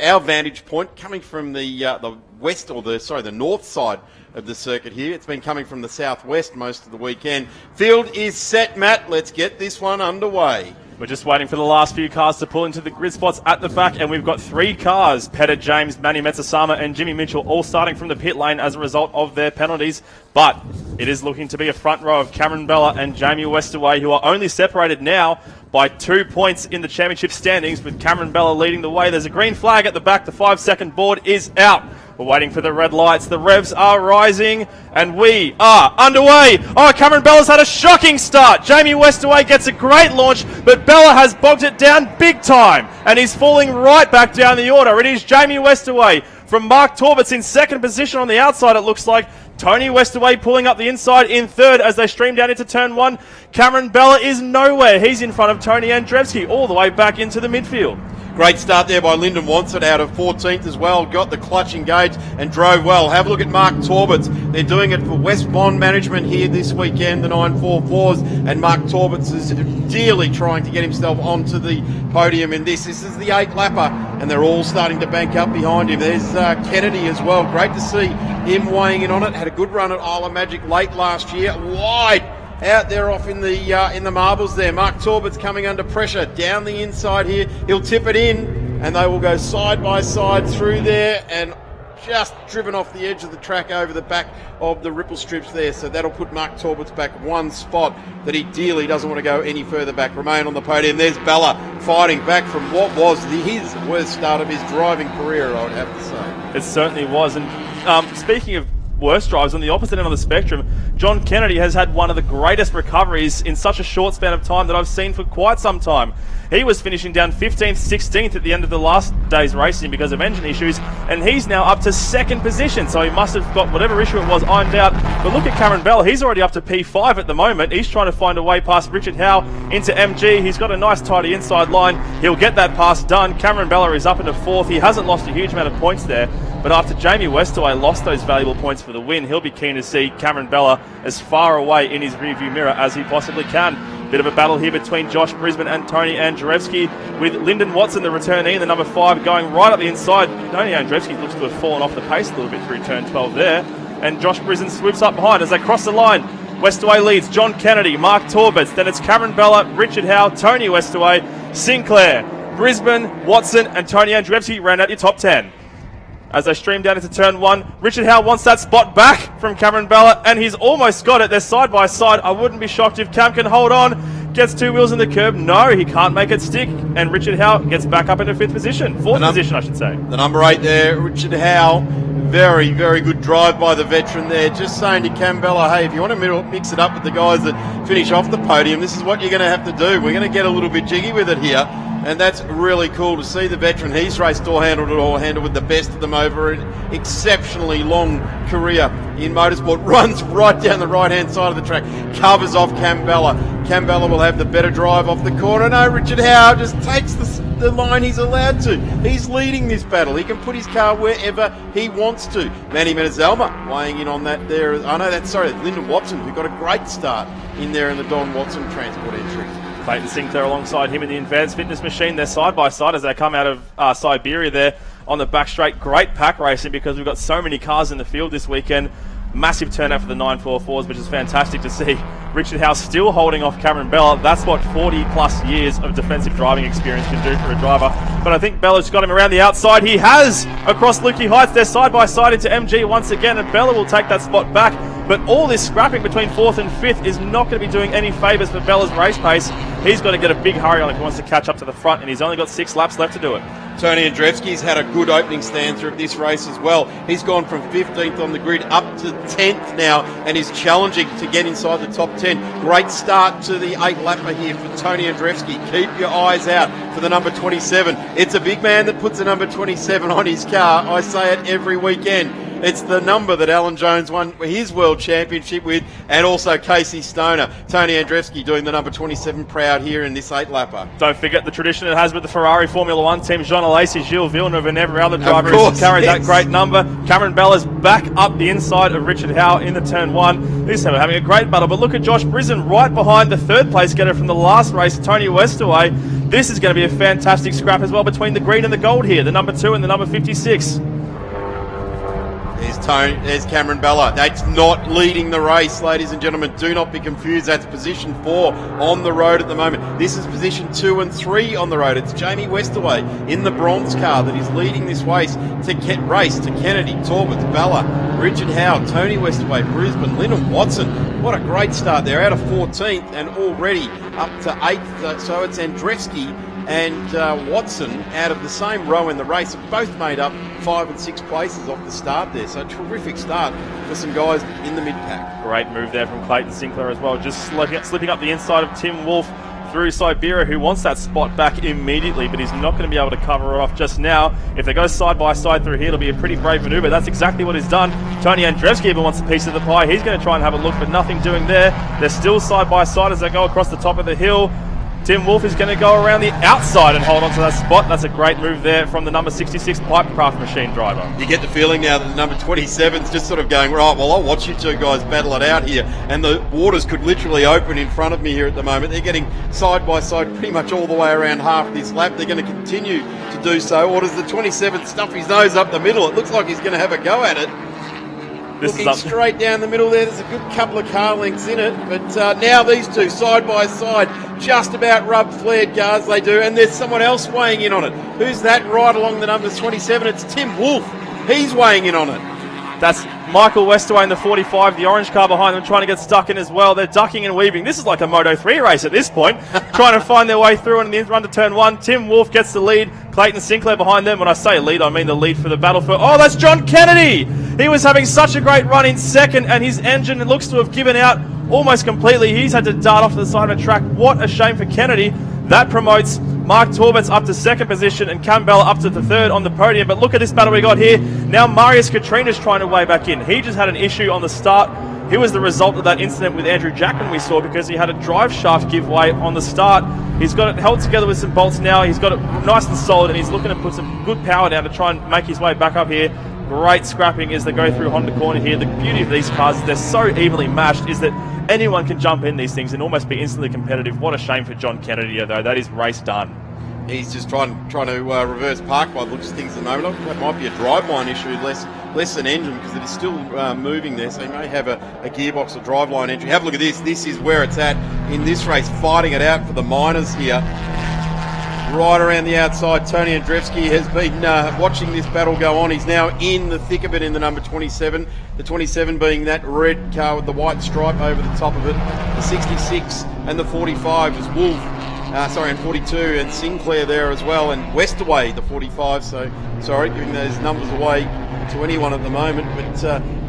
our vantage point, coming from the west, or the north side of the circuit here. It's been coming from the southwest most of the weekend. Field is set, Matt. Let's get this one underway. We're just waiting for the last few cars to pull into the grid spots at the back, and we've got 3 cars, Peter James, Manny Metasama and Jimmy Mitchell, all starting from the pit lane as a result of their penalties. But it is looking to be a front row of Cameron Bella and Jamie Westaway, who are only separated now by 2 points in the championship standings, with Cameron Bella leading the way. There's a green flag at the back. The 5-second board is out. We're waiting for the red lights. The revs are rising, and we are underway. Oh, Cameron Bella's had a shocking start. Jamie Westaway gets a great launch, but Bella has bogged it down big time, and he's falling right back down the order. It is Jamie Westaway from Mark Torbitz in 2nd position on the outside, it looks like. Tony Westaway pulling up the inside in 3rd as they stream down into turn 1. Cameron Bella is nowhere. He's in front of Tony Andrzejewski all the way back into the midfield. Great start there by Lyndon Watson out of 14th as well. Got the clutch engaged and drove well. Have a look at Mark Torbitz. They're doing it for West Bond management here this weekend, the 944s. And Mark Torbitz is dearly trying to get himself onto the podium in this. This is the 8-lapper, and they're all starting to bank up behind him. There's Kennedy as well. Great to see him weighing in on it. Had a good run at Isle of Magic late last year. Wide out there off in the marbles there. Mark Torbitz coming under pressure down the inside here. He'll tip it in, and they will go side by side through there, and just driven off the edge of the track over the back of the ripple strips there. So that'll put Mark Torbitz back 1 spot that he dearly doesn't want to go any further back. Remain on the podium. There's Bella fighting back from what was his worst start of his driving career, I would have to say. It certainly was. And speaking of worst drives, on the opposite end of the spectrum, John Kennedy has had one of the greatest recoveries in such a short span of time that I've seen for quite some time. He was finishing down 15th, 16th at the end of the last day's racing because of engine issues, and he's now up to 2nd position, so he must have got whatever issue it was ironed out. But look at Cameron Bell, he's already up to P5 at the moment. He's trying to find a way past Richard Howe into MG. He's got a nice tidy inside line. He'll get that pass done. Cameron Bella is up into 4th. He hasn't lost a huge amount of points there, but after Jamie Westaway lost those valuable points for the win, he'll be keen to see Cameron Bella as far away in his rearview mirror as he possibly can. Bit of a battle here between Josh Brisbane and Tony Andrzejewski, with Lyndon Watson, the returnee, in the number 5, going right up the inside. Tony Andrzejewski looks to have fallen off the pace a little bit through turn 12 there, and Josh Brisbane swoops up behind as they cross the line. Westaway leads John Kennedy, Mark Torbitz, then it's Cameron Bella, Richard Howe, Tony Westaway, Sinclair, Brisbane, Watson, and Tony Andrzejewski round out your top 10. As they stream down into turn 1, Richard Howe wants that spot back from Cameron Bella, and he's almost got it. They're side by side. I wouldn't be shocked if Cam can hold on. Gets 2 wheels in the curb. No, he can't make it stick. And Richard Howe gets back up into 5th position. 4th position, I should say. The number 8 there, Richard Howe. Very, very good drive by the veteran there. Just saying to Cam Bella, hey, if you want to mix it up with the guys that finish off the podium, this is what you're going to have to do. We're going to get a little bit jiggy with it here. And that's really cool to see the veteran. He's raced door handle to door handle with the best of them over an exceptionally long career in motorsport. Runs right down the right-hand side of the track. Covers off Cam Bella. Cam Bella will have the better drive off the corner. No, Richard Howe just takes the line he's allowed to. He's leading this battle. He can put his car wherever he wants to. Manny Menezalma weighing in on that there. Oh, no, that's Lyndon Watson, who got a great start in there in the Don Watson transport entry. Clayton Sinclair alongside him in the advanced fitness machine. They're side by side as they come out of Siberia there on the back straight. Great pack racing because we've got so many cars in the field this weekend. Massive turnout for the 944s, which is fantastic to see. Richard Howe still holding off Cameron Bella. That's what 40 plus years of defensive driving experience can do for a driver. But I think Bella's got him around the outside. He has across Lukey Heights. They're side by side into MG once again, and Bella will take that spot back. But all this scrapping between 4th and 5th is not going to be doing any favours for Bella's race pace. He's got to get a big hurry on if he wants to catch up to the front, and he's only got 6 laps left to do it. Tony Andrzejewski's had a good opening stand through this race as well. He's gone from 15th on the grid up to 10th now and is challenging to get inside the top 10. Great start to the 8-lapper here for Tony Andrzejewski. Keep your eyes out for the number 27. It's a big man that puts the number 27 on his car. I say it every weekend. It's the number that Alan Jones won his World Championship with, and also Casey Stoner. Tony Andrzejewski doing the number 27 proud here in this 8-lapper. Don't forget the tradition it has with the Ferrari Formula 1 team. Jean Alesi, Gilles Villeneuve, and every other driver who's carried that great number. Cameron Bella's back up the inside of Richard Howe in the turn 1. These two are having a great battle, but look at Josh Brisbane right behind the 3rd place getter from the last race, Tony Westaway. This is going to be a fantastic scrap as well between the green and the gold here, the number 2 and the number 56. There's Cameron Bella. That's not leading the race, ladies and gentlemen. Do not be confused. That's position 4 on the road at the moment. This is position 2 and 3 on the road. It's Jamie Westaway in the bronze car that is leading this race to Kennedy, Torberts, Bella, Richard Howe, Tony Westaway, Brisbane, Lyndon Watson. What a great start there, out of 14th and already up to 8th. So it's Andrzejewski and Watson out of the same row in the race have both made up 5 and 6 places off the start there. So terrific start for some guys in the mid-pack. Great move there from Clayton Sinclair as well. Just slipping up the inside of Tim Wolfe through Siberia, who wants that spot back immediately, but he's not going to be able to cover it off just now. If they go side by side through here, it'll be a pretty brave manoeuvre. That's exactly what he's done. Tony Andrzejewski even wants a piece of the pie. He's going to try and have a look, but nothing doing there. They're still side by side as they go across the top of the hill. Tim Wolfe is going to go around the outside and hold on to that spot. That's a great move there from the number 66 Pipecraft machine driver. You get the feeling now that the number 27's just sort of going, right, well, I'll watch you two guys battle it out here. And the waters could literally open in front of me here at the moment. They're getting side by side pretty much all the way around half this lap. They're going to continue to do so. Or does the 27 stuff his nose up the middle? It looks like he's going to have a go at it. Looking straight down the middle there. There's a good couple of car lengths in it. But now these two side by side just about rub flared cars they do. And there's someone else weighing in on it. Who's that right along the number 27? It's Tim Wolfe. He's weighing in on it. That's Michael Westaway in the 45, the orange car behind them, trying to get stuck in as well. They're ducking and weaving. This is like a Moto3 race at this point, trying to find their way through and in the run to turn 1. Tim Wolfe gets the lead. Clayton Sinclair behind them. When I say lead, I mean the lead for the battle for... Oh, that's John Kennedy! He was having such a great run in second, and his engine looks to have given out almost completely. He's had to dart off to the side of the track. What a shame for Kennedy. That promotes Mark Torberts up to second position and Cam Bella up to the third on the podium. But look at this battle we got here. Now Marius Katrina's trying to weigh back in. He just had an issue on the start. He was the result of that incident with Andrew Jackman we saw, because he had a drive shaft give way on the start. He's got it held together with some bolts now. He's got it nice and solid, and he's looking to put some good power down to try and make his way back up here. Great scrapping as they go through Honda Corner here. The beauty of these cars is they're so evenly matched is that anyone can jump in these things and almost be instantly competitive. What a shame for John Kennedy, though. That is race done. He's just trying to reverse park by the looks of things at the moment. That might be a driveline issue, less tan engine, because it is still moving there. So he may have a gearbox or driveline entry. Have a look at this. This is where it's at in this race, fighting it out for the minors here. right around the outside. Tony Andrzejewski has been watching this battle go on. He's now in the thick of it in the number 27. The 27 being that red car with the white stripe over the top of it. The 66 and the 45 is Wolf. And 42, and Sinclair there as well, and Westaway, the 45. So, sorry, giving those numbers away to anyone at the moment, but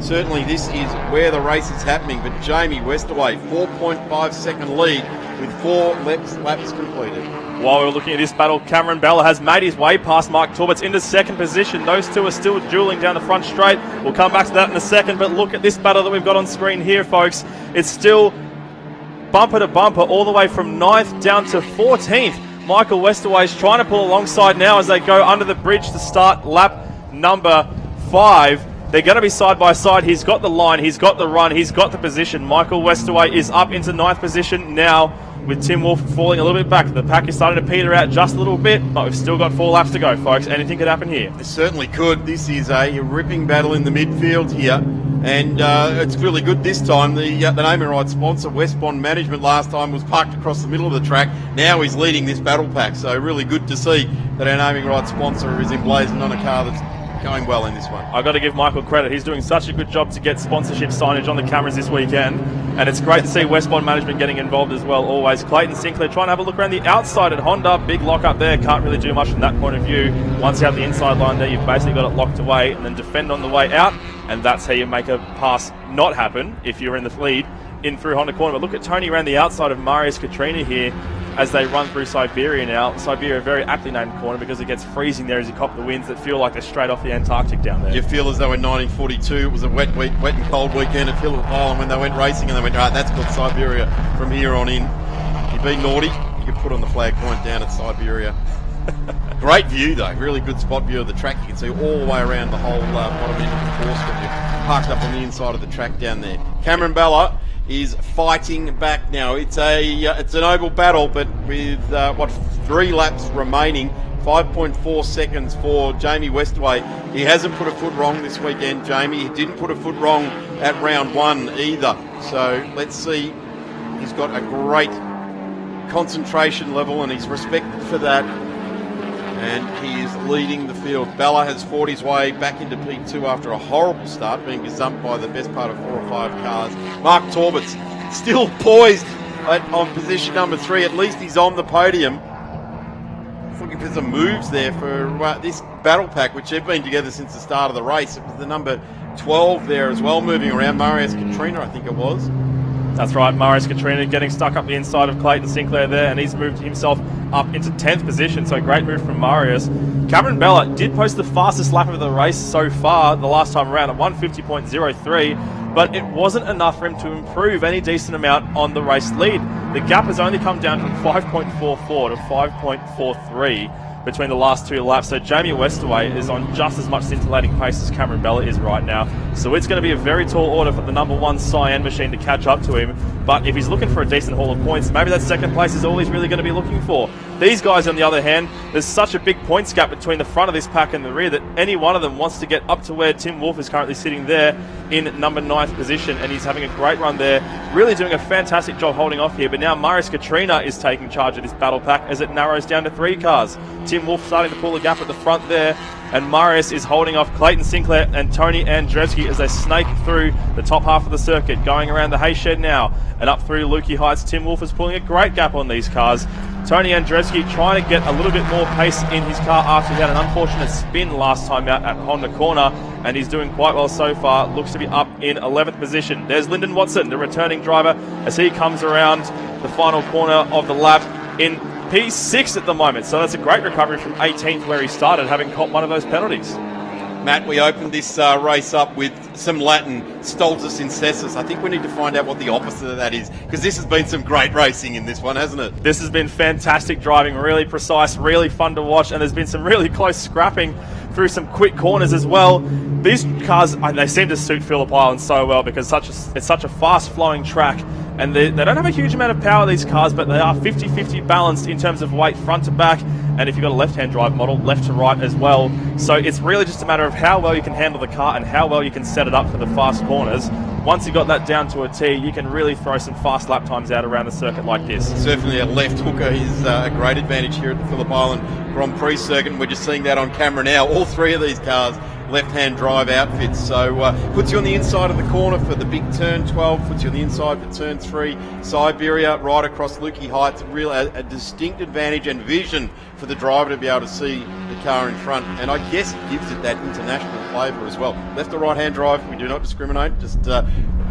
certainly this is where the race is happening. But Jamie Westaway, 4.5 second lead with 4 laps completed. While we're looking at this battle, Cameron Bella has made his way past Mark Torbitz into second position. Those two are still dueling down the front straight. We'll come back to that in a second, but look at this battle that we've got on screen here, folks. It's still bumper to bumper all the way from 9th down to 14th. Michael Westaway is trying to pull alongside now as they go under the bridge to start lap number 5. They're going to be side by side. He's got the line, he's got the run, he's got the position. Michael Westaway is up into 9th position now, with Tim Wolf falling a little bit back. The pack is starting to peter out just a little bit, but we've still got 4 laps to go, folks. Anything could happen here. It certainly could. This is a ripping battle in the midfield here, and it's really good this time. The naming right sponsor, Westbond Management, last time was parked across the middle of the track. Now he's leading this battle pack, so really good to see that our naming right sponsor is emblazoned on a car that's going well in this one. I've got to give Michael credit. He's doing such a good job to get sponsorship signage on the cameras this weekend, and it's great to see Westbond Management getting involved as well always. Clayton Sinclair trying to have a look around the outside at Honda. Big lock up there. Can't really do much from that point of view. Once you have the inside line there, you've basically got it locked away, and then defend on the way out, and that's how you make a pass not happen if you're in the lead in through Honda corner. But look at Tony around the outside of Marius Katrina here as they run through Siberia now. Siberia, a very aptly named corner because it gets freezing there as you cop the winds that feel like they're straight off the Antarctic down there. You feel as though in 1942 it was a wet and cold weekend at Phillip Island when they went racing, and they went, right, that's called Siberia from here on in. If you've been naughty, you can put on the flag point down at Siberia. Great view though, really good spot view of the track. You can see all the way around the whole bottom end of the course when you're parked up on the inside of the track down there. Cameron Bella is fighting back now. It's an oval battle, but with 3 laps remaining, 5.4 seconds for Jamie Westaway. He hasn't put a foot wrong this weekend, Jamie. He didn't put a foot wrong at round 1 either. So let's see. He's got a great concentration level, and he's respected for that. And he is leading the field. Bella has fought his way back into P2 after a horrible start, being gazumped by the best part of 4 or 5 cars. Mark Torbitz still poised on position number 3. At least he's on the podium. Looking for some moves there for this battle pack, which they've been together since the start of the race. It was the number 12 there as well, moving around. Marius Katrina, I think it was. That's right, Marius Katrina getting stuck up the inside of Clayton Sinclair there, and he's moved himself up into 10th position, so great move from Marius. Cameron Bella did post the fastest lap of the race so far the last time around at 150.03, but it wasn't enough for him to improve any decent amount on the race lead. The gap has only come down from 5.44 to 5.43 between the last 2 laps, so Jamie Westaway is on just as much scintillating pace as Cameron Bella is right now. So it's going to be a very tall order for the number 1 Cyan machine to catch up to him, but if he's looking for a decent haul of points, maybe that second place is all he's really going to be looking for. These guys, on the other hand, there's such a big points gap between the front of this pack and the rear that any one of them wants to get up to where Tim Wolf is currently sitting there in number 9th position, and he's having a great run there, really doing a fantastic job holding off here. But now Marius Katrina is taking charge of this battle pack as it narrows down to 3 cars. Tim Wolf starting to pull the gap at the front there, and Marius is holding off Clayton Sinclair and Tony Andrzejewski as they snake through the top half of the circuit, going around the hay shed now and up through Lukey Heights. Tim Wolf is pulling a great gap on these cars. Tony Andrzejewski trying to get a little bit more pace in his car after he had an unfortunate spin last time out at Honda Corner, and he's doing quite well so far. Looks to be up in 11th position. There's Lyndon Watson, the returning driver, as he comes around the final corner of the lap in P6 at the moment. So that's a great recovery from 18th where he started, having caught one of those penalties. Matt, we opened this race up with some Latin, Stultus Incessus. I think we need to find out what the opposite of that is, because this has been some great racing in this one, hasn't it? This has been fantastic driving, really precise, really fun to watch, and there's been some really close scrapping through some quick corners as well. These cars, they seem to suit Phillip Island so well because it's such a fast-flowing track, and they don't have a huge amount of power, these cars, but they are 50-50 balanced in terms of weight front to back, and if you've got a left-hand drive model, left to right as well. So it's really just a matter of how well you can handle the car and how well you can set it up for the fast corners. Once you've got that down to a T, you can really throw some fast lap times out around the circuit like this. Certainly a left hooker is a great advantage here at the Phillip Island Grand Prix circuit, and we're just seeing that on camera now. All three of these cars left-hand drive outfits, so puts you on the inside of the corner for the big turn 12, puts you on the inside for turn 3, Siberia, right across Lukey Heights, a distinct advantage and vision for the driver to be able to see the car in front, and I guess it gives it that international flavour as well. Left or right-hand drive, we do not discriminate, just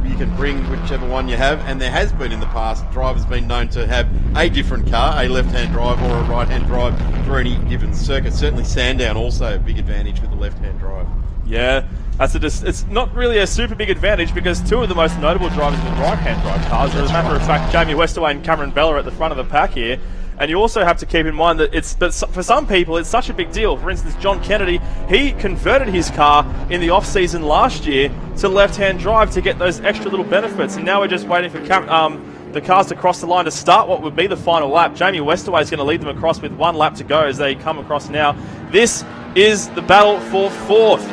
you can bring whichever one you have, and there has been in the past, drivers been known to have a different car, a left-hand drive or a right-hand drive for any given circuit. Certainly Sandown also a big advantage with the left-hand drive. Yeah, it's not really a super big advantage because two of the most notable drivers in the right-hand drive cars are, as a matter of fact, Jamie Westaway and Cameron Bella at the front of the pack here. And you also have to keep in mind that for some people, it's such a big deal. For instance, John Kennedy, he converted his car in the off-season last year to left-hand drive to get those extra little benefits. And now we're just waiting for the cars to cross the line to start what would be the final lap. Jamie Westaway is going to lead them across with 1 lap to go as they come across now. This is the battle for fourth.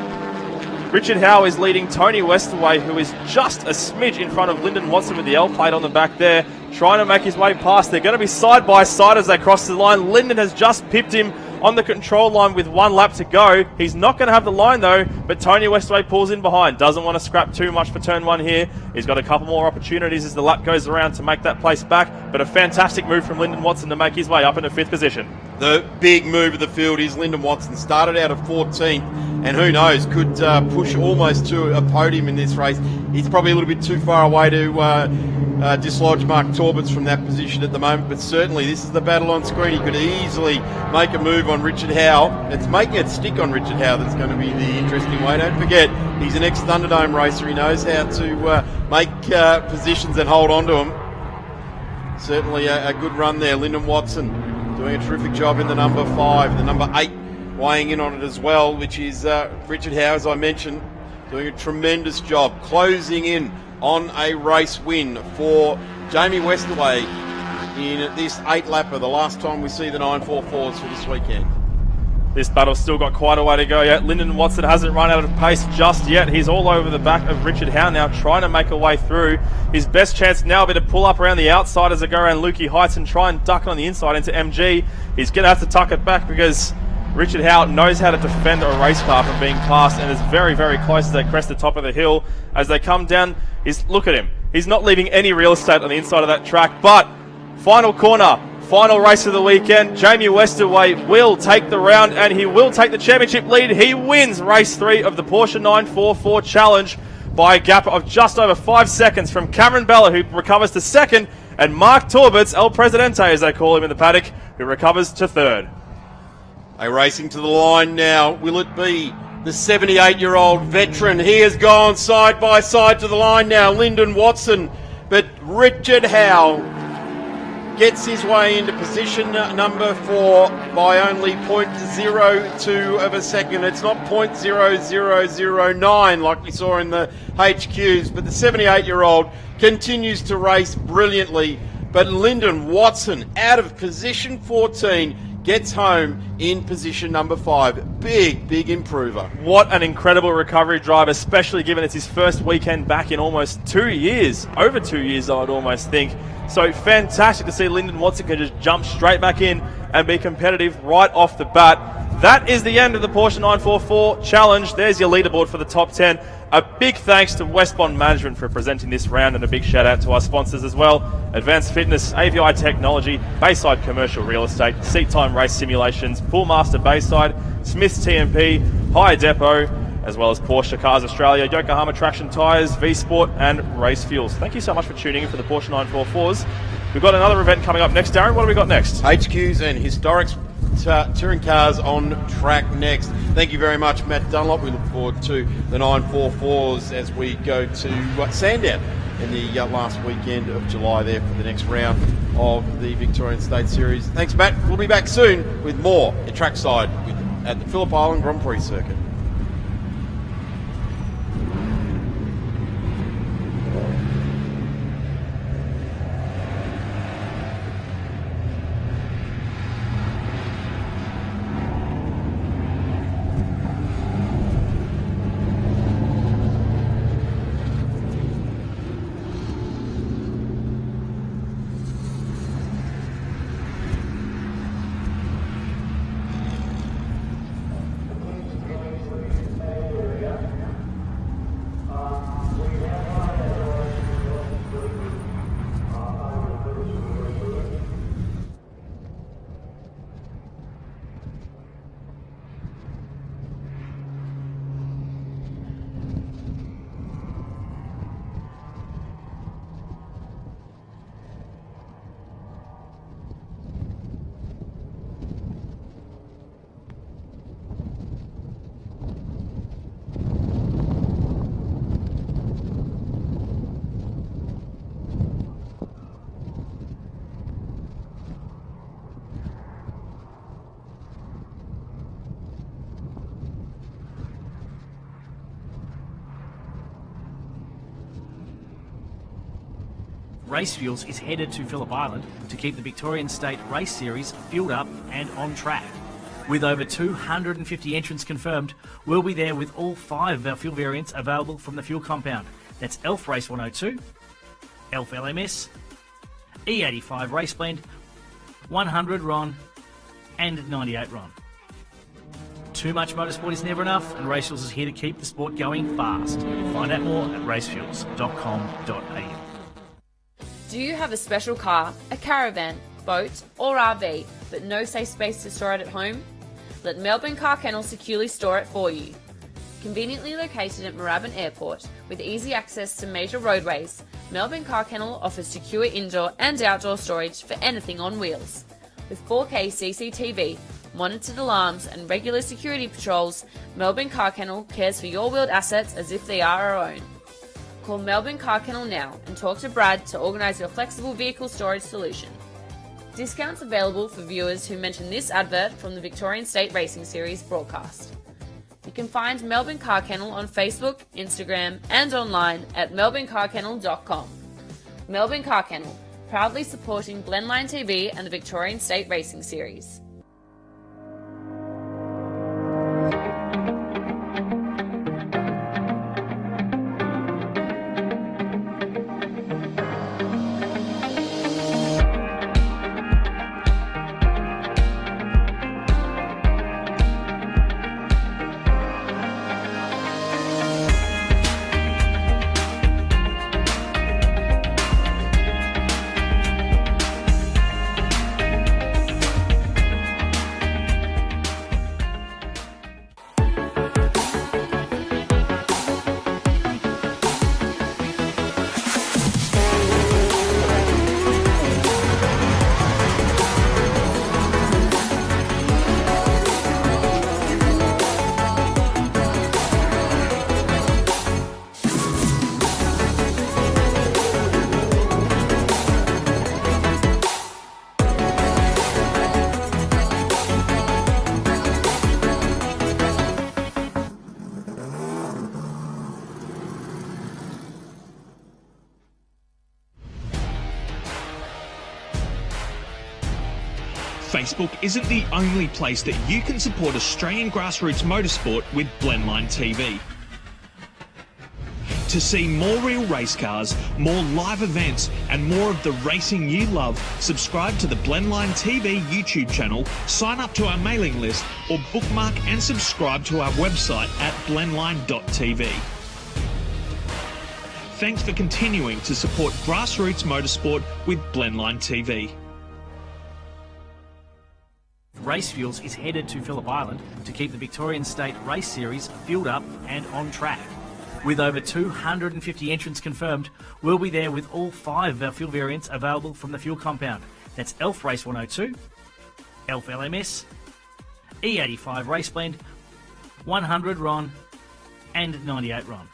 Richard Howe is leading Tony Westaway, who is just a smidge in front of Lyndon Watson with the L plate on the back there, trying to make his way past. They're going to be side by side as they cross the line. Lyndon has just pipped him on the control line with 1 lap to go. He's not going to have the line though, but Tony Westaway pulls in behind. Doesn't want to scrap too much for turn 1 here. He's got a couple more opportunities as the lap goes around to make that place back, but a fantastic move from Lyndon Watson to make his way up into 5th position. The big move of the field is Lyndon Watson. Started out of 14th, and who knows, could push almost to a podium in this race. He's probably a little bit too far away to dislodge Mark Torbitts from that position at the moment, but certainly this is the battle on screen. He could easily make a move on Richard Howe. It's making it stick on Richard Howe that's going to be the interesting way. Don't forget, he's an ex-Thunderdome racer. He knows how to make positions and hold on to them. Certainly a good run there. Lyndon Watson doing a terrific job in the number 5. The number 8 weighing in on it as well, which is Richard Howe, as I mentioned, doing a tremendous job, closing in on a race win for Jamie Westaway in this 8-lapper, the last time we see the 944s for this weekend. This battle's still got quite a way to go yet. Lyndon Watson hasn't run out of pace just yet. He's all over the back of Richard Howe now, trying to make a way through. His best chance now will be to pull up around the outside as they go around Lukey Heights and try and duck on the inside into MG. He's going to have to tuck it back because Richard Howe knows how to defend a race car from being passed and is very, very close as they crest the top of the hill. As they come down, look at him. He's not leaving any real estate on the inside of that track, but final corner. Final race of the weekend. Jamie Westaway will take the round and he will take the championship lead. He wins race 3 of the Porsche 944 Challenge by a gap of just over 5 seconds from Cameron Bella, who recovers to 2nd, and Mark Torbitts, El Presidente as they call him in the paddock, who recovers to 3rd. They're racing to the line now. Will it be the 78-year-old veteran? He has gone side by side to the line now, Lyndon Watson, but Richard Howe gets his way into position number 4 by only 0.02 of a second. It's not 0.0009 like we saw in the HQs, but the 78-year-old continues to race brilliantly. But Lyndon Watson, out of position 14, gets home in position number 5. Big improver. What an incredible recovery drive, especially given it's his first weekend back in almost 2 years. Over 2 years, I would almost think. So fantastic to see Lyndon Watson can just jump straight back in and be competitive right off the bat. That is the end of the Porsche 944 Challenge. There's your leaderboard for the top 10. A big thanks to Westbond Management for presenting this round, and a big shout out to our sponsors as well. Advanced Fitness, AVI Technology, Bayside Commercial Real Estate, Seat Time Race Simulations, Poolmaster Bayside, Smith's TMP, Hire Depot, as well as Porsche Cars Australia, Yokohama Traction Tyres, V-Sport and Race Fuels. Thank you so much for tuning in for the Porsche 944s. We've got another event coming up next, Darren. What have we got next? HQs and Historics touring cars on track next. Thank you very much, Matt Dunlop. We look forward to the 944s as we go to Sandown in the last weekend of July there for the next round of the Victorian State Series. Thanks, Matt. We'll be back soon with more at trackside at the Phillip Island Grand Prix circuit. Race Fuels is headed to Phillip Island to keep the Victorian State Race Series fueled up and on track. With over 250 entrants confirmed, we'll be there with all 5 of our fuel variants available from the fuel compound. That's ELF Race 102, ELF LMS, E85 Race Blend, 100 RON and 98 RON. Too much motorsport is never enough, and Race Fuels is here to keep the sport going fast. Find out more at racefuels.com.au. Do you have a special car, a caravan, boat or RV, but no safe space to store it at home? Let Melbourne Car Kennel securely store it for you. Conveniently located at Moorabbin Airport, with easy access to major roadways, Melbourne Car Kennel offers secure indoor and outdoor storage for anything on wheels. With 4K CCTV, monitored alarms and regular security patrols, Melbourne Car Kennel cares for your wheeled assets as if they are our own. Call Melbourne Car Kennel now and talk to Brad to organise your flexible vehicle storage solution. Discounts available for viewers who mention this advert from the Victorian State Racing Series broadcast. You can find Melbourne Car Kennel on Facebook, Instagram and online at melbournecarkennel.com. Melbourne Car Kennel, proudly supporting Blendline TV and the Victorian State Racing Series. Facebook isn't the only place that you can support Australian grassroots motorsport with Blendline TV. To see more real race cars, more live events and more of the racing you love, subscribe to the Blendline TV YouTube channel, sign up to our mailing list or bookmark and subscribe to our website at blendline.tv. Thanks for continuing to support grassroots motorsport with Blendline TV. Race Fuels is headed to Phillip Island to keep the Victorian State Race Series fueled up and on track. With over 250 entrants confirmed, we'll be there with all 5 of our fuel variants available from the fuel compound. That's ELF Race 102, ELF LMS, E85 Race Blend, 100 RON and 98 RON.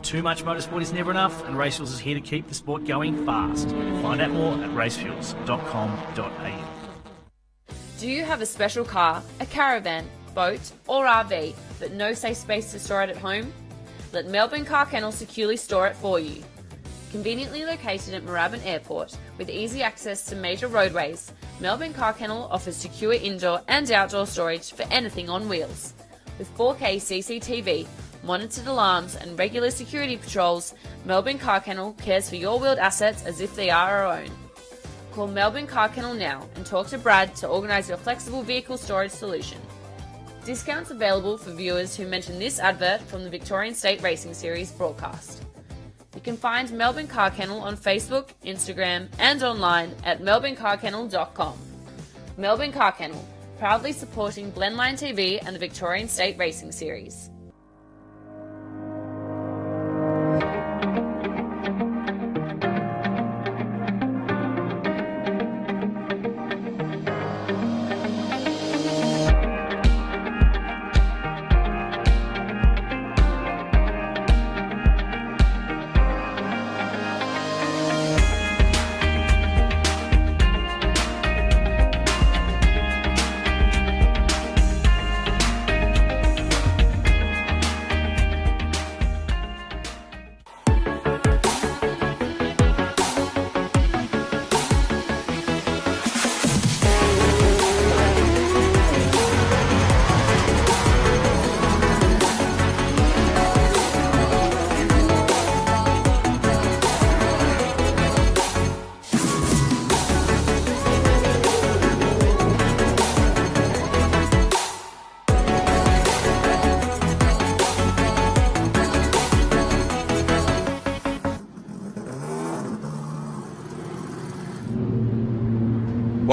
Too much motorsport is never enough, and Race Fuels is here to keep the sport going fast. Find out more at racefuels.com.au. Do you have a special car, a caravan, boat or RV, but no safe space to store it at home? Let Melbourne Car Kennel securely store it for you. Conveniently located at Moorabbin Airport, with easy access to major roadways, Melbourne Car Kennel offers secure indoor and outdoor storage for anything on wheels. With 4K CCTV, monitored alarms and regular security patrols, Melbourne Car Kennel cares for your wheeled assets as if they are our own. Call Melbourne Car Kennel now and talk to Brad to organise your flexible vehicle storage solution. Discounts available for viewers who mention this advert from the Victorian State Racing Series broadcast. You can find Melbourne Car Kennel on Facebook, Instagram and online at melbournecarkennel.com. Melbourne Car Kennel, proudly supporting Blendline TV and the Victorian State Racing Series.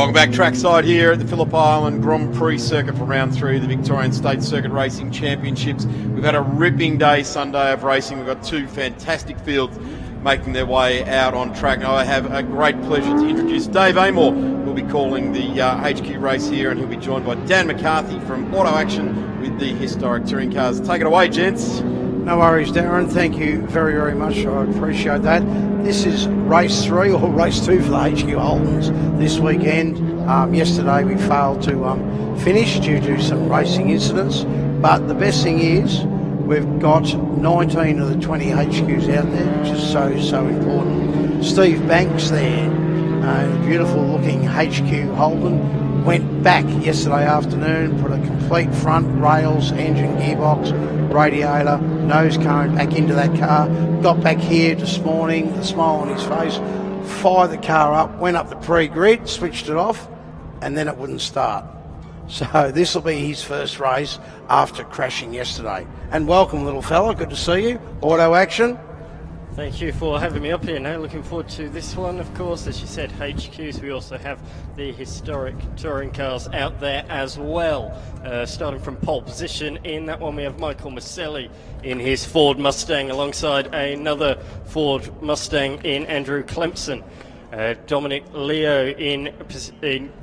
Welcome back trackside here at the Phillip Island Grand Prix circuit for round 3 of the Victorian State Circuit Racing Championships. We've had a ripping day Sunday of racing. We've got 2 fantastic fields making their way out on track. Now I have a great pleasure to introduce Dave Amor, who'll be calling the HQ race here, and he'll be joined by Dan McCarthy from Auto Action with the historic touring cars. Take it away, gents. No worries, Darren. Thank you very, very much. I appreciate that. This is race 3 or race 2 for the HQ Holdens this weekend. Yesterday we failed to finish due to some racing incidents, but the best thing is we've got 19 of the 20 HQs out there, which is so important. Steve Banks there, beautiful looking HQ Holden, went back yesterday afternoon, put a complete front, rails, engine, gearbox, radiator, nose cone back into that car, got back here this morning, the smile on his face, fired the car up, went up the pre-grid, switched it off, and then it wouldn't start. So this will be his first race after crashing yesterday. And welcome, little fella, good to see you. Auto Action. Thank you for having me up here now. Looking forward to this one, of course. As you said, HQs. We also have the historic touring cars out there as well. Starting from pole position in that one, we have Michael Maselli in his Ford Mustang alongside another Ford Mustang in Andrew Clemson. Dominic Leo in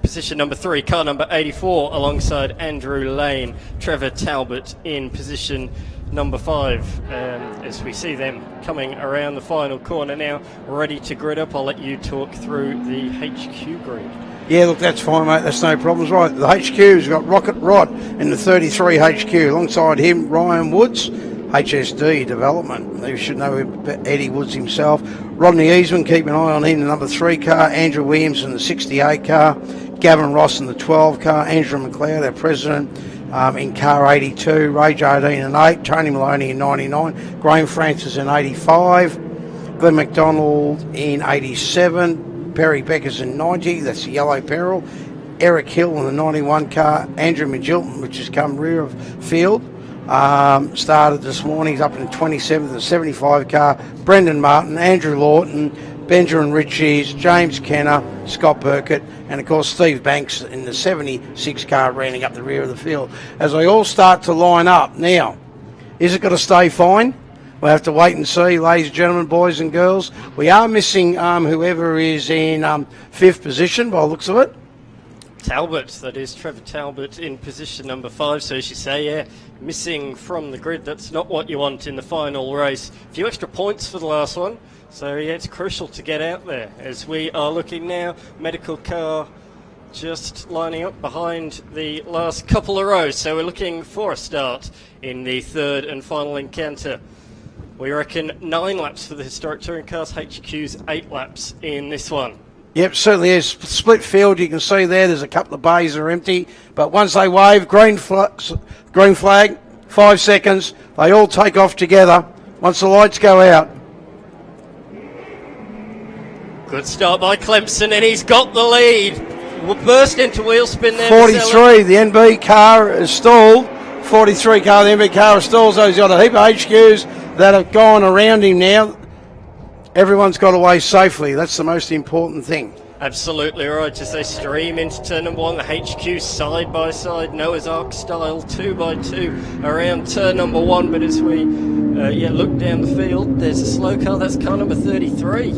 position number 3, car number 84, alongside Andrew Lane. Trevor Talbot in position number 5. As we see them coming around the final corner now, ready to grid up. I'll let you talk through the HQ grid. Yeah, look, that's fine, mate. That's no problems. Right, the HQ's got Rocket Rod in the 33 HQ. Alongside him, Ryan Woods, HSD Development. You should know Eddie Woods himself. Rodney Eastman, keep an eye on him, the number 3 car. Andrew Williams in the 68 car. Gavin Ross in the 12 car. Andrew McLeod, our president, in car 82. Ray Jardine in 8. Tony Maloney in 99. Graham Francis in 85. Glenn McDonald in 87. Perry Beckers in 90. That's the yellow Peril. Eric Hill in the 91 car. Andrew Magilton, which has come rear of field. Started this morning, he's up in the 27th and 75 car. Brendan Martin, Andrew Lawton, Benjamin Ritchies, James Kenner, Scott Burkett, and of course Steve Banks in the 76 car rounding up the rear of the field. As they all start to line up now, is it going to stay fine? We'll have to wait and see, ladies and gentlemen, boys and girls. We are missing whoever is in 5th position by the looks of it. Talbot, that is Trevor Talbot in position number 5. So as you say, yeah, missing from the grid. That's not what you want in the final race. A few extra points for the last one. So yeah, it's crucial to get out there. As we are looking now, medical car just lining up behind the last couple of rows. So we're looking for a start in the 3rd and final encounter. We reckon 9 laps for the historic touring cars, HQ's 8 laps in this one. Yep, certainly is. Split field, you can see there's a couple of bays that are empty, but once they wave, green flag, 5 seconds, they all take off together once the lights go out. Good start by Clemson, and he's got the lead. We'll burst into wheel spin there. 43, the NB car is stalled. 43 car, the NB car is stalled, so he's got a heap of HQs that have gone around him now. Everyone's got away safely. That's the most important thing. Absolutely right. As they stream into turn number 1, the HQ side by side, Noah's Ark style 2x2 around turn number 1. But as we look down the field, there's a slow car. That's car number 33.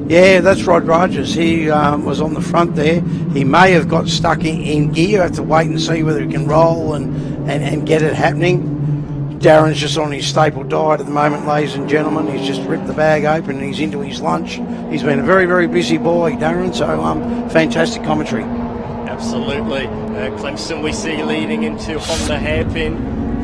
Yeah, that's Rod Rogers. He was on the front there. He may have got stuck in gear. You have to wait and see whether he can roll and get it happening. Darren's just on his staple diet at the moment, ladies and gentlemen. He's just ripped the bag open and he's into his lunch. He's been a very, very busy boy, Darren, so fantastic commentary. Absolutely. Clemson we see leading into Honda hairpin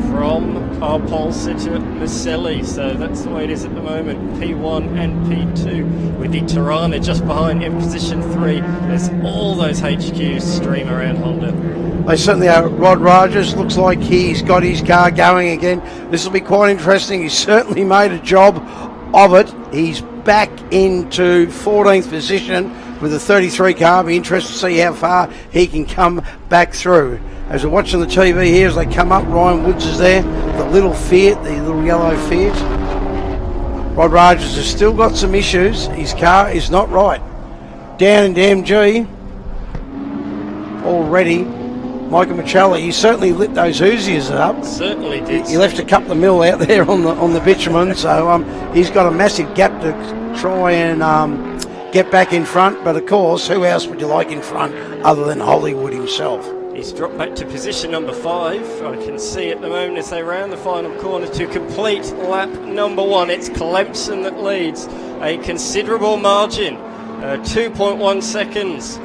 from our pole sitter Maselli. So that's the way it is at the moment. P1 and P2 with the Tirana just behind in position 3 as all those HQs stream around Honda. They certainly are. Rod Rogers looks like he's got his car going again. This will be quite interesting. He's certainly made a job of it. He's back into 14th position with the 33 car. Be interested to see how far he can come back through. As we're watching the TV here as they come up, Ryan Woods is there, the little Fiat, the little yellow Fiat. Rod Rogers has still got some issues. His car is not right. Down into MG. already. Michael Michelli, he certainly lit those Hoosiers up. Certainly did. He left a couple of mil out there on the bitumen, so he's got a massive gap to try and get back in front. But of course, who else would you like in front other than Hollywood himself? He's dropped back to position number 5. I can see at the moment as they round the final corner to complete lap number 1. It's Clemson that leads a considerable margin, 2.1 seconds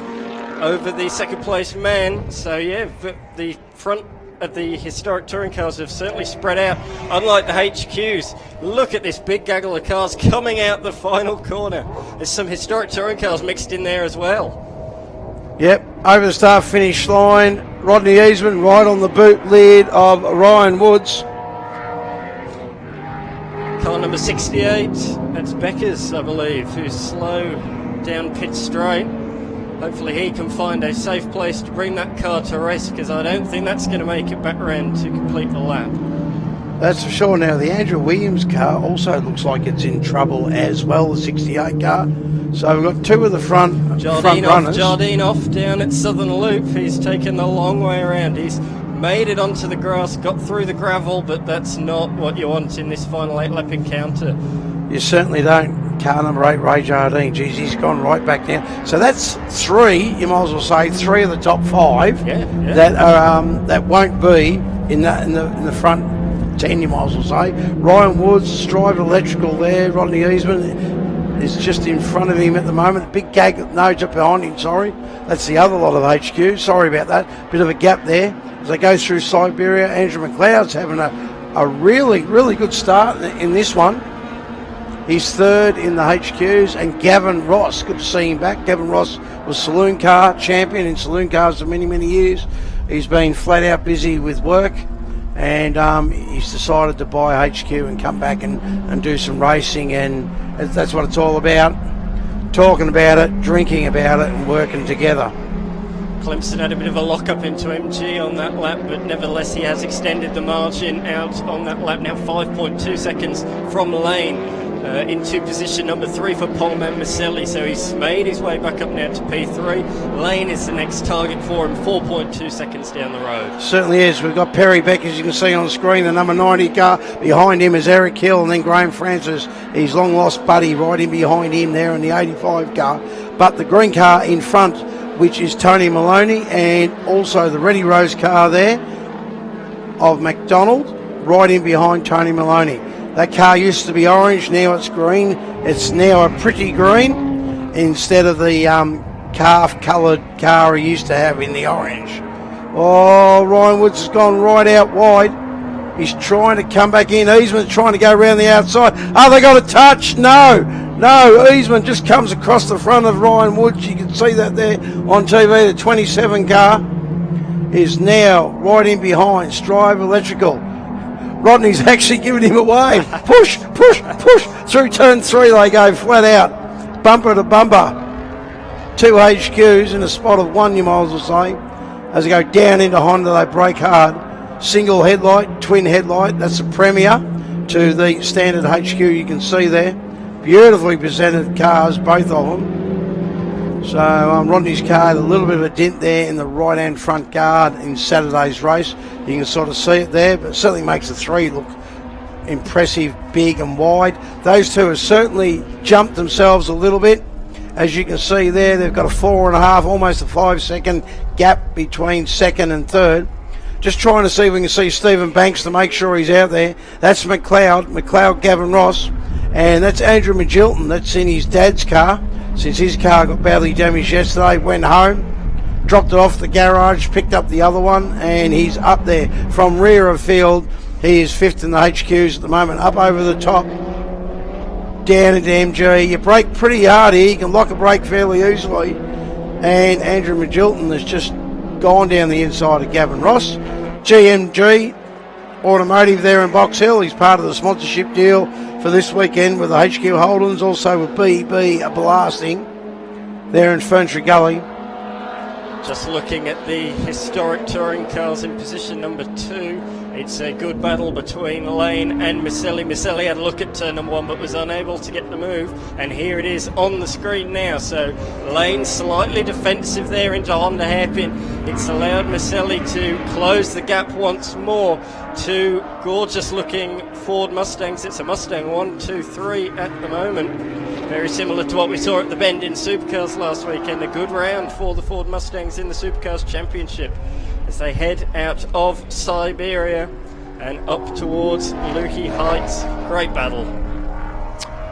over the second place man. So yeah, the front of the historic touring cars have certainly spread out, unlike the HQs. Look at this big gaggle of cars coming out the final corner. There's some historic touring cars mixed in there as well. Yep, over the start finish line, Rodney Eastman right on the boot lid of Ryan Woods. Car number 68, that's Becker's, I believe, who's slow down pit straight. Hopefully he can find a safe place to bring that car to rest, because I don't think that's going to make it back around to complete the lap. That's for sure. Now the Andrew Williams car also looks like it's in trouble as well, the 68 car. So we've got two of the front runners. Jardine off down at Southern Loop. He's taken the long way around. He's made it onto the grass, got through the gravel, but that's not what you want in this final 8-lap encounter. You certainly don't. Car number 8, Ray Jardine. Geez, he's gone right back down. So that's 3, you might as well say, 3 of the top 5 that are that won't be in the front 10, you might as well say. Ryan Woods, Strive Electrical there. Rodney Eastman is just in front of him at the moment. Big gag, no, just behind him, sorry. That's the other lot of HQ. Sorry about that. Bit of a gap there. As they go through Siberia, Andrew McLeod's having a really, really good start in this one. He's third in the HQs, and Gavin Ross, good to see him back. Gavin Ross was Saloon car champion in Saloon cars for many, many years. He's been flat out busy with work, and he's decided to buy HQ and come back and do some racing, and that's what it's all about. Talking about it, drinking about it, and working together. Clemson had a bit of a lock-up into MG on that lap, but nevertheless he has extended the margin out on that lap, now 5.2 seconds from Lane. Into position number 3 for Polman Maselli, so he's made his way back up now to P3. Lane is the next target for him, 4.2 seconds down the road. Certainly is. We've got Perry Beck, as you can see on the screen, the number 90 car. Behind him is Eric Hill, and then Graham Francis, his long-lost buddy, right in behind him there in the 85 car. But the green car in front, which is Tony Maloney, and also the Ready Rose car there of McDonald, right in behind Tony Maloney. That car used to be orange, now it's green. It's now a pretty green instead of the calf-coloured car he used to have in the orange. Oh, Ryan Woods has gone right out wide. He's trying to come back in. Eastman's trying to go around the outside. Oh, they got a touch. No, Eastman just comes across the front of Ryan Woods. You can see that there on TV. The 27 car is now right in behind Strive Electrical. Rodney's actually giving him away. Push. Through turn 3 they go flat out. Bumper to bumper. 2 HQs in a spot of 1, you might as well say. As they go down into Honda, they brake hard. Single headlight, twin headlight. That's the Premier to the standard HQ you can see there. Beautifully presented cars, both of them. So Rodney's car had a little bit of a dent there in the right-hand front guard in Saturday's race. You can sort of see it there, but it certainly makes the 3 look impressive, big and wide. Those 2 have certainly jumped themselves a little bit. As you can see there, they've got a 4.5, almost a 5-second gap between second and third. Just trying to see if we can see Stephen Banks to make sure he's out there. That's McLeod, Gavin Ross, and that's Andrew Magilton. That's in his dad's car. Since his car got badly damaged yesterday, went home, dropped it off the garage, picked up the other one, and he's up there from rear of field. He is 5th in the HQs at the moment, up over the top, down into MG. You brake pretty hard here, you can lock a brake fairly easily, and Andrew Magilton has just gone down the inside of Gavin Ross. GMG Automotive there in Box Hill, he's part of the sponsorship deal for this weekend with the HQ Holdens, also with BB Blasting there in Ferntree Gully. Just looking at the historic touring cars in position number 2, It's a good battle between Lane and Maselli. Maselli had a look at turn number 1 but was unable to get the move, and here it is on the screen now. So Lane slightly defensive there into Honda hairpin. It's allowed Maselli to close the gap once more to gorgeous looking Ford Mustangs. It's a Mustang 1, 2, 3 at the moment. Very similar to what we saw at the Bend in Supercars last weekend. A good round for the Ford Mustangs in the Supercars Championship as they head out of Siberia and up towards Luhi Heights. Great battle.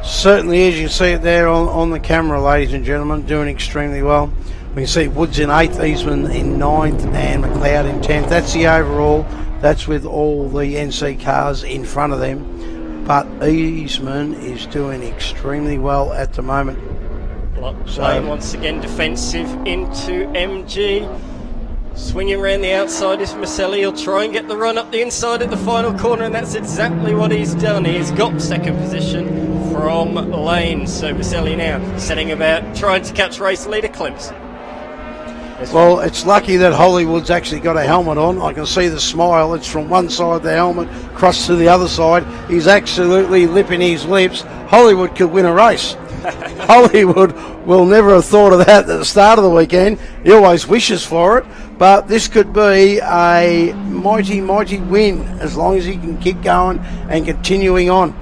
Certainly is. You see it there on the camera, ladies and gentlemen, doing extremely well. We can see Woods in 8th, Eastman in 9th and McLeod in 10th. That's the overall. That's with all the NC cars in front of them. But Eastman is doing extremely well at the moment. Lane once again defensive into MG. Swinging around the outside is Maselli. He'll try and get the run up the inside at the final corner, and that's exactly what he's done. He's got second position from Lane. So Maselli now setting about trying to catch race leader Clemson. Well, it's lucky that Hollywood's actually got a helmet on. I can see the smile. It's from one side of the helmet across to the other side. He's absolutely lipping his lips. Hollywood could win a race. Hollywood will never have thought of that at the start of the weekend. He always wishes for it. But this could be a mighty, mighty win as long as he can keep going and continuing on.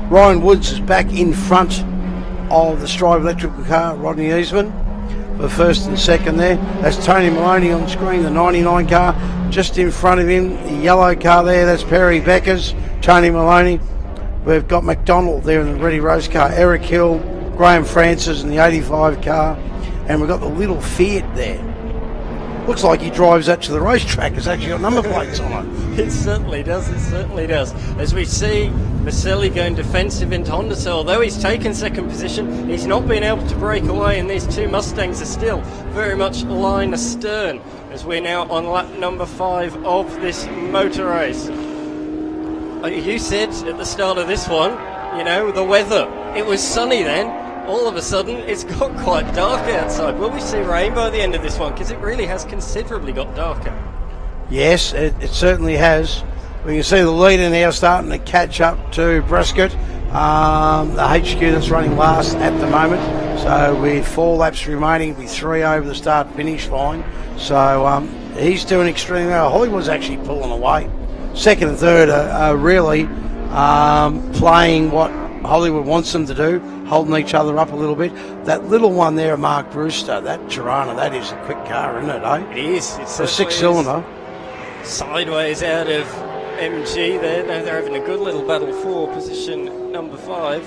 Ryan Woods is back in front of the Strive electrical car, Rodney Eastman, for first and second there. That's Tony Maloney on screen, the 99 car. Just in front of him, the yellow car there, that's Perry Beckers, Tony Maloney. We've got McDonald there in the Ready Rose car, Eric Hill, Graham Francis in the 85 car, and we've got the little Fiat there. Looks like he drives that to the racetrack. It's actually got number plates on it. It certainly does, it certainly does. As we see Maselli going defensive into Honda, so although he's taken second position, he's not been able to break away, and these two Mustangs are still very much line astern as we're now on lap number 5 of this motor race. You said at the start of this one, you know, the weather. It was sunny then. All of a sudden, it's got quite dark outside. Will we see rain by the end of this one? Because it really has considerably got darker. Yes, it certainly has. We can see the leader now starting to catch up to Brisket. The HQ that's running last at the moment. So with 4 laps remaining, with 3 over the start-finish line. So he's doing extremely well. Hollywood's actually pulling away. Second and third are really playing what Hollywood wants them to do, holding each other up a little bit. That little one there, Mark Brewster, that Tirana, that is a quick car, isn't it, eh? It is. It's a 6-cylinder. Sideways out of MG there. They're having a good little battle for position number 5.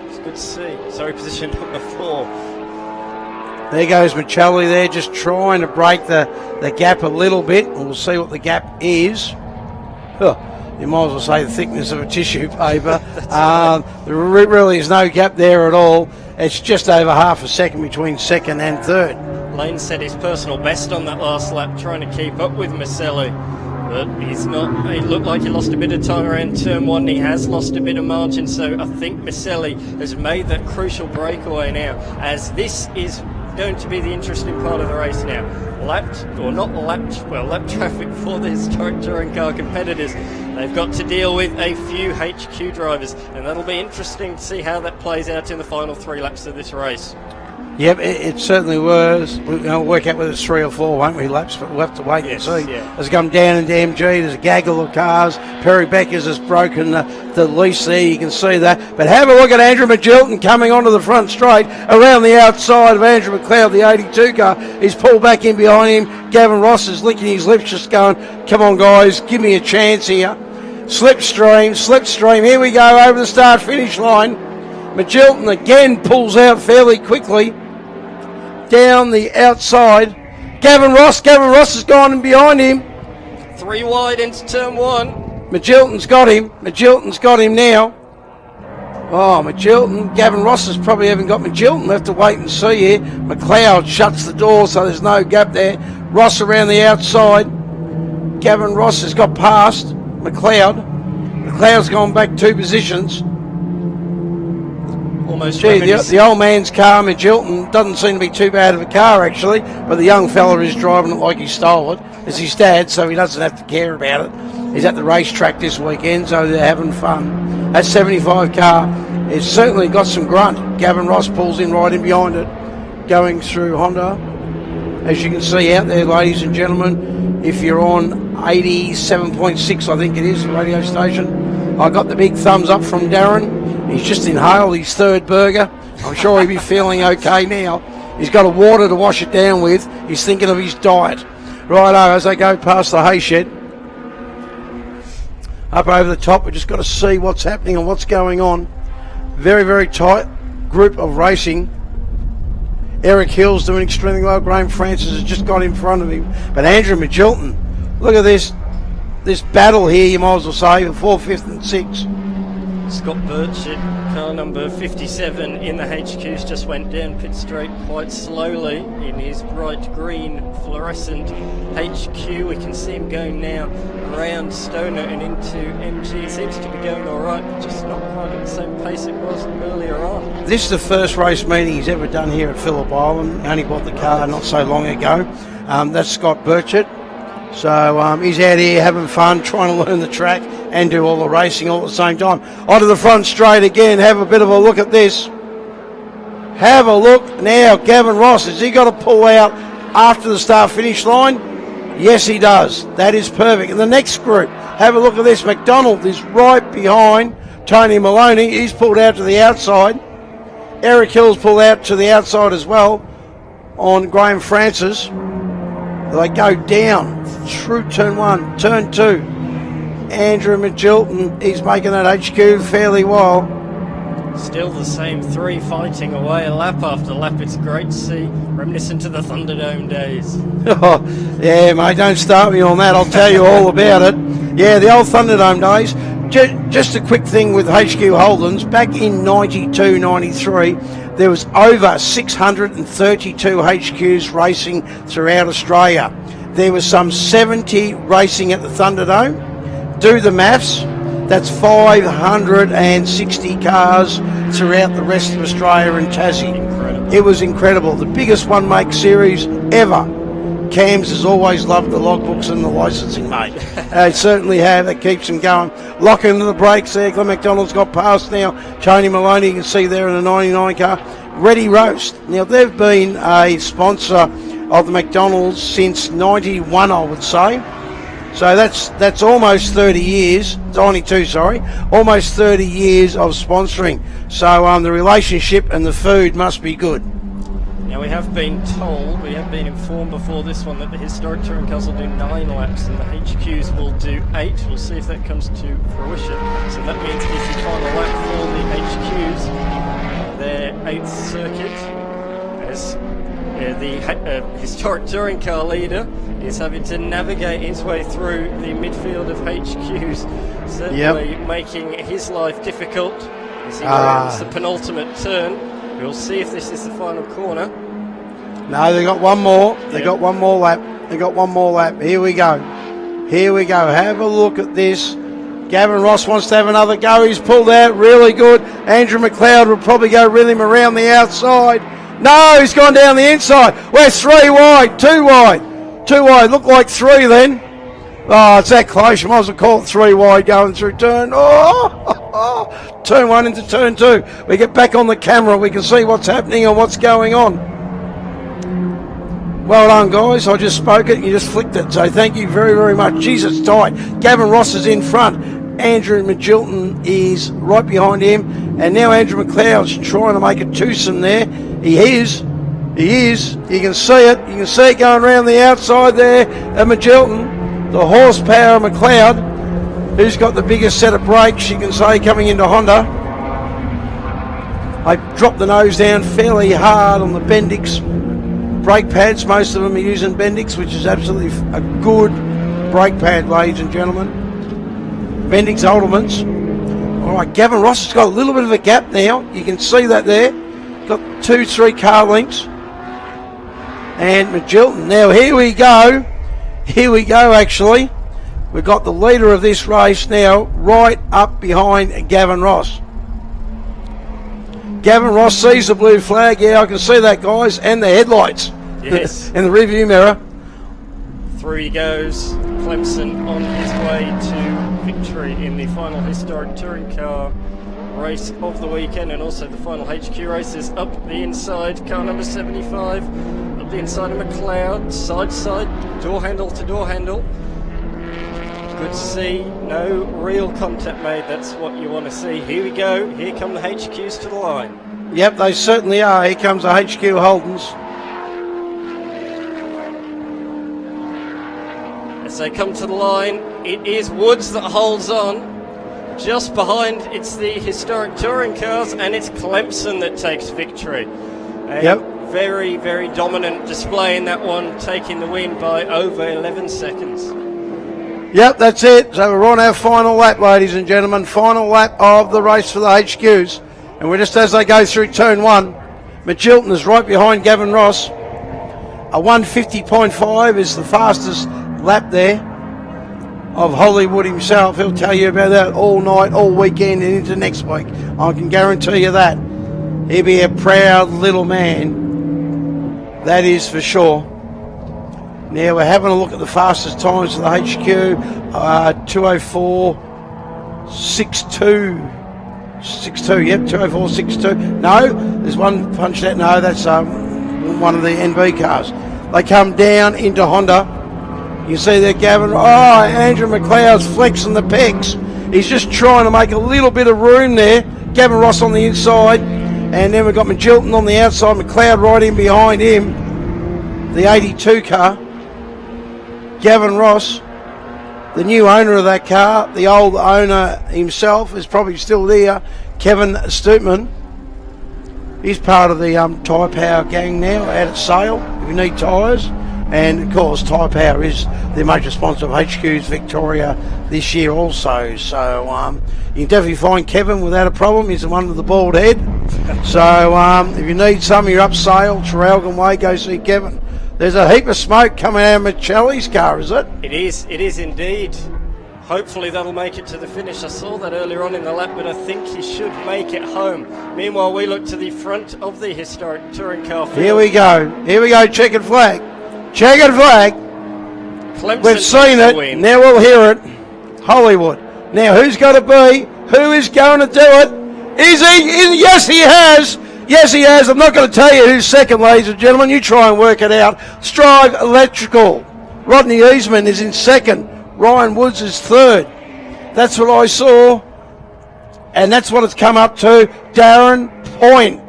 It's good to see. Sorry, position number 4. There goes Michelli there, just trying to break the gap a little bit. We'll see what the gap is. You might as well say the thickness of a tissue paper. There really is no gap there at all. It's just over half a second between second and third. Lane set his personal best on that last lap, trying to keep up with Maselli. But he's not. It looked like he lost a bit of time around turn 1. He has lost a bit of margin, so I think Maselli has made that crucial breakaway now, as this is going to be the interesting part of the race now. Lap traffic for the historic touring car competitors. They've got to deal with a few HQ drivers, and that'll be interesting to see how that plays out in the final 3 laps of this race. Yep, it certainly was. We'll work out whether it's 3 or 4, won't we, laps? But we'll have to wait and see. Yeah. As we come down into MG, there's a gaggle of cars. Perry Beckers has broken the lease there, you can see that. But have a look at Andrew McGilton coming onto the front straight around the outside of Andrew McLeod, the 82 car. He's pulled back in behind him. Gavin Ross is licking his lips, just going, come on, guys, give me a chance here. Slipstream, here we go over the start-finish line. McGilton again pulls out fairly quickly down the outside. Gavin Ross has gone in behind him. 3 wide into turn 1. McGilton's got him now. Oh, McGilton. Gavin Ross has probably haven't got McGilton. We'll have to wait and see here. McLeod shuts the door, so there's no gap there. Ross around the outside. Gavin Ross has got past McLeod. McLeod's gone back 2 positions. Almost. The old man's car, McGilton, doesn't seem to be too bad of a car actually, but the young fella is driving it like he stole it. It's his dad, so he doesn't have to care about it. is at the racetrack this weekend, so they're having fun. That 75 car has certainly got some grunt. Gavin Ross pulls in right in behind it, going through Honda. As you can see out there, ladies and gentlemen, if you're on 87.6, I think it is, the radio station, I got the big thumbs up from Darren. He's just inhaled his third burger. I'm sure he'll be feeling okay now. He's got a water to wash it down with. He's thinking of his diet. Righto, as they go past the hay shed, up over the top, we've just got to see what's happening and what's going on. Very, very tight group of racing. Eric Hill's doing extremely well. Graham Francis has just got in front of him. But Andrew Magilton, look at this battle here, you might as well say, for 4th, 5th and 6th. Scott Burchett, car number 57 in the HQs, just went down pit straight quite slowly in his bright green fluorescent HQ. We can see him going now around Stoner and into MG. Seems to be going alright, but just not quite at the same pace it was earlier on. This is the first race meeting he's ever done here at Phillip Island. He only bought the car not so long ago. That's Scott Burchett. So he's out here having fun, trying to learn the track and do all the racing all at the same time. Onto the front straight again. Have a bit of a look at this. Have a look now. Gavin Ross, has he got to pull out after the start-finish line? Yes, he does. That is perfect. And the next group, have a look at this. McDonald is right behind Tony Maloney. He's pulled out to the outside. Eric Hill's pulled out to the outside as well on Graham Francis. They go down through turn 1, turn 2. Andrew Magilton, he's making that HQ fairly well. Still the same three fighting away lap after lap. It's great to see, reminiscent of the Thunderdome days. Oh, yeah, mate, don't start me on that. I'll tell you all about it. Yeah, the old Thunderdome days. Just a quick thing with HQ Holdens. Back in 92, 93, there was over 632 HQs racing throughout Australia. There was some 70 racing at the Thunderdome. Do the maths. That's 560 cars throughout the rest of Australia and Tassie. Incredible. It was incredible. The biggest one-make series ever. Cams has always loved the logbooks and the licensing, mate. They certainly have. That keeps them going. Lock into the brakes there. Glenn McDonald's got past now. Tony Maloney, you can see there in a 99 car. Ready Roast. Now, they've been a sponsor of the McDonald's since 91, I would say. So that's almost 30 years. 92, sorry. Almost 30 years of sponsoring. So the relationship and the food must be good. Now we have been informed before this one that the historic touring cars will do 9 laps and the HQs will do 8. We'll see if that comes to fruition. So that means if you find a lap for the HQs, their 8th circuit, as the historic touring car leader is having to navigate his way through the midfield of HQs, certainly making his life difficult as he rounds the penultimate turn. We'll see if this is the final corner. No, they got one more. They got one more lap. They got one more lap. Here we go. Here we go. Have a look at this. Gavin Ross wants to have another go. He's pulled out really good. Andrew McLeod will probably go with him around the outside. No, he's gone down the inside. We're 3 wide, 2 wide. 2 wide. Look like 3 then. Oh, it's that close. You might as well call it 3 wide going through turn. Turn 1 into turn 2. We get back on the camera. We can see what's happening and what's going on. Well done, guys. I just spoke it. You just flicked it. So thank you very, very much. Jesus, tight. Gavin Ross is in front. Andrew Magilton is right behind him. And now Andrew McLeod's trying to make a twosome there. He is. You can see it. You can see it going around the outside there of Magilton. The horsepower of McLeod, who's got the biggest set of brakes, you can say, coming into Honda. I dropped the nose down fairly hard on the Bendix brake pads. Most of them are using Bendix, which is absolutely a good brake pad, ladies and gentlemen. Bendix Ultimates. All right, Gavin Ross has got a little bit of a gap now. You can see that there. Got 2-3 car lengths. And Magilton. Now, here we go. Here we go, actually. We've got the leader of this race now right up behind Gavin Ross. Gavin Ross sees the blue flag. Yeah, I can see that, guys. And the headlights. Yes. And the rearview mirror. Through he goes. Clemson on his way to victory in the final historic touring car race of the weekend, and also the final HQ races. Up the inside, car number 75, up the inside of McLeod, side, door handle to door handle. Good to see, no real contact made, that's what you want to see. Here we go, here come the HQs to the line. Yep, they certainly are. Here comes the HQ Holdens. As they come to the line, it is Woods that holds on. Just behind, it's the historic touring cars, and it's Clemson that takes victory. Very, very dominant display in that one, taking the win by over 11 seconds. Yep, that's it. So we're on our final lap, ladies and gentlemen. Final lap of the race for the HQs. And we're just as they go through turn one. Magilton is right behind Gavin Ross. A 150.5 is the fastest lap there of Hollywood himself. He'll tell you about that all night, all weekend and into next week. I can guarantee you that. He'll be a proud little man. That is for sure. Now we're having a look at the fastest times for the HQ. 204.62. 62, yep, 204.62. No, there's one punched out. No, that's one of the NB cars. They come down into Honda. You see there, Gavin. Oh, Andrew McLeod's flexing the pegs. He's just trying to make a little bit of room there. Gavin Ross on the inside. And then we've got Magilton on the outside. McLeod right in behind him. The 82 car. Gavin Ross, the new owner of that car. The old owner himself is probably still there. Kevin Stootman. He's part of the Tyre Power gang now out at Sale. If you need tyres. And of course, Tyre Power is the major sponsor of HQ's Victoria this year also. So you can definitely find Kevin without a problem. He's the one with the bald head. So if you need some, you're up Sale, Traralgon Way, go see Kevin. There's a heap of smoke coming out of Michelli's car, is it? It is indeed. Hopefully that'll make it to the finish. I saw that earlier on in the lap, but I think he should make it home. Meanwhile, we look to the front of the historic touring car field. Here we go, checkered flag. Checkered flag. Clemson. We've seen it. Win. Now we'll hear it. Hollywood. Now who's going to be? Who is going to do it? Is he? Yes, he has. Yes, he has. I'm not going to tell you who's second, ladies and gentlemen. You try and work it out. Strive Electrical. Rodney Eastman is in second. Ryan Woods is third. That's what I saw. And that's what it's come up to. Darren Point.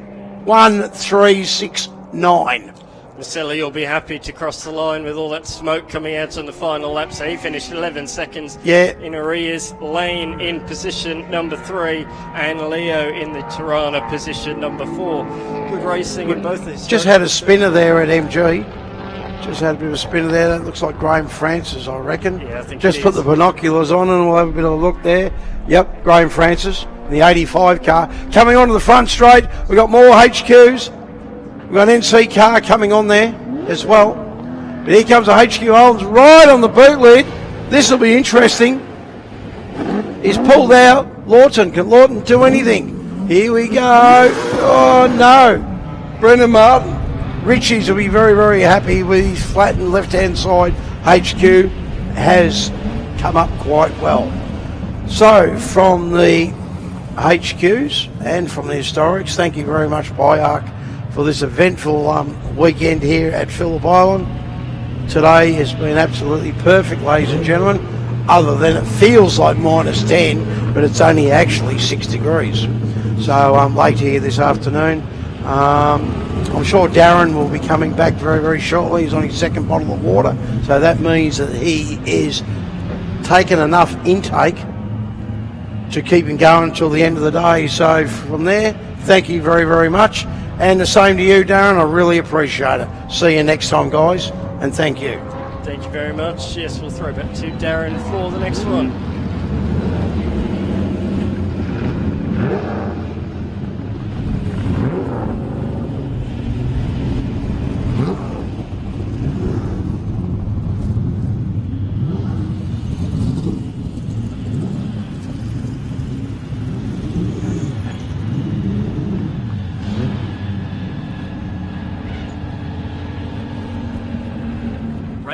1:3.69. Maselli will be happy to cross the line with all that smoke coming out on the final lap. So he finished 11 seconds in arrears. Lane in position number 3 and Leo in the Tirana position number 4. Good racing in both of these. Just had a spinner there at MG. Just had a bit of a spinner there. That looks like Graham Francis, I reckon. Yeah, I think just put the binoculars on and we'll have a bit of a look there. Yep, Graham Francis, the 85 car. Coming onto the front straight, we've got more HQs. We've got an NC car coming on there as well. But here comes the HQ Holdens right on the boot lid. This will be interesting. He's pulled out. Lawton. Can Lawton do anything? Here we go. Oh, no. Brendan Martin. Richie's will be very, very happy with his flattened left-hand side. HQ has come up quite well. So, from the HQs and from the Historics, thank you very much, BIARC, for this eventful weekend here at Phillip Island. Today has been absolutely perfect, ladies and gentlemen, other than it feels like -10, but it's only actually 6 degrees. So later here this afternoon. I'm sure Darren will be coming back very, very shortly. He's on his second bottle of water, so that means that he is taking enough intake to keep him going until the end of the day. So from there, thank you very, very much. And the same to you, Darren. I really appreciate it. See you next time, guys, and thank you. Thank you very much. Yes, we'll throw back to Darren for the next one.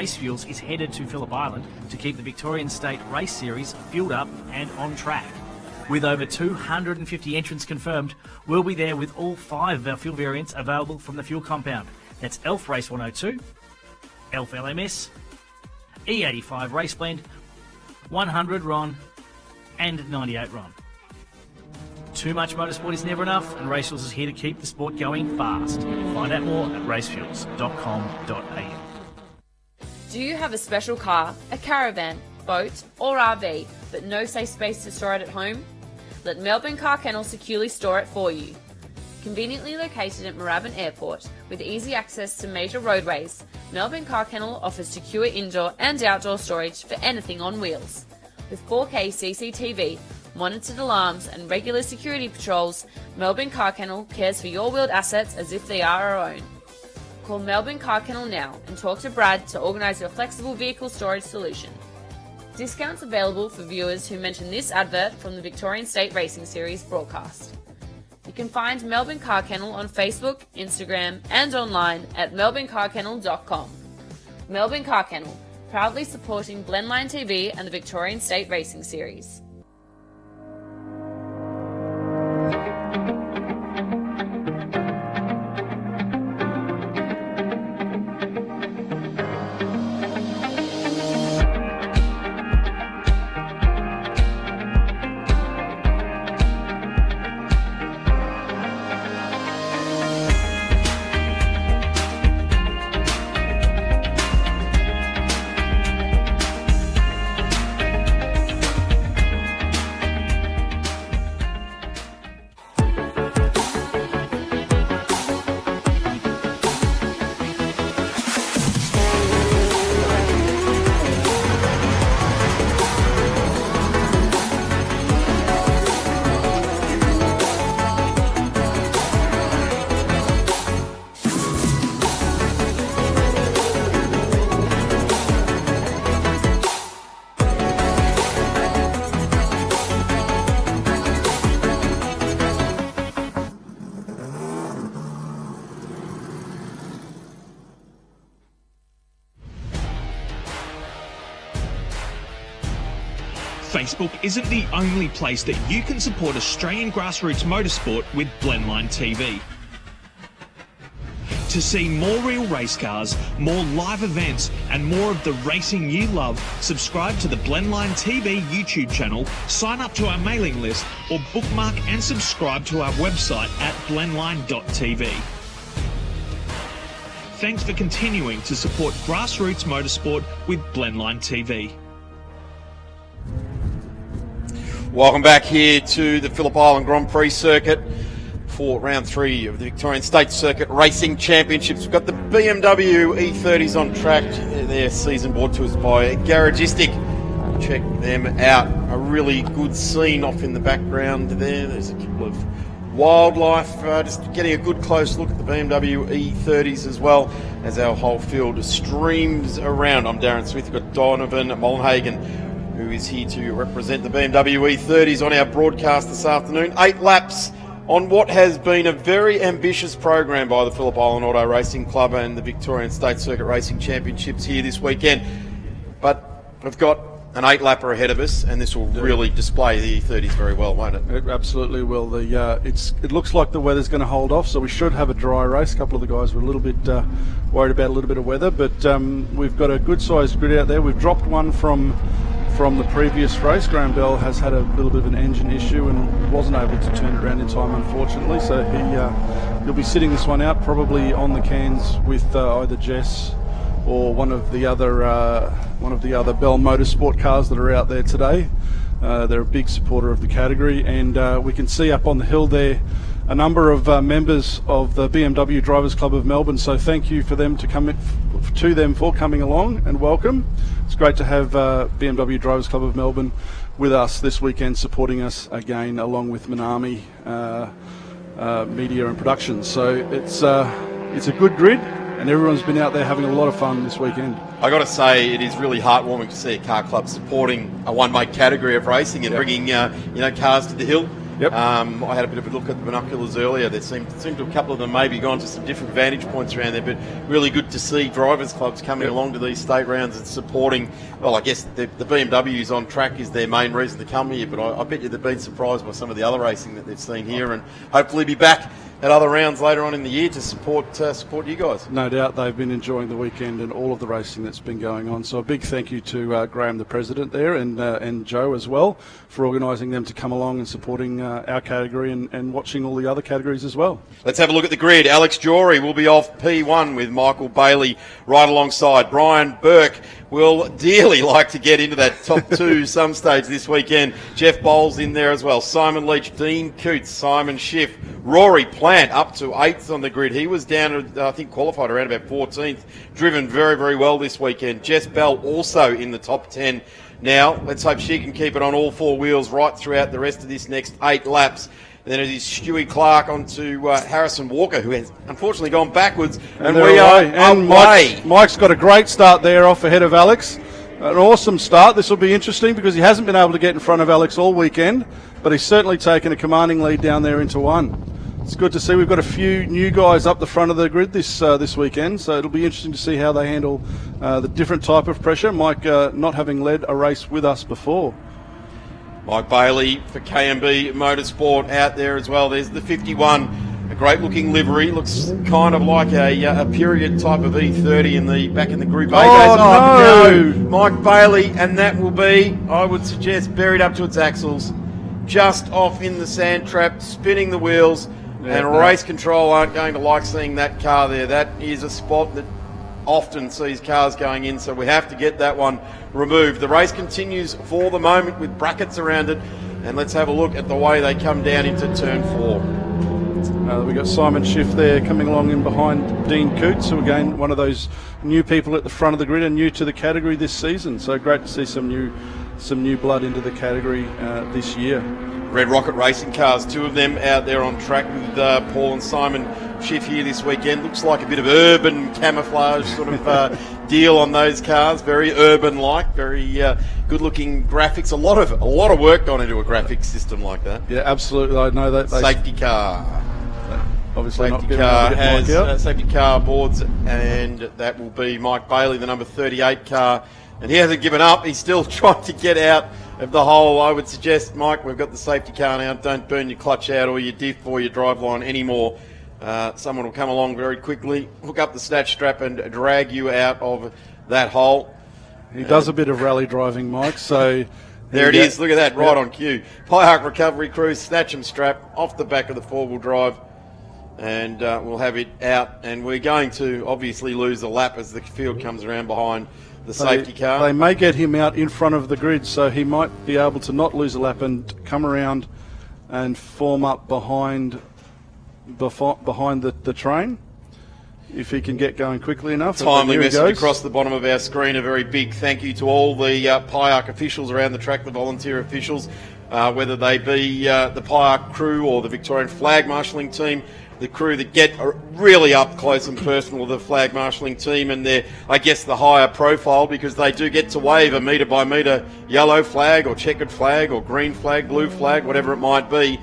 Race Fuels is headed to Phillip Island to keep the Victorian State Race Series fueled up and on track. With over 250 entrants confirmed, we'll be there with all 5 of our fuel variants available from the fuel compound. That's ELF Race 102, ELF LMS, E85 Race Blend, 100 RON and 98 RON. Too much motorsport is never enough, and Racefuels is here to keep the sport going fast. Find out more at racefuels.com.au. Do you have a special car, a caravan, boat or RV, but no safe space to store it at home? Let Melbourne Car Kennel securely store it for you. Conveniently located at Moorabbin Airport with easy access to major roadways, Melbourne Car Kennel offers secure indoor and outdoor storage for anything on wheels. With 4K CCTV, monitored alarms and regular security patrols, Melbourne Car Kennel cares for your wheeled assets as if they are our own. Call Melbourne Car Kennel now and talk to Brad to organise your flexible vehicle storage solution. Discounts available for viewers who mention this advert from the Victorian State Racing Series broadcast. You can find Melbourne Car Kennel on Facebook, Instagram and online at melbournecarkennel.com. Melbourne Car Kennel, proudly supporting Blendline TV and the Victorian State Racing Series. Facebook isn't the only place that you can support Australian grassroots motorsport with Blendline TV. To see more real race cars, more live events and more of the racing you love, subscribe to the Blendline TV YouTube channel, sign up to our mailing list or bookmark and subscribe to our website at blendline.tv. Thanks for continuing to support grassroots motorsport with Blendline TV. Welcome back here to the Phillip Island Grand Prix circuit for round 3 of the Victorian State Circuit Racing Championships. We've got the BMW E30s on track. Their season brought to us by Garagistic. Check them out. A really good scene off in the background there. There's a couple of wildlife. Just getting a good close look at the BMW E30s as well as our whole field streams around. I'm Darren Smith. We've got Donovan Mollenhagen, who is here to represent the BMW E30s on our broadcast this afternoon. 8 laps on what has been a very ambitious program by the Phillip Island Auto Racing Club and the Victorian State Circuit Racing Championships here this weekend. But we've got an 8-lapper ahead of us, and this will really display the E30s very well, won't it? It absolutely will. It looks like the weather's going to hold off, so we should have a dry race. A couple of the guys were a little bit worried about a little bit of weather, but we've got a good-sized grid out there. We've dropped one from the previous race. Graham Bell has had a little bit of an engine issue and wasn't able to turn it around in time, unfortunately. So he'll be sitting this one out, probably on the cans with either Jess or one of the other Bell Motorsport cars that are out there today. They're a big supporter of the category, and we can see up on the hill there a number of members of the BMW Drivers Club of Melbourne. So thank you for them for coming along, and welcome. It's great to have BMW Drivers Club of Melbourne with us this weekend, supporting us again, along with Minami Media and Production. So it's a good grid, and everyone's been out there having a lot of fun this weekend. I got to say, it is really heartwarming to see a car club supporting a one-make category of racing and bringing cars to the hill. Yep. I had a bit of a look at the binoculars earlier. There seemed to a couple of them maybe gone to some different vantage points around there, but really good to see drivers' clubs coming along to these state rounds and supporting. Well, I guess the BMWs on track is their main reason to come here, but I bet you they've been surprised by some of the other racing that they've seen here, and hopefully be back at other rounds later on in the year to support you guys. No doubt they've been enjoying the weekend and all of the racing that's been going on. So a big thank you to Graham, the president there, and Joe as well for organising them to come along and supporting our category and watching all the other categories as well. Let's have a look at the grid. Alex Jory will be off P1 with Michael Bailey right alongside. Brian Burke will dearly like to get into that top two some stage this weekend. Jeff Bowles in there as well. Simon Leach, Dean Coots, Simon Schiff, Rory Plant up to 8th on the grid. He was down, I think, qualified around about 14th. Driven very, very well this weekend. Jess Bell also in the top 10. Now, let's hope she can keep it on all four wheels right throughout the rest of this next 8 laps. And then it is Stewie Clark onto Harrison Walker, who has unfortunately gone backwards. And we are away. Mike's got a great start there off ahead of Alex. An awesome start. This will be interesting because he hasn't been able to get in front of Alex all weekend, but he's certainly taken a commanding lead down there into 1. It's good to see. We've got a few new guys up the front of the grid this weekend, so it'll be interesting to see how they handle the different type of pressure. Mike not having led a race with us before. Mike Bailey for KMB Motorsport out there as well. There's the 51, a great looking livery. Looks kind of like a period type of E30 back in the Group A days. No! Mike Bailey, and that will be, I would suggest, buried up to its axles, just off in the sand trap, spinning the wheels, race control aren't going to like seeing that car there. That is a spot that often sees cars going in, so we have to get that one removed. The race continues for the moment with brackets around it, and let's have a look at the way they come down into turn 4. We've got Simon Schiff there coming along in behind Dean Coots, who again one of those new people at the front of the grid and new to the category this season, so great to see some new blood into the category this year. Red Rocket Racing cars, 2 of them out there on track with Paul and Simon Schiff here this weekend. Looks like a bit of urban camouflage sort of deal on those cars. Very urban-like, very good-looking graphics. A lot of work gone into a graphics system like that. Yeah, absolutely. I know that. Safety car. Obviously, safety car has safety car boards, and that will be Mike Bailey, the number 38 car. And he hasn't given up. He's still trying to get out of the hole. I would suggest, Mike, we've got the safety car now. Don't burn your clutch out or your diff or your drive line anymore. Someone will come along very quickly, hook up the snatch strap and drag you out of that hole. He does a bit of rally driving, Mike, so... There it is. Look at that, right on cue. Pyark Recovery Crew, snatch and strap off the back of the four-wheel drive, and we'll have it out. And we're going to obviously lose a lap as the field comes around behind the safety car. They may get him out in front of the grid, so he might be able to not lose a lap and come around and form up behind the train if he can get going quickly enough. Timely message across the bottom of our screen. A very big thank you to all the PIARC officials around the track, the volunteer officials, whether they be the PIARC crew or the Victorian flag marshalling team, the crew that get really up close and personal with the flag marshalling team, and they're, I guess, the higher profile because they do get to wave a metre by metre yellow flag or checkered flag or green flag, blue flag, whatever it might be.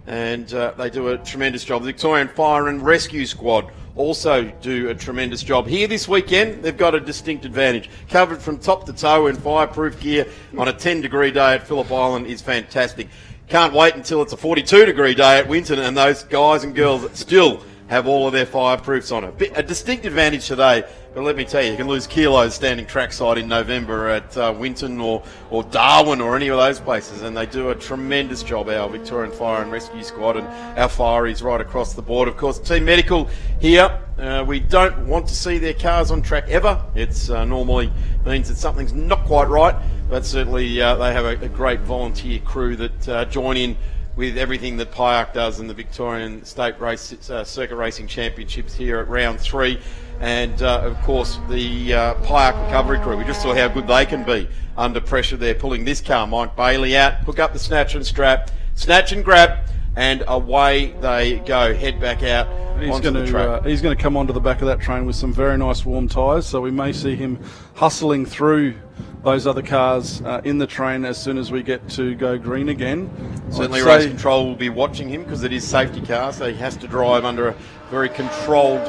And they do a tremendous job. The Victorian Fire and Rescue Squad also do a tremendous job. Here this weekend, they've got a distinct advantage. Covered from top to toe in fireproof gear on a 10-degree day at Phillip Island is fantastic. Can't wait until it's a 42-degree day at Winton and those guys and girls still have all of their fireproofs on. A distinct advantage today, but let me tell you, you can lose kilos standing trackside in November at Winton or Darwin or any of those places, and they do a tremendous job, our Victorian Fire and Rescue Squad, and our fireys right across the board. Of course, Team Medical here, we don't want to see their cars on track ever. It's normally means that something's not quite right, but certainly they have a great volunteer crew that join in with everything that PIARC does in the Victorian State Race Circuit Racing Championships here at round 3. And, of course, the PIARC recovery crew. We just saw how good they can be under pressure. They're pulling this car, Mike Bailey, out, hook up the snatch and strap, snatch and grab, and away they go. Head back out onto the track. He's going to come onto the back of that train with some very nice warm tyres, so we may see him hustling through those other cars in the train as soon as we get to go green again. Certainly race control will be watching him because it is safety car, so he has to drive under a very controlled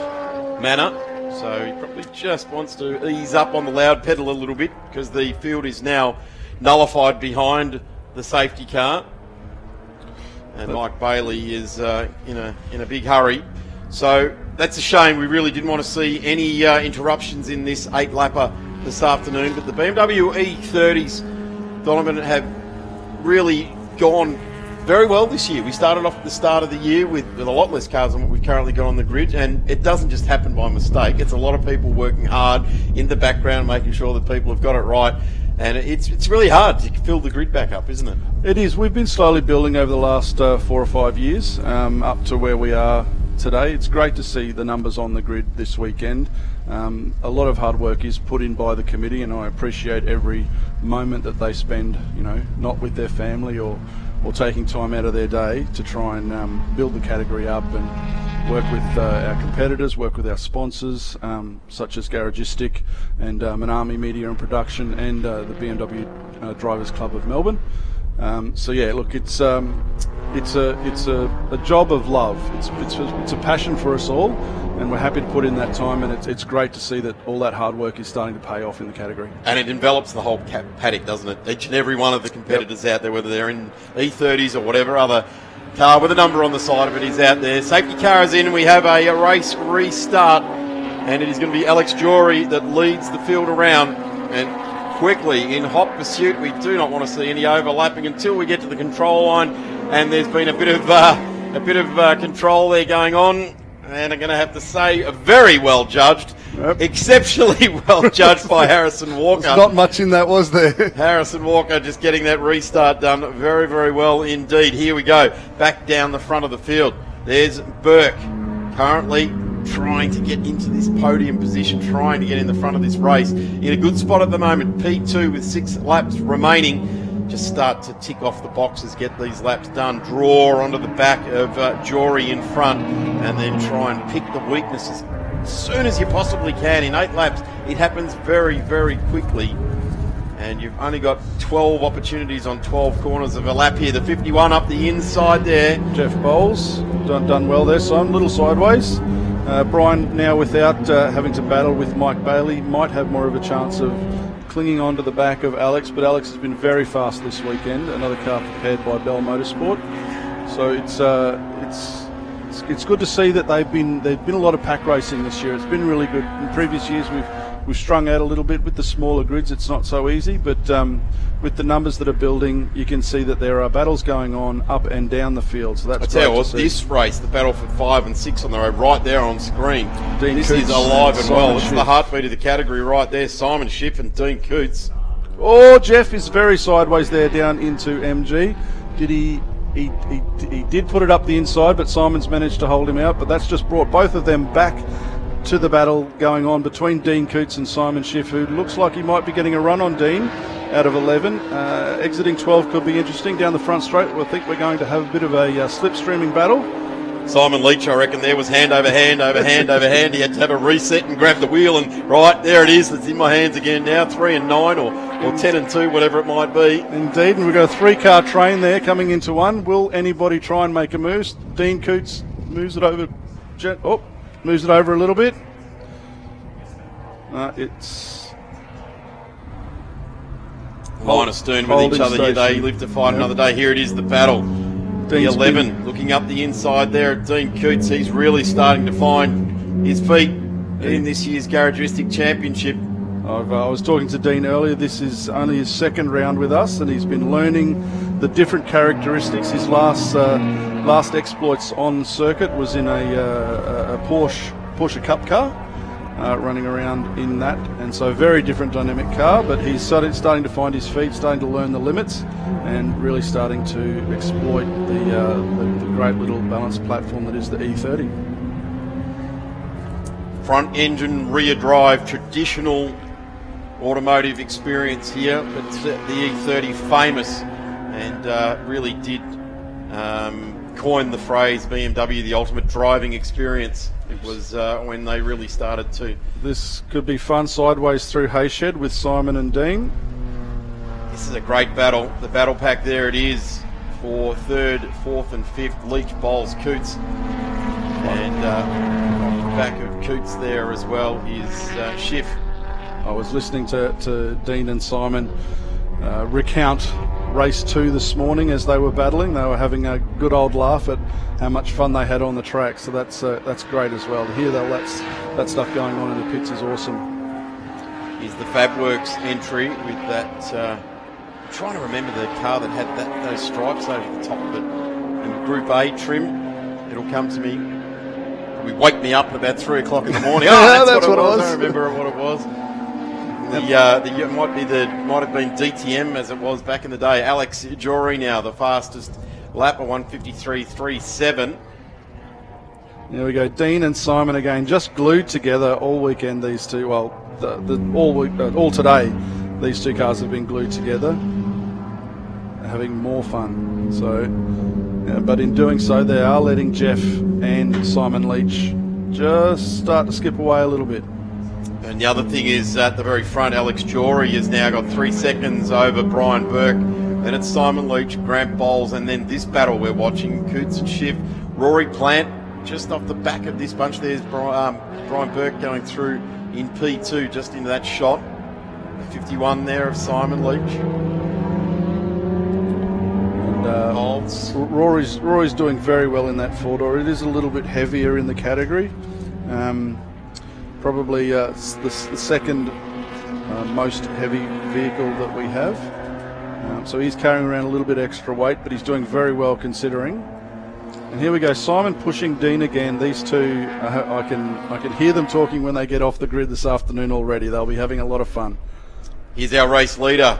manner. So he probably just wants to ease up on the loud pedal a little bit because the field is now nullified behind the safety car. And Mike Bailey is in a big hurry. So that's a shame. We really didn't want to see any interruptions in this 8-lapper this afternoon. But the BMW E30s, Donovan, have really gone very well this year. We started off at the start of the year with a lot less cars than what we've currently got on the grid, and it doesn't just happen by mistake. It's a lot of people working hard in the background, making sure that people have got it right. And it's really hard to fill the grid back up, isn't it? It is. We've been slowly building over the last 4 or 5 years up to where we are today. It's great to see the numbers on the grid this weekend. A lot of hard work is put in by the committee, and I appreciate every moment that they spend, not with their family or taking time out of their day to try and build the category up and work with our competitors, work with our sponsors, such as Garagistic and Manami Media and Production and the BMW Drivers Club of Melbourne. So yeah, look, it's a job of love. It's a passion for us all, and we're happy to put in that time. And it's great to see that all that hard work is starting to pay off in the category. And it envelops the whole paddock, doesn't it? Each and every one of the competitors out there, whether they're in E30s or whatever other car with a number on the side of it, is out there. Safety car is in, and we have a race restart, and it is going to be Alex Jory that leads the field around. And quickly in hot pursuit, we do not want to see any overlapping until we get to the control line, and there's been a bit of control there going on, and I'm going to have to say very well judged, exceptionally well judged by Harrison Walker. There's not much in that, was there? Harrison Walker just getting that restart done very, very well indeed. Here we go, back down the front of the field. There's Burke, currently trying to get into this podium position, trying to get in the front of this race. In a good spot at the moment, P2 with 6 laps remaining. Just start to tick off the boxes, get these laps done, draw onto the back of Jory in front, and then try and pick the weaknesses as soon as you possibly can. In 8 laps, it happens very, very quickly. And you've only got 12 opportunities on 12 corners of a lap here. The 51 up the inside there. Jeff Bowles, done well there, son. Little sideways. Brian, now without having to battle with Mike Bailey, might have more of a chance of clinging on to the back of Alex, but Alex has been very fast this weekend. Another car prepared by Bell Motorsport. So it's good to see that there's been a lot of pack racing this year. It's been really good. In previous years, we've strung out a little bit with the smaller grids. It's not so easy, but with the numbers that are building, you can see that there are battles going on up and down the field. So that's I tell you what, this race, the battle for 5 and 6 on the road, right there on screen. This is alive and well. It's the heartbeat of the category right there. Simon Schiff and Dean Coots. Oh, Jeff is very sideways there down into MG. He did put it up the inside, but Simon's managed to hold him out. But that's just brought both of them back to the battle going on between Dean Coots and Simon Schiff, who looks like he might be getting a run on Dean out of 11. Exiting 12 could be interesting. Down the front straight, I think we're going to have a bit of a slipstreaming battle. Simon Leach, I reckon, there was hand over hand over hand over hand. He had to have a reset and grab the wheel, and right, there it is. It's in my hands again now, 3 and 9 or 10 and 2, whatever it might be. Indeed, and we've got a 3-car train there coming into one. Will anybody try and make a move? Dean Coots moves it over. Moves it over a little bit. It's line of stern with each other here. They live to fight another day. Here it is, the battle. The 11 looking up the inside there at Dean Coots. He's really starting to find his feet in this year's Garagistic Championship. I was talking to Dean earlier. This is only his 2nd round with us, and he's been learning the different characteristics. His last exploits on circuit was in a Porsche Cup car, running around in that, and so very different dynamic car. But he's starting to find his feet, starting to learn the limits, and really starting to exploit the great little balanced platform that is the E30. Front engine, rear drive, traditional automotive experience here, but the E30 famous, and really did coin the phrase BMW the ultimate driving experience. It was when they really started to. This could be fun sideways through Hayshed with Simon and Dean. This is a great battle. The battle pack there it is for third, fourth and fifth. Leach, Bowles, Coots. And off the back of Coots there as well is Schiff. I was listening to Dean and Simon recount race 2 this morning as they were battling. They were having a good old laugh at how much fun they had on the track, so that's great as well. To hear that stuff going on in the pits is awesome. Here's the Fabworks entry with that, I'm trying to remember the car that had those stripes over the top of it. And Group A trim, it'll come to me. Probably wake me up at about 3 o'clock in the morning. Oh, that's what it was. I remember what it was. It might have been DTM as it was back in the day. Alex Jory now, the fastest lap, a 1:53.37. There we go. Dean and Simon again, just glued together all weekend. These two, well, all today, these two cars have been glued together, having more fun. So, but in doing so, they are letting Jeff and Simon Leach just start to skip away a little bit. And the other thing is at the very front, Alex Jory has now got 3 seconds over Brian Burke. Then it's Simon Leach, Grant Bowles, and then this battle we're watching, Coots and Schiff. Rory Plant just off the back of this bunch. There's Brian Burke going through in P2 just into that shot. 51 there of Simon Leach. And Rory's doing very well in that four-door. It is a little bit heavier in the category. Probably the second most heavy vehicle that we have. So he's carrying around a little bit extra weight, but he's doing very well considering. And here we go, Simon pushing Dean again. These two, I can hear them talking when they get off the grid this afternoon already. They'll be having a lot of fun. Here's our race leader,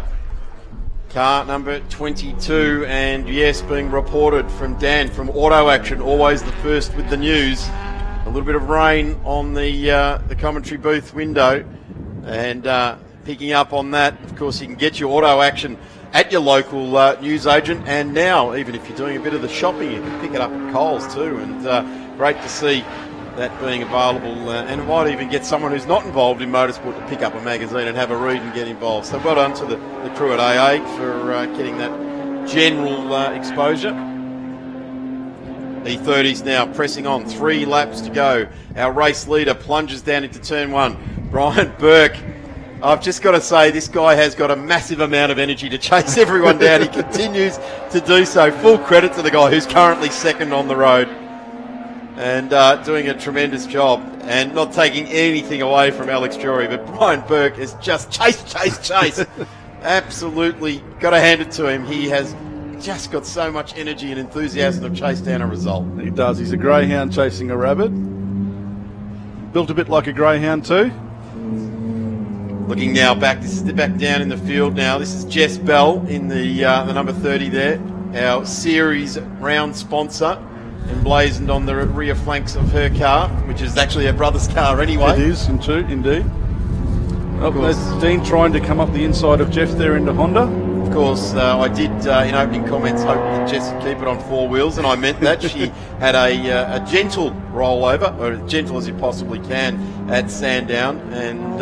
car number 22, and yes, being reported from Dan from Auto Action, always the first with the news. A little bit of rain on the commentary booth window, and picking up on that, of course, you can get your Auto Action at your local news agent, and now, even if you're doing a bit of the shopping, you can pick it up at Coles too, and great to see that being available, and it might even get someone who's not involved in motorsport to pick up a magazine and have a read and get involved. So well done to the crew at AA for getting that general exposure. E30's now pressing on, 3 laps to go. Our race leader plunges down into turn 1. Brian Burke. I've just got to say, this guy has got a massive amount of energy to chase everyone down. He continues to do so. Full credit to the guy who's currently second on the road and doing a tremendous job, and not taking anything away from Alex Jory, but Brian Burke is just chase. Absolutely got to hand it to him. He has just got so much energy and enthusiasm to chase down a result. He does. He's a greyhound chasing a rabbit. Built a bit like a greyhound too. Looking now back, this is the back down in the field now. This is Jess Bell in the number 30 there, our series round sponsor, emblazoned on the rear flanks of her car, which is actually her brother's car anyway. It is, indeed. Oh, there's Dean trying to come up the inside of Jeff there into Honda. Of course, I did, in opening comments, hope that Jess would keep it on 4 wheels, and I meant that. She had a gentle rollover, or as gentle as you possibly can, at Sandown, and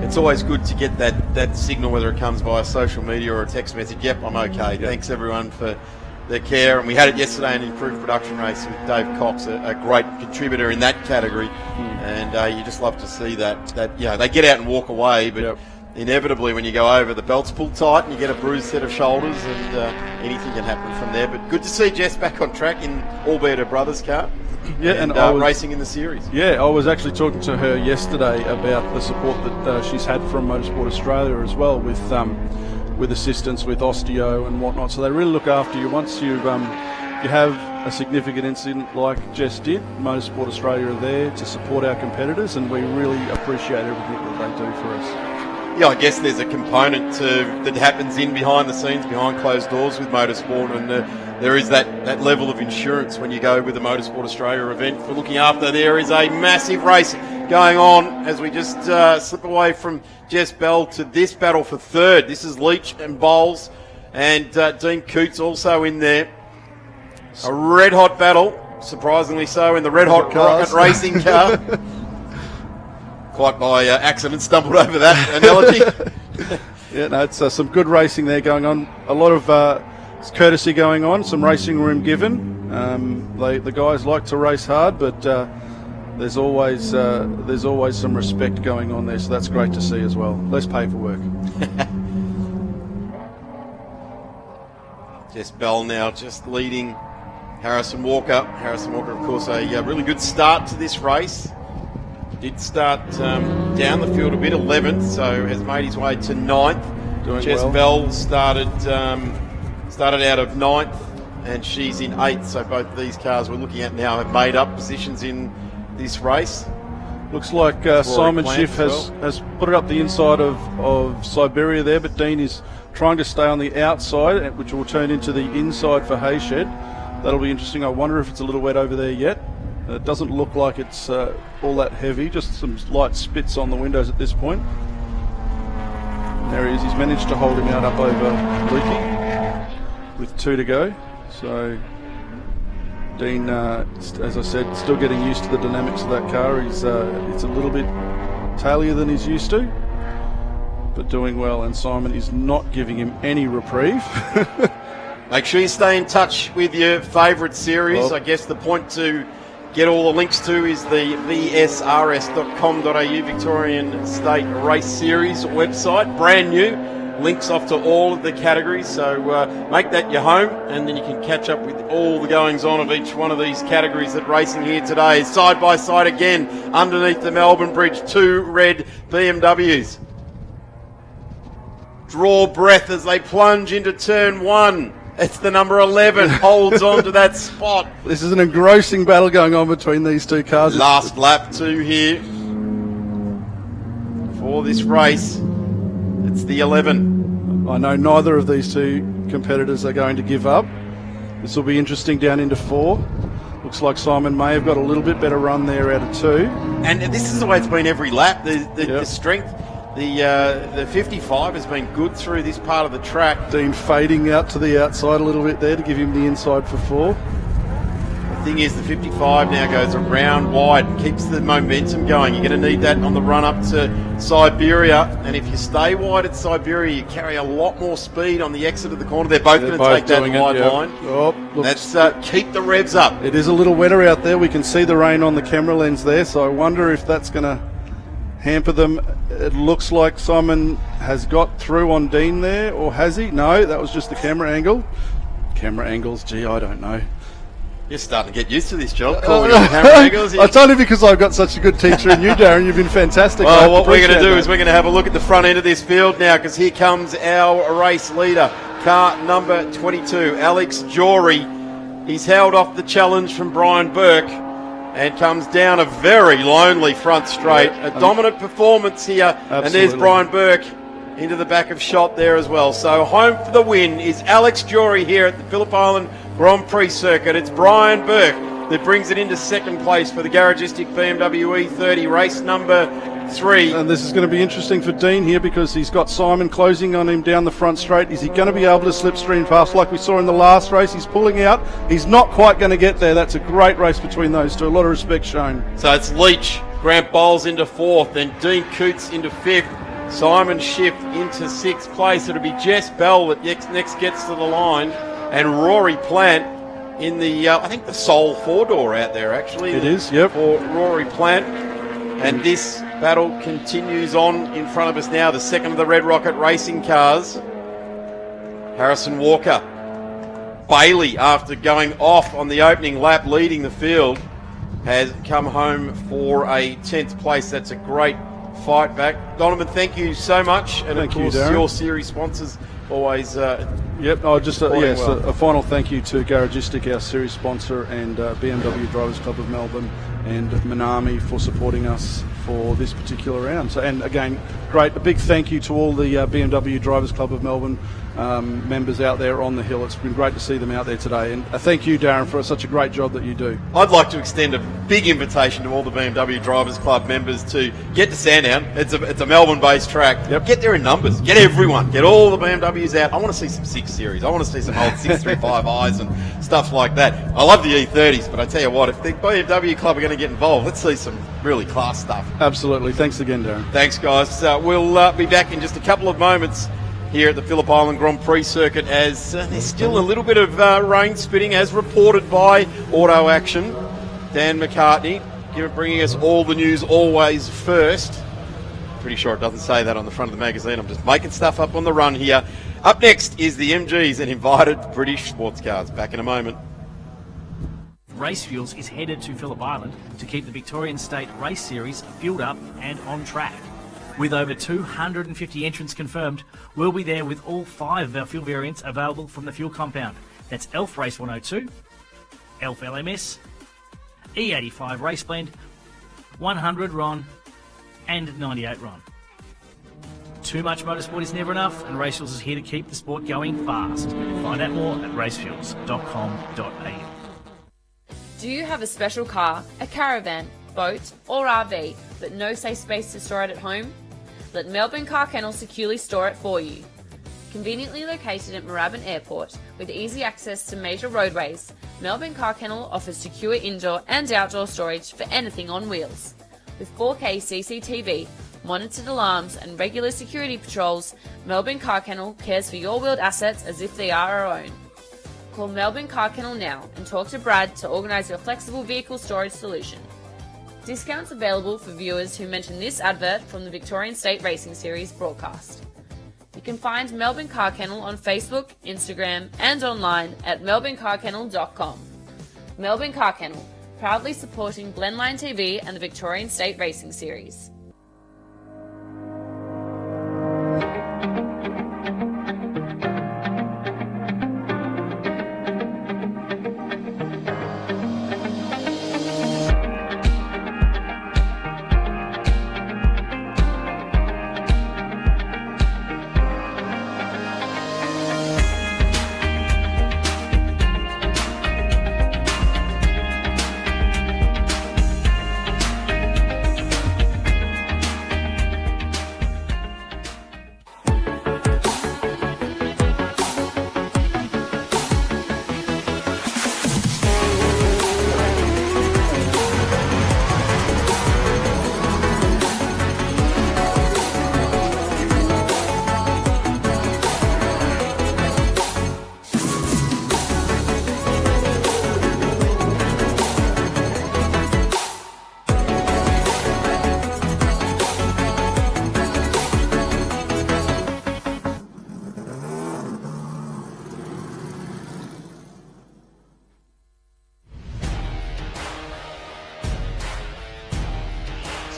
it's always good to get that signal, whether it comes via social media or a text message. Yep, I'm okay. Yep. Thanks, everyone, for their care. And we had it yesterday in Improved Production Race with Dave Cox, a great contributor in that category. And you just love to see that they get out and walk away, but inevitably when you go over, the belt's pulled tight and you get a bruised set of shoulders, and anything can happen from there. But good to see Jess back on track, in albeit her brother's car. Yeah, and racing in the series. Yeah, I was actually talking to her yesterday about the support that she's had from Motorsport Australia as well, with assistance with osteo and whatnot. So they really look after you. Once you have a significant incident like Jess did, Motorsport Australia are there to support our competitors, and we really appreciate everything that they do for us. Yeah, I guess there's a component that happens behind the scenes, behind closed doors with motorsport, and there is that level of insurance when you go with the Motorsport Australia event for looking after. There is a massive race going on as we just slip away from Jess Bell to this battle for third. This is Leach and Bowles, and Dean Coots also in there. A red-hot battle, surprisingly so, in the red-hot rocket racing car. Quite by accident stumbled over that analogy. Yeah, no, it's some good racing there going on. A lot of courtesy going on, some racing room given. The guys like to race hard, but there's always some respect going on there, so that's great to see as well. Less paperwork. Jess Bell now just leading Harrison Walker. Harrison Walker, of course, a really good start to this race. Did start down the field a bit, 11th, so has made his way to 9th. Doing Jess well. Bell started out of 9th, and she's in 8th, so both these cars we're looking at now have made up positions in this race. Looks like Simon Schiff has put it up the inside of Siberia there, but Dean is trying to stay on the outside, which will turn into the inside for Hayshed. That'll be interesting. I wonder if it's a little wet over there yet. It doesn't look like it's all that heavy, just some light spits on the windows at this point. There he is. He's managed to hold him out up over Leakey with 2 to go. So Dean, as I said, still getting used to the dynamics of that car. It's a little bit tailier than he's used to, but doing well, and Simon is not giving him any reprieve. Make sure you stay in touch with your favourite series. Well, I guess the point to get all the links to is the vsrs.com.au Victorian State Race Series website. Brand new. Links off to all of the categories. So make that your home, and then you can catch up with all the goings-on of each one of these categories that racing here today. Side by side again, underneath the Melbourne Bridge, 2 red BMWs. Draw breath as they plunge into turn 1. It's the number 11, holds on to that spot. This is an engrossing battle going on between these two cars. Last lap 2 here for this race. It's the 11. I know neither of these two competitors are going to give up. This will be interesting down into 4. Looks like Simon may have got a little bit better run there out of 2. And this is the way it's been every lap. The strength. The 55 has been good through this part of the track. Dean fading out to the outside a little bit there to give him the inside for 4. The thing is, the 55 now goes around wide, keeps the momentum going. You're going to need that on the run up to Siberia. And if you stay wide at Siberia, you carry a lot more speed on the exit of the corner. They're both going to take that wide line. Oh, that's keep the revs up. It is a little wetter out there. We can see the rain on the camera lens there, so I wonder if that's going to hamper them. It looks like Simon has got through on Dean there, or has he? No, that was just the camera angle. Camera angles, gee, I don't know. You're starting to get used to this job, calling them camera angles. It's only because I've got such a good teacher in you, Darren. You've been fantastic. Well, what we're going to do is we're going to have a look at the front end of this field now, because here comes our race leader, car number 22, Alex Jory. He's held off the challenge from Brian Burke and comes down a very lonely front straight. A dominant performance here. Absolutely. And there's Brian Burke into the back of shot there as well. So home for the win is Alex Jory here at the Phillip Island Grand Prix circuit. It's Brian Burke that brings it into second place for the garagistic BMW E30 race number 3. And this is going to be interesting for Dean here, because he's got Simon closing on him down the front straight. Is he going to be able to slipstream fast like we saw in the last race? He's pulling out. He's not quite going to get there. That's a great race between those two. A lot of respect shown. So it's Leach, Grant Bowles into 4th, then Dean Coots into 5th, Simon Schiff into 6th place. It'll be Jess Bell that next gets to the line, and Rory Plant in the, I think the sole 4-door out there actually. It is, yep. For Rory Plant. And this battle continues on in front of us now, the second of the Red Rocket racing cars. Harrison Walker. Bailey, after going off on the opening lap leading the field, has come home for a 10th place. That's a great fight back. Donovan, thank you so much. And Thank of course, you, Darren. your series sponsors always... Yep, just a final thank you to Garagistic, our series sponsor, and BMW Drivers Club of Melbourne and Minami for supporting us for this particular round. So, and again, a big thank you to all the BMW Drivers Club of Melbourne members out there on the hill. It's been great to see them out there today, and thank you, Darren, for such a great job that you do. I'd like to extend a big invitation to all the BMW Drivers Club members to get to Sandown. It's a Melbourne-based track. Yep. Get there in numbers. Get everyone. Get all the BMWs out. I want to see some 6 Series. I want to see some old 635i's and stuff like that. I love the E30s, but I tell you what, if the BMW Club are going to get involved, let's see some really class stuff. Absolutely. Thanks again, Darren. Thanks, guys. We'll be back in just a couple of moments here at the Phillip Island Grand Prix circuit as there's still a little bit of rain spitting as reported by Auto Action. Dan McCartney bringing us all the news always first. Pretty sure it doesn't say that on the front of the magazine. I'm just making stuff up on the run here. Up next is the MGs and invited British sports cars. Back in a moment. Race Fuels is headed to Phillip Island to keep the Victorian State Race Series filled up and on track. With over 250 entrants confirmed, we'll be there with all 5 of our fuel variants available from the fuel compound. That's ELF Race 102, ELF LMS, E85 Race Blend, 100 RON and 98 RON. Too much motorsport is never enough, and Race Fuels is here to keep the sport going fast. Find out more at racefuels.com.au. Do you have a special car, a caravan, boat or RV, but no safe space to store it at home? Let Melbourne Car Kennel securely store it for you. Conveniently located at Moorabbin Airport with easy access to major roadways, Melbourne Car Kennel offers secure indoor and outdoor storage for anything on wheels. With 4K CCTV, monitored alarms and regular security patrols, Melbourne Car Kennel cares for your wheeled assets as if they are our own. Call Melbourne Car Kennel now and talk to Brad to organise your flexible vehicle storage solution. Discounts available for viewers who mention this advert from the Victorian State Racing Series broadcast. You can find Melbourne Car Kennel on Facebook, Instagram and online at melbournecarkennel.com. Melbourne Car Kennel, proudly supporting Blendline TV and the Victorian State Racing Series.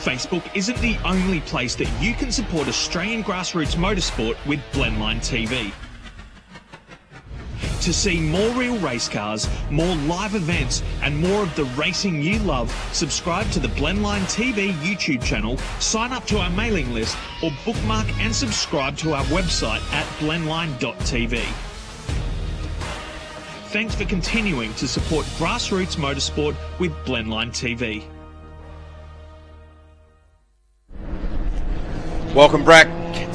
Facebook isn't the only place that you can support Australian grassroots motorsport with Blendline TV. To see more real race cars, more live events and more of the racing you love, subscribe to the Blendline TV YouTube channel, sign up to our mailing list or bookmark and subscribe to our website at blendline.tv. Thanks for continuing to support grassroots motorsport with Blendline TV. Welcome back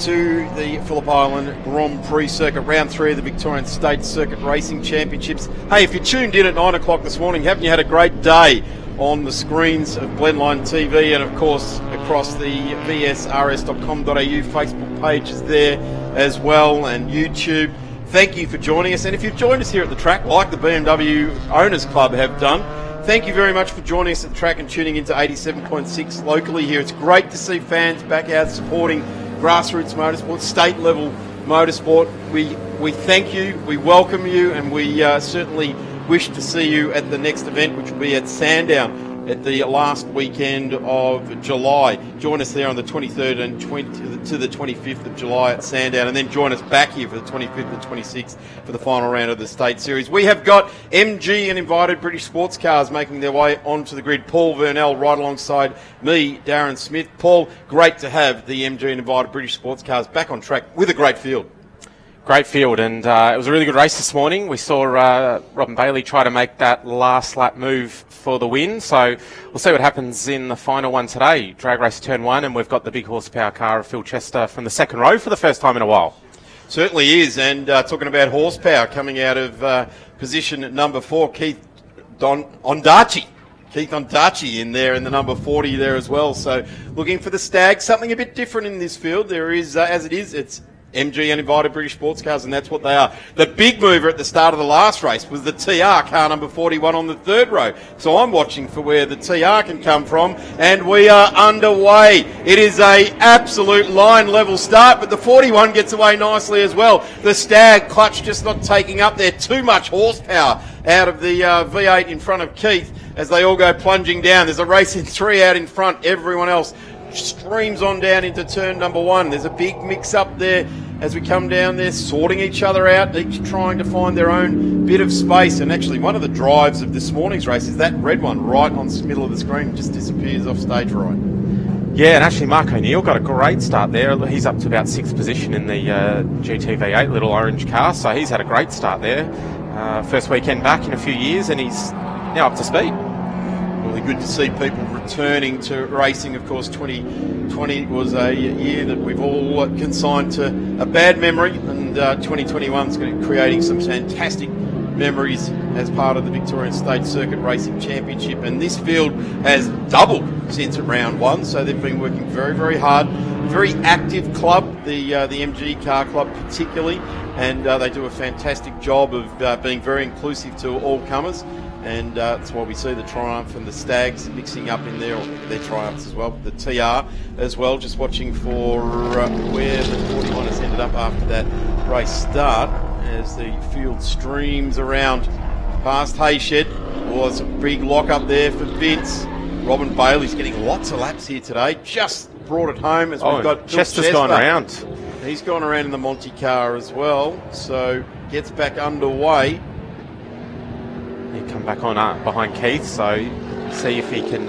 to the Phillip Island Grand Prix circuit, round 3 of the Victorian State Circuit Racing Championships. Hey, if you tuned in at 9 o'clock this morning, haven't you had a great day on the screens of Blendline TV and of course across the vsrs.com.au Facebook pages there as well, and YouTube. Thank you for joining us, and if you've joined us here at the track like the BMW Owners Club have done, thank you very much for joining us at the track and tuning into 87.6 locally here. It's great to see fans back out supporting grassroots motorsport, state level motorsport. We thank you, we welcome you, and we certainly wish to see you at the next event, which will be at Sandown at the last weekend of July. Join us there on the 23rd and to the 25th of July at Sandown, and then join us back here for the 25th and 26th for the final round of the State Series. We have got MG and invited British sports cars making their way onto the grid. Paul Vernell right alongside me, Darren Smith. Paul, great to have the MG and invited British sports cars back on track with a great field. Great field, and it was a really good race this morning. We saw Robin Bailey try to make that last lap move for the win, so we'll see what happens in the final one today. Drag race turn 1, and we've got the big horsepower car of Phil Chester from the second row for the first time in a while. Certainly is, and talking about horsepower, coming out of position number 4, Keith Ondaatje in there in the number 40 there as well. So looking for the Stag, something a bit different in this field. There is, as it is, it's MG Uninvited British Sports Cars, and that's what they are. The big mover at the start of the last race was the TR, car number 41 on the third row. So I'm watching for where the TR can come from, and we are underway. It is a absolute line level start, but the 41 gets away nicely as well. The Stag clutch just not taking up there. Too much horsepower out of the V8 in front of Keith as they all go plunging down. There's a racing 3 out in front. Everyone else streams on down into turn number 1. There's a big mix up there as we come down there, sorting each other out, each trying to find their own bit of space. And actually, one of the drives of this morning's race is that red one right on the middle of the screen, just disappears off stage right. Yeah, and actually Mark O'Neill got a great start there. He's up to about 6th position in the GTV8 little orange car, so he's had a great start there. First weekend back in a few years, and he's now up to speed. Really good to see people returning to racing. Of course, 2020 was a year that we've all consigned to a bad memory, and 2021 is creating some fantastic memories as part of the Victorian State Circuit Racing Championship. And this field has doubled since round 1, so they've been working very, very hard. Very active club, the MG Car Club particularly, and they do a fantastic job of being very inclusive to all comers. And that's why we see the Triumph and the Stags mixing up in there, or their Triumphs as well, the TR as well, just watching for where the 41 has ended up after that race start as the field streams around past Hayshed. Was a big lock up there for Vince. Robin Bailey's getting lots of laps here today, just brought it home as we've got Chester's gone around. He's gone around in the Monte car as well, so gets back underway. He come back on behind Keith, so see if he can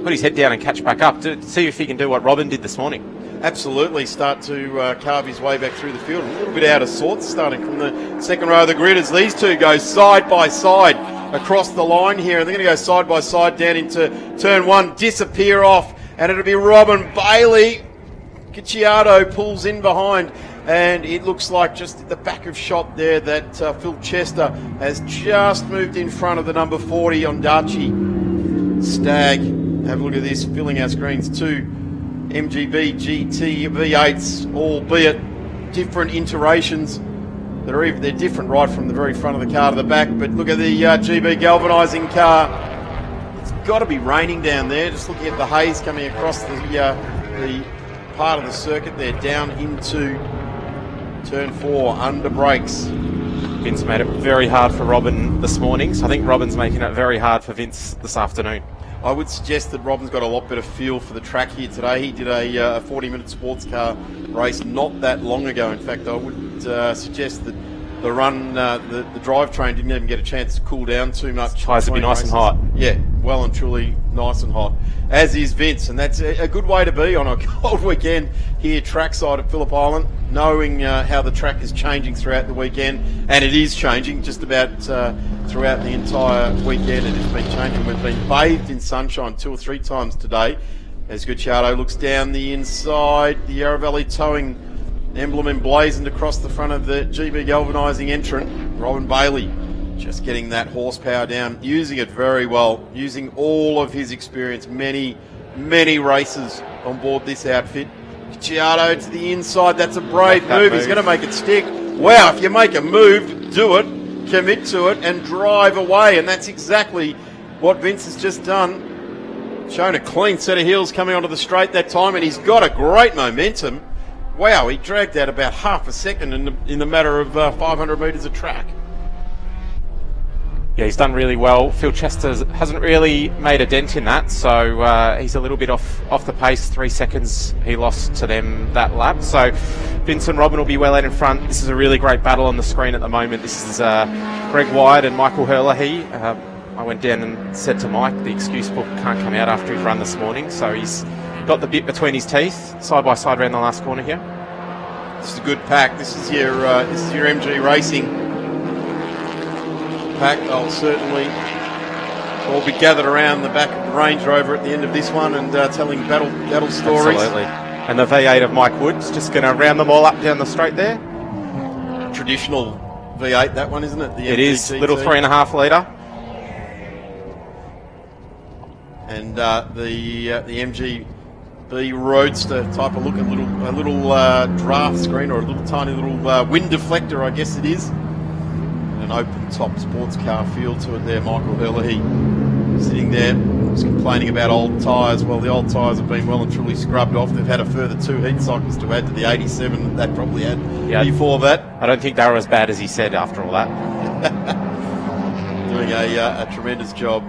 put his head down and catch back up. See if he can do what Robin did this morning. Absolutely, start to carve his way back through the field. A little bit out of sorts, starting from the second row of the grid as these two go side by side across the line here. And they're going to go side by side down into turn 1, disappear off, and it'll be Robin Bailey. Cicciardo pulls in behind, and it looks like just at the back of shot there that Phil Chester has just moved in front of the number 40 on Daci. Stag, have a look at this, filling our screens. 2 MGB GT V8s, albeit different iterations. They're different right from the very front of the car to the back, but look at the GB galvanising car. It's got to be raining down there, just looking at the haze coming across the part of the circuit there, down into turn 4, under brakes. Vince made it very hard for Robin this morning, so I think Robin's making it very hard for Vince this afternoon. I would suggest that Robin's got a lot better feel for the track here today. He did a 40-minute sports car race not that long ago. In fact, I would suggest that the run, the drivetrain didn't even get a chance to cool down too much. Tries to be nice and hot. Yeah, well and truly nice and hot, as is Vince, and that's a good way to be on a cold weekend here trackside at Phillip Island, knowing how the track is changing throughout the weekend, and it is changing just about throughout the entire weekend. It has been changing. We've been bathed in sunshine 2 or 3 times today as Gucciardo looks down the inside, the Yarra Valley Towing emblem emblazoned across the front of the GB galvanising entrant. Robin Bailey just getting that horsepower down, using it very well, using all of his experience, many races on board this outfit. Gucciardo to the inside, that's a brave move. He's going to make it stick. Wow, if you make a move, do it, commit to it, and drive away. And that's exactly what Vince has just done. Shown a clean set of heels coming onto the straight that time, and he's got a great momentum. Wow, he dragged out about half a second in the matter of 500 metres of track. Yeah, he's done really well. Phil Chester hasn't really made a dent in that, so he's a little bit off the pace. 3 seconds he lost to them that lap. So Vince and Robin will be well out in front. This is a really great battle on the screen at the moment. This is Greg Wyatt and Michael Herlihy. I went down and said to Mike, the excuse book can't come out after he's run this morning, so he's got the bit between his teeth, side by side around the last corner here. This is a good pack. This is your MG Racing pack. They'll certainly all be gathered around the back of the Range Rover at the end of this one and telling battle stories. Absolutely. And the V8 of Mike Woods just going to round them all up down the straight there. Traditional V8, that one, isn't it? It is, little 3.5 litre. And the MG B Roadster type of look, a little draft screen or a little tiny little wind deflector, I guess it is. And an open top sports car feel to it there. Michael Herlihy sitting there, was complaining about old tyres. Well, the old tyres have been well and truly scrubbed off. They've had a further 2 heat cycles to add to the 87 that probably had before that. I don't think they were as bad as he said after all that. Doing a tremendous job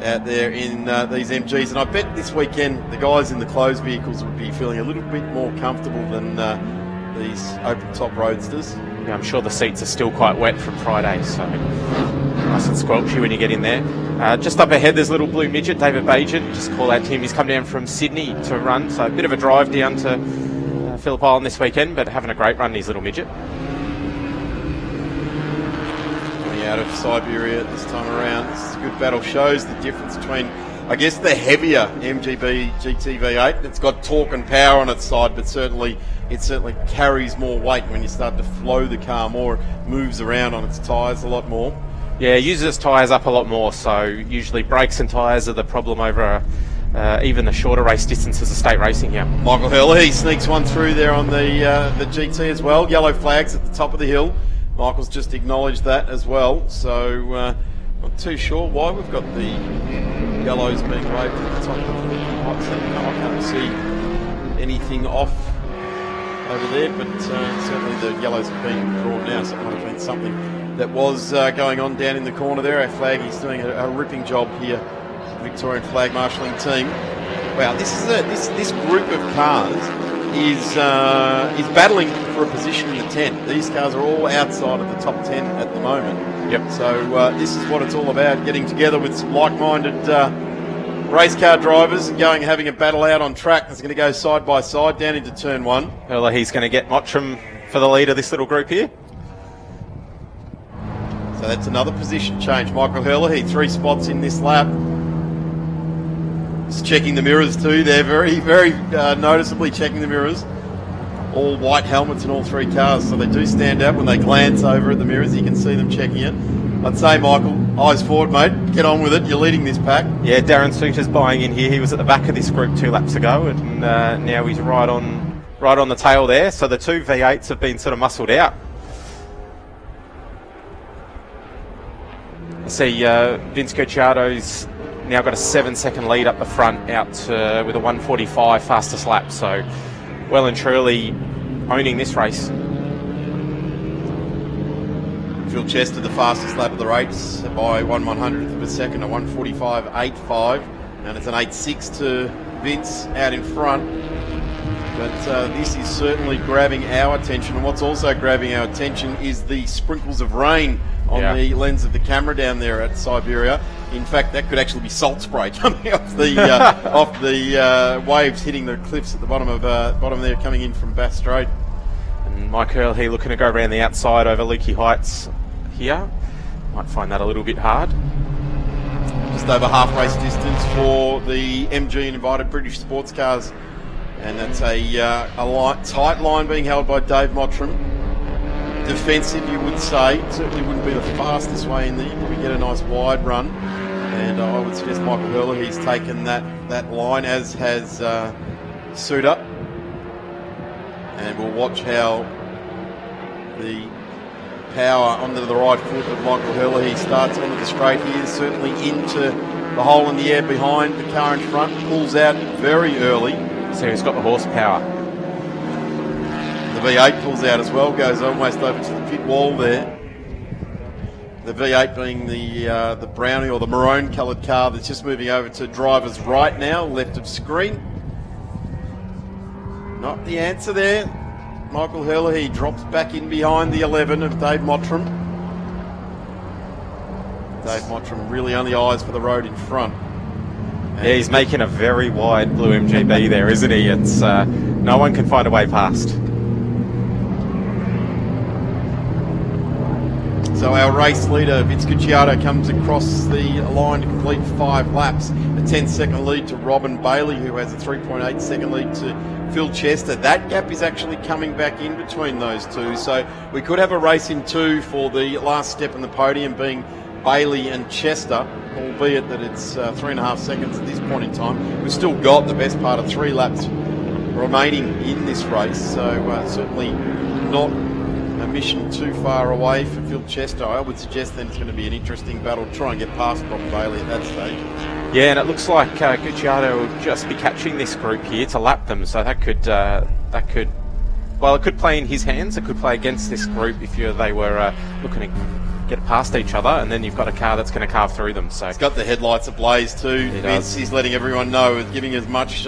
out there in these MGs, and I bet this weekend the guys in the closed vehicles would be feeling a little bit more comfortable than these open top roadsters. Yeah, I'm sure the seats are still quite wet from Friday, so nice and squelchy when you get in there. Just up ahead, there's a little blue midget, David Bajan. Just call out to him. He's come down from Sydney to run, so a bit of a drive down to Phillip Island this weekend, but having a great run, his little midget. Out of Siberia this time around. This is a good battle. Shows the difference between, I guess, the heavier MGB GT V8. It's got torque and power on its side, but it certainly carries more weight when you start to flow the car more. It moves around on its tyres a lot more. Yeah, it uses its tyres up a lot more, so usually brakes and tyres are the problem over even the shorter race distances of state racing here. Michael Herlihy sneaks one through there on the GT as well. Yellow flags at the top of the hill. Michael's just acknowledged that as well, so not too sure why we've got the yellows being waved at the top of the lights. I can't see anything off over there, but certainly the yellows have been drawn now, so it might have been something that was going on down in the corner there. Our flag, he's doing a ripping job here, the Victorian flag marshalling team. Wow, this group of cars is battling for a position in the 10. These cars are all outside of the top 10 at the moment. Yep. So this is what it's all about, getting together with some like-minded race car drivers and having a battle out on track. It's going to go side by side down into turn 1. He's going to get Mottram for the lead of this little group here. So that's another position change. Michael Herlihy, 3 spots in this lap. Just checking the mirrors too. They're very, very noticeably checking the mirrors. All white helmets in all 3 cars, so they do stand out when they glance over at the mirrors. You can see them checking it. I'd say, Michael, eyes forward, mate. Get on with it. You're leading this pack. Yeah, Darren Suter's buying in here. He was at the back of this group 2 laps ago, and now he's right on the tail there. So the 2 V8s have been sort of muscled out. I see Vince Gucciardo's now got a 7-second lead up the front out with a 1:45 fastest lap, so well and truly owning this race. Phil Chester, the fastest lap of the race by 1/100th of a second, a 1:45.85, and it's an 8.6 to Vince out in front. But this is certainly grabbing our attention, and what's also grabbing our attention is the sprinkles of rain on the lens of the camera down there at Siberia. In fact, that could actually be salt spray coming off the waves hitting the cliffs at the bottom there, coming in from Bass Strait. And Mike Herlihy looking to go around the outside over Lukey Heights here. Might find that a little bit hard. Just over half race distance for the MG and invited British sports cars, and that's a tight line being held by Dave Mottram. Defensive, you would say. Certainly wouldn't be the fastest way in there. You probably get a nice wide run, and I would suggest Michael Herlihy's taken that line, as has Suter. And we'll watch how the power onto the right foot of Michael Herlihy starts onto the straight here, certainly into the hole in the air behind the car in front, pulls out very early. So he's got the horsepower. The V8 pulls out as well, goes almost over to the pit wall there. The V8 being the brownie or the maroon coloured car that's just moving over to driver's right now, left of screen. Not the answer there. Michael Herlihy drops back in behind the 11 of Dave Mottram. Dave Mottram really only eyes for the road in front. And yeah, he's making a very wide blue MGB there, isn't he? It's no one can find a way past. So our race leader, Vince Gucciardo, comes across the line to complete 5 laps. A 10-second lead to Robin Bailey, who has a 3.8-second lead to Phil Chester. That gap is actually coming back in between those two. So we could have a race in 2 for the last step in the podium being Bailey and Chester. albeit that it's 3.5 seconds at this point in time. We've still got the best part of 3 laps remaining in this race, so certainly not a mission too far away for Phil Chester. I would suggest then it's going to be an interesting battle to try and get past Brock Bailey at that stage. Yeah, and it looks like Gucciardo will just be catching this group here to lap them, so that could well, it could play in his hands. It could play against this group if they were looking to get past each other, and then you've got a car that's going to carve through them. So he's got the headlights ablaze too. Vince, he's letting everyone know, giving as much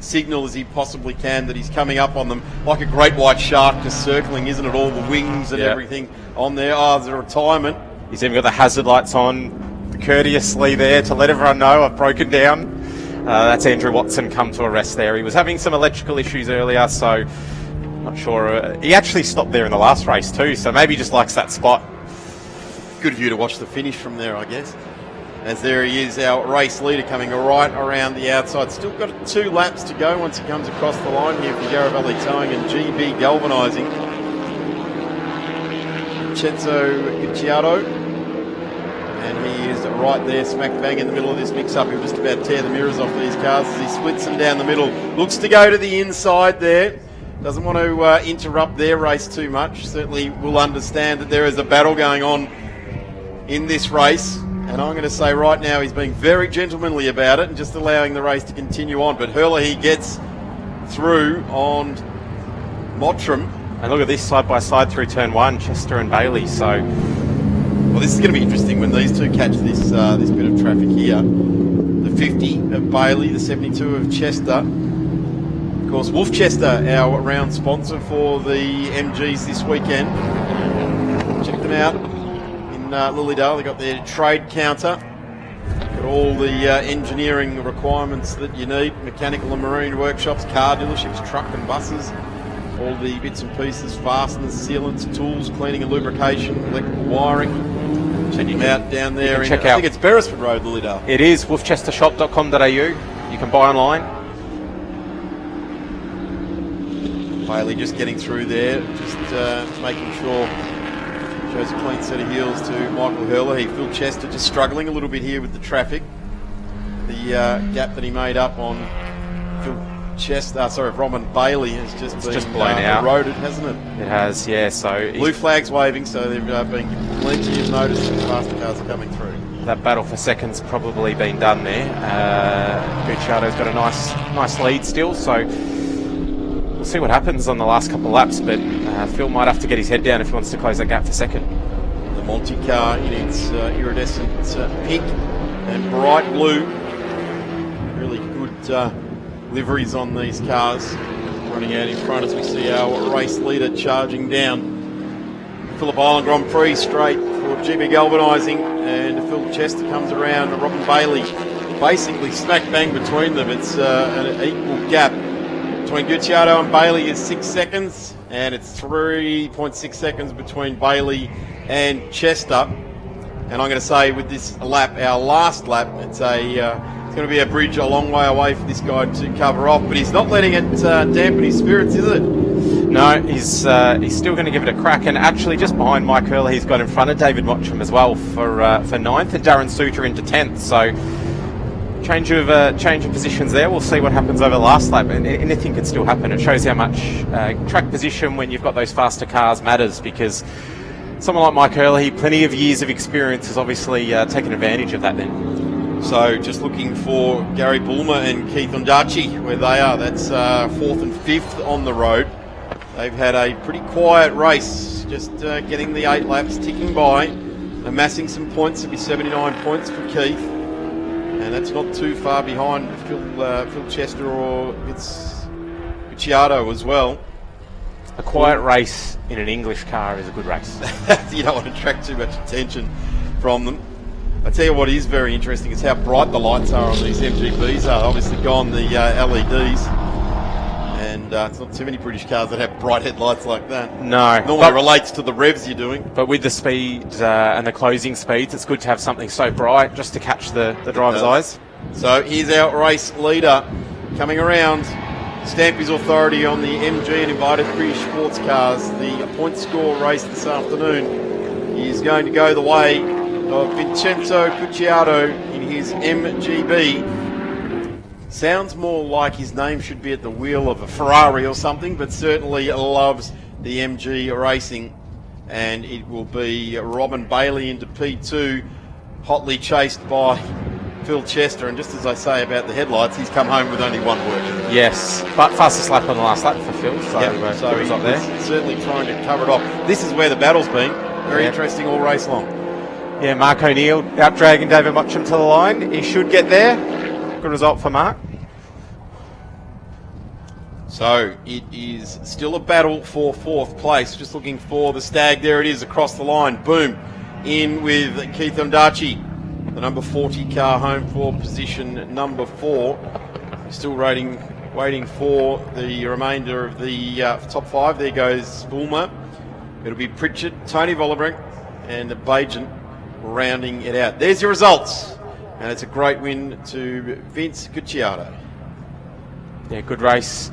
signal as he possibly can that he's coming up on them like a great white shark, just circling, isn't it? All the wings and everything on there. Oh, there's a retirement. He's even got the hazard lights on, courteously there to let everyone know I've broken down. That's Andrew Watson come to a rest there. He was having some electrical issues earlier, so not sure. He actually stopped there in the last race too, so maybe he just likes that spot. Good view to watch the finish from there, I guess. As there he is, our race leader coming right around the outside. Still got 2 laps to go once he comes across the line here for Garibaldi Towing and GB Galvanising. Chenzo Gucciardo. And he is right there, smack bang in the middle of this mix-up. He'll just about tear the mirrors off these cars as he splits them down the middle. Looks to go to the inside there. Doesn't want to interrupt their race too much. Certainly will understand that there is a battle going on in this race, and I'm going to say right now he's being very gentlemanly about it and just allowing the race to continue on. But Hurley gets through on Mottram. And look at this side by side through turn 1, Chester and Bailey. So, well, this is going to be interesting when these two catch this this bit of traffic here. The 50 of Bailey, the 72 of Chester. Of course, Wolfchester, our round sponsor for the MGs this weekend. Check them out. Lilydale, they got their trade counter, got all the engineering requirements that you need, mechanical and marine workshops, car dealerships, truck and buses, all the bits and pieces, fasteners, sealants, tools, cleaning and lubrication, electrical wiring. Check them out down there. I think it's Beresford Road, Lilydale. It is, wolfchestershop.com.au. You can buy online. Bailey just getting through there, just making sure. Shows a clean set of heels to Michael Hurley. Phil Chester just struggling a little bit here with the traffic. The gap that he made up on Roman Bailey has just been blown out, eroded, hasn't it? It has, yeah. So blue flags waving, so they've been plenty of notice that the faster cars are coming through. That battle for seconds probably been done there. Gucciardo's got a nice lead still, so we'll see what happens on the last couple of laps, but Phil might have to get his head down if he wants to close that gap for second. The Monty car in its iridescent pink and bright blue. Really good liveries on these cars. Running out in front as we see our race leader charging down. Phillip Island Grand Prix straight for GB Galvanising, and Phil Chester comes around, and Robin Bailey basically smack bang between them. It's an equal gap. Between Gucciardo and Bailey is 6 seconds, and it's 3.6 seconds between Bailey and Chester. And I'm going to say with this lap, our last lap, it's going to be a bridge a long way away for this guy to cover off, but he's not letting it dampen his spirits, is it? No, he's still going to give it a crack, and actually just behind Mike Hurley, he's got in front of David Mottram as well for 9th, and Darren Suter into 10th. So change of positions there. We'll see what happens over the last lap, and anything can still happen. It shows how much track position when you've got those faster cars matters, because someone like Mike Hurley, plenty of years of experience, has obviously taken advantage of that then. So just looking for Gary Bulmer and Keith Ondaatje where they are. That's 4th and 5th on the road. They've had a pretty quiet race, just getting the 8 laps ticking by, amassing some points. It'll be 79 points for Keith. And that's not too far behind Phil Chester or it's Gucciardo as well. A quiet race in an English car is a good race. You don't want to attract too much attention from them. I tell you what is very interesting is how bright the lights are on these MGBs. Obviously gone the LEDs. And it's not too many British cars that have bright headlights like that. No. Normally relates to the revs you're doing. But with the speed and the closing speeds, it's good to have something so bright just to catch the driver's eyes. So here's our race leader coming around. Stamp his authority on the MG and invited British sports cars. The point score race this afternoon is going to go the way of Vincenzo Cucciato in his MGB. Sounds more like his name should be at the wheel of a Ferrari or something, but certainly loves the MG racing. And it will be Robin Bailey into P2, hotly chased by Phil Chester. And just as I say about the headlights, he's come home with only one work. Yes, but fastest lap on the last lap for Phil. So, so he's he's up there. certainly trying to cover it off. This is where the battle's been. Very interesting all race long. Yeah, Mark O'Neill out dragging David Mutcham to the line. He should get there. Good result for Mark. So it is still a battle for fourth place. Just looking for the Stag. There it is across the line. Boom. In with Keith Ondaatje, the number 40 car, home for position number 4. Still waiting for the remainder of the top 5. There goes Bulmer. It'll be Pritchard, Tony Vollebrink, and Bajan rounding it out. There's your results. And it's a great win to Vince Cucciato. Yeah, good race.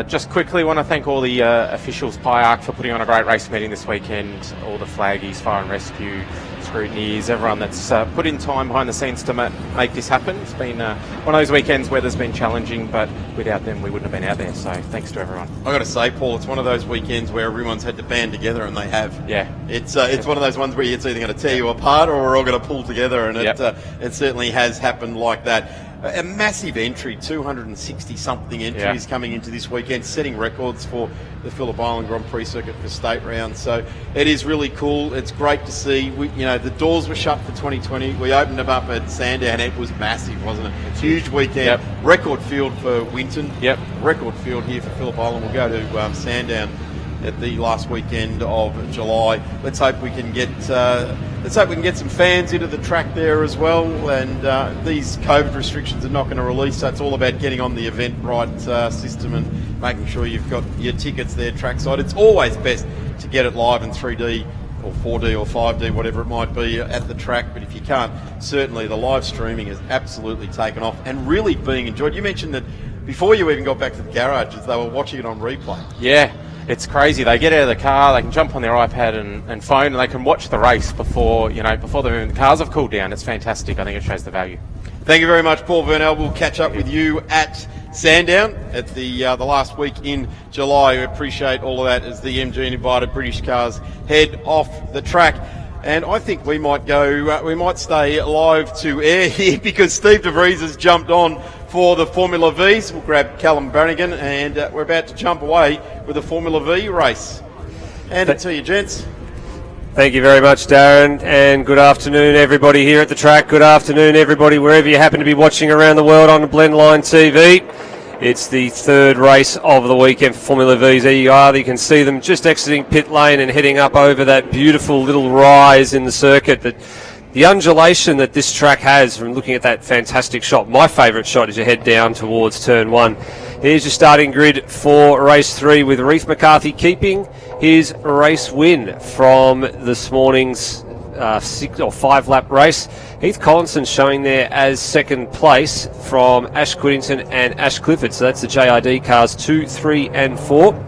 Just quickly want to thank all the officials, PIARC, for putting on a great race meeting this weekend, all the flaggies, fire and rescue, scrutineers, everyone that's put in time behind the scenes to make this happen. It's been one of those weekends where there's been challenging, but without them we wouldn't have been out there, so thanks to everyone. I've got to say, Paul, it's one of those weekends where everyone's had to band together, and they have. Yeah. It's one of those ones where it's either going to tear you apart or we're all going to pull together, and it certainly has happened like that. A massive entry, 260-something entries coming into this weekend, setting records for the Phillip Island Grand Prix circuit for state rounds. So it is really cool. It's great to see. The doors were shut for 2020. We opened them up at Sandown. It was massive, wasn't it? Huge weekend. Yep. Record field for Winton. Yep. Record field here for Phillip Island. We'll go to Sandown at the last weekend of July. Let's hope we can get some fans into the track there as well. And these COVID restrictions are not going to release, so it's all about getting on the Eventbrite system and making sure you've got your tickets there trackside. It's always best to get it live in 3D or 4D or 5D, whatever it might be, at the track. But if you can't, certainly the live streaming has absolutely taken off and really being enjoyed. You mentioned that before you even got back to the garages, they were watching it on replay. Yeah. It's crazy. They get out of the car, they can jump on their iPad and phone, and they can watch the race before the cars have cooled down. It's fantastic. I think it shows the value. Thank you very much, Paul Vernell. We'll catch up with you at Sandown at the last week in July. We appreciate all of that as the MG and invited British cars head off the track. And I think we might stay live to air here because Steve DeVries has jumped on for the Formula Vs. We'll grab Callum Brannigan and we're about to jump away with the Formula V race. And to you, gents. Thank you very much, Darren, and good afternoon, everybody here at the track. Good afternoon, everybody, wherever you happen to be watching around the world on Blendline TV. It's the third race of the weekend for Formula V's. There you are. You can see them just exiting pit lane and heading up over that beautiful little rise in the circuit. The undulation that this track has, from looking at that fantastic shot, my favourite shot, as you head down towards turn 1. Here's your starting grid for race 3, with Reef McCarthy keeping his race win from this morning's 6 or 5 lap race. Heath Collinson showing there as second place from Ash Quiddington and Ash Clifford. So that's the JRD cars 2, 3 and 4.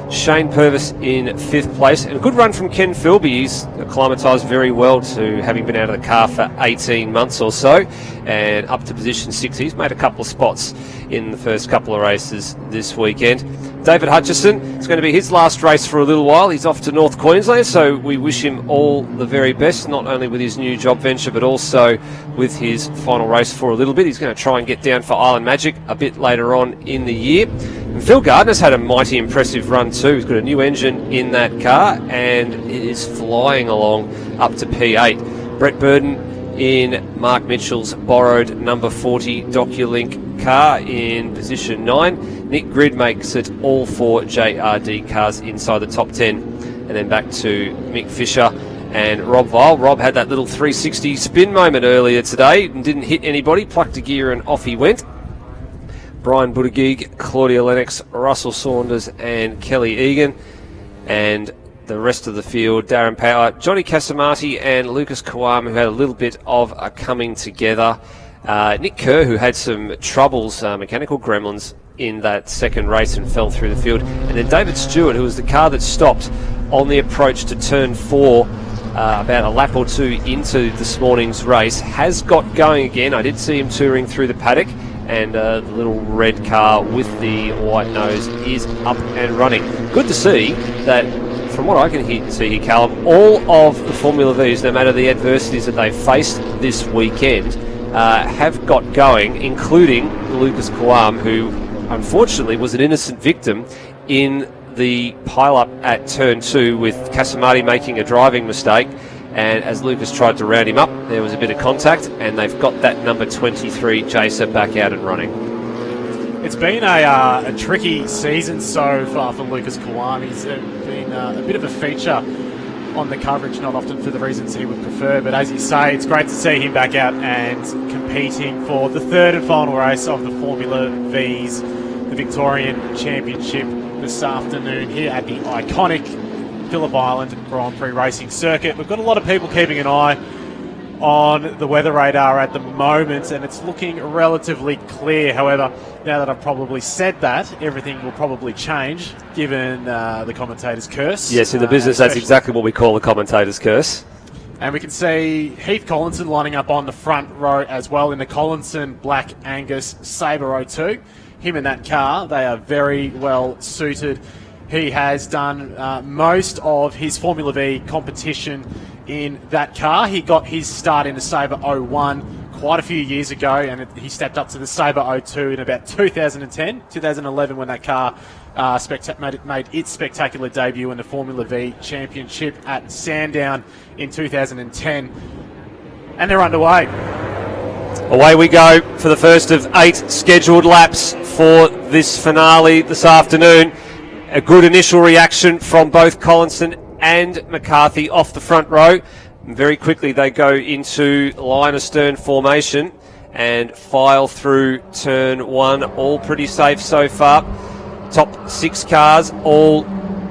Shane Purvis in 5th place, and a good run from Ken Philby. He's acclimatised very well to having been out of the car for 18 months or so, and up to position 6. He's made a couple of spots in the first couple of races this weekend. David Hutchison, it's going to be his last race for a little while. He's off to North Queensland, so we wish him all the very best, not only with his new job venture but also with his final race for a little bit. He's going to try and get down for Island Magic a bit later on in the year. And Phil Gardner's had a mighty impressive run too. He's got a new engine in that car and it is flying along up to P8. Brett Burden in Mark Mitchell's borrowed number 40 DocuLink car in position 9. Nick Grid makes it all 4 JRD cars inside the top 10. And then back to Mick Fisher and Rob Vile. Rob had that little 360 spin moment earlier today and didn't hit anybody, plucked a gear and off he went. Brian Buttigieg, Claudia Lennox, Russell Saunders and Kelly Egan. And the rest of the field, Darren Power, Johnny Casamati and Lucas Kawam, who had a little bit of a coming together. Nick Kerr, who had some troubles, mechanical gremlins, in that second race and fell through the field. And then David Stewart, who was the car that stopped on the approach to turn 4 about a lap or two into this morning's race, has got going again. I did see him touring through the paddock, and the little red car with the white nose is up and running. Good to see that, from what I can see here, Callum, all of the Formula Vs, no matter the adversities that they faced this weekend, have got going, including Lucas Kawam, who unfortunately was an innocent victim in the pile-up at turn 2 with Casamati making a driving mistake. And as Lucas tried to round him up, there was a bit of contact, and they've got that number 23 Jacer back out and running. It's been a tricky season so far for Lucas Kawam. He's been a bit of a feature on the coverage, not often for the reasons he would prefer, but as you say, it's great to see him back out and competing for the third and final race of the Formula V's, the Victorian Championship, this afternoon here at the iconic Phillip Island Grand Prix Racing Circuit. We've got a lot of people keeping an eye on the weather radar at the moment, and it's looking relatively clear. However, now that I've probably said that, everything will probably change given the commentator's curse. Yes, in the business, that's exactly what we call the commentator's curse. And we can see Heath Collinson lining up on the front row as well in the Collinson Black Angus Sabre 02. Him in that car, they are very well suited. He has done most of his Formula V competition in that car. He got his start in the Sabre 01 quite a few years ago, and he stepped up to the Sabre 02 in about 2011 when that car made its spectacular debut in the Formula V Championship at Sandown in 2010. And they're underway. Away we go for the first of 8 scheduled laps for this finale this afternoon. A good initial reaction from both Collinson and McCarthy off the front row. And very quickly they go into line astern formation and file through turn 1. All pretty safe so far. Top 6 cars, all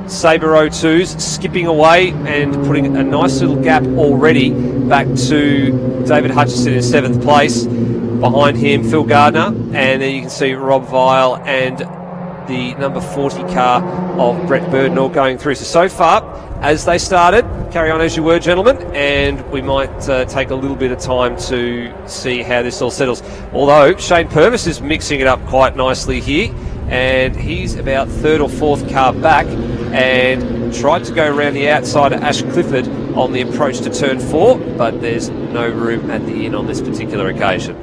Sabre 02s, skipping away and putting a nice little gap already back to David Hutchison in 7th place. Behind him, Phil Gardner, and then you can see Rob Vile and the number 40 car of Brett Burden all going through. So far, as they started, carry on as you were, gentlemen, and we might take a little bit of time to see how this all settles. Although Shane Purvis is mixing it up quite nicely here, and he's about 3rd or 4th car back and tried to go around the outside of Ash Clifford on the approach to turn 4, but there's no room at the inn on this particular occasion.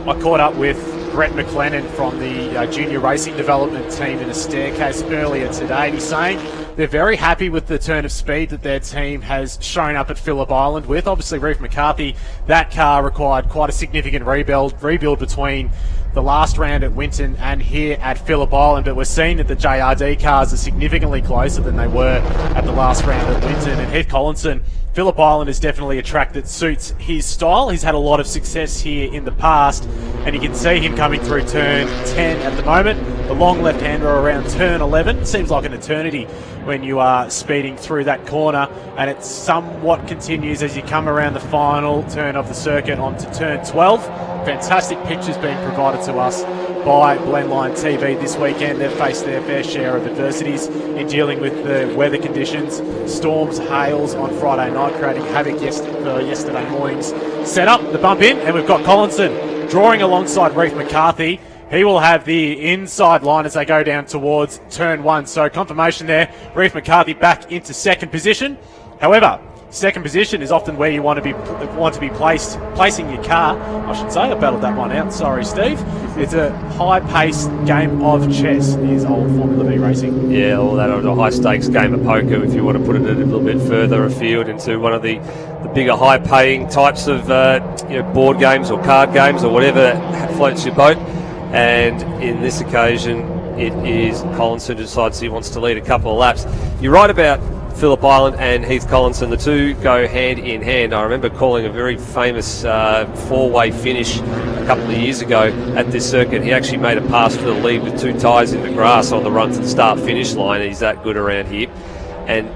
I caught up with Brett McLennan from the Junior Racing Development team in a staircase earlier today, and he's saying they're very happy with the turn of speed that their team has shown up at Phillip Island with. Obviously, Reef McCarthy, that car required quite a significant rebuild between the last round at Winton and here at Phillip Island, but we're seeing that the JRD cars are significantly closer than they were at the last round at Winton. And Heath Collinson, Phillip Island is definitely a track that suits his style. He's had a lot of success here in the past, and you can see him coming through turn 10 at the moment. The long left-hander around turn 11. Seems like an eternity when you are speeding through that corner, and it somewhat continues as you come around the final turn of the circuit onto turn 12. Fantastic pictures being provided to us by Blendline TV this weekend. They've faced their fair share of adversities in dealing with the weather conditions, storms, hails on Friday night, creating havoc for yesterday morning's setup. The bump in, and we've got Collinson drawing alongside Reef McCarthy. He will have the inside line as they go down towards turn 1. So confirmation there, Reef McCarthy back into 2nd position. However, 2nd position is often where you want to be placing your car. I should say, I battled that one out. Sorry, Steve. It's a high-paced game of chess, is old Formula V racing. Yeah, all that, or a high-stakes game of poker, if you want to put it a little bit further afield into one of the bigger high-paying types of board games or card games or whatever floats your boat. And in this occasion, it is Collinson who decides he wants to lead a couple of laps. You're right about Phillip Island and Heath Collinson. The two go hand in hand. I remember calling a very famous 4-way finish a couple of years ago at this circuit. He actually made a pass for the lead with 2 tyres in the grass on the run to the start-finish line. He's that good around here. And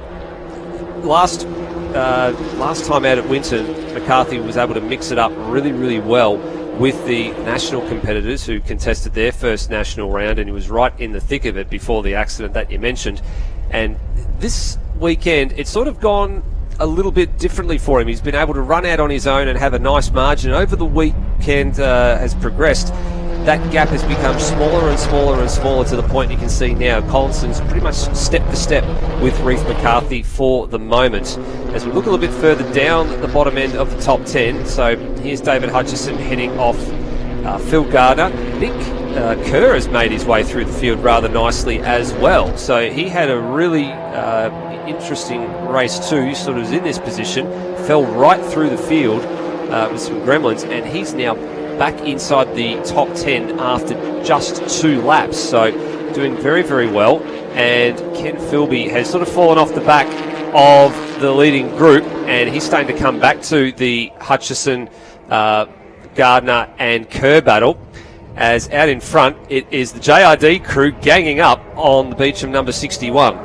last time out at Winton, McCarthy was able to mix it up really, really well with the national competitors who contested their first national round, and he was right in the thick of it before the accident that you mentioned. And this weekend, it's sort of gone a little bit differently for him. He's been able to run out on his own and have a nice margin. Over the weekend has progressed. That gap has become smaller and smaller and smaller to the point you can see now Collinson's pretty much step for step with Reece McCarthy for the moment. As we look a little bit further down the bottom end of the top 10, so here's David Hutchison heading off Phil Gardner. Nick Kerr has made his way through the field rather nicely as well. So he had a really interesting race too. He sort of was in this position, fell right through the field with some gremlins, and he's now back inside the top 10 after just 2 laps. So doing very, very well. And Ken Philby has sort of fallen off the back of the leading group, and he's starting to come back to the Hutchison, Gardner and Kerr battle. As out in front, it is the JRD crew ganging up on the Beecham number 61.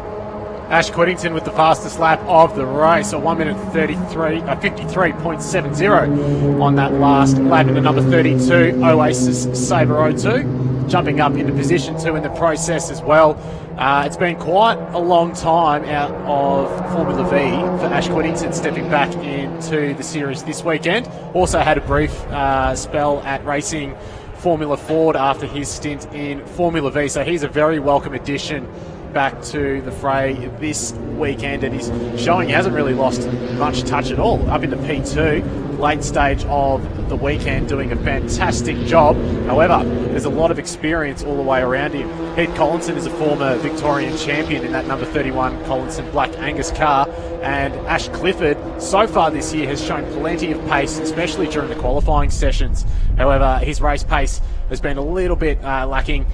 Ash Quiddington with the fastest lap of the race, a 1 minute 53.70 on that last lap in the number 32 Oasis Sabre 02, jumping up into position 2 in the process as well. It's been quite a long time out of Formula V for Ash Quiddington, stepping back into the series this weekend. Also had a brief spell at racing Formula Ford after his stint in Formula V, so he's a very welcome addition back to the fray this weekend, and he's showing he hasn't really lost much touch at all. Up into P2, late stage of the weekend, doing a fantastic job. However, there's a lot of experience all the way around him. Heath Collinson is a former Victorian champion in that number 31 Collinson Black Angus car, and Ash Clifford so far this year has shown plenty of pace, especially during the qualifying sessions. However, his race pace has been a little bit lacking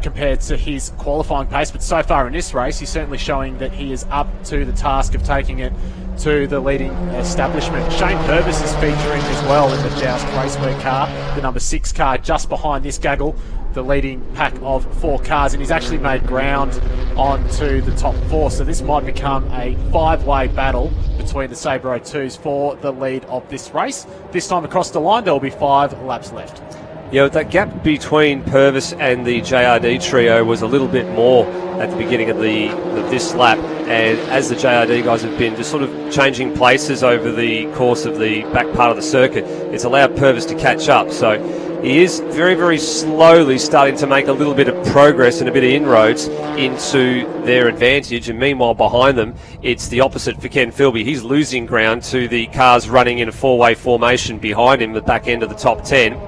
compared to his qualifying pace, but so far in this race he's certainly showing that he is up to the task of taking it to the leading establishment. Shane Purvis is featuring as well in the Joust Raceway car, the number 6 car just behind this gaggle, the leading pack of 4 cars, and he's actually made ground onto the top 4, so this might become a 5-way battle between the Sabre 02s for the lead of this race. This time across the line there will be 5 laps left. Yeah, that gap between Purvis and the JRD trio was a little bit more at the beginning of this lap, and as the JRD guys have been just sort of changing places over the course of the back part of the circuit, it's allowed Purvis to catch up. So he is very, very slowly starting to make a little bit of progress and a bit of inroads into their advantage, and meanwhile behind them it's the opposite for Ken Philby. He's losing ground to the cars running in a 4-way formation behind him, the back end of the top 10.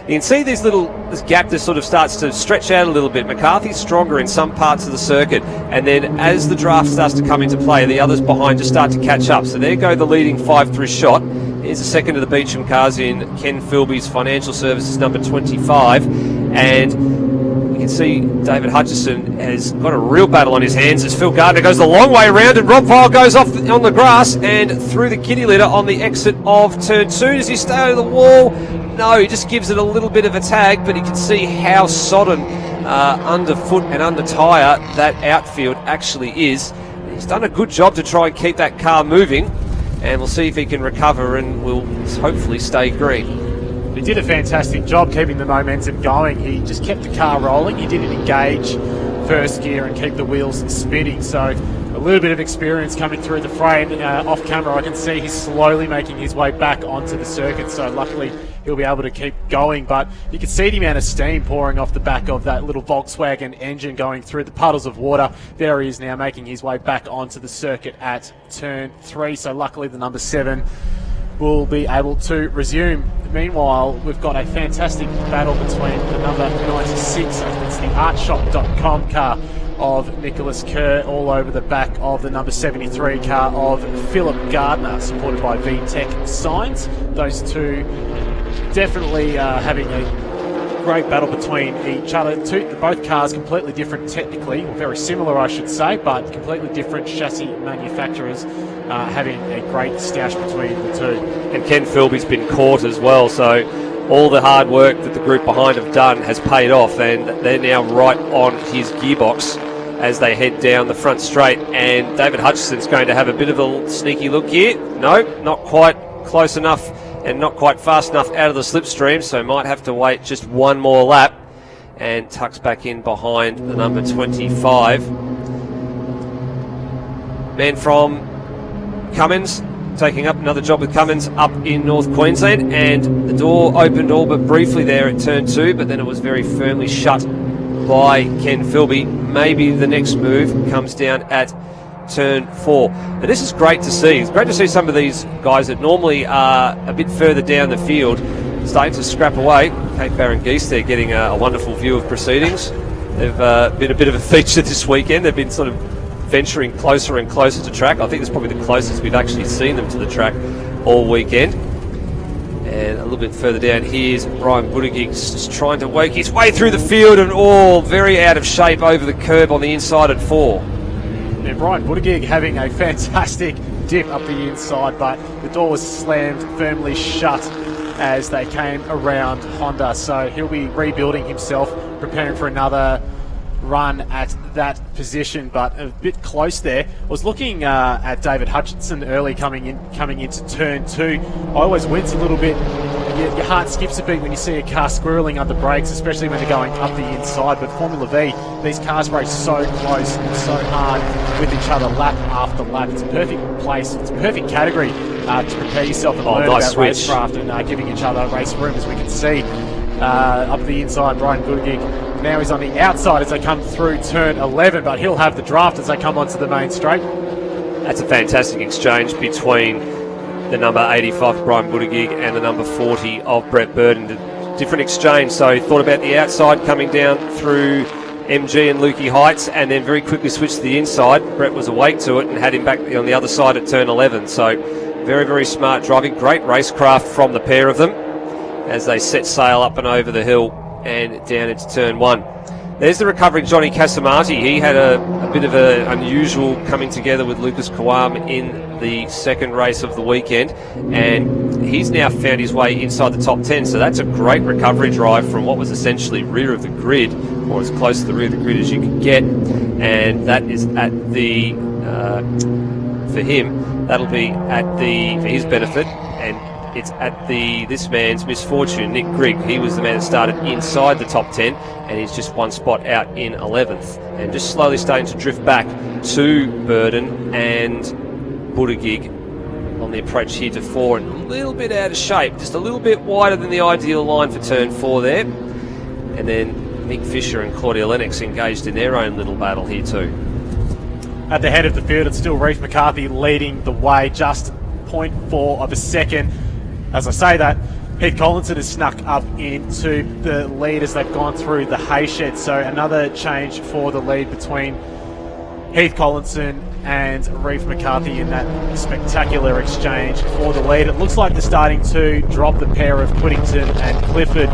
You can see this gap that sort of starts to stretch out a little bit. McCarthy's stronger in some parts of the circuit, and then as the draft starts to come into play, the others behind just start to catch up. So there go the leading 5 through shot. Here's the second of the Beecham cars in Ken Philby's Financial Services number 25, and you can see David Hutchison has got a real battle on his hands as Phil Gardner goes the long way around, and Rob Pyle goes off on the grass and through the kitty litter on the exit of turn 2. Does he stay over the wall? No, he just gives it a little bit of a tag, but you can see how sodden underfoot and under tyre that outfield actually is. He's done a good job to try and keep that car moving, and we'll see if he can recover and will hopefully stay green. He did a fantastic job keeping the momentum going. He just kept the car rolling. He didn't engage first gear and keep the wheels spinning. So a little bit of experience coming through the fray. Off camera I can see he's slowly making his way back onto the circuit, so luckily he'll be able to keep going. But you can see the amount of steam pouring off the back of that little Volkswagen engine going through the puddles of water. There he is now making his way back onto the circuit at turn 3, so luckily the number 7 will be able to resume. Meanwhile, we've got a fantastic battle between the number 96, it's the artshop.com car of Nicholas Kerr, all over the back of the number 73 car of Phillip Gardner, supported by VTech Signs. Those two definitely having a great battle between each other. Both cars completely different technically, or very similar I should say, but completely different chassis manufacturers, having a great stoush between the two. And Ken Philby's been caught as well, so all the hard work that the group behind have done has paid off, and they're now right on his gearbox as they head down the front straight. And David Hutchison's going to have a bit of a sneaky look here. No, not quite close enough and not quite fast enough out of the slipstream, so might have to wait just one more lap, and tucks back in behind the number 25. Man from Cummins taking up another job with Cummins up in North Queensland, and the door opened all but briefly there at turn 2, but then it was very firmly shut by Ken Philby. Maybe the next move comes down at turn 4. And this is great to see. It's great to see some of these guys that normally are a bit further down the field starting to scrap away. Kate Barron-Geese there getting a wonderful view of proceedings. They've been a bit of a feature this weekend. They've been sort of venturing closer and closer to track. I think it's probably the closest we've actually seen them to the track all weekend. And a little bit further down, here's Brian Buttigieg just trying to work his way through the field, and all very out of shape over the curb on the inside at 4. Yeah, Brian Buttigieg having a fantastic dip up the inside, but the door was slammed firmly shut as they came around Honda. So he'll be rebuilding himself, preparing for another run at that position, but a bit close there. I was looking at David Hutchinson early coming into turn 2. I always wince a little bit. Your heart skips a beat when you see a car squirreling under brakes, especially when they're going up the inside. But Formula V, these cars race so close and so hard with each other lap after lap. It's a perfect place, it's a perfect category to prepare yourself and learn about racecraft and giving each other race room, as we can see. Up the inside, Brian Buttigieg. Now he's on the outside as they come through turn 11, but he'll have the draft as they come onto the main straight. That's a fantastic exchange between the number 85 Brian Buttigieg and the number 40 of Brett Burton. Different exchange. So he thought about the outside coming down through MG and Lukey Heights, and then very quickly switched to the inside. Brett was awake to it and had him back on the other side at turn 11. So very, very smart driving. Great racecraft from the pair of them as they set sail up and over the hill and down into turn 1. There's the recovering Johnny Casamati. He had a bit of an unusual coming together with Lucas Kawam in the second race of the weekend, and he's now found his way inside the top 10, so that's a great recovery drive from what was essentially rear of the grid, or as close to the rear of the grid as you could get, and that is at the, for him, that'll be at the, for his benefit, and it's at this man's misfortune, Nick Grigg. He was the man that started inside the top 10, and he's just one spot out in 11th, and just slowly starting to drift back to Burden and Buttigieg on the approach here to 4, and a little bit out of shape, just a little bit wider than the ideal line for turn 4 there. And then Nick Fisher and Claudia Lennox engaged in their own little battle here too. At the head of the field, it's still Reece McCarthy leading the way, just 0.4 of a second. As I say that, Heath Collinson has snuck up into the lead as they've gone through the hay shed. So another change for the lead between Heath Collinson and Reece McCarthy in that spectacular exchange for the lead. It looks like they're starting to drop the pair of Whittington and Clifford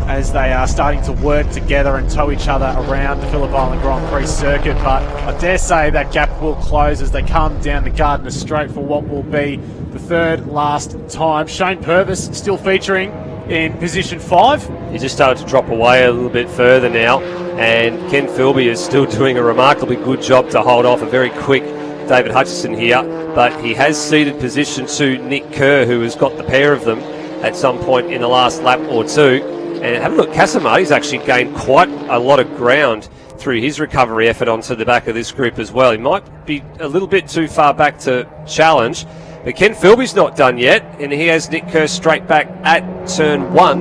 as they are starting to work together and tow each other around the Phillip Island Grand Prix circuit. But I dare say that gap will close as they come down the Gardiner Straight for what will be the third last time. Shane Purvis still featuring in position 5. He just started to drop away a little bit further now, and Ken Philby is still doing a remarkably good job to hold off a very quick David Hutchison here, but he has ceded position to Nick Kerr, who has got the pair of them at some point in the last lap or two. And have a look, Casamati's actually gained quite a lot of ground through his recovery effort onto the back of this group as well. He might be a little bit too far back to challenge, but Ken Philby's not done yet, and he has Nick Kerr straight back at turn 1,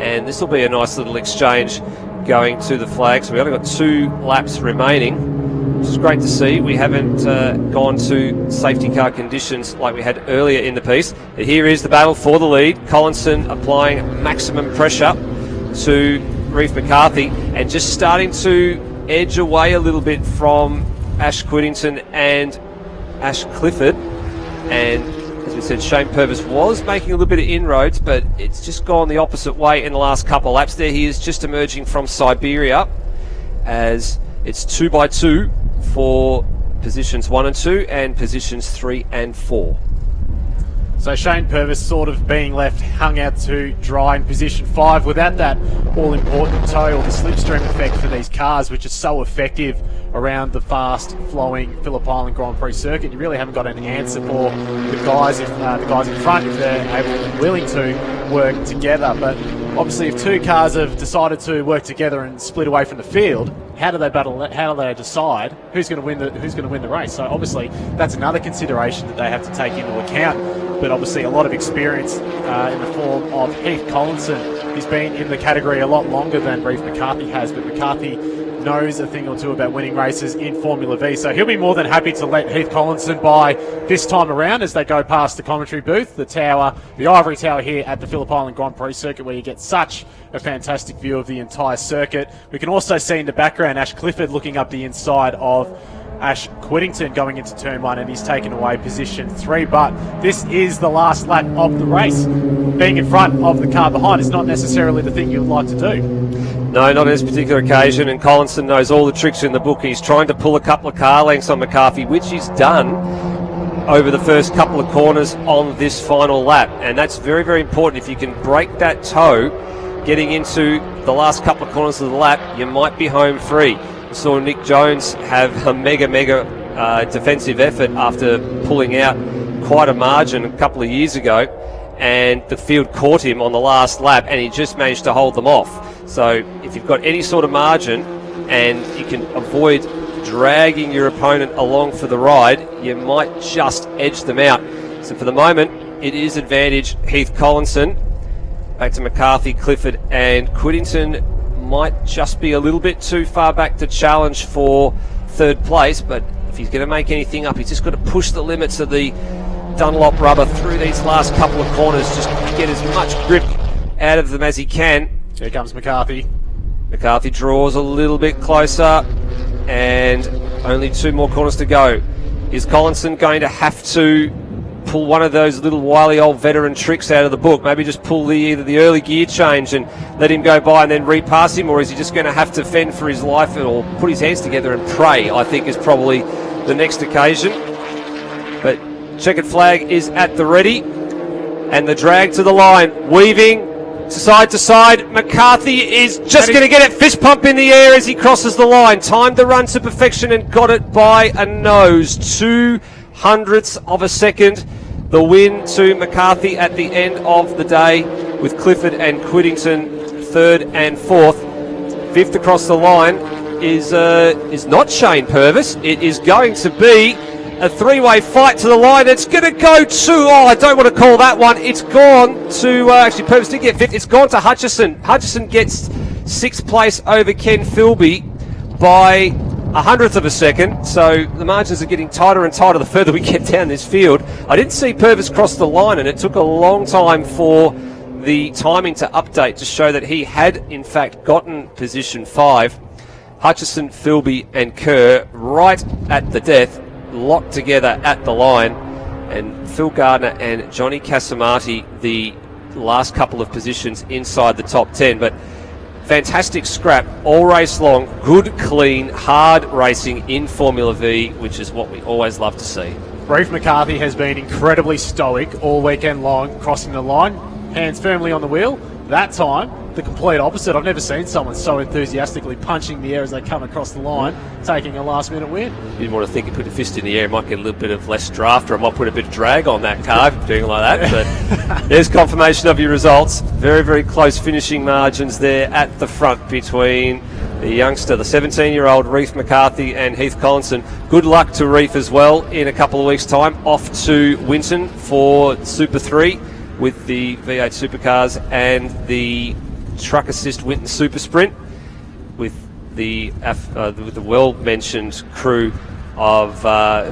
and this will be a nice little exchange going to the flag. So we've only got 2 laps remaining, which is great to see. We haven't gone to safety car conditions like we had earlier in the piece. But here is the battle for the lead. Collinson applying maximum pressure to Reece McCarthy and just starting to edge away a little bit from Ash Whittington and Ash Clifford. And as we said, Shane Purvis was making a little bit of inroads, but it's just gone the opposite way in the last couple of laps. There he is, just emerging from Siberia, as it's 2 by 2 for positions 1 and 2 and positions 3 and 4. So Shane Purvis sort of being left hung out to dry in position 5 without that all-important tow or the slipstream effect for these cars, which is so effective around the fast-flowing Phillip Island Grand Prix circuit. You really haven't got an answer for the guys in front if they're able and willing to work together. But obviously if two cars have decided to work together and split away from the field, how do they battle? How do they decide who's going to win the race? So obviously that's another consideration that they have to take into account. But obviously a lot of experience in the form of Heath Collinson. He's been in the category a lot longer than Reeve McCarthy has, but McCarthy knows a thing or two about winning races in Formula V, so he'll be more than happy to let Heath Collinson by this time around as they go past the commentary booth, the ivory tower here at the Phillip Island Grand Prix circuit, where you get such a fantastic view of the entire circuit. We can also see in the background Ash Clifford looking up the inside of Ash Quittington going into turn 1, and he's taken away position 3, but this is the last lap of the race. Being in front of the car behind is not necessarily the thing you would like to do. No, not on this particular occasion, and Collinson knows all the tricks in the book. He's trying to pull a couple of car lengths on McCarthy, which he's done over the first couple of corners on this final lap, and that's very, very important. If you can break that toe getting into the last couple of corners of the lap, you might be home free. We saw Nick Jones have a mega defensive effort after pulling out quite a margin a couple of years ago, and the field caught him on the last lap and he just managed to hold them off. So if you've got any sort of margin and you can avoid dragging your opponent along for the ride, you might just edge them out. So for the moment, it is advantage Heath Collinson. Back to McCarthy, Clifford and Quittington might just be a little bit too far back to challenge for third place, but if he's going to make anything up, he's just got to push the limits of the Dunlop rubber through these last couple of corners, just get as much grip out of them as he can. Here comes McCarthy. McCarthy draws a little bit closer, and only 2 more corners to go. Is Collinson going to have to pull one of those little wily old veteran tricks out of the book? Maybe just pull either the early gear change and let him go by and then repass him, or is he just going to have to fend for his life or put his hands together and pray? I think is probably the next occasion. But checkered flag is at the ready, and the drag to the line, weaving side to side. McCarthy is just going to get it fist pump in the air as he crosses the line. Timed the run to perfection and got it by a nose. 0.02 of a second. The win to McCarthy at the end of the day, with Clifford and Quittington third and fourth. Fifth across the line is not Shane Purvis. It is going to be a 3-way fight to the line. It's going to go to, I don't want to call that one. It's gone to, actually Purvis did get fifth. It's gone to Hutchison. Hutchison gets 6th place over Ken Philby by 100th of a second. So the margins are getting tighter and tighter the further we get down this field. I didn't see Purvis cross the line, and it took a long time for the timing to update to show that he had in fact gotten position 5. Hutchison, Philby and Kerr right at the death, locked together at the line, and Phil Gardner and Johnny Casamati the last couple of positions inside the top 10. But fantastic scrap all race long, good, clean, hard racing in Formula V, which is what we always love to see. Reeve McCarthy has been incredibly stoic all weekend long, crossing the line, hands firmly on the wheel. That time, the complete opposite. I've never seen someone so enthusiastically punching the air as they come across the line, taking a last-minute win. You didn't want to think you put a fist in the air, it might get a little bit of less draft, or it might put a bit of drag on that car doing it like that. But there's confirmation of your results. Very, very close finishing margins there at the front between the youngster, the 17-year-old Reeve McCarthy and Heath Collinson. Good luck to Reeve as well in a couple of weeks' time. Off to Winton for Super 3 with the V8 Supercars and the Truck Assist Winton Super Sprint with the well-mentioned crew of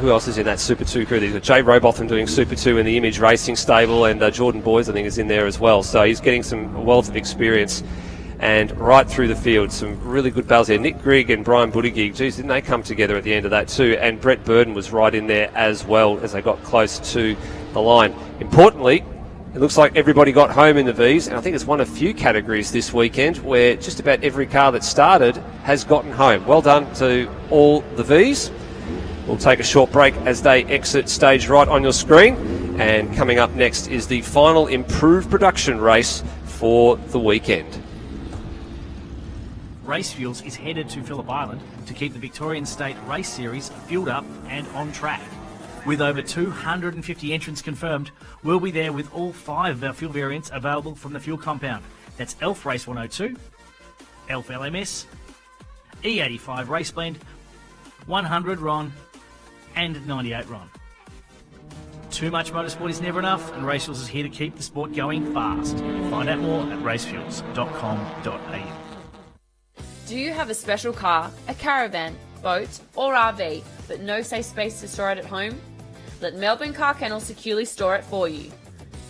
who else is in that Super 2 crew? There's got Jay Robotham doing Super 2 in the Image Racing stable, and Jordan Boys I think is in there as well. So he's getting some wealth of experience. And right through the field, some really good battles here. Nick Grigg and Brian Buttigieg, geez, didn't they come together at the end of that too? And Brett Burden was right in there as well as they got close to the line. Importantly, it looks like everybody got home in the Vs, and I think it's one of few categories this weekend where just about every car that started has gotten home. Well done to all the Vs. We'll take a short break as they exit stage right on your screen, and coming up next is the final improved production race for the weekend. Race Fuels is headed to Phillip Island to keep the Victorian State Race Series fueled up and on track. With over 250 entrants confirmed, we'll be there with all 5 of our fuel variants available from the fuel compound. That's ELF Race 102, ELF LMS, E85 Race Blend, 100 RON and 98 RON. Too much motorsport is never enough, and Racefuels is here to keep the sport going fast. Find out more at racefuels.com.au. Do you have a special car, a caravan, boat or RV, but no safe space to store it at home? Let Melbourne Car Kennel securely store it for you.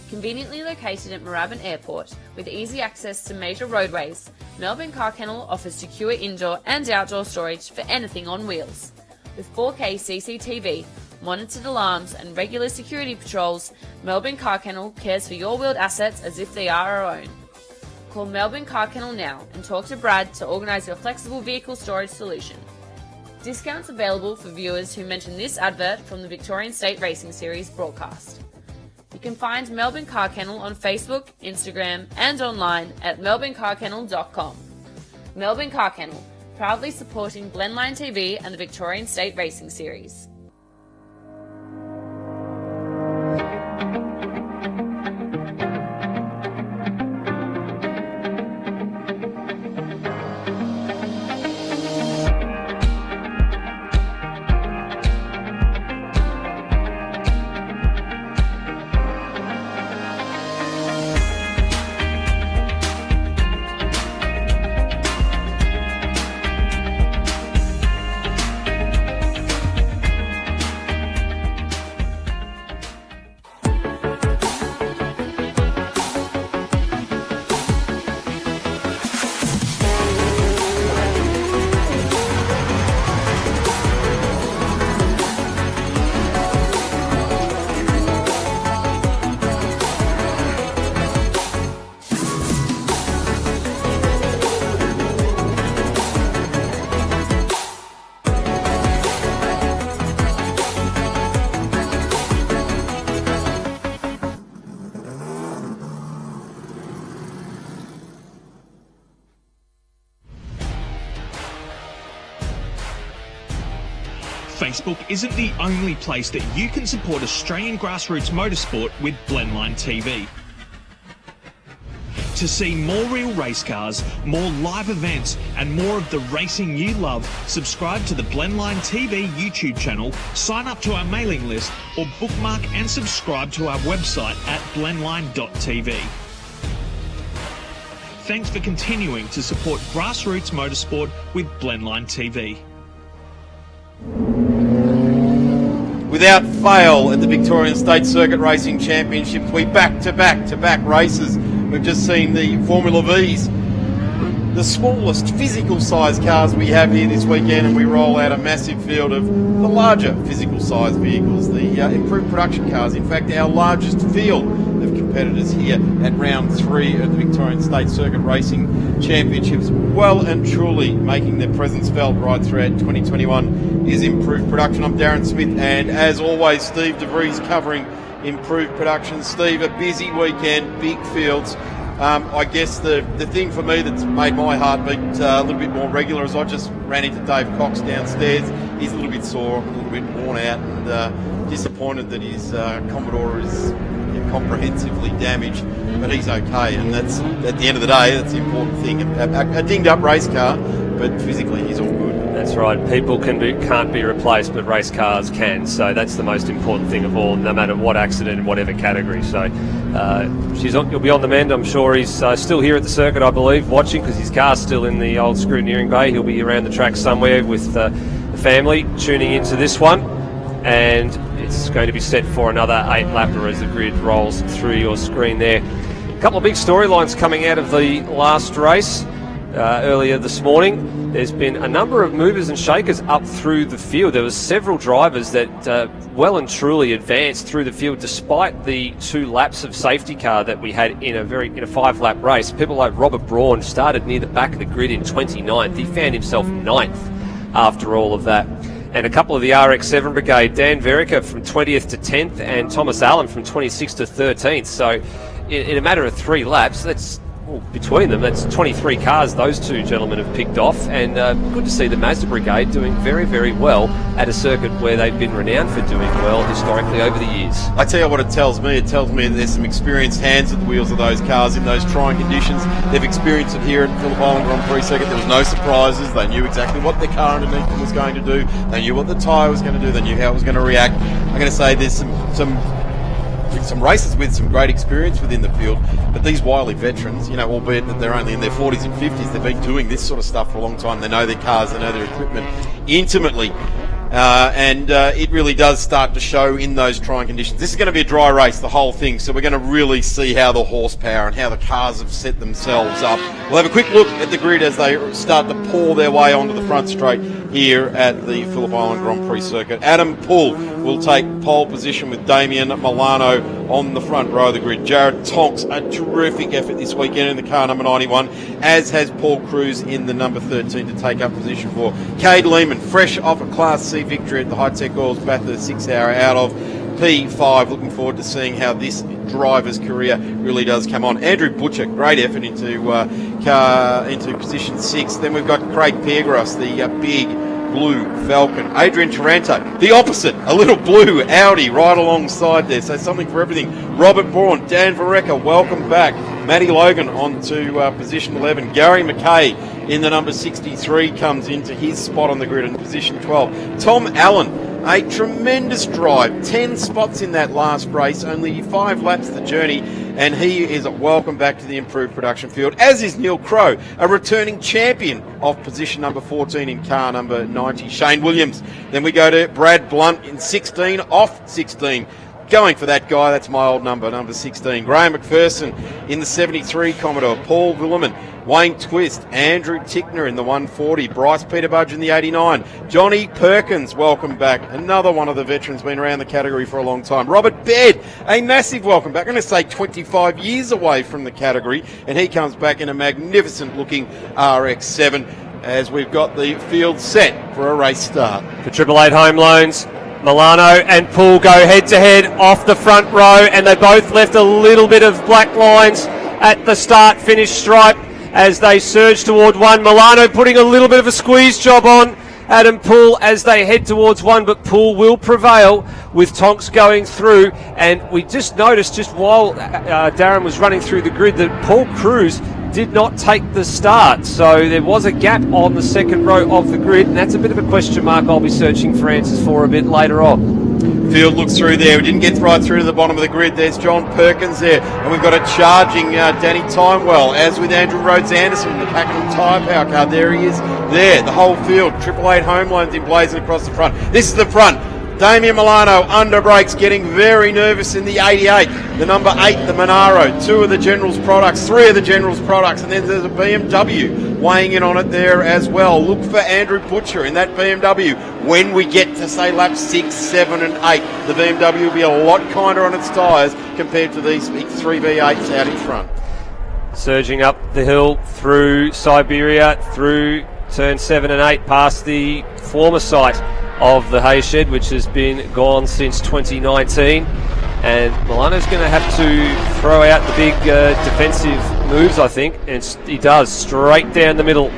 Conveniently located at Moorabbin Airport with easy access to major roadways, Melbourne Car Kennel offers secure indoor and outdoor storage for anything on wheels. With 4K CCTV, monitored alarms and regular security patrols, Melbourne Car Kennel cares for your wheeled assets as if they are our own. Call Melbourne Car Kennel now and talk to Brad to organise your flexible vehicle storage solution. Discounts available for viewers who mention this advert from the Victorian State Racing Series broadcast. You can find Melbourne Car Kennel on Facebook, Instagram and online at melbournecarkennel.com. Melbourne Car Kennel, proudly supporting Blendline TV and the Victorian State Racing Series. Facebook isn't the only place that you can support Australian grassroots motorsport with Blendline TV. To see more real race cars, more live events and more of the racing you love, subscribe to the Blendline TV YouTube channel, sign up to our mailing list or bookmark and subscribe to our website at blendline.tv. Thanks for continuing to support grassroots motorsport with Blendline TV. Without fail at the Victorian State Circuit Racing Championships, we back-to-back races. We've just seen the Formula Vs, the smallest physical size cars we have here this weekend, and we roll out a massive field of the larger physical size vehicles, the improved production cars. In fact, our largest field of competitors here at round 3 of the Victorian State Circuit Racing Championships, well and truly making their presence felt right throughout 2021 is improved production. I'm Darren Smith, and as always, Steve DeVries covering improved production. Steve, a busy weekend, big fields. I guess the thing for me that's made my heart beat a little bit more regular is I just ran into Dave Cox downstairs. He's a little bit sore, a little bit worn out, and disappointed that his Commodore is comprehensively damaged, but he's okay, and that's, at the end of the day, that's the important thing. A dinged up race car, but physically he's all good. That's right. People can't be replaced, but race cars can. So that's the most important thing of all, no matter what accident in whatever category. So you'll be on the mend. I'm sure he's still here at the circuit, I believe, watching, because his car's still in the old scrutineering bay. He'll be around the track somewhere with the family, tuning into this one. And it's going to be set for another 8-lapper as the grid rolls through your screen there. A couple of big storylines coming out of the last race earlier this morning. There's been a number of movers and shakers up through the field. There was several drivers that well and truly advanced through the field despite the 2 laps of safety car that we had in a 5-lap race. People like Robert Braun started near the back of the grid in 29th. He found himself 9th after all of that. And a couple of the RX-7 Brigade, Dan Verica from 20th to 10th and Thomas Allen from 26th to 13th. So in a matter of 3 laps, that's between them, that's 23 cars those two gentlemen have picked off, and good to see the Mazda Brigade doing very, very well at a circuit where they've been renowned for doing well historically over the years. I tell you what it tells me that there's some experienced hands at the wheels of those cars in those trying conditions. They've experienced it here at Phillip Island Grand Prix circuit. There was no surprises. They knew exactly what their car underneath them was going to do. They knew what the tyre was going to do. They knew how it was going to react. I'm going to say there's some races with some great experience within the field, but these wily veterans, albeit that they're only in their 40s and 50s, they've been doing this sort of stuff for a long time. They know their cars, they know their equipment intimately. And it really does start to show in those trying conditions. This is going to be a dry race, the whole thing, so we're going to really see how the horsepower and how the cars have set themselves up. We'll have a quick look at the grid as they start to pour their way onto the front straight here at the Phillip Island Grand Prix circuit. Adam Poole will take pole position with Damien Milano on the front row of the grid. Jared Tonks, a terrific effort this weekend in the car number 91, as has Paul Cruz in the number 13 to take up position 4. Cade Lehman, fresh off a Class C victory at the High-Tech Oils Bathurst 6 hour out of P5. Looking forward to seeing how this driver's career really does come on. Andrew Butcher, great effort into position 6. Then we've got Craig Piergros, the big blue Falcon. Adrian Taranto, the opposite, a little blue Audi right alongside there, so something for everything. Robert Bourne, Dan Vareca, welcome back. Matty Logan on to position 11. Gary McKay in the number 63 comes into his spot on the grid in position 12. Tom Allen, a tremendous drive, 10 spots in that last race, only 5 laps the journey, and he is welcome back to the improved production field, as is Neil Crow, a returning champion of position number 14 in car number 90. Shane Williams. Then we go to Brad Blunt in 16, off 16. Going for that guy, that's my old number 16. Graham McPherson in the 73 Commodore. Paul Willerman, Wayne Twist, Andrew Tickner in the 140, Bryce Peterbudge in the 89, Johnny Perkins, welcome back, another one of the veterans, been around the category for a long time. Robert Baird, a massive welcome back, I'm going to say 25 years away from the category, and he comes back in a magnificent looking RX-7 as we've got the field set for a race start. For Triple Eight Home Loans, Milano and Poole go head-to-head off the front row, and they both left a little bit of black lines at the start-finish stripe as they surge toward one. Milano putting a little bit of a squeeze job on Adam Poole as they head towards one, but Poole will prevail with Tonks going through. And we just noticed, just while Darren was running through the grid, that Paul Cruz did not take the start, so there was a gap on the second row of the grid, and that's a bit of a question mark I'll be searching for answers for a bit later on. Field looks through there. We didn't get right through to the bottom of the grid. There's John Perkins there, and we've got a charging Danny Timewell, as with Andrew Rhodes Anderson in the Pakenham Tyre Power car. There he is there, the whole field. Triple Eight Home Loans emblazoned across the front. This is the front. Damien Milano under brakes, getting very nervous in the 88. The number 8, the Monaro. 2 of the General's products, 3 of the General's products, and then there's a BMW weighing in on it there as well. Look for Andrew Butcher in that BMW. When we get to, say, laps 6, 7 and 8, the BMW will be a lot kinder on its tyres compared to these big 3 V8s out in front. Surging up the hill through Siberia, through turn 7 and 8, past the former site of the hay shed, which has been gone since 2019, and Milano's going to have to throw out the big defensive moves, I think, and he does, straight down the middle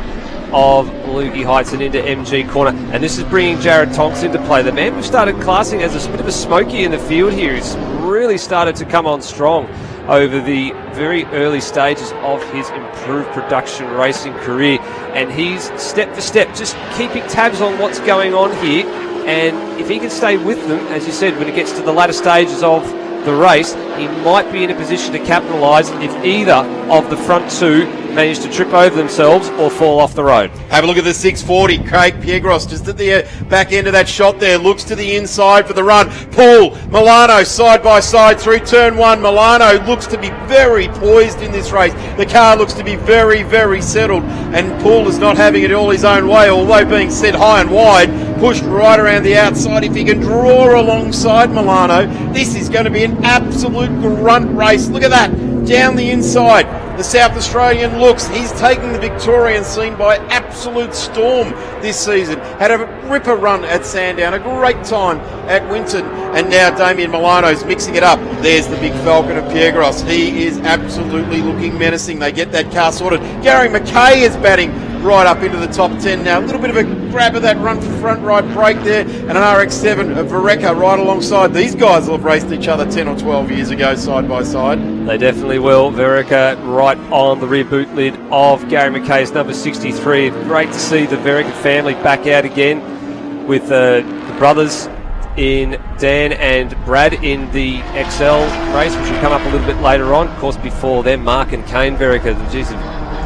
of Lukey Heights and into MG corner, and this is bringing Jared Tonks into play. The man we've started classing as a bit of a smoky in the field here. He's really started to come on strong over the very early stages of his improved production racing career, and he's step for step just keeping tabs on what's going on here, and if he can stay with them, as you said, when it gets to the latter stages of the race, he might be in a position to capitalise if either of the front two manage to trip over themselves or fall off the road. Have a look at the 640. Craig Piergros just at the back end of that shot there. Looks to the inside for the run. Poole, Milano side by side through turn 1. Milano looks to be very poised in this race. The car looks to be very, very settled. And Poole is not having it all his own way, although being set high and wide. Pushed right around the outside. If he can draw alongside Milano, this is going to be an absolute grunt race. Look at that. Down the inside. the South Australian looks. He's taking the Victorian scene by absolute storm this season. Had a ripper run at Sandown, a great time at Winton, and now Damien Milano's mixing it up. There's the big Falcon of Piergros. He is absolutely looking menacing. They get that car sorted. Gary McKay is batting right up into the top 10 now. A little bit of a grab of that front right brake there, and an RX-7 of Vareca right alongside. These guys will have raced each other 10 or 12 years ago side by side. They definitely will. Vareca right on the rear boot lid of Gary McKay's number 63. Great to see the Vareca family back out again with the brothers in Dan and Brad in the XL race, which will come up a little bit later on. Of course, before them, Mark and Kane Vareca,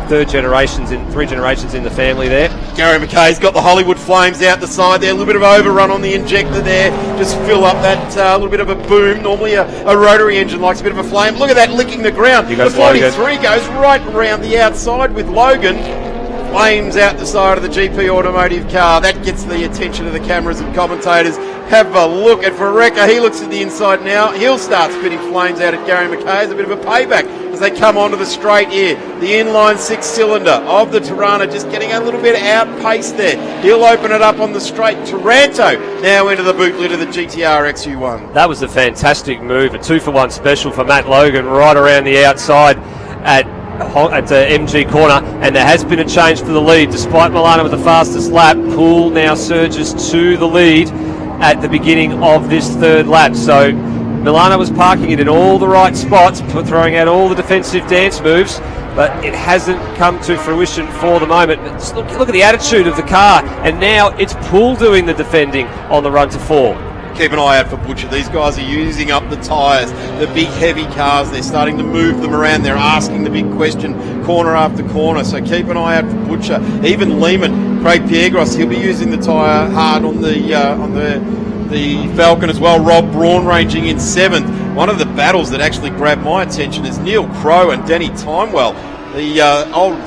three generations in the family there. Gary McKay's got the Hollywood flames out the side there. A little bit of overrun on the injector there. Just fill up that little bit of a boom. Normally a rotary engine likes a bit of a flame. Look at that licking the ground. The 43 goes right around the outside with Logan. Flames out the side of the GP Automotive car. That gets the attention of the cameras and commentators. Have a look at Vareca. He looks at the inside now. He'll start spitting flames out at Gary McKay as a bit of a payback as they come onto the straight here. The inline 6-cylinder of the Tirana just getting a little bit outpaced there. He'll open it up on the straight. Taranto now into the boot lid of the GTR XU1. That was a fantastic move. A 2-for-1 special for Matt Logan right around the outside at MG corner, and there has been a change for the lead. Despite Milano with the fastest lap, Poole now surges to the lead at the beginning of this third lap. So Milano was parking it in all the right spots, throwing out all the defensive dance moves, but it hasn't come to fruition for the moment. But just look at the attitude of the car, and now it's Poole doing the defending on the run to 4. Keep an eye out for Butcher. These guys are using up the tyres, the big heavy cars. They're starting to move them around. They're asking the big question corner after corner. So keep an eye out for Butcher. Even Lehman, Craig Piergros, he'll be using the tyre hard on the Falcon as well. Rob Braun ranging in 7th. One of the battles that actually grabbed my attention is Neil Crow and Danny Timewell. The old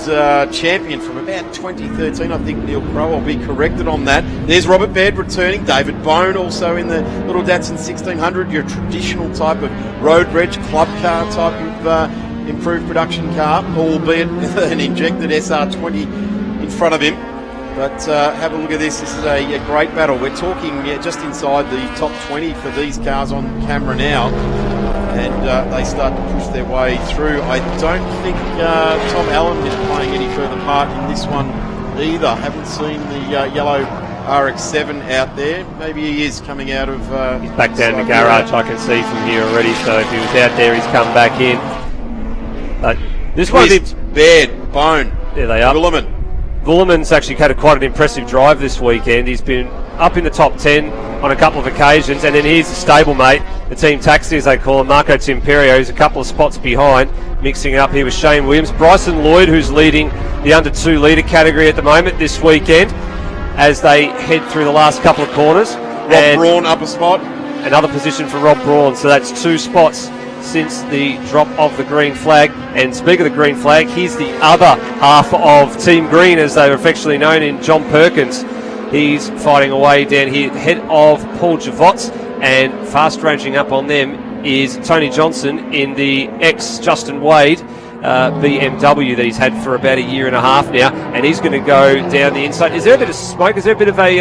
champion from about 2013, I think Neil Crow will be corrected on that. There's Robert Baird returning. David Bone also in the little Datsun 1600, your traditional type of road reg club car type of improved production car, albeit an injected SR20 in front of him. But have a look at this. This is a great battle. We're talking just inside the top 20 for these cars on camera now. And they start to push their way through. I don't think Tom Allen is playing any further part in this one either. Haven't seen the yellow RX-7 out there. Maybe he is coming out of... he's back down the garage, I can see from here already. So if he was out there, he's come back in. But this Twist, Baird, Bone. There they are. Willeman's actually had quite an impressive drive this weekend. He's been up in the top 10 on a couple of occasions, and then here's the stablemate, the team taxi as they call him, Marco Timperio, who's a couple of spots behind, mixing it up here with Shane Williams. Bryson Lloyd, who's leading the under 2 litre category at the moment this weekend as they head through the last couple of corners. Rob Braun up a spot. Another position for Rob Braun, so that's 2 spots since the drop of the green flag. And speaking of the green flag, here's the other half of Team Green, as they were affectionately known, in John Perkins. He's fighting away down here ahead of Paul Javots, and fast ranging up on them is Tony Johnson in the ex-Justin Wade BMW that he's had for about a year and a half now, and he's going to go down the inside. Is there a bit of smoke? Is there a bit of maybe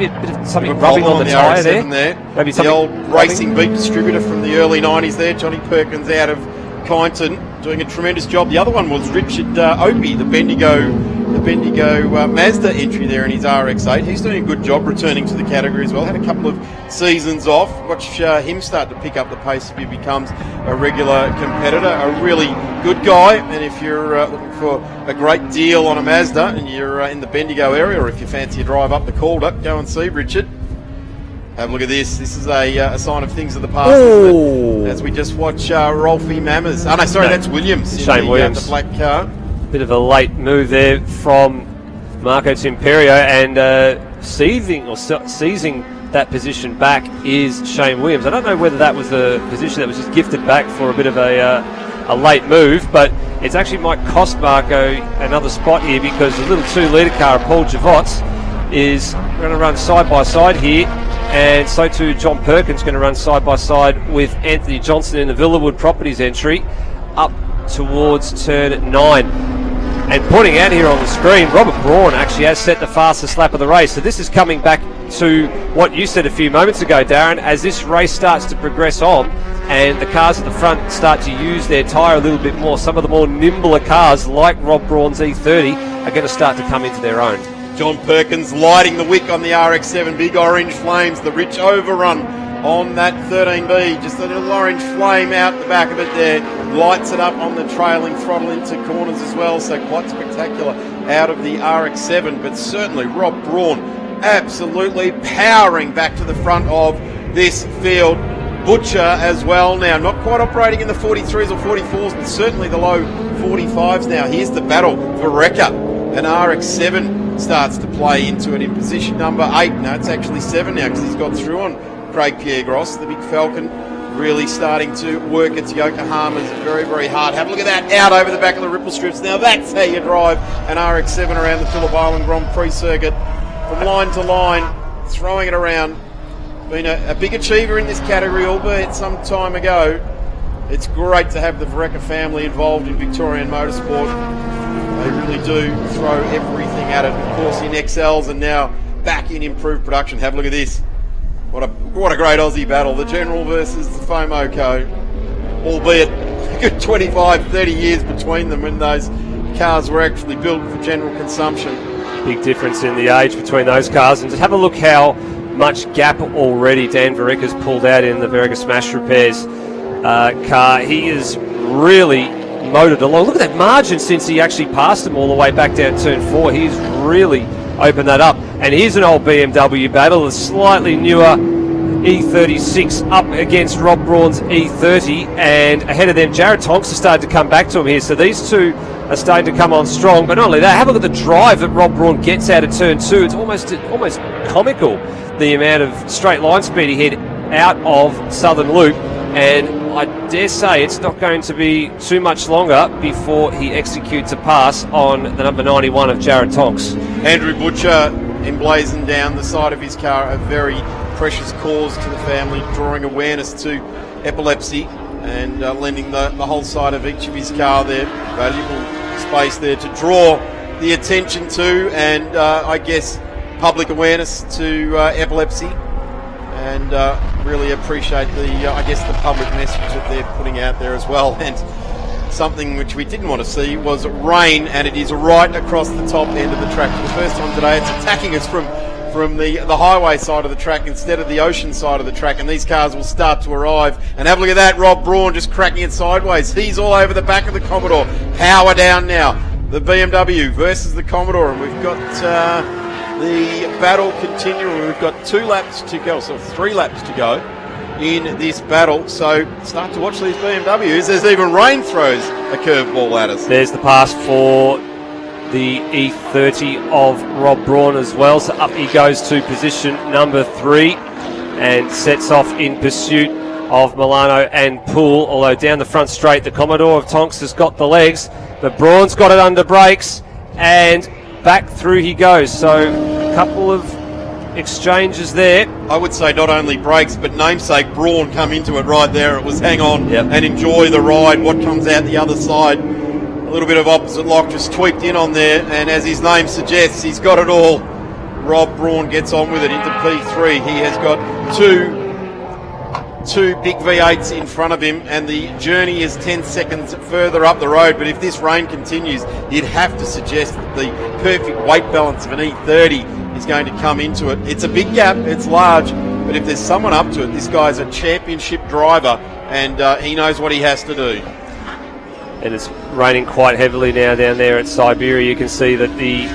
a bit of something rubbing on the tyre there? Maybe the old racing beat distributor from the early 90s there, Johnny Perkins out of Kyneton, doing a tremendous job. The other one was Richard Opie, the Bendigo Mazda entry there in his RX-8. He's doing a good job returning to the category as well. Had a couple of seasons off. Watch him start to pick up the pace if he becomes a regular competitor. A really good guy, and if you're looking for a great deal on a Mazda and you're in the Bendigo area, or if you fancy a drive up the Calder, go and see Richard. Have a look at this. This is a sign of things of the past, isn't it? As we just watch Rolfie Mammers. Oh, no, sorry, that's Williams. Shane Williams. The black car. Bit of a late move there from Marco Timperio, and seizing that position back is Shane Williams. I don't know whether that was a position that was just gifted back for a bit of a late move, but it's actually might cost Marco another spot here, because the little 2 litre car of Paul Javots is going to run side by side here, and so too John Perkins going to run side by side with Anthony Johnson in the Villawood Properties entry up towards turn 9. And pointing out here on the screen, Robert Braun actually has set the fastest lap of the race. So this is coming back to what you said a few moments ago, Darren, as this race starts to progress on and the cars at the front start to use their tyre a little bit more. Some of the more nimbler cars, like Rob Braun's E30, are going to start to come into their own. John Perkins lighting the wick on the RX-7, big orange flames, the rich overrun on that 13B, just a little orange flame out the back of it there, lights it up on the trailing throttle into corners as well, so quite spectacular out of the RX-7, but certainly Rob Braun absolutely powering back to the front of this field. Butcher as well now, not quite operating in the 43s or 44s, but certainly the low 45s now. Here's the battle for Rekka, and RX-7 starts to play into it in position number 8. No, it's actually 7 now because he's got through on Craig Pierre-Gross, the big Falcon, really starting to work its Yokohamas very, very hard. Have a look at that, out over the back of the ripple strips. Now that's how you drive an RX-7 around the Phillip Island Grand Prix circuit. From line to line, throwing it around. Been a big achiever in this category, albeit some time ago. It's great to have the Rekka family involved in Victorian motorsport. They really do throw everything at it, of course, in XLs and now back in improved production. Have a look at this. What a great Aussie battle. The General versus the Fomoco, albeit a good 25, 30 years between them when those cars were actually built for general consumption. Big difference in the age between those cars. And just have a look how much gap already Dan Verrecka's pulled out in the Verrecka Smash Repairs car. He is really motored along. Look at that margin since he actually passed him all the way back down turn 4. He's really opened that up. And here's an old BMW battle, a slightly newer E36 up against Rob Braun's E30, and ahead of them Jared Tonks has started to come back to him here, so these two are starting to come on strong. But not only that, have a look at the drive that Rob Braun gets out of turn 2. It's almost comical, the amount of straight line speed he had out of Southern Loop, and I dare say it's not going to be too much longer before he executes a pass on the number 91 of Jared Tonks. Andrew Butcher emblazoned down the side of his car a very precious cause to the family, drawing awareness to epilepsy and lending the whole side of each of his car there, valuable space there to draw the attention to and I guess public awareness to epilepsy, and really appreciate the public message that they're putting out there as well. And something which we didn't want to see was rain, and it is right across the top end of the track. For the first time today, it's attacking us from the highway side of the track instead of the ocean side of the track, and these cars will start to arrive. And have a look at that, Rob Braun just cracking it sideways. He's all over the back of the Commodore. Power down now. The BMW versus the Commodore, and we've got the battle continuing. We've got 2 laps to go, so 3 laps to go in this battle, so start to watch these BMWs. There's even rain throws a curveball at us. There's the pass for the E30 of Rob Braun as well, so up he goes to position number 3 and sets off in pursuit of Milano and Poole, although down the front straight the Commodore of Tonks has got the legs, but Braun's got it under brakes and back through he goes. So a couple of exchanges there. I would say not only brakes, but namesake Braun come into it right there. It was hang on and enjoy the ride. What comes out the other side? A little bit of opposite lock just tweaked in on there, and as his name suggests, he's got it all. Rob Braun gets on with it into P3. He has got two big V8s in front of him, and the journey is 10 seconds further up the road. But if this rain continues, you'd have to suggest that the perfect weight balance of an E30 is going to come into it. It's a big gap, it's large, but if there's someone up to it, this guy's a championship driver, and he knows what he has to do. And it's raining quite heavily now down there at Siberia. You can see that the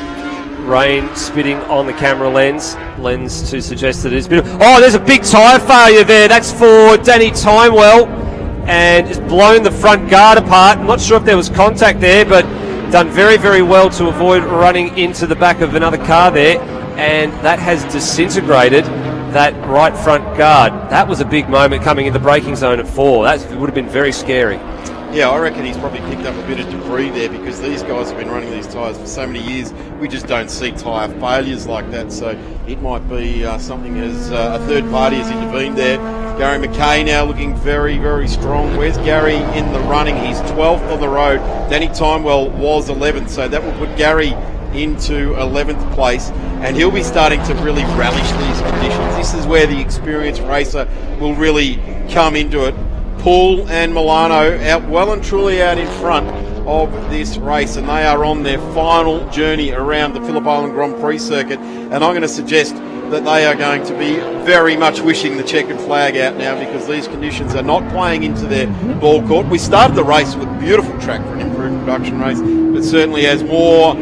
rain spitting on the camera lens to suggest that it's been... Oh, there's a big tyre failure there. That's for Danny Timewell, and it's blown the front guard apart. I'm not sure if there was contact there, but done very, very well to avoid running into the back of another car there, and that has disintegrated that right front guard. That was a big moment coming in the braking zone at 4. That would have been very scary. Yeah, I reckon he's probably picked up a bit of debris there, because these guys have been running these tyres for so many years. We just don't see tyre failures like that, so it might be something as a third party has intervened there. Gary McKay now looking very, very strong. Where's Gary in the running? He's 12th on the road. Danny Timewell was 11th, so that will put Gary into 11th place, and he'll be starting to really relish these conditions. This is where the experienced racer will really come into it. Poole and Milano out well and truly out in front of this race, and they are on their final journey around the Phillip Island Grand Prix circuit, and I'm going to suggest that they are going to be very much wishing the checkered flag out now, because these conditions are not playing into their ball court. We started the race with a beautiful track for an improved production race, but certainly as more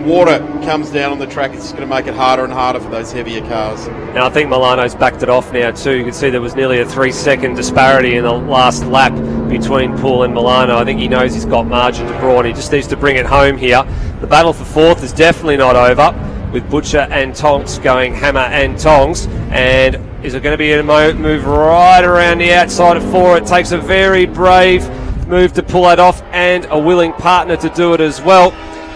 water comes down on the track, it's going to make it harder and harder for those heavier cars. Now I think Milano's backed it off now too. You can see there was nearly a 3-second disparity in the last lap between Poole and Milano. I think he knows he's got margin to draw, and he just needs to bring it home here. The battle for fourth is definitely not over, with Butcher and Tonks going hammer and tongs. And is it going to be a move right around the outside of four? It takes a very brave move to pull that off, and a willing partner to do it as well.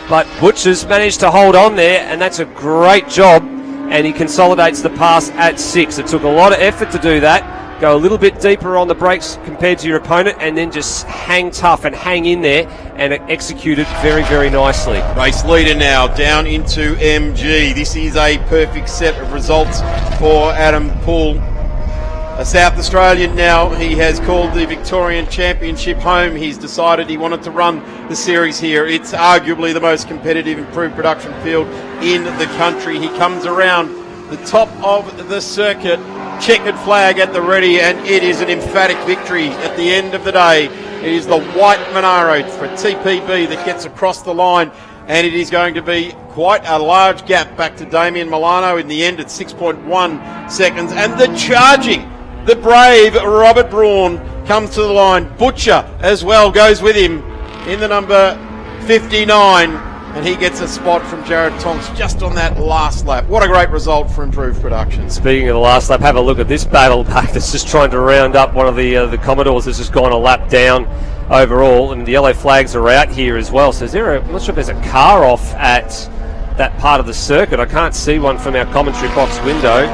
But Butcher's managed to hold on there, and that's a great job, and he consolidates the pass at 6. It took a lot of effort to do that. Go a little bit deeper on the brakes compared to your opponent, and then just hang tough and hang in there, and it executed very, very nicely. Race leader now down into MG. This is a perfect set of results for Adam Poole. A South Australian now. He has called the Victorian Championship home. He's decided he wanted to run the series here. It's arguably the most competitive improved production field in the country. He comes around the top of the circuit, checkered flag at the ready, and it is an emphatic victory at the end of the day. It is the white Monaro for TPB that gets across the line, and it is going to be quite a large gap back to Damien Milano in the end at 6.1 seconds. And the charging, the brave Robert Braun comes to the line. Butcher as well goes with him in the number 59, and he gets a spot from Jared Tonks just on that last lap. What a great result for improved production. Speaking of the last lap, have a look at this battle pack that's just trying to round up one of the Commodores that's just gone a lap down overall, and the yellow flags are out here as well. So I'm not sure if there's a car off at that part of the circuit. I can't see one from our commentary box window,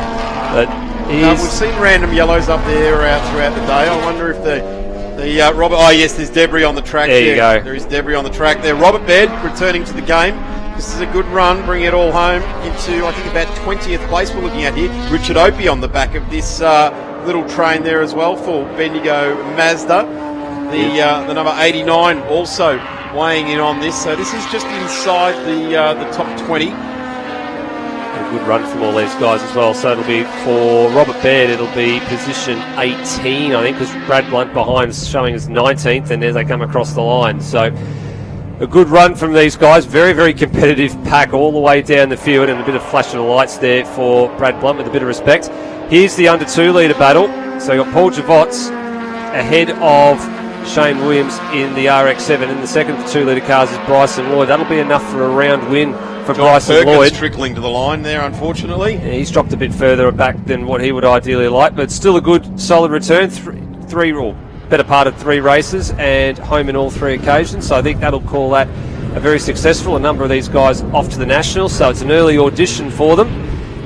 but we've seen random yellows up there out throughout the day. I wonder if the Robert... Oh, yes, there's debris on the track there. There you go. There is debris on the track there. Robert Baird returning to the game. This is a good run, bring it all home into, I think, about 20th place we're looking at here. Richard Opie on the back of this little train there as well for Bendigo Mazda. The number 89 also weighing in on this. So this is just inside the top 20. A good run from all these guys as well. So it'll be for Robert Baird, it'll be position 18, I think, because Brad Blunt behind is showing as 19th, and there they come across the line. So a good run from these guys. Very, very competitive pack all the way down the field, and a bit of flash of the lights there for Brad Blunt with a bit of respect. Here's the under 2 litre battle. So you've got Paul Javots ahead of Shane Williams in the RX-7. In the second 2 litre cars is Bryson Lloyd. That'll be enough for a round win for Bryson Lloyd. Trickling to the line there, unfortunately. Yeah, he's dropped a bit further back than what he would ideally like, but still a good, solid return. Three or better part of 3 races, and home in all 3 occasions. So I think that'll call that a very successful. A number of these guys off to the Nationals, so it's an early audition for them.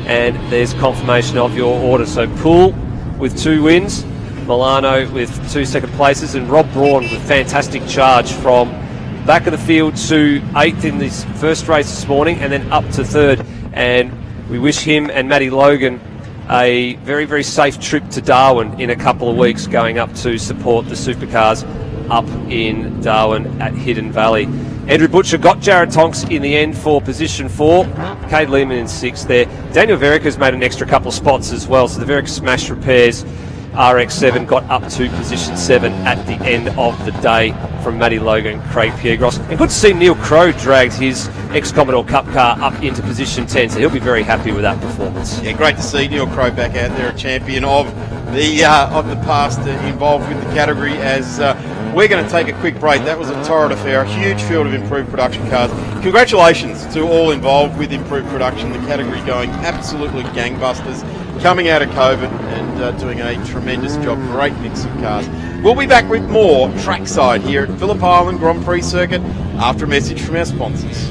And there's confirmation of your order. So Poole with 2 wins, Milano with 2 second places, and Rob Braun with fantastic charge from back of the field to 8th in this first race this morning, and then up to 3rd. And we wish him and Matty Logan a very, very safe trip to Darwin in a couple of weeks, going up to support the supercars up in Darwin at Hidden Valley. Andrew Butcher got Jared Tonks in the end for position 4. Cade Lehman in 6th there. Daniel Verica's made an extra couple of spots as well, so the Verica Smash Repairs RX-7 got up to position 7 at the end of the day from Matty Logan, Craig Piergros. And good to see Neil Crow dragged his ex-Commodore Cup car up into position 10, so he'll be very happy with that performance. Yeah, great to see Neil Crow back out there, a champion of the past, involved with the category. As we're going to take a quick break. That was a torrid affair, a huge field of improved production cars. Congratulations to all involved with improved production, the category going absolutely gangbusters, coming out of COVID and doing a tremendous job. Great mix of cars. We'll be back with more trackside here at Phillip Island Grand Prix Circuit after a message from our sponsors.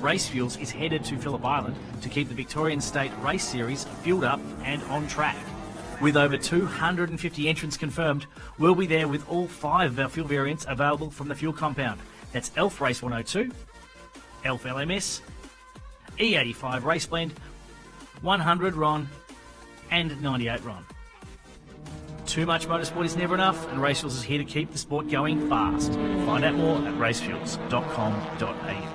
Race Fuels is headed to Phillip Island to keep the Victorian State Race Series fueled up and on track. With over 250 entrants confirmed, we'll be there with all 5 of our fuel variants available from the fuel compound. That's ELF Race 102, ELF LMS, E85 Race Blend, 100 RON and 98 RON. Too much motorsport is never enough, and Racefuels is here to keep the sport going fast. Find out more at racefuels.com.au.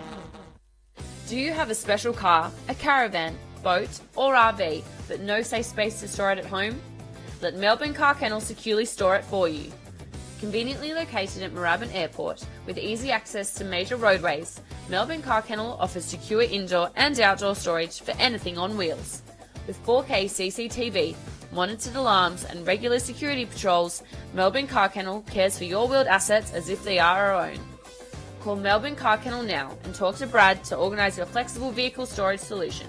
Do you have a special car, a caravan, boat or RV, but no safe space to store it at home? Let Melbourne Car Kennel securely store it for you. Conveniently located at Moorabbin Airport with easy access to major roadways, Melbourne Car Kennel offers secure indoor and outdoor storage for anything on wheels. With 4K CCTV, monitored alarms and regular security patrols, Melbourne Car Kennel cares for your wheeled assets as if they are our own. Call Melbourne Car Kennel now and talk to Brad to organise your flexible vehicle storage solution.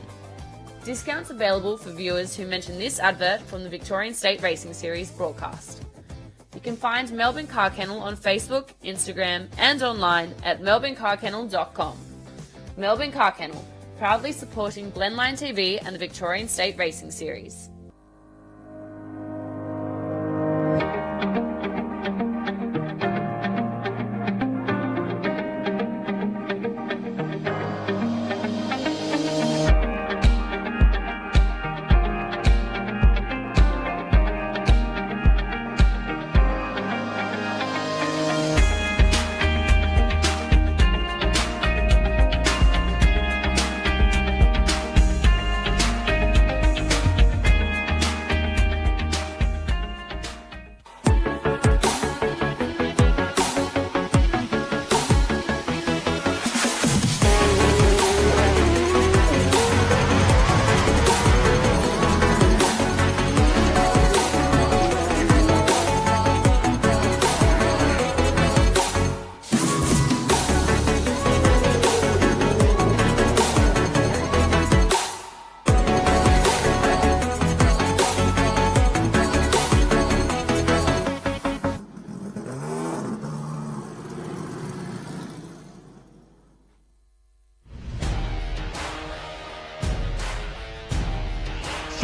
Discounts available for viewers who mention this advert from the Victorian State Racing Series broadcast. You can find Melbourne Car Kennel on Facebook, Instagram and online at melbournecarkennel.com. Melbourne Car Kennel, proudly supporting Blendline TV and the Victorian State Racing Series.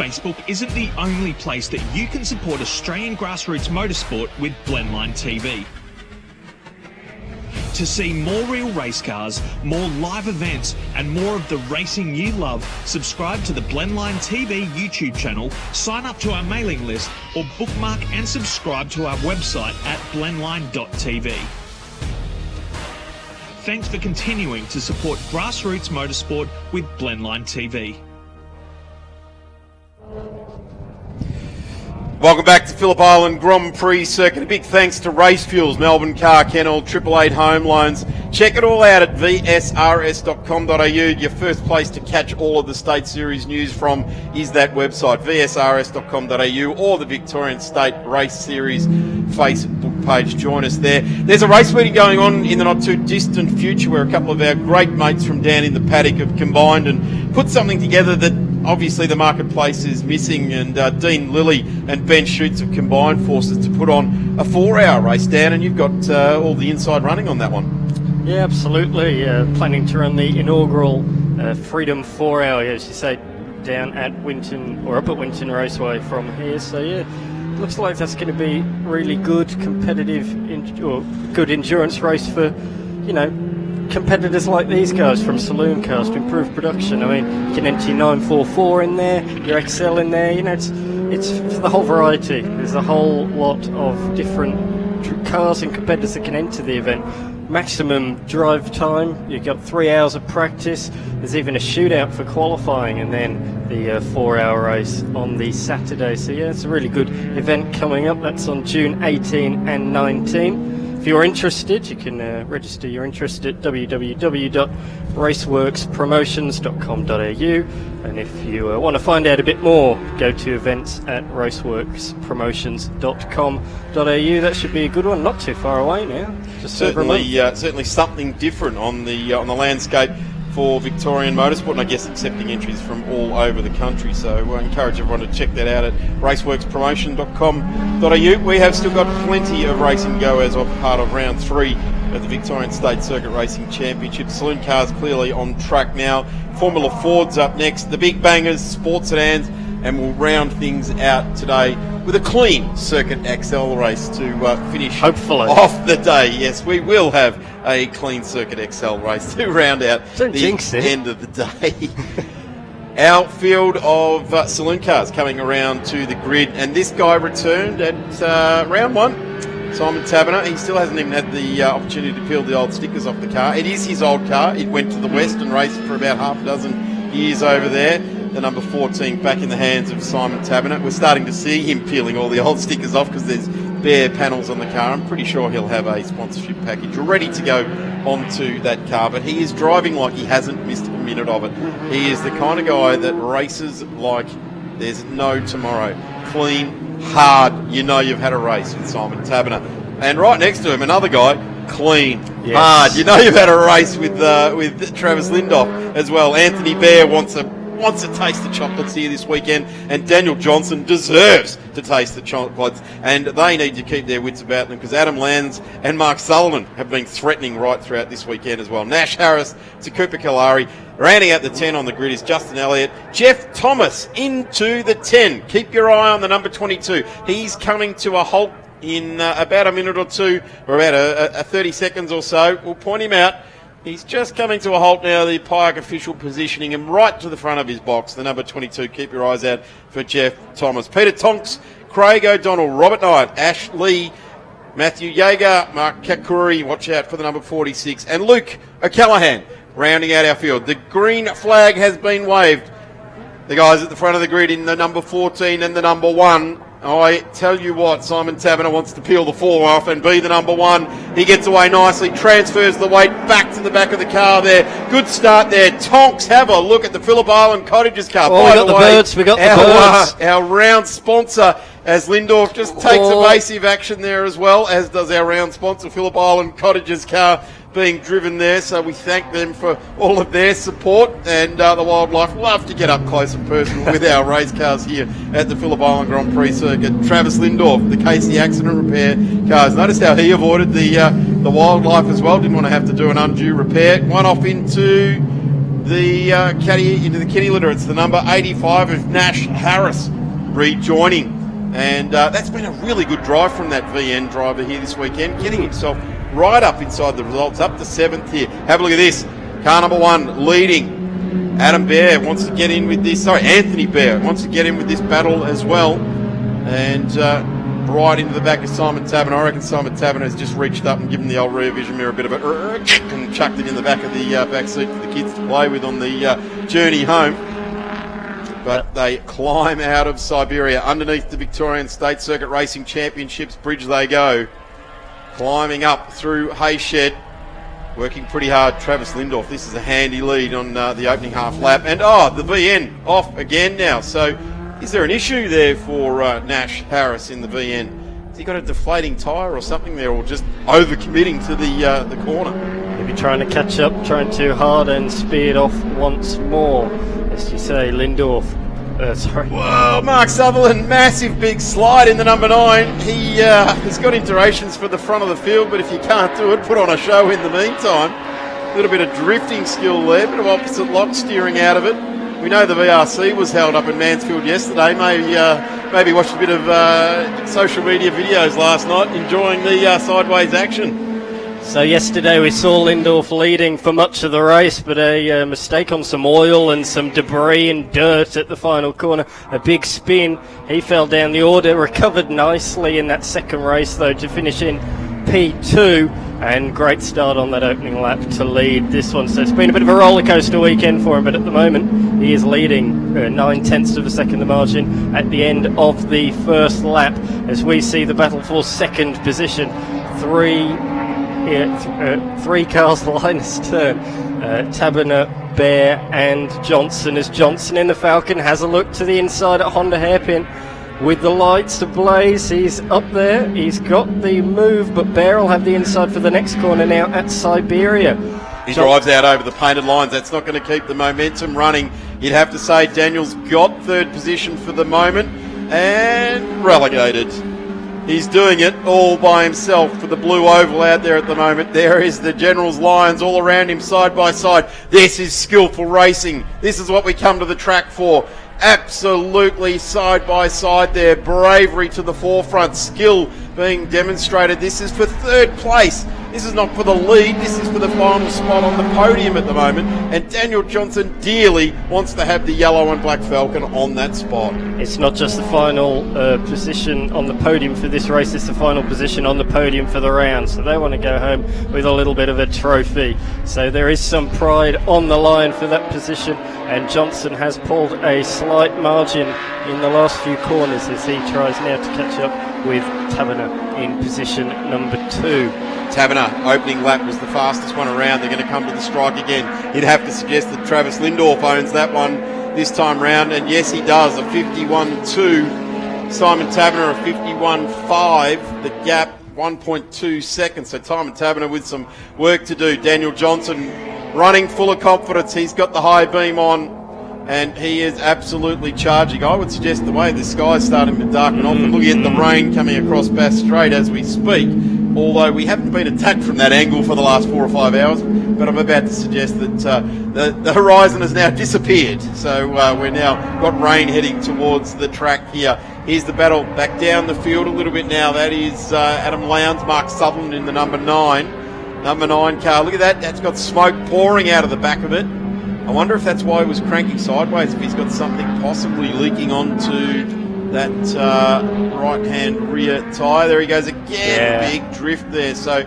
Facebook isn't the only place that you can support Australian grassroots motorsport with Blendline TV. To see more real race cars, more live events and more of the racing you love, subscribe to the Blendline TV YouTube channel, sign up to our mailing list or bookmark and subscribe to our website at blendline.tv. Thanks for continuing to support grassroots motorsport with Blendline TV. Welcome back to Phillip Island Grand Prix Circuit. A big thanks to Race Fuels, Melbourne Car Kennel, 888 Home Loans. Check it all out at vsrs.com.au. Your first place to catch all of the State Series news from is that website, vsrs.com.au, or the Victorian State Race Series Facebook page. Join us there. There's a race meeting going on in the not too distant future where a couple of our great mates from down in the paddock have combined and put something together that obviously the marketplace is missing, and Dean Lilly and Ben Schutz have combined forces to put on a 4-hour race down, and you've got all the inside running on that one. Yeah, absolutely. Planning to run the inaugural Freedom 4-hour, as you say, down at Winton, or up at Winton Raceway from here. So yeah, looks like that's going to be really good, competitive, or good endurance race for, you know, competitors like these guys from Saloon cars to improve production. I mean, you can enter your 944 in there, your XL in there. You know, it's for the whole variety. There's a whole lot of different cars and competitors that can enter the event. Maximum drive time, you've got 3 hours of practice. There's even a shootout for qualifying, and then the 4-hour race on the Saturday. So yeah, it's a really good event coming up. That's on June 18 and 19. If you're interested, you can register your interest at www.raceworkspromotions.com.au, and if you want to find out a bit more, go to events at raceworkspromotions.com.au. That should be a good one, not too far away now. Just certainly something different on the landscape for Victorian motorsport, and I guess accepting entries from all over the country. So I encourage everyone to check that out at raceworkspromotion.com.au. We have still got plenty of racing go as of part of round 3 of the Victorian State Circuit Racing Championship. Saloon cars clearly on track now. Formula Ford's up next. The big bangers, sports sedans, and we'll round things out today with a clean Circuit XL race to finish hopefully off the day. Yes, we will have a clean Circuit XL race to round out the end of the day. Our field of saloon cars coming around to the grid, and this guy returned at round one, Simon Taberner. He still hasn't even had the opportunity to peel the old stickers off the car. It is his old car. It went to the West and raced for about half a dozen years over there. The number 14 back in the hands of Simon Taberner. We're starting to see him peeling all the old stickers off because there's bare panels on the car. I'm pretty sure he'll have a sponsorship package ready to go onto that car, but he is driving like he hasn't missed a minute of it. He is the kind of guy that races like there's no tomorrow. Clean, hard, you know you've had a race with Simon Taberner. And right next to him, another guy, clean, hard, you know you've had a race with Travis Lindhoff as well. Anthony Bear wants a taste of chocolates here this weekend, and Daniel Johnson deserves to taste the chocolates, and they need to keep their wits about them because Adam Lands and Mark Sullivan have been threatening right throughout this weekend as well. Nash Harris to Cooper Kalari. Rounding out the 10 on the grid is Justin Elliott. Jeff Thomas into the 10. Keep your eye on the number 22. He's coming to a halt in about a minute or two, or about a 30 seconds or so. We'll point him out. He's just coming to a halt now, the Pike official positioning him right to the front of his box, the number 22. Keep your eyes out for Jeff Thomas. Peter Tonks, Craig O'Donnell, Robert Knight, Ash Lee, Matthew Yeager, Mark Kakuri, watch out for the number 46, and Luke O'Callaghan rounding out our field. The green flag has been waved. The guys at the front of the grid in the number 14 and the number 1. I tell you what, Simon Taberner wants to peel the 4 off and be the number 1. He gets away nicely, transfers the weight back to the back of the car there. Good start there. Tonks, have a look at the Phillip Island Cottages car. Oh, we got the birds. We got the birds. Our round sponsor, as Lindorf just takes evasive action there as well, as does our round sponsor, Phillip Island Cottages car, being driven there, so we thank them for all of their support, and the wildlife love to get up close and personal with our race cars here at the Phillip Island Grand Prix circuit. Travis Lindorf, the Casey accident repair cars. Notice how he avoided the wildlife as well, didn't want to have to do an undue repair. One off into the kitty litter. It's the number 85 of Nash Harris rejoining, and that's been a really good drive from that VN driver here this weekend, getting himself right up inside the results, up to 7th here. Have a look at this. Car number 1 leading. Adam Bear wants to get in with this. Anthony Bear wants to get in with this battle as well. And right into the back of Simon Taberner. I reckon Simon Taberner has just reached up and given the old rear vision mirror a bit of a and chucked it in the back of the back seat for the kids to play with on the journey home. But they climb out of Siberia. Underneath the Victorian State Circuit Racing Championships bridge they go. Climbing up through Hayshed, working pretty hard. Travis Lindorf, this is a handy lead on the opening half lap. And the VN off again now. So is there an issue there for Nash Harris in the VN? Has he got a deflating tyre or something there, or just over-committing to the corner? Maybe trying to catch up, trying too hard and speed off once more. As you say, Lindorf. Whoa, Mark Sutherland, massive big slide in the number 9. He's got iterations for the front of the field, but if you can't do it, put on a show in the meantime. A little bit of drifting skill there, bit of opposite lock steering out of it. We know the VRC was held up in Mansfield yesterday. Maybe watched a bit of social media videos last night, enjoying the sideways action. So yesterday we saw Lindorf leading for much of the race, but a mistake on some oil and some debris and dirt at the final corner. A big spin. He fell down the order, recovered nicely in that second race though to finish in P2, and great start on that opening lap to lead this one. So it's been a bit of a roller coaster weekend for him, but at the moment he is leading 9/10 of a second the margin at the end of the first lap, as we see the battle for second position. Three cars line astern. Taberner, Bear and Johnson, as Johnson in the Falcon has a look to the inside at Honda Hairpin with the lights ablaze. He's up there, he's got the move, but Bear will have the inside for the next corner now at Siberia. He drives out over the painted lines. That's not going to keep the momentum running. You'd have to say Daniel's got third position for the moment and relegated. He's doing it all by himself for the blue oval out there at the moment. There is the General's Lions all around him side by side. This is skillful racing. This is what we come to the track for. Absolutely side by side there. Bravery to the forefront. Skill being demonstrated. This is for third place. This is not for the lead. This is for the final spot on the podium at the moment. And Daniel Johnson dearly wants to have the yellow and black Falcon on that spot. It's not just the final position on the podium for this race, it's the final position on the podium for the round. So they want to go home with a little bit of a trophy. So there is some pride on the line for that position. And Johnson has pulled a slight margin in the last few corners as he tries now to catch up with Taberner in position number 2. Taberner, opening lap, was the fastest one around. They're going to come to the strike again. You'd have to suggest that Travis Lindorff owns that one this time round, and yes, he does. A 51.2. Simon Taberner, a 51.5. The gap, 1.2 seconds. So Simon Taberner with some work to do. Daniel Johnson running full of confidence. He's got the high beam on, and he is absolutely charging. I would suggest the way the sky's starting to darken off, and looking at the rain coming across Bass Strait as we speak, although we haven't been attacked from that angle for the last 4 or 5 hours, but I'm about to suggest that the horizon has now disappeared. So we're now got rain heading towards the track here. Here's the battle back down the field a little bit now. That is Adam Lowndes, Mark Sutherland in the number 9 car. Look at that. That's got smoke pouring out of the back of it. I wonder if that's why he was cranking sideways, if he's got something possibly leaking onto that right-hand rear tyre. There he goes again. Yeah. Big drift there. So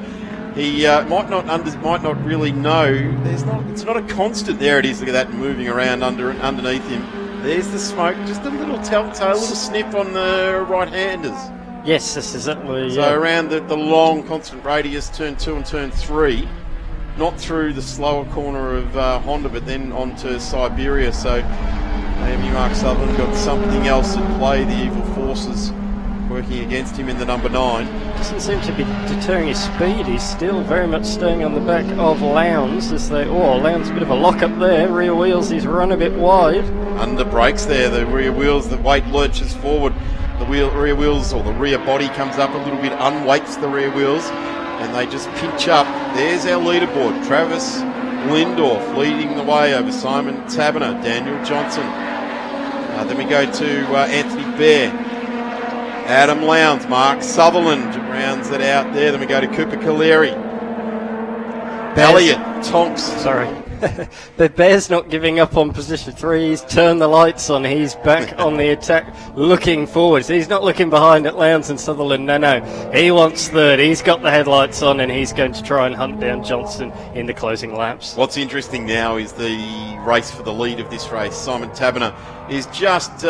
he might not really know. It's not a constant. There it is. Look at that moving around underneath him. There's the smoke. Just a little telltale, little snip on the right-handers. Yes, this is it. So around the long constant radius, turn 2 and turn 3. Not through the slower corner of Honda, but then onto Siberia. So maybe Mark Sutherland got something else at play. The evil forces working against him in the number 9. Doesn't seem to be deterring his speed. He's still very much staying on the back of Lowndes. Lowndes a bit of a lock up there. Rear wheels, he's run a bit wide. Under brakes there. The rear wheels, the weight lurches forward. The rear wheels, or the rear body comes up a little bit, unweights the rear wheels, and they just pinch up. There's our leaderboard. Travis Lindorff leading the way over Simon Taberner, Daniel Johnson. Then we go to Anthony Bear, Adam Lowndes, Mark Sutherland rounds it out there. Then we go to Cooper Kaleri, Elliott, Tonks. Sorry. But Bear's not giving up on position 3. He's turned the lights on. He's back on the attack, looking forward. So he's not looking behind at Lowndes and Sutherland. No. He wants third. He's got the headlights on, and he's going to try and hunt down Johnson in the closing laps. What's interesting now is the race for the lead of this race. Simon Taberner is just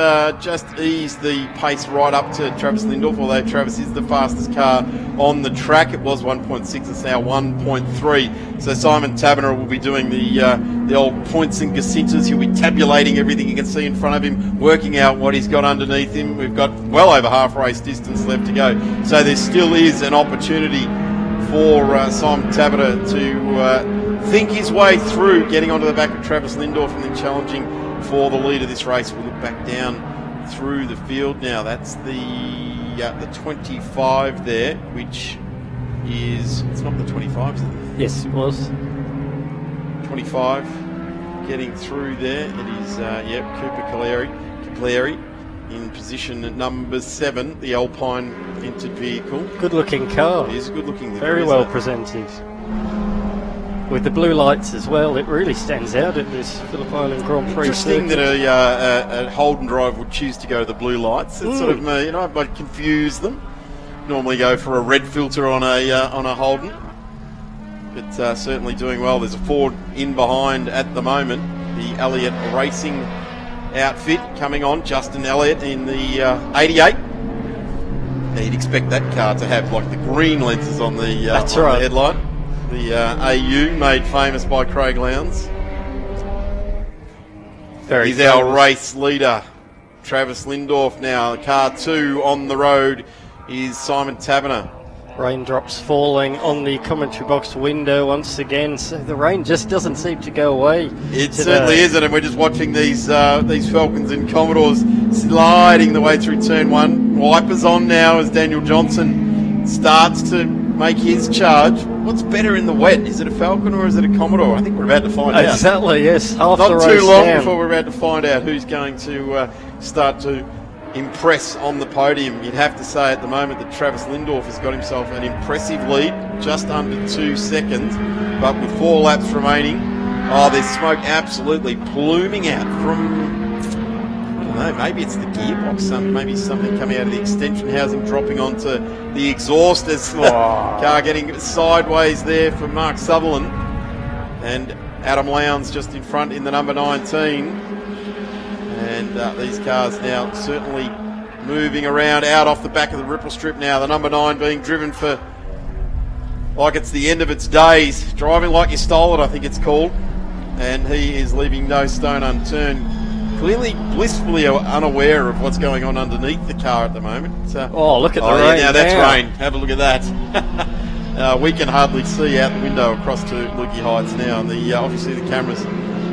eased the pace right up to Travis Lindorff, although Travis is the fastest car on the track. It was 1.6, it's now 1.3. So Simon Taberner will be doing the old points and gacintas. He'll be tabulating everything you can see in front of him, working out what he's got underneath him. We've got well over half race distance left to go. So there still is an opportunity for Simon Taberner to think his way through getting onto the back of Travis Lindorff and then challenging for the lead of this race. We'll look back down through the field now. That's the 25 there, which is, it's not the 25, is it? Yes, it was. 25 getting through there. It is, Cooper Kaleri in position at number 7, the Alpine vintage vehicle. Good looking car. It is a good looking livery. Very well presented. With the blue lights as well, it really stands out at this Phillip Island Grand Prix. Interesting circuit. that a Holden driver would choose to go to the blue lights. It's sort of, it might confuse them. Normally go for a red filter on a Holden, but certainly doing well. There's a Ford in behind at the moment. The Elliott Racing outfit coming on. Justin Elliott in the 88. Now you'd expect that car to have like the green lenses on the the headlight. The AU made famous by Craig Lowndes. He's our race leader, Travis Lindorff now. Car 2 on the road is Simon Taberner. Raindrops falling on the commentary box window once again, so the rain just doesn't seem to go away. It certainly isn't, and we're just watching these Falcons and Commodores sliding the way through turn one. Wipers on now as Daniel Johnson starts to make his charge. What's better in the wet? Is it a Falcon or is it a Commodore? I think we're about to find out. Exactly, yes. Half Not the too race long down. before we're about to find out who's going to start to impress on the podium. You'd have to say at the moment that Travis Lindorff has got himself an impressive lead, just under 2 seconds, but with 4 laps remaining. Oh, there's smoke absolutely pluming out from, I don't know, maybe it's the gearbox, maybe something coming out of the extension housing dropping onto the exhaust as the car getting sideways there for Mark Sutherland. And Adam Lowndes just in front in the number 19. And these cars now certainly moving around out off the back of the ripple strip now. The number 9 being driven for like it's the end of its days. Driving like you stole it, I think it's called. And he is leaving no stone unturned. Clearly blissfully unaware of what's going on underneath the car at the moment. Look at the rain. Yeah, now that's rain. Have a look at that. We can hardly see out the window across to Lukey Heights now. And obviously the cameras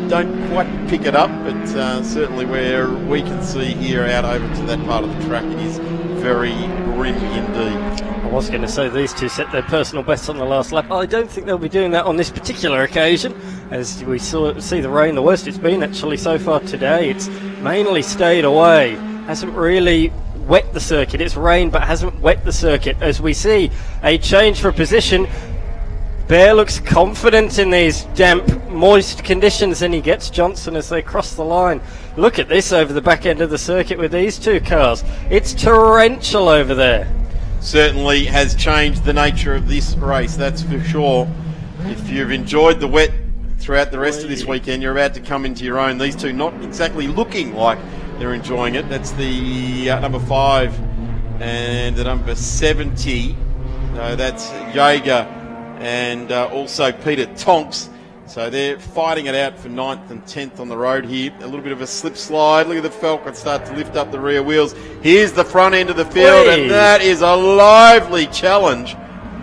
don't quite pick it up, but certainly where we can see here out over to that part of the track, it is very grim indeed. I was going to say these two set their personal bests on the last lap. I don't think they'll be doing that on this particular occasion. As we see the rain, the worst it's been actually so far today. It's mainly stayed away. Hasn't really wet the circuit. It's rained but hasn't wet the circuit. As we see a change for position. Bear looks confident in these damp, moist conditions, and he gets Johnson as they cross the line. Look at this over the back end of the circuit with these two cars. It's torrential over there. Certainly has changed the nature of this race, that's for sure. If you've enjoyed the wet throughout the rest of this weekend, you're about to come into your own. These two not exactly looking like they're enjoying it. That's the number 5 and the number 70. So that's Jaeger and also Peter Tonks. So they're fighting it out for 9th and 10th on the road here. A little bit of a slip slide. Look at the Falcon start to lift up the rear wheels. Here's the front end of the field, and that is a lively challenge.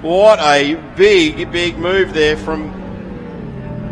What a big move there from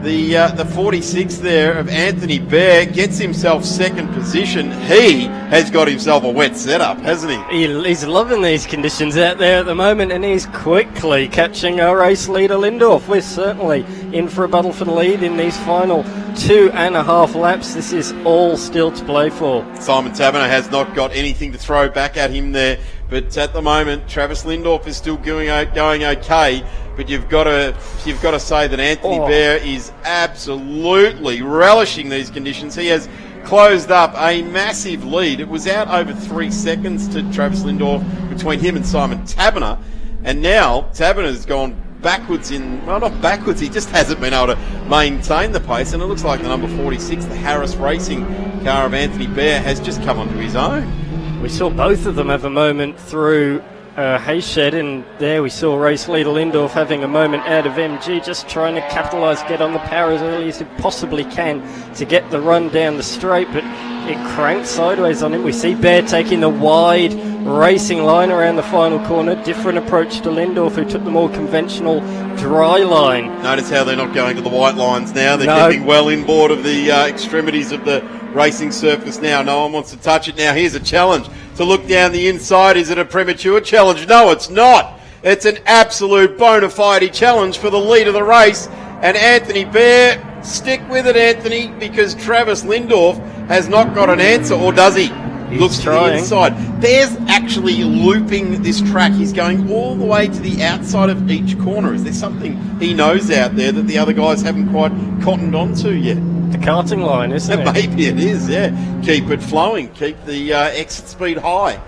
the 46 there of Anthony Bear. Gets himself second position. He has got himself a wet setup, hasn't he? He's loving these conditions out there at the moment, and he's quickly catching our race leader Lindorff. We're certainly in for a battle for the lead in these final 2.5 laps. This is all still to play for. Simon Taberner has not got anything to throw back at him there, but at the moment Travis Lindorff is still going okay. But you've got to say that Anthony Bear is absolutely relishing these conditions. He has closed up a massive lead. It was out over 3 seconds to Travis Lindorff between him and Simon Taberner, and now Taberner's gone backwards not backwards, he just hasn't been able to maintain the pace, and it looks like the number 46, the Harris Racing car of Anthony Bear, has just come onto his own. We saw both of them have a moment through Hayshed, and there we saw race leader Lindorff having a moment out of MG, just trying to capitalise, get on the power as early as he possibly can to get the run down the straight, but it cranked sideways on him. We see Bear taking the wide racing line around the final corner. Different approach to Lindorff, who took the more conventional dry line. Notice how they're not going to the white lines now. They're keeping well inboard of the extremities of the racing surface now. No one wants to touch it now. Here's a challenge to look down the inside. Is it a premature challenge? No, it's not. It's an absolute bona fide challenge for the lead of the race. And Anthony Bear, stick with it, Anthony, because Travis Lindorff has not got an answer, or does he? Looks to the inside. Bear's actually looping this track. He's going all the way to the outside of each corner. Is there something he knows out there that the other guys haven't quite cottoned onto yet? The karting line, isn't it? Maybe it is, yeah. Keep it flowing. Keep the exit speed high.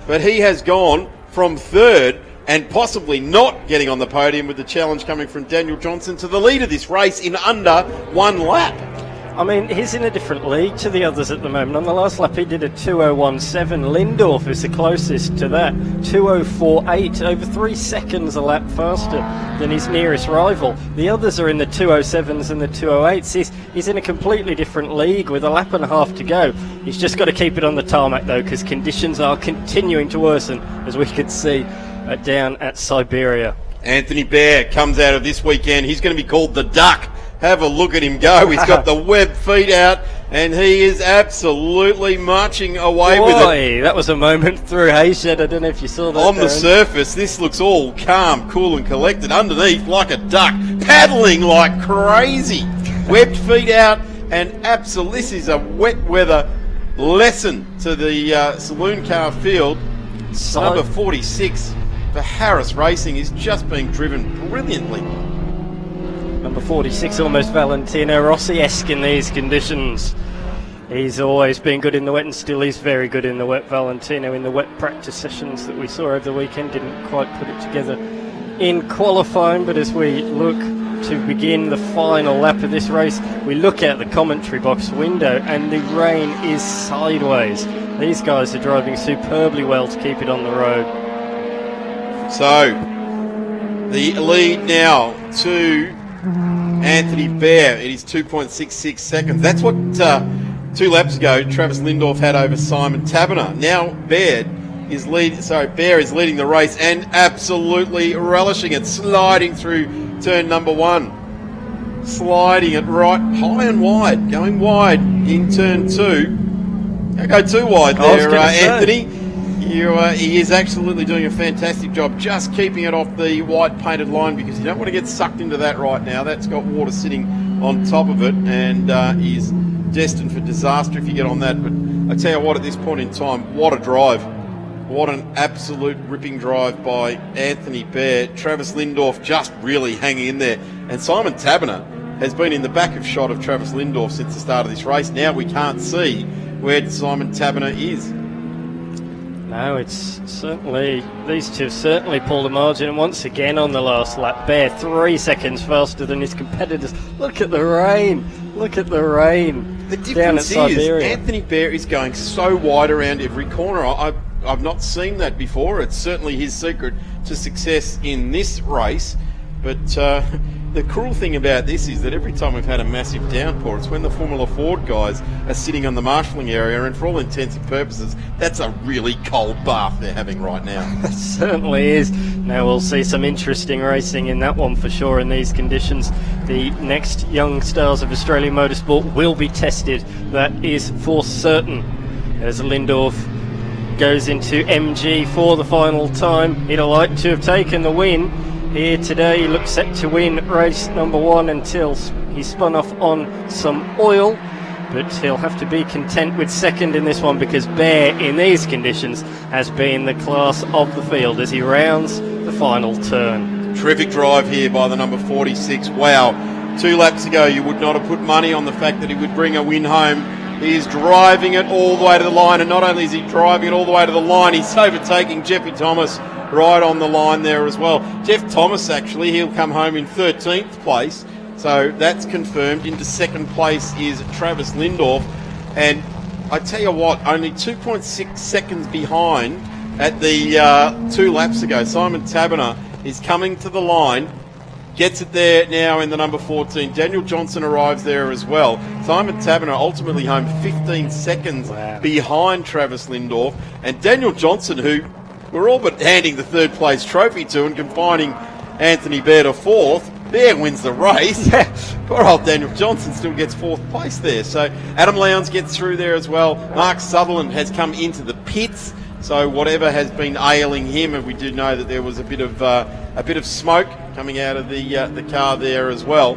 But he has gone from third and possibly not getting on the podium with the challenge coming from Daniel Johnson to the lead of this race in under 1 lap. I mean, he's in a different league to the others at the moment. On the last lap, he did a 2:01.7. Lindorff is the closest to that, 2:04.8, over 3 seconds a lap faster than his nearest rival. The others are in the 2:07s and the 2:08s. He's in a completely different league with a lap and a half to go. He's just got to keep it on the tarmac, though, because conditions are continuing to worsen, as we could see down at Siberia. Anthony Bear comes out of this weekend. He's going to be called the Duck. Have a look at him go. He's got the web feet out, and he is absolutely marching away with it. That was a moment through Hayshed. I don't know if you saw that. On the surface, this looks all calm, cool, and collected. Underneath, like a duck, paddling like crazy. Webbed feet out, and absolutely, this is a wet weather lesson to the Saloon car field. Number 46 for Harris Racing is just being driven brilliantly. Number 46, almost Valentino Rossi-esque in these conditions. He's always been good in the wet, and still is very good in the wet. Valentino in the wet practice sessions that we saw over the weekend didn't quite put it together in qualifying, but as we look to begin the final lap of this race, we look out the commentary box window and the rain is sideways. These guys are driving superbly well to keep it on the road. So, the lead now to Anthony Bear. It is 2.66 seconds. That's what 2 laps ago Travis Lindorff had over Simon Taberner. Now Bear is leading the race and absolutely relishing it, sliding through turn number 1. Sliding it right high and wide, going wide in turn 2. Don't go too wide there, Anthony. He is absolutely doing a fantastic job just keeping it off the white painted line, because you don't want to get sucked into that right now. That's got water sitting on top of it and is destined for disaster if you get on that. But I tell you what, at this point in time, what a drive. What an absolute ripping drive by Anthony Bear. Travis Lindorff just really hanging in there. And Simon Taberner has been in the back of shot of Travis Lindorff since the start of this race. Now we can't see where Simon Taberner is. No, it's certainly, these two certainly pulled a margin, and once again on the last lap, Bear 3 seconds faster than his competitors. Look at the rain. Look at the rain. The difference is Anthony Bear is going so wide around every corner. I've not seen that before. It's certainly his secret to success in this race. But the cruel thing about this is that every time we've had a massive downpour, it's when the Formula Ford guys are sitting on the marshalling area, and for all intents and purposes, that's a really cold bath they're having right now. It certainly is. Now we'll see some interesting racing in that one for sure in these conditions. The next young stars of Australian motorsport will be tested. That is for certain. As Lindorff goes into MG for the final time, he'd like to have taken the win here today. He looks set to win race number 1 until he spun off on some oil, but he'll have to be content with second in this one, because Bear in these conditions has been the class of the field as he rounds the final turn. Terrific drive here by the number 46. Wow, 2 laps ago you would not have put money on the fact that he would bring a win home. He is driving it all the way to the line, and not only is he driving it all the way to the line, he's overtaking Jeffy Thomas right on the line there as well. Jeff Thomas, actually, he'll come home in 13th place, so that's confirmed. Into second place is Travis Lindorff, and I tell you what, only 2.6 seconds behind at the 2 laps ago. Simon Taberner is coming to the line, gets it there now in the number 14. Daniel Johnson arrives there as well. Simon Taberner ultimately home 15 seconds behind Travis Lindorff. And Daniel Johnson, who we're all but handing the 3rd place trophy to and confining Anthony Bear to 4th. Bear wins the race. Poor old Daniel Johnson still gets 4th place there. So Adam Lowndes gets through there as well. Mark Sutherland has come into the pits. So whatever has been ailing him, and we do know that there was a bit of smoke coming out of the car there as well,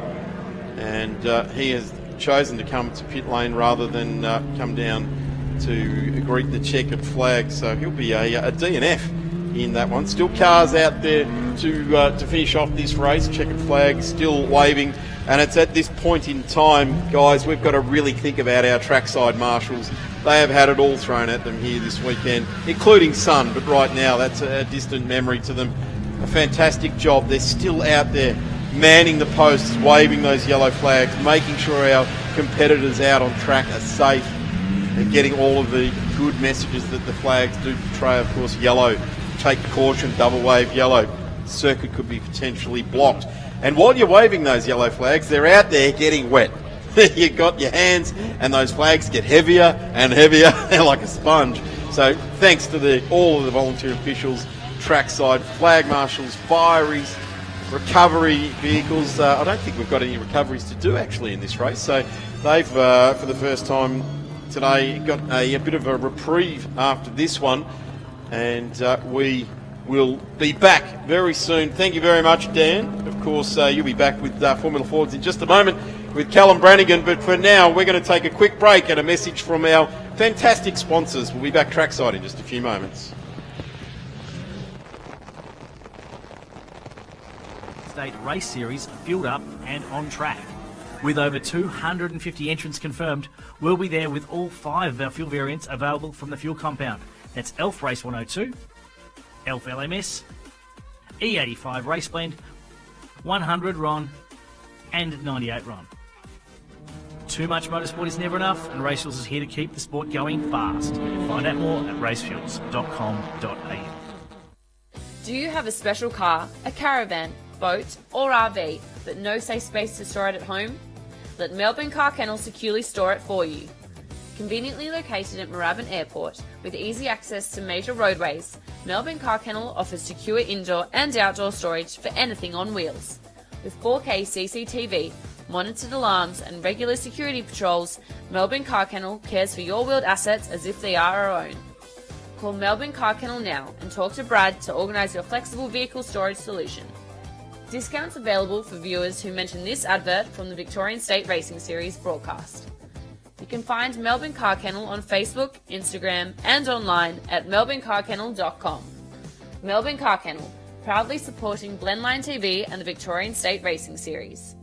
and he has chosen to come to pit lane rather than come down to greet the checkered flag. So he'll be a DNF in that one. Still cars out there to finish off this race. Checkered flag still waving, and it's at this point in time, guys, we've got to really think about our trackside marshals. They have had it all thrown at them here this weekend, including sun, but right now that's a distant memory to them. A fantastic job. They're still out there manning the posts, waving those yellow flags, making sure our competitors out on track are safe, and getting all of the good messages that the flags do portray. Of course, yellow, take caution, double wave yellow. Circuit could be potentially blocked. And while you're waving those yellow flags, they're out there getting wet. You've got your hands, and those flags get heavier and heavier. They're like a sponge. So thanks to all of the volunteer officials trackside, flag marshals, fireys, recovery vehicles. I don't think we've got any recoveries to do actually in this race, so they've for the first time today got a bit of a reprieve after this one, and we will be back very soon. Thank you very much, Dan. Of course, you'll be back with Formula Fords in just a moment with Callum Brannigan, but for now we're going to take a quick break and a message from our fantastic sponsors. We'll be back trackside in just a few moments. State Race Series fueled up and on track. With over 250 entrants confirmed, we'll be there with all 5 of our fuel variants available from the fuel compound. That's ELF Race 102, ELF LMS, E85 Race Blend, 100 RON and 98 RON. Too much motorsport is never enough, and Racefuels is here to keep the sport going fast. Find out more at racefuels.com.au. Do you have a special car, a caravan, boat or RV, but no safe space to store it at home? Let Melbourne Car Kennel securely store it for you. Conveniently located at Moorabbin Airport with easy access to major roadways, Melbourne Car Kennel offers secure indoor and outdoor storage for anything on wheels. With 4K CCTV, monitored alarms and regular security patrols, Melbourne Car Kennel cares for your wheeled assets as if they are our own. Call Melbourne Car Kennel now and talk to Brad to organise your flexible vehicle storage solution. Discounts available for viewers who mention this advert from the Victorian State Racing Series broadcast. You can find Melbourne Car Kennel on Facebook, Instagram and online at melbournecarkennel.com. Melbourne Car Kennel, proudly supporting Blendline TV and the Victorian State Racing Series.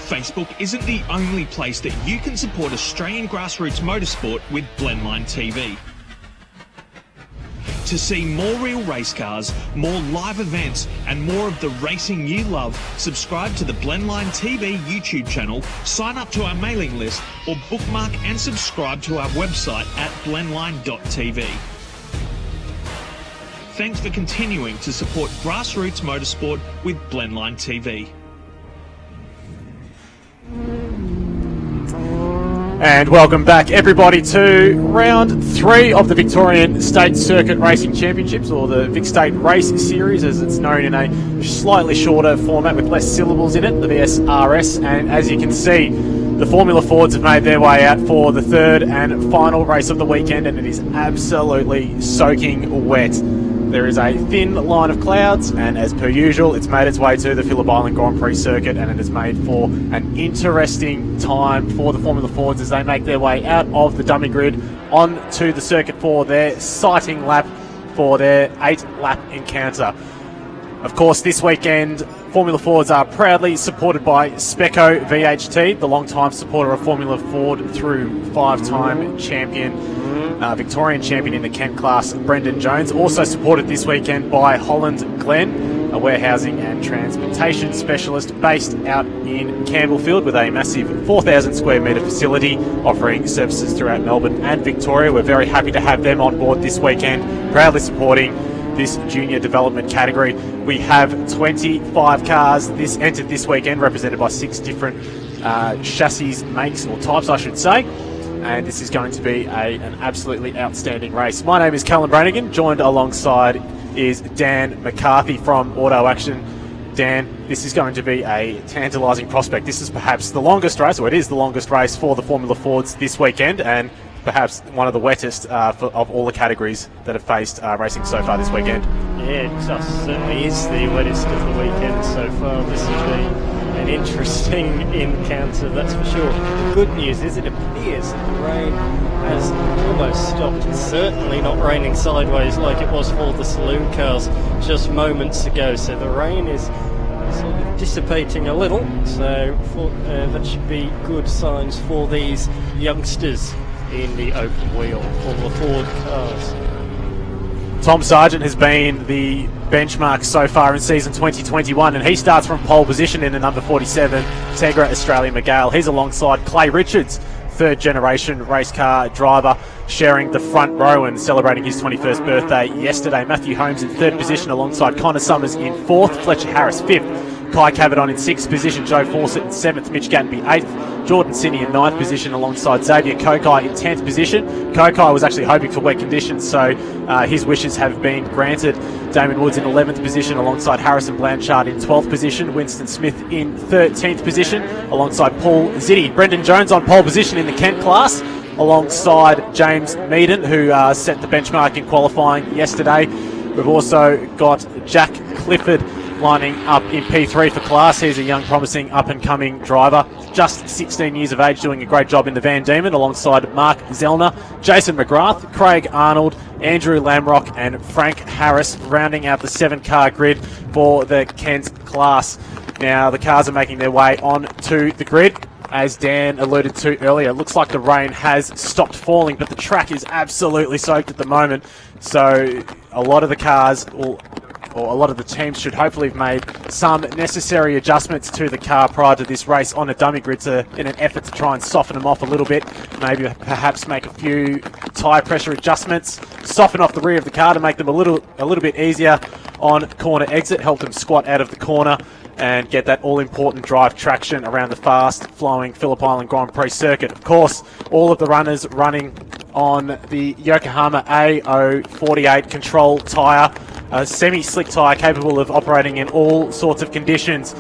Facebook isn't the only place that you can support Australian grassroots motorsport with Blendline TV. To see more real race cars, more live events and more of the racing you love, subscribe to the Blendline TV YouTube channel, sign up to our mailing list or bookmark and subscribe to our website at blendline.tv. Thanks for continuing to support grassroots motorsport with Blendline TV. And welcome back, everybody, to round 3 of the Victorian State Circuit Racing Championships, or the Vic State Race Series, as it's known in a slightly shorter format with less syllables in it, the VSRS. And as you can see, the Formula Fords have made their way out for the 3rd and final race of the weekend, and it is absolutely soaking wet. There is a thin line of clouds, and as per usual, it's made its way to the Phillip Island Grand Prix circuit, and it has made for an interesting time for the Formula Fords as they make their way out of the dummy grid onto the circuit for their sighting lap for their 8-lap encounter. Of course, this weekend, Formula Fords are proudly supported by Speco VHT, the long-time supporter of Formula Ford through 5-time champion, Victorian champion in the Kent class, Brendan Jones. Also supported this weekend by Holland Glen, a warehousing and transportation specialist based out in Campbellfield with a massive 4,000 square metre facility offering services throughout Melbourne and Victoria. We're very happy to have them on board this weekend, proudly supporting this junior development category. We have 25 cars entered this weekend, represented by 6 different chassis makes, or types I should say, and this is going to be an absolutely outstanding race. My name is Callum Brannigan, joined alongside is Dan McCarthy from Auto Action. Dan, this is going to be a tantalising prospect. This is perhaps the longest race, or it is the longest race for the Formula Fords this weekend, and perhaps one of the wettest of all the categories that have faced racing so far this weekend. Yeah, it certainly is the wettest of the weekend so far. This has been an interesting encounter, that's for sure. The good news is it appears that the rain has almost stopped. It's certainly not raining sideways like it was for the Saloon cars just moments ago. So the rain is sort of dissipating a little. So that should be good signs for these youngsters in the open wheel Formula Ford cars. Tom Sargent has been the benchmark so far in season 2021, and he starts from pole position in the number 47 Tegra Australia Miguel. He's alongside Clay Richards, third generation race car driver, sharing the front row and celebrating his 21st birthday yesterday. Matthew Holmes in third position alongside Connor Summers in fourth, Fletcher Harris fifth, Kai Cavadon in sixth position, Joe Fawcett in seventh, Mitch Gattenby eighth, Jordan Sinney in ninth position alongside Xavier Kokai in 10th position. Kokai was actually hoping for wet conditions, so his wishes have been granted. Damon Woods in 11th position alongside Harrison Blanchard in 12th position, Winston Smith in 13th position alongside Paul Ziddy. Brendan Jones on pole position in the Kent class alongside James Meaden, who set the benchmark in qualifying yesterday. We've also got Jack Clifford lining up in P3 for class. He's a young, promising, up-and-coming driver, just 16 years of age, doing a great job in the Van Diemen, alongside Mark Zellner, Jason McGrath, Craig Arnold, Andrew Lamrock and Frank Harris, rounding out the 7-car grid for the Kent class. Now, the cars are making their way onto the grid. As Dan alluded to earlier, it looks like the rain has stopped falling, but the track is absolutely soaked at the moment. So a lot of the cars or a lot of the teams should hopefully have made some necessary adjustments to the car prior to this race on a dummy grid in an effort to try and soften them off a little bit. Maybe perhaps make a few tyre pressure adjustments, soften off the rear of the car to make them a little bit easier on corner exit, help them squat out of the corner and get that all-important drive traction around the fast-flowing Phillip Island Grand Prix circuit. Of course, all of the runners running on the Yokohama A048 control tyre, a semi-slick tyre capable of operating in all sorts of conditions,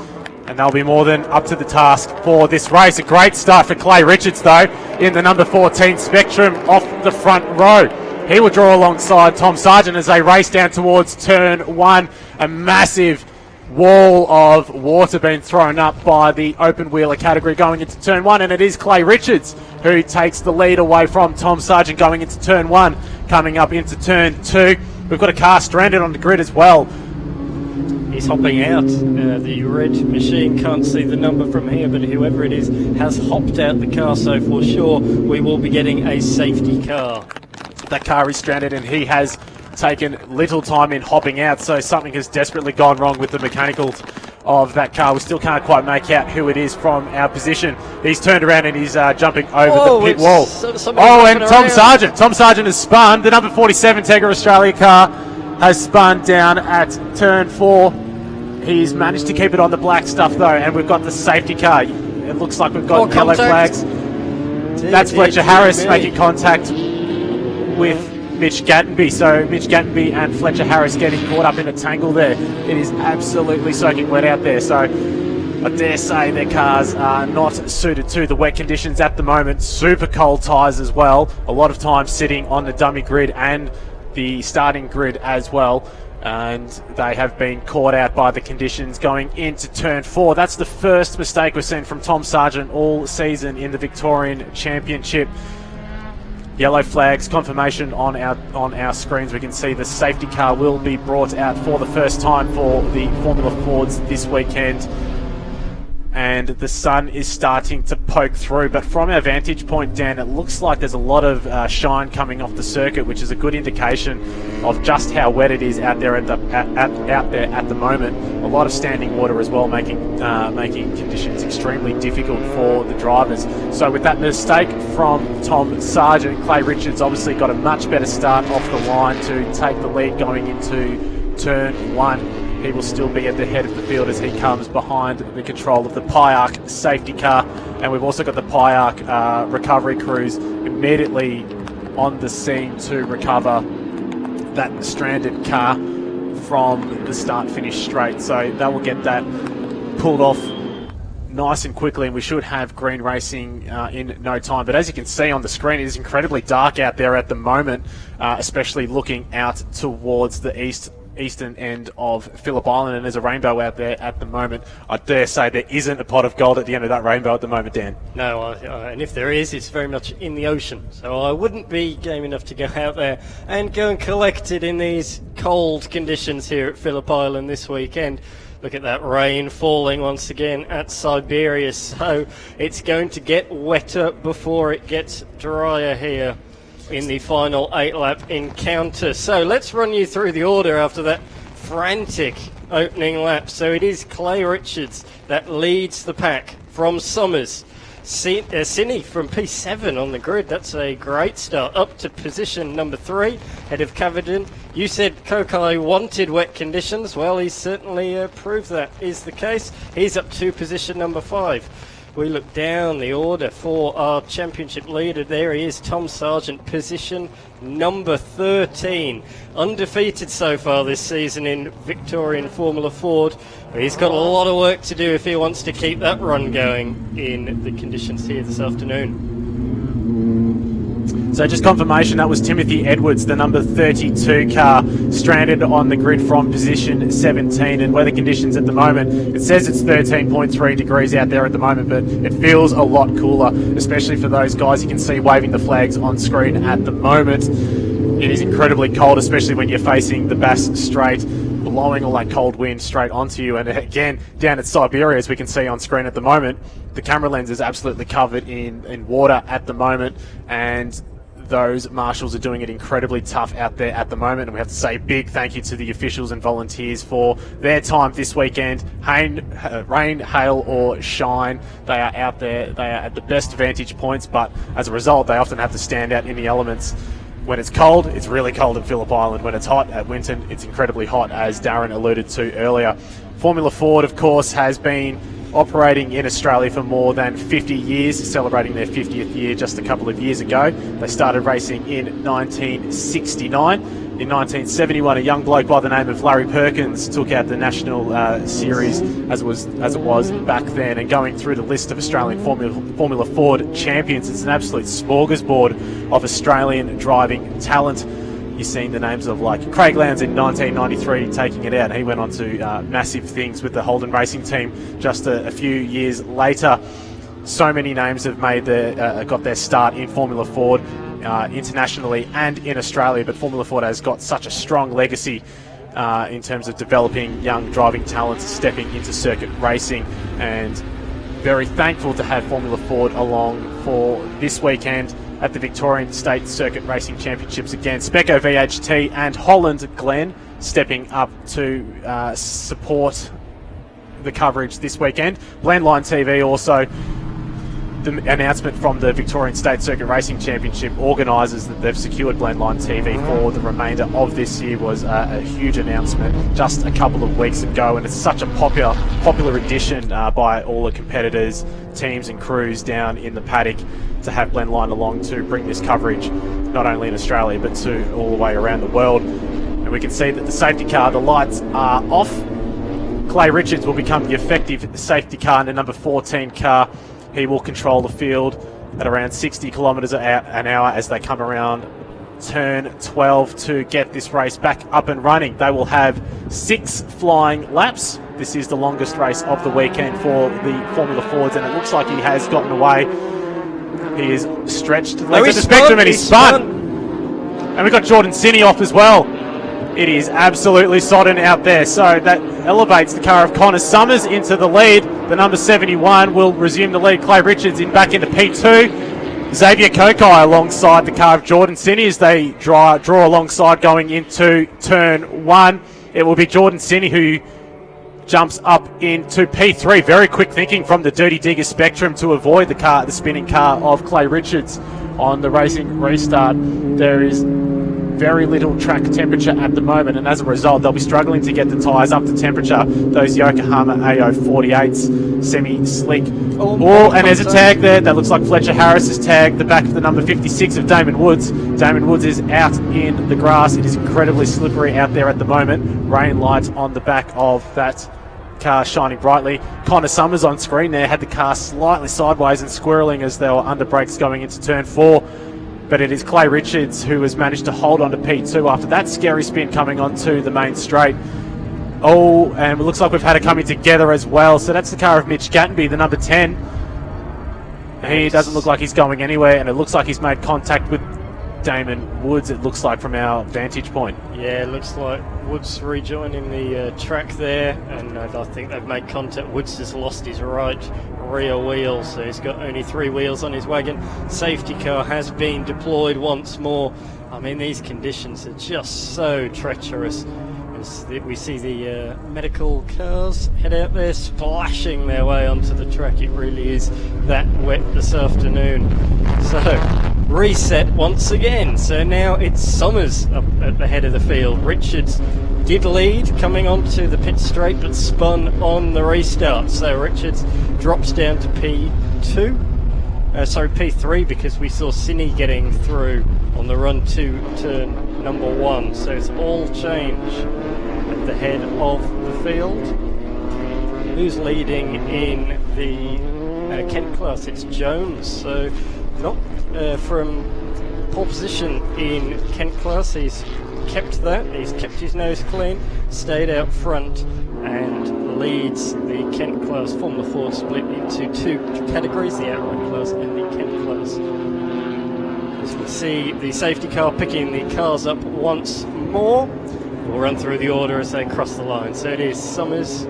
and they'll be more than up to the task for this race. A great start for Clay Richards, though, in the number 14 Spectrum off the front row. He will draw alongside Tom Sargent as they race down towards turn one. A massive wall of water being thrown up by the open wheeler category going into turn one, and it is Clay Richards who takes the lead away from Tom Sargent going into turn one. Coming up into turn two, we've got a car stranded on the grid as well. He's hopping out. The red machine can't see the number from here, but whoever it is has hopped out the car, so for sure we will be getting a safety car. That car is stranded and he has taken little time in hopping out, so something has desperately gone wrong with the mechanicals of that car. We still can't quite make out who it is from our position. He's turned around and he's jumping over the pit wall. And Tom Sargent has spun. The number 47 Tegra Australia car has spun down at turn 4. He's managed to keep it on the black stuff though, and we've got the safety car. It looks like we've got yellow flags. That's Fletcher Harris making contact with Mitch Gattenby. So Mitch Gattenby and Fletcher Harris getting caught up in a tangle there. It is absolutely soaking wet out there. So I dare say their cars are not suited to the wet conditions at the moment. Super cold tyres as well. A lot of time sitting on the dummy grid and the starting grid as well. And they have been caught out by the conditions going into turn 4. That's the first mistake we've seen from Tom Sargent all season in the Victorian Championship. Yellow flags, confirmation on our screens. We can see the safety car will be brought out for the first time for the Formula Fords this weekend. And the sun is starting to poke through, but from our vantage point, Dan, it looks like there's a lot of shine coming off the circuit, which is a good indication of just how wet it is out there at the moment. A lot of standing water as well, making conditions extremely difficult for the drivers. So with that mistake from Tom Sargent, Clay Richards obviously got a much better start off the line to take the lead going into turn 1. He will still be at the head of the field as he comes behind the control of the Pyark safety car. And we've also got the Pyark recovery crews immediately on the scene to recover that stranded car. from the start-finish straight. So that will get that pulled off nice and quickly, and we should have green racing in no time. But as you can see on the screen, it is incredibly dark out there at the moment, especially looking out towards the eastern end of Phillip Island, and there's a rainbow out there at the moment. I dare say there isn't a pot of gold at the end of that rainbow at the moment, Dan. No, and if there is, it's very much in the ocean. So I wouldn't be game enough to go out there and go and collect it in these cold conditions here at Phillip Island this weekend. Look at that rain falling once again at Siberia, so it's going to get wetter before it gets drier here in the final 8-lap encounter. So let's run you through the order after that frantic opening lap. So it is Clay Richards that leads the pack from Summers. Cine from P7 on the grid. That's a great start. Up to position number 3, head of Caverden. You said Kokai wanted wet conditions. Well, he's certainly proved that is the case. He's up to position number 5. We look down the order for our championship leader. There he is, Tom Sargent, position number 13. Undefeated so far this season in Victorian Formula Ford. He's got a lot of work to do if he wants to keep that run going in the conditions here this afternoon. So just confirmation, that was Timothy Edwards, the number 32 car, stranded on the grid from position 17. And weather conditions at the moment, it says it's 13.3 degrees out there at the moment, but it feels a lot cooler, especially for those guys you can see waving the flags on screen at the moment. It is incredibly cold, especially when you're facing the Bass Strait, blowing all that cold wind straight onto you. And again, down at Siberia, as we can see on screen at the moment, the camera lens is absolutely covered in water at the moment, and those marshals are doing it incredibly tough out there at the moment, and we have to say big thank you to the officials and volunteers for their time this weekend. Rain, hail or shine, they are out there, they are at the best vantage points, but as a result they often have to stand out in the elements. When it's cold, it's really cold at Phillip Island. When it's hot at Winton, it's incredibly hot, as Darren alluded to earlier. Formula Ford, of course, has been operating in Australia for more than 50 years, celebrating their 50th year just a couple of years ago. They started racing in 1969. In 1971, a young bloke by the name of Larry Perkins took out the national series as it was back then. And going through the list of Australian Formula Ford champions, it's an absolute smorgasbord of Australian driving talent. You've seen the names of like Craig Lowndes in 1993 taking it out. He went on to massive things with the Holden Racing Team just a few years later. So many names have made got their start in Formula Ford internationally and in Australia, but Formula Ford has got such a strong legacy in terms of developing young driving talents stepping into circuit racing, and very thankful to have Formula Ford along for this weekend at the Victorian State Circuit Racing Championships again. Speco VHT and Holland Glen stepping up to support the coverage this weekend. Blendline TV also, the announcement from the Victorian State Circuit Racing Championship organisers that they've secured Blendline TV for the remainder of this year was a huge announcement just a couple of weeks ago, and it's such a popular addition by all the competitors, teams and crews down in the paddock to have Blendline along to bring this coverage not only in Australia but to all the way around the world. And we can see that the safety car, the lights are off. Clay Richards will become the effective safety car in the number 14 car. He will control the field at around 60 kilometres an hour as they come around turn 12 to get this race back up and running. They will have 6 flying laps. This is the longest race of the weekend for the Formula Fords, and it looks like he has gotten away. He is stretched to the length of the spectrum, and he's spun. And we've got Jordan Cine off as well. It is absolutely sodden out there, so that elevates the car of Connor Summers into the lead. The number 71 will resume the lead. Clay Richards back into P2. Xavier Kokai alongside the car of Jordan Cine as they draw alongside going into turn 1. It will be Jordan Cine who jumps up into P3. Very quick thinking from the Dirty Digger Spectrum to avoid the spinning car of Clay Richards on the racing restart. There is very little track temperature at the moment, and as a result, they'll be struggling to get the tyres up to temperature. Those Yokohama AO48s, semi-slick. And there's a tag there. That looks like Fletcher Harris's tag, the back of the number 56 of Damon Woods. Damon Woods is out in the grass. It is incredibly slippery out there at the moment. Rain lights on the back of that car shining brightly. Connor Summers on screen there had the car slightly sideways and squirreling as they were under brakes going into turn 4. But it is Clay Richards who has managed to hold on to P2 after that scary spin coming onto the main straight. And it looks like we've had it coming together as well. So that's the car of Mitch Gattenby, the number 10. He doesn't look like he's going anywhere, and it looks like he's made contact with Damon Woods, it looks like, from our vantage point. Yeah, it looks like Woods rejoining the track there, and I think they've made contact. Woods has lost his right rear wheel, so he's got only 3 wheels on his wagon. Safety car has been deployed once more. I mean, these conditions are just so treacherous. We see the medical cars head out there splashing their way onto the track. It really is that wet this afternoon. So, reset once again. So now it's Summers up at the head of the field. Richards did lead coming onto the pit straight, but spun on the restart. So Richards drops down to P3, because we saw Cine getting through on the run to turn number 1. So it's all change at the head of the field. Who's leading in the Kent class? It's Jones. So not from pole position in Kent class. He's kept that. He's kept his nose clean, stayed out front, and leads the Kent class Formula Ford split into 2 categories, the outright class and the Kent class. As we see the safety car picking the cars up once more. We'll run through the order as they cross the line. So it is Summers,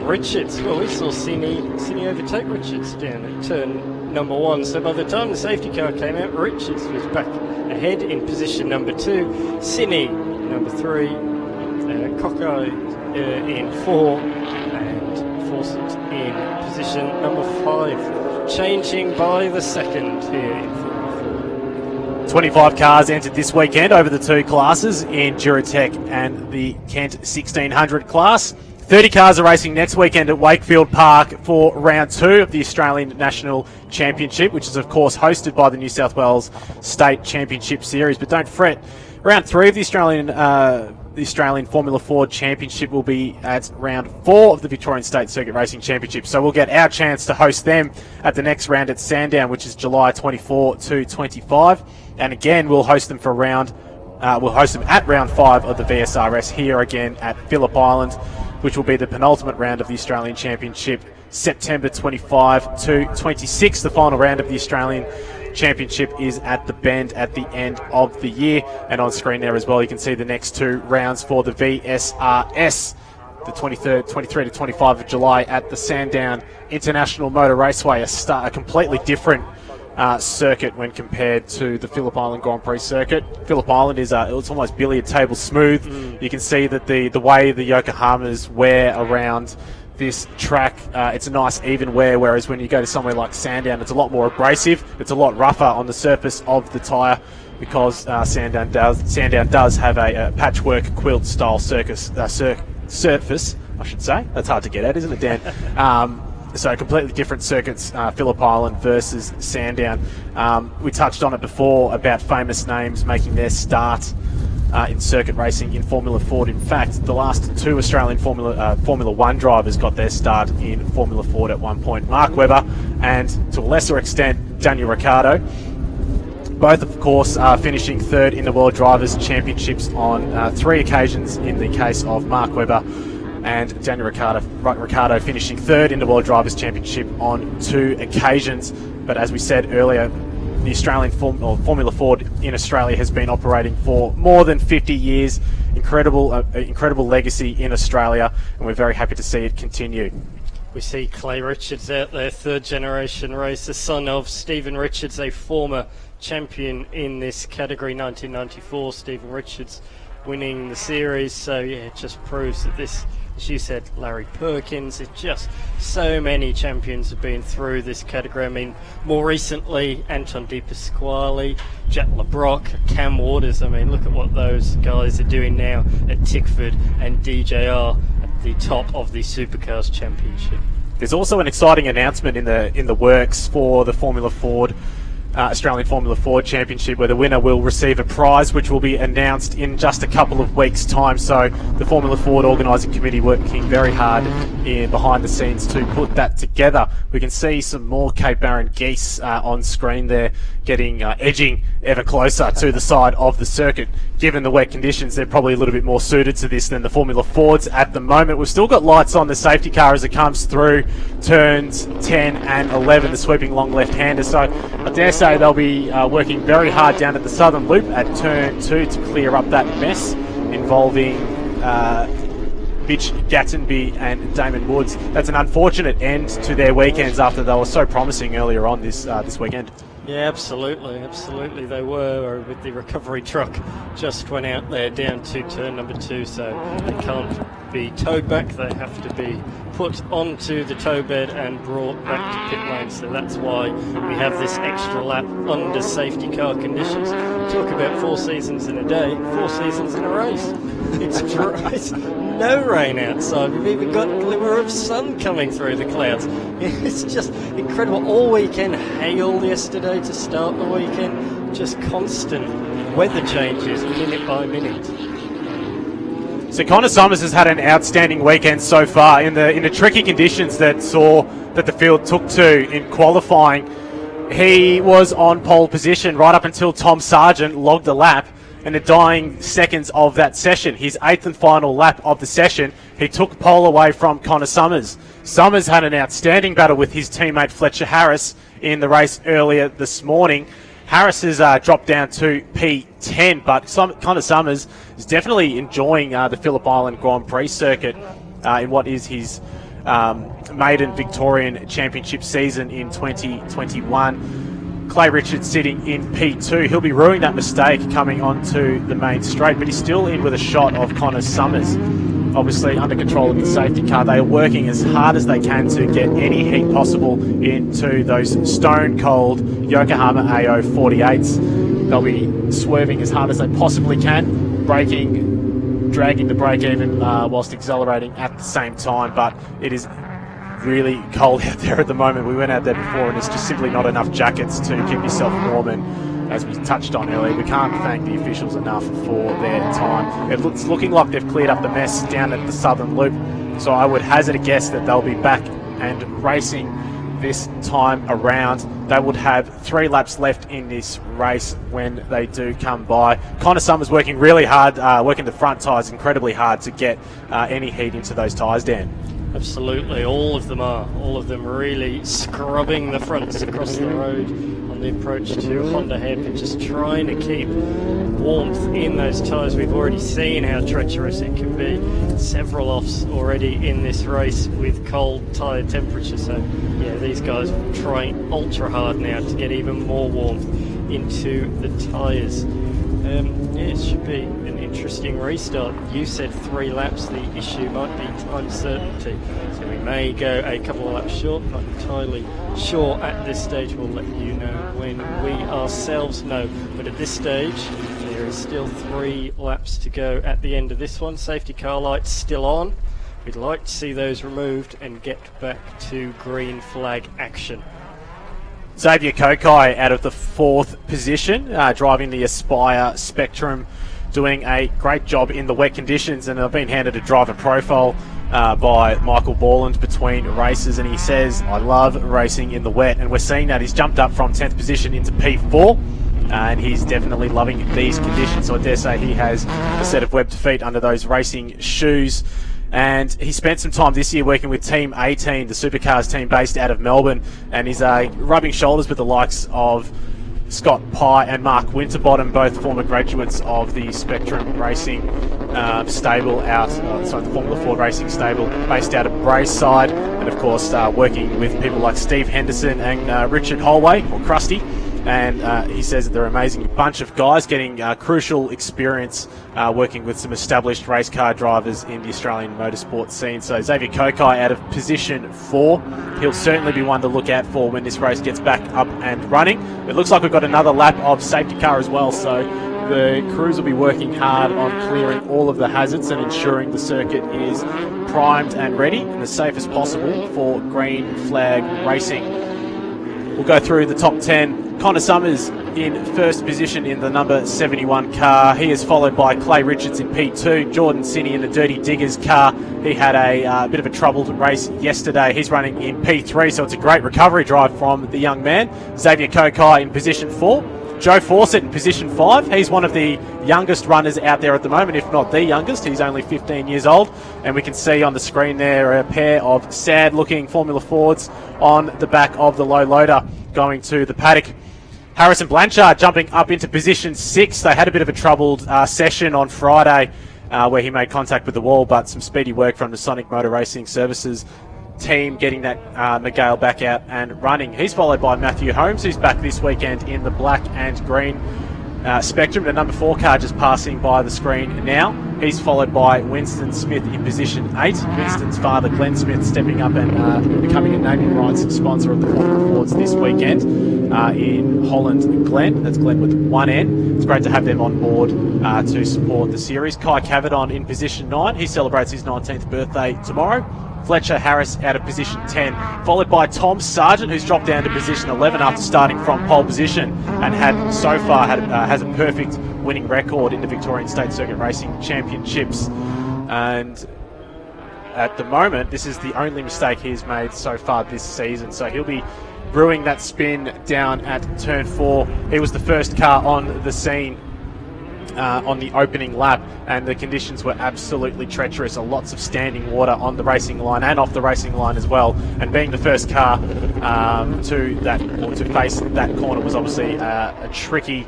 Richards. Well, we saw Cine overtake Richards down at turn number 1. So by the time the safety car came out, Richards was back ahead in position number 2. Cine, number 3. Cockeye in 4. And Fawcett in position number 5. Changing by the second here in 4. 25 cars entered this weekend over the 2 classes in Duratec and the Kent 1600 class. 30 cars are racing next weekend at Wakefield Park for round 2 of the Australian National Championship, which is of course hosted by the New South Wales State Championship Series. But don't fret, round 3 of the Australian Formula Ford Championship will be at round 4 of the Victorian State Circuit Racing Championship. So we'll get our chance to host them at the next round at Sandown, which is July 24 to 25. And again, we'll host them at round 5 of the VSRS here again at Phillip Island, which will be the penultimate round of the Australian Championship, September 25 to 26. The final round of the Australian Championship is at the Bend at the end of the year. And on screen there as well, you can see the next 2 rounds for the VSRS. The 23rd to 25 of July at the Sandown International Motor Raceway, a completely different circuit when compared to the Phillip Island Grand Prix circuit. Phillip Island is it's almost billiard table smooth. You can see that the way the Yokohamas wear around this track, it's a nice even wear, whereas when you go to somewhere like Sandown, it's a lot more abrasive. It's a lot rougher on the surface of the tyre, because Sandown does have a patchwork quilt style surface, I should say. That's hard to get at, isn't it, Dan? So completely different circuits, Phillip Island versus Sandown. We touched on it before about famous names making their start in circuit racing in Formula Ford. In fact, the last 2 Australian Formula 1 drivers got their start in Formula Ford at one point. Mark Webber and, to a lesser extent, Daniel Ricciardo. Both, of course, finishing 3rd in the World Drivers' Championships on 3 occasions in the case of Mark Webber, and Daniel Ricciardo finishing 3rd in the World Drivers' Championship on 2 occasions. But as we said earlier, the Australian Formula Ford in Australia has been operating for more than 50 years. Incredible legacy in Australia, and we're very happy to see it continue. We see Clay Richards out there, 3rd generation racer, son of Stephen Richards, a former champion in this category, 1994. Stephen Richards winning the series. So yeah, it just proves that this as you said, Larry Perkins. It's just so many champions have been through this category. I mean, more recently, Anton De Pasquale, Jack LeBrock, Cam Waters. I mean, look at what those guys are doing now at Tickford and DJR at the top of the Supercars Championship. There's also an exciting announcement in the works for the Australian Formula Ford Championship, where the winner will receive a prize which will be announced in just a couple of weeks' time. So the Formula Ford Organising Committee working very hard behind the scenes to put that together. We can see some more Cape Barron geese on screen there, edging ever closer to the side of the circuit. Given the wet conditions, they're probably a little bit more suited to this than the Formula Fords at the moment. We've still got lights on the safety car as it comes through turns 10 and 11, the sweeping long left-hander. So I dare say they'll be working very hard down at the southern loop at turn 2 to clear up that mess involving Mitch Gattenby and Damon Woods. That's an unfortunate end to their weekends after they were so promising earlier on this weekend. Yeah, absolutely. They were with the recovery truck. Just went out there down to turn number 2, so they can't be towed back. They have to be put onto the tow bed and brought back to pit lane. So that's why we have this extra lap under safety car conditions. Talk about 4 seasons in a day, 4 seasons in a race. It's no rain outside. We've even got a glimmer of sun coming through the clouds. It's just incredible. All weekend, hail yesterday to start the weekend. Just constant weather changes minute by minute. So Connor Summers has had an outstanding weekend so far in the tricky conditions that the field took to in qualifying. He was on pole position right up until Tom Sargent logged a lap. In the dying seconds of that session, his 8th and final lap of the session, he took pole away from Connor Summers. Summers had an outstanding battle with his teammate Fletcher Harris in the race earlier this morning. Harris has dropped down to P10, but Connor Summers is definitely enjoying the Phillip Island Grand Prix circuit in what is his maiden Victorian Championship season in 2021. Clay Richards sitting in P2. He'll be ruining that mistake coming onto the main straight, but he's still in with a shot of Connor Summers. Obviously under control of the safety car. They are working as hard as they can to get any heat possible into those stone-cold Yokohama AO 48s. They'll be swerving as hard as they possibly can, braking, dragging the brake even whilst accelerating at the same time, but it is really cold out there at the moment. We went out there before and there's just simply not enough jackets to keep yourself warm, and as we touched on earlier, we can't thank the officials enough for their time. It's looking like they've cleared up the mess down at the southern loop, so I would hazard a guess that they'll be back and racing this time around. They would have 3 laps left in this race when they do come by. Connor Summers working really hard, working the front tyres incredibly hard to get any heat into those tyres, Dan. Absolutely, all of them are. All of them really scrubbing the fronts across the road on the approach to Honda Hairpin, just trying to keep warmth in those tyres. We've already seen how treacherous it can be. Several offs already in this race with cold tyre temperature. So, yeah, these guys are trying ultra hard now to get even more warmth into the tyres. It should be an interesting restart. You said 3 laps. The issue might be time certainty. So we may go a couple of laps short. Not entirely sure at this stage. We'll let you know when we ourselves know. But at this stage, there is still 3 laps to go at the end of this one. Safety car lights still on. We'd like to see those removed and get back to green flag action. Xavier Kokai out of the 4th position, driving the Aspire Spectrum, doing a great job in the wet conditions, and I've been handed a driver profile by Michael Borland between races, and he says, I love racing in the wet, and we're seeing that. He's jumped up from 10th position into P4, and he's definitely loving these conditions, so I dare say he has a set of webbed feet under those racing shoes. And he spent some time this year working with Team 18, the supercars team based out of Melbourne, and he's rubbing shoulders with the likes of Scott Pye and Mark Winterbottom, both former graduates of the Spectrum Racing stable the Formula Ford Racing stable based out of Braeside, and of course working with people like Steve Henderson and Richard Holway, or Krusty, and he says that they're an amazing bunch of guys getting crucial experience working with some established race car drivers in the Australian motorsport scene. So Xavier Kokai out of position 4. He'll certainly be one to look out for when this race gets back up and running. It looks like we've got another lap of safety car as well, so the crews will be working hard on clearing all of the hazards and ensuring the circuit is primed and ready and as safe as possible for green flag racing. We'll go through the top 10. Connor Summers in first position in the number 71 car. He is followed by Clay Richards in P2. Jordan Sinney in the Dirty Diggers car. He had a bit of a troubled race yesterday. He's running in P3, so it's a great recovery drive from the young man. Xavier Kokai in position 4. Joe Fawcett in position 5. He's one of the youngest runners out there at the moment, if not the youngest. He's only 15 years old. And we can see on the screen there a pair of sad-looking Formula Fords on the back of the low loader going to the paddock. Harrison Blanchard jumping up into position 6. They had a bit of a troubled session on Friday where he made contact with the wall, but some speedy work from the Sonic Motor Racing Services team getting that Miguel back out and running. He's followed by Matthew Holmes, who's back this weekend in the black and green spectrum. The number 4 car just passing by the screen now. He's followed by Winston Smith in position 8. Winston's father, Glenn Smith, stepping up and becoming a naming rights sponsor of the Formula Fords this weekend in Holland and Glen. That's Glen with 1 N. It's great to have them on board to support the series. Kai Cavadon in position 9. He celebrates his 19th birthday tomorrow. Fletcher Harris out of position 10, followed by Tom Sargent, who's dropped down to position 11 after starting from pole position and has a perfect winning record in the Victorian State Circuit Racing Championships. And at the moment, this is the only mistake he's made so far this season. So he'll be brewing that spin down at turn 4. He was the first car on the scene on the opening lap, and the conditions were absolutely treacherous. Lots of standing water on the racing line and off the racing line as well. And being the first car to face that corner was obviously a tricky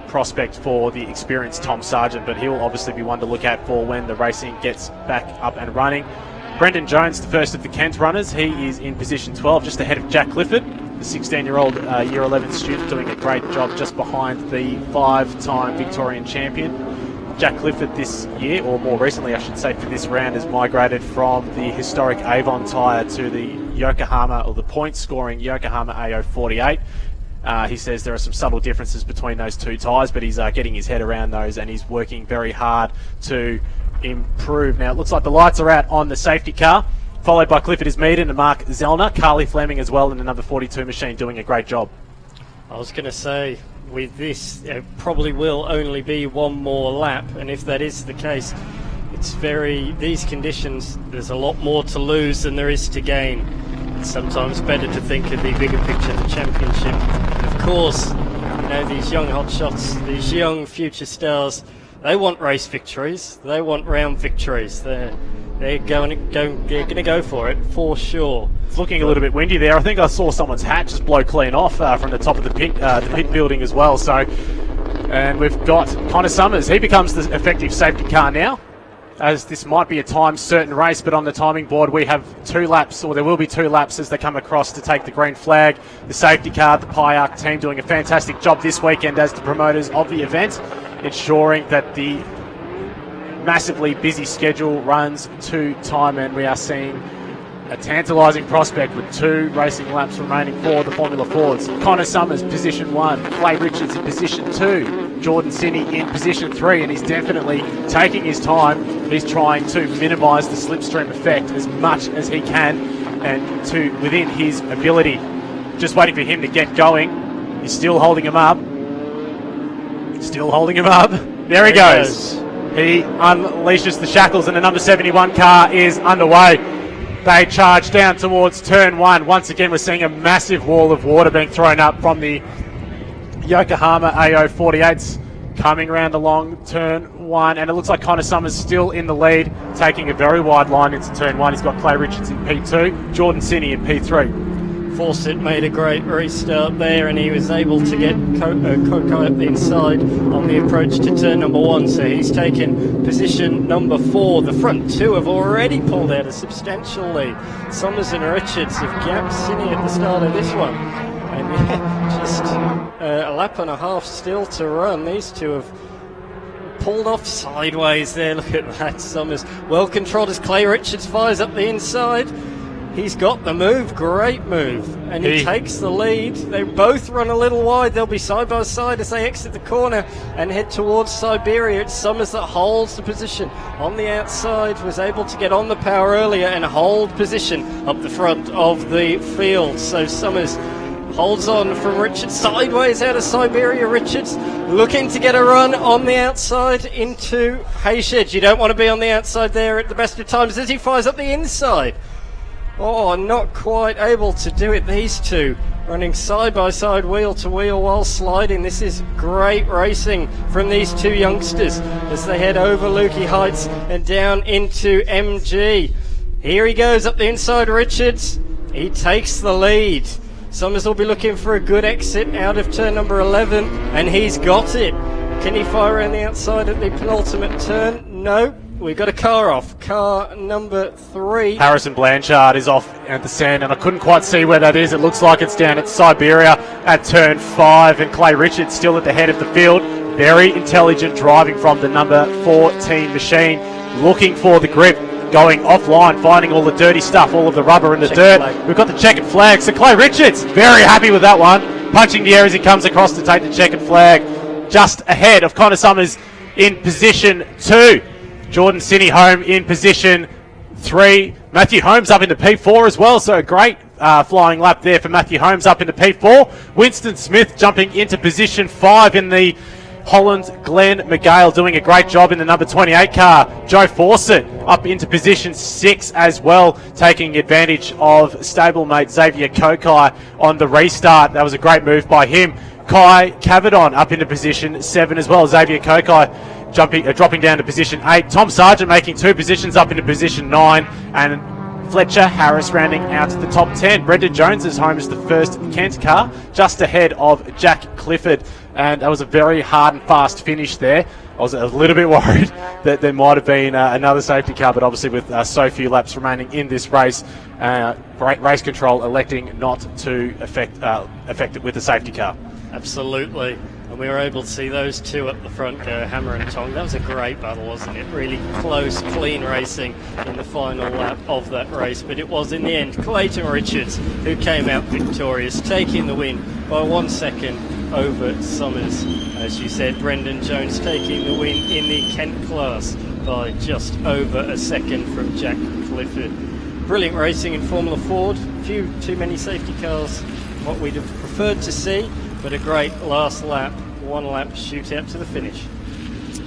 prospect for the experienced Tom Sargent, but he'll obviously be one to look out for when the racing gets back up and running. Brendan Jones, the first of the Kent runners, he is in position 12, just ahead of Jack Clifford, the 16-year-old Year 11 student, doing a great job just behind the 5-time Victorian champion. Jack Clifford this year, or more recently I should say for this round, has migrated from the historic Avon tyre to the Yokohama, or the point-scoring Yokohama AO48. He says there are some subtle differences between those two tyres, but he's getting his head around those and he's working very hard to improve. Now it looks like the lights are out on the safety car, followed by Clifford Ismeeden and Mark Zellner. Carly Fleming as well in the number 42 machine, doing a great job. I was going to say, with this, it probably will only be one more lap, and if that is the case, these conditions, there's a lot more to lose than there is to gain. It's sometimes better to think of the bigger picture, the championship. And of course, these young hotshots, these young future stars, they want race victories. They want round victories. They're going to go for it for sure. It's looking a little bit windy there. I think I saw someone's hat just blow clean off from the top of the pit building as well. So, and we've got Connor Summers. He becomes the effective safety car now, as this might be a time certain race, but on the timing board we have 2 laps, or there will be 2 laps as they come across to take the green flag. The safety car, the PIARC team, doing a fantastic job this weekend as the promoters of the event, ensuring that the massively busy schedule runs to time, and we are seeing a tantalising prospect with 2 racing laps remaining for the Formula Fords. Connor Summers, position 1. Clay Richards in position 2. Jordan Sinney in position 3, and he's definitely taking his time. He's trying to minimise the slipstream effect as much as he can, and to within his ability. Just waiting for him to get going. He's still holding him up. There he goes. He unleashes the shackles, and the number 71 car is underway. They charge down towards turn 1. Once again, we're seeing a massive wall of water being thrown up from the Yokohama AO48s coming around along turn 1, and it looks like Connor Summers still in the lead, taking a very wide line into turn 1. He's got Clay Richards in P2, Jordan Sinney in P3. Fawcett made a great restart there, and he was able to get Kokai up the inside on the approach to turn number 1, so he's taken position number 4. The front 2 have already pulled out a substantial lead. Summers and Richards have gapped Sinney at the start of this one. And yeah, just a lap and a half still to run. These two have pulled off sideways there. Look at that. Summers well controlled as Clay Richards fires up the inside. He's got the move, great move, and he takes the lead. They both run a little wide. They'll be side by side as they exit the corner and head towards Siberia. It's Summers that holds the position on the outside, was able to get on the power earlier and hold position up the front of the field. So Summers holds on from Richards, sideways out of Siberia. Richards looking to get a run on the outside into Hayshed. You don't want to be on the outside there at the best of times as he fires up the inside. Oh, not quite able to do it. These two running side by side, wheel to wheel while sliding. This is great racing from these two youngsters as they head over Lukey Heights and down into MG. Here he goes up the inside, Richards. He takes the lead. Summers will be looking for a good exit out of turn number 11, and he's got it. Can he fire around the outside at the penultimate turn? No. We've got a car off. Car number 3. Harrison Blanchard is off at the sand, and I couldn't quite see where that is. It looks like it's down at Siberia at turn 5, and Clay Richards still at the head of the field. Very intelligent driving from the number 14 machine, looking for the grip, going offline, finding all the dirty stuff, all of the rubber and the dirt. We've got the checkered flag, so Clay Richards very happy with that one, punching the air as he comes across to take the checkered flag, just ahead of Connor Summers in position 2. Jordan Sinney home in position 3. Matthew Holmes up into P4 as well, so a great flying lap there for Matthew Holmes up into P4. Winston Smith jumping into position 5 in the Holland. Glenn McGale doing a great job in the number 28 car. Joe Fawcett up into position 6 as well, taking advantage of stablemate Xavier Kokai on the restart. That was a great move by him. Kai Cavadon up into position 7 as well. Xavier Kokai dropping down to position 8. Tom Sargent making 2 positions up into position 9. And Fletcher Harris rounding out the top 10. Brendan Jones is home as the first Kent car, just ahead of Jack Clifford. And that was a very hard and fast finish there. I was a little bit worried that there might have been another safety car, but obviously with so few laps remaining in this race, race control electing not to affect it with the safety car. Absolutely. And we were able to see those two at the front go hammer and tong. That was a great battle, wasn't it? Really close, clean racing in the final lap of that race. But it was, in the end, Clayton Richards who came out victorious, taking the win by 1 second over Summers. As you said, Brendan Jones taking the win in the Kent class by just over a second from Jack Clifford. Brilliant racing in Formula Ford. Few too many safety cars, what we'd have preferred to see. But a great last lap, 1 lap shootout to the finish.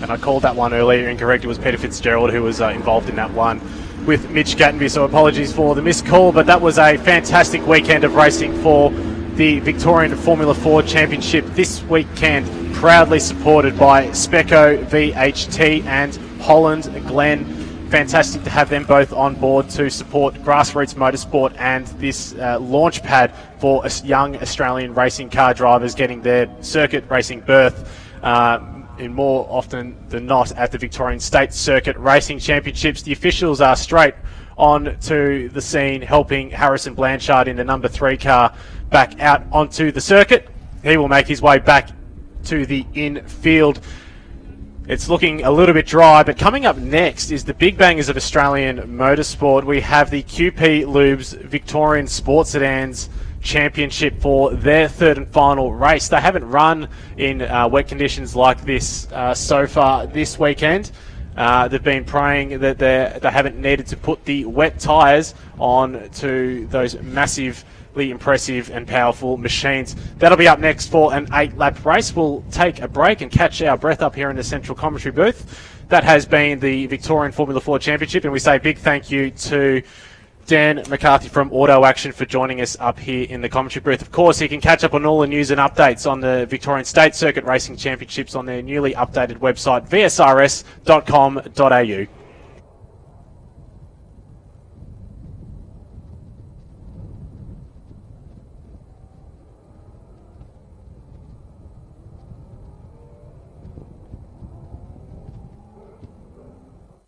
And I called that one earlier incorrect. It was Peter Fitzgerald who was involved in that one with Mitch Gattenby, so apologies for the missed call, but that was a fantastic weekend of racing for the Victorian Formula Ford Championship this weekend, proudly supported by Speco, VHT and Holland. Glenn, fantastic to have them both on board to support grassroots motorsport and this launch pad for young Australian racing car drivers getting their circuit racing berth in more often than not at the Victorian State Circuit Racing Championships. The officials are straight on to the scene, helping Harrison Blanchard in the number 3 car back out onto the circuit. He will make his way back to the infield. It's looking a little bit dry, but coming up next is the big bangers of Australian motorsport. We have the QP Lubes Victorian Sports Sedans Championship for their 3rd and final race. They haven't run in wet conditions like this so far this weekend. They've been praying that they haven't needed to put the wet tyres on to those massively impressive and powerful machines. That'll be up next for an 8-lap race. We'll take a break and catch our breath up here in the central commentary booth. That has been the Victorian Formula 4 Championship, and we say a big thank you to Dan McCarthy from Auto Action for joining us up here in the commentary booth. Of course, you can catch up on all the news and updates on the Victorian State Circuit Racing Championships on their newly updated website, vsrs.com.au.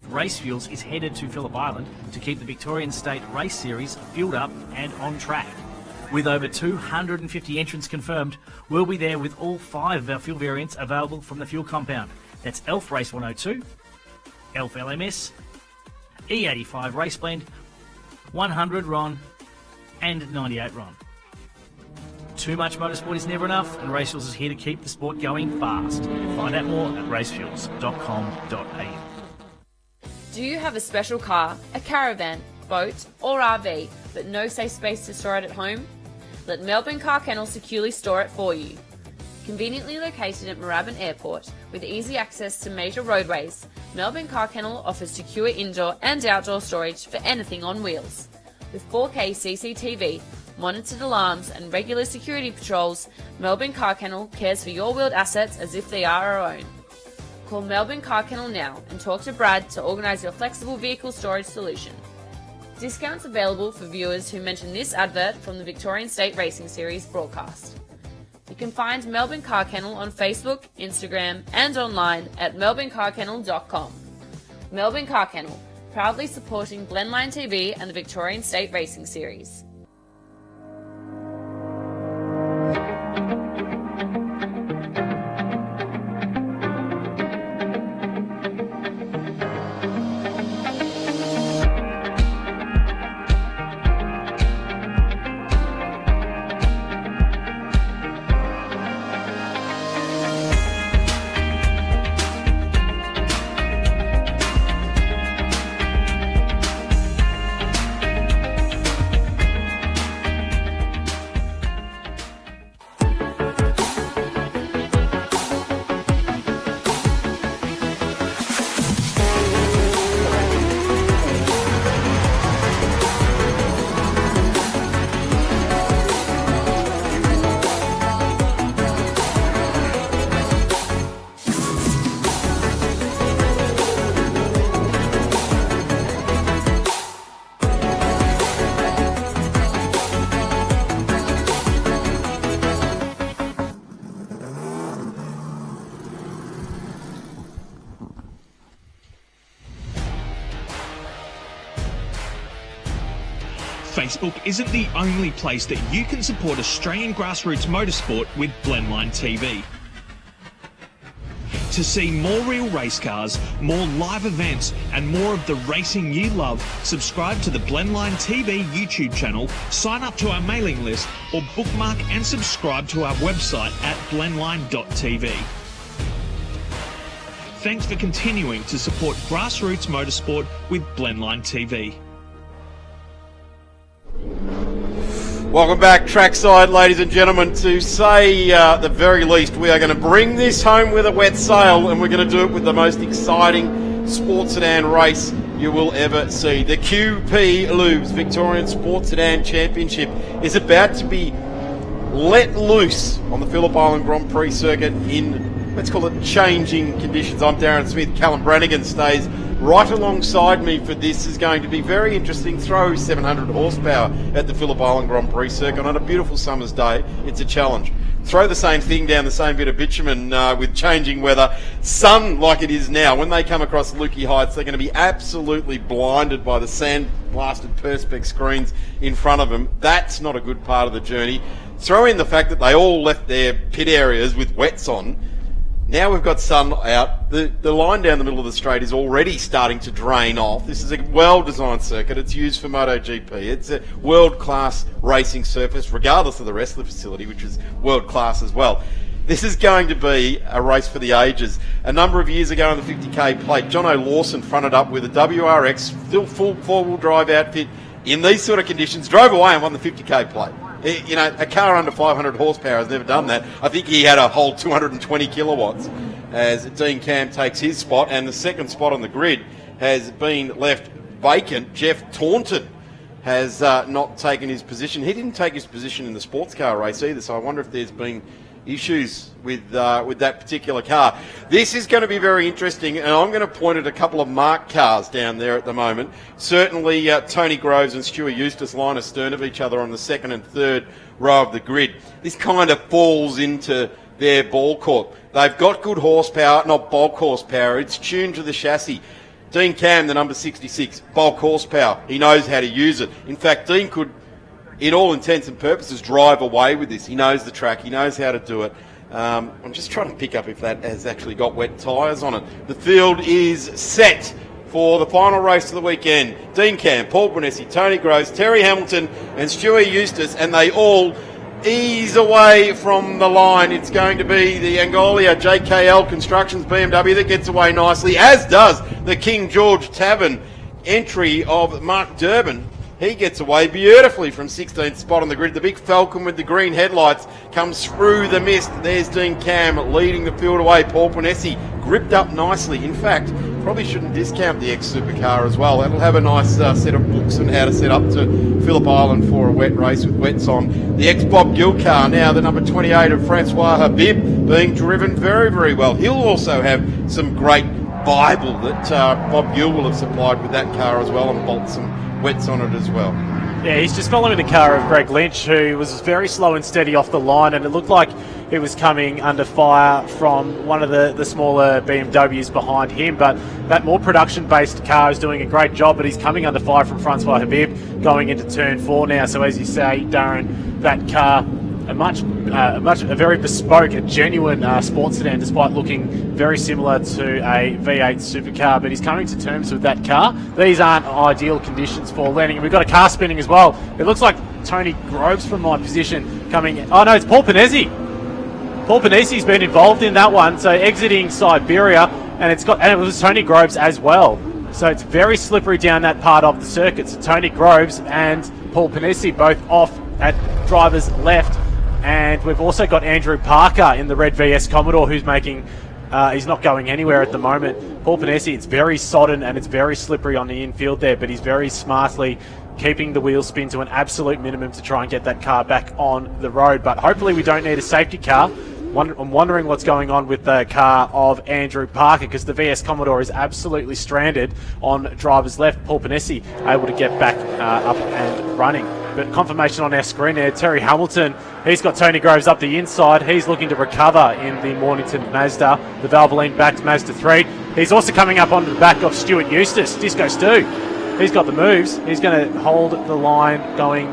Race Fuels is headed to Phillip Island to keep the Victorian State Race Series fueled up and on track. With over 250 entrants confirmed, we'll be there with all 5 of our fuel variants available from the fuel compound. That's ELF Race 102, ELF LMS, E85 Race Blend, 100 RON, and 98 RON. Too much motorsport is never enough, and Racefuels is here to keep the sport going fast. Find out more at racefuels.com.au. Do you have a special car, a caravan, boat, or RV, but no safe space to store it at home? Let Melbourne Car Kennel securely store it for you. Conveniently located at Moorabbin Airport, with easy access to major roadways, Melbourne Car Kennel offers secure indoor and outdoor storage for anything on wheels. With 4K CCTV, monitored alarms and regular security patrols, Melbourne Car Kennel cares for your wheeled assets as if they are our own. Call Melbourne Car Kennel now and talk to Brad to organise your flexible vehicle storage solution. Discounts available for viewers who mention this advert from the Victorian State Racing Series broadcast. You can find Melbourne Car Kennel on Facebook, Instagram and online at melbournecarkennel.com. Melbourne Car Kennel, proudly supporting Blendline TV and the Victorian State Racing Series. Facebook isn't the only place that you can support Australian grassroots motorsport with Blendline TV. To see more real race cars, more live events and more of the racing you love, subscribe to the Blendline TV YouTube channel, sign up to our mailing list or bookmark and subscribe to our website at blendline.tv. Thanks for continuing to support grassroots motorsport with Blendline TV. Welcome back trackside, ladies and gentlemen. To say the very least, we are going to bring this home with a wet sail, and we're going to do it with the most exciting sports sedan race you will ever see. The QP Lubes Victorian Sports Sedan Championship is about to be let loose on the Phillip Island Grand Prix circuit in, let's call it, changing conditions. I'm Darren Smith. Callum Brannigan stays right alongside me for this. Is going to be very interesting. Throw 700 horsepower at the Phillip Island Grand Prix circuit on a beautiful summer's day. It's a challenge. Throw the same thing down the same bit of bitumen with changing weather, sun like it is now. When they come across Lukey Heights, they're going to be absolutely blinded by the sand-blasted Perspex screens in front of them. That's not a good part of the journey. Throw in the fact that they all left their pit areas with wets on. Now we've got sun out. The line down the middle of the straight is already starting to drain off. This is a well-designed circuit. It's used for MotoGP. It's a world-class racing surface, regardless of the rest of the facility, which is world-class as well. This is going to be a race for the ages. A number of years ago in the 50k plate, Jono Lawson fronted up with a WRX, still full four-wheel drive outfit, in these sort of conditions, drove away and won the 50k plate. You know, a car under 500 horsepower has never done that. I think he had a whole 220 kilowatts as Dean Cam takes his spot, and the second spot on the grid has been left vacant. Jeff Taunton has not taken his position. He didn't take his position in the sports car race either, so I wonder if there's been issues with that particular car. This is going to be very interesting, and I'm going to point at a couple of marked cars down there at the moment. Certainly Tony Groves and Stuart Eustace line astern of each other on the second and third row of the grid. This kind of falls into their ball court. They've got good horsepower, not bulk horsepower. It's tuned to the chassis. Dean Cam, the number 66, bulk horsepower. He knows how to use it. In fact, Dean could in all intents and purposes, drive away with this. He knows the track. He knows how to do it. I'm just trying to pick up if that has actually got wet tyres on it. The field is set for the final race of the weekend. Dean Cam, Paul Bonessi, Tony Groves, Terry Hamilton and Stewie Eustace, and they all ease away from the line. It's going to be the Angolia JKL Constructions BMW that gets away nicely, as does the King George Tavern entry of Mark Durbin. He gets away beautifully from 16th spot on the grid. The big Falcon with the green headlights comes through the mist. There's Dean Cam leading the field away. Paul Bonessi gripped up nicely. In fact, probably shouldn't discount the ex-supercar as well. That'll have a nice set of books on how to set up to Phillip Island for a wet race with wets on. The ex-Bob Gill car now, the number 28 of Francois Habib, being driven very, very well. He'll also have some great Bible that Bob Gill will have supplied with that car as well, and bolt some wets on it as well. Yeah, he's just following the car of Greg Lynch, who was very slow and steady off the line, and it looked like it was coming under fire from one of the smaller BMWs behind him. But that more production-based car is doing a great job, but he's coming under fire from Francois Habib going into turn 4 now. So as you say, Darren, that car, a very bespoke, a genuine sports sedan, despite looking very similar to a V8 supercar. But he's coming to terms with that car. These aren't ideal conditions for landing. We've got a car spinning as well. It looks like Tony Groves from my position coming. Oh no, it's Paul Panesi. Paul Panesi's been involved in that one. So exiting Siberia, and it was Tony Groves as well. So it's very slippery down that part of the circuit. So Tony Groves and Paul Panesi both off at driver's left. And we've also got Andrew Parker in the red VS Commodore, who's making, he's not going anywhere at the moment. Paul Panesi, it's very sodden and it's very slippery on the infield there, but he's very smartly keeping the wheel spin to an absolute minimum to try and get that car back on the road. But hopefully we don't need a safety car. I'm wondering what's going on with the car of Andrew Parker, because the VS Commodore is absolutely stranded on driver's left. Paul Panesi able to get back up and running. But confirmation on our screen there, Terry Hamilton, he's got Tony Groves up the inside. He's looking to recover in the Mornington Mazda, the Valvoline-backed Mazda 3. He's also coming up onto the back of Stuart Eustace, Disco Stu. He's got the moves. He's going to hold the line going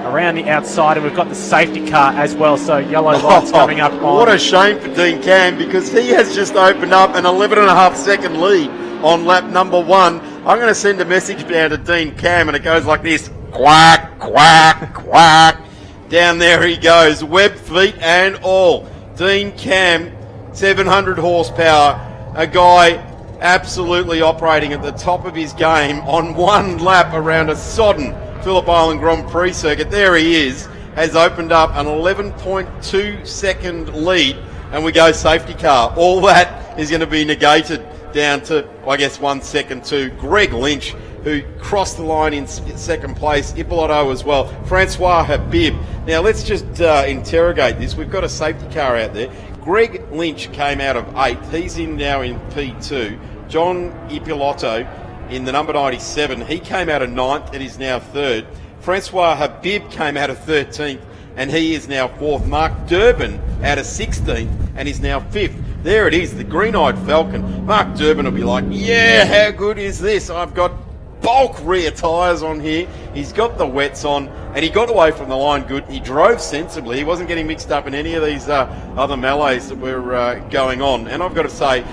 around the outside, and we've got the safety car as well, so yellow lights coming up on. What a shame for Dean Cam, because he has just opened up an 11.5 second lead on lap number 1. I'm going to send a message down to Dean Cam, and it goes like this: quack, quack, quack. Down there he goes, web feet and all. Dean Cam, 700 horsepower, a guy absolutely operating at the top of his game on one lap around a sodden Phillip Island Grand Prix circuit. There he is, has opened up an 11.2 second lead, and we go safety car. All that is going to be negated down to, I guess, 1 second to Greg Lynch, who crossed the line in second place. Ippolito as well. Francois Habib. Now let's just interrogate this. We've got a safety car out there. Greg Lynch came out of 8th. He's in now in P2. John Ippolito in the number 97, he came out of 9th and is now 3rd. Francois Habib came out of 13th and he is now 4th. Mark Durbin out of 16th and is now 5th. There it is, the green-eyed Falcon. Mark Durbin will be like, yeah, how good is this? I've got bulk rear tyres on here. He's got the wets on, and he got away from the line good. He drove sensibly. He wasn't getting mixed up in any of these other melees that were going on. And I've got to say,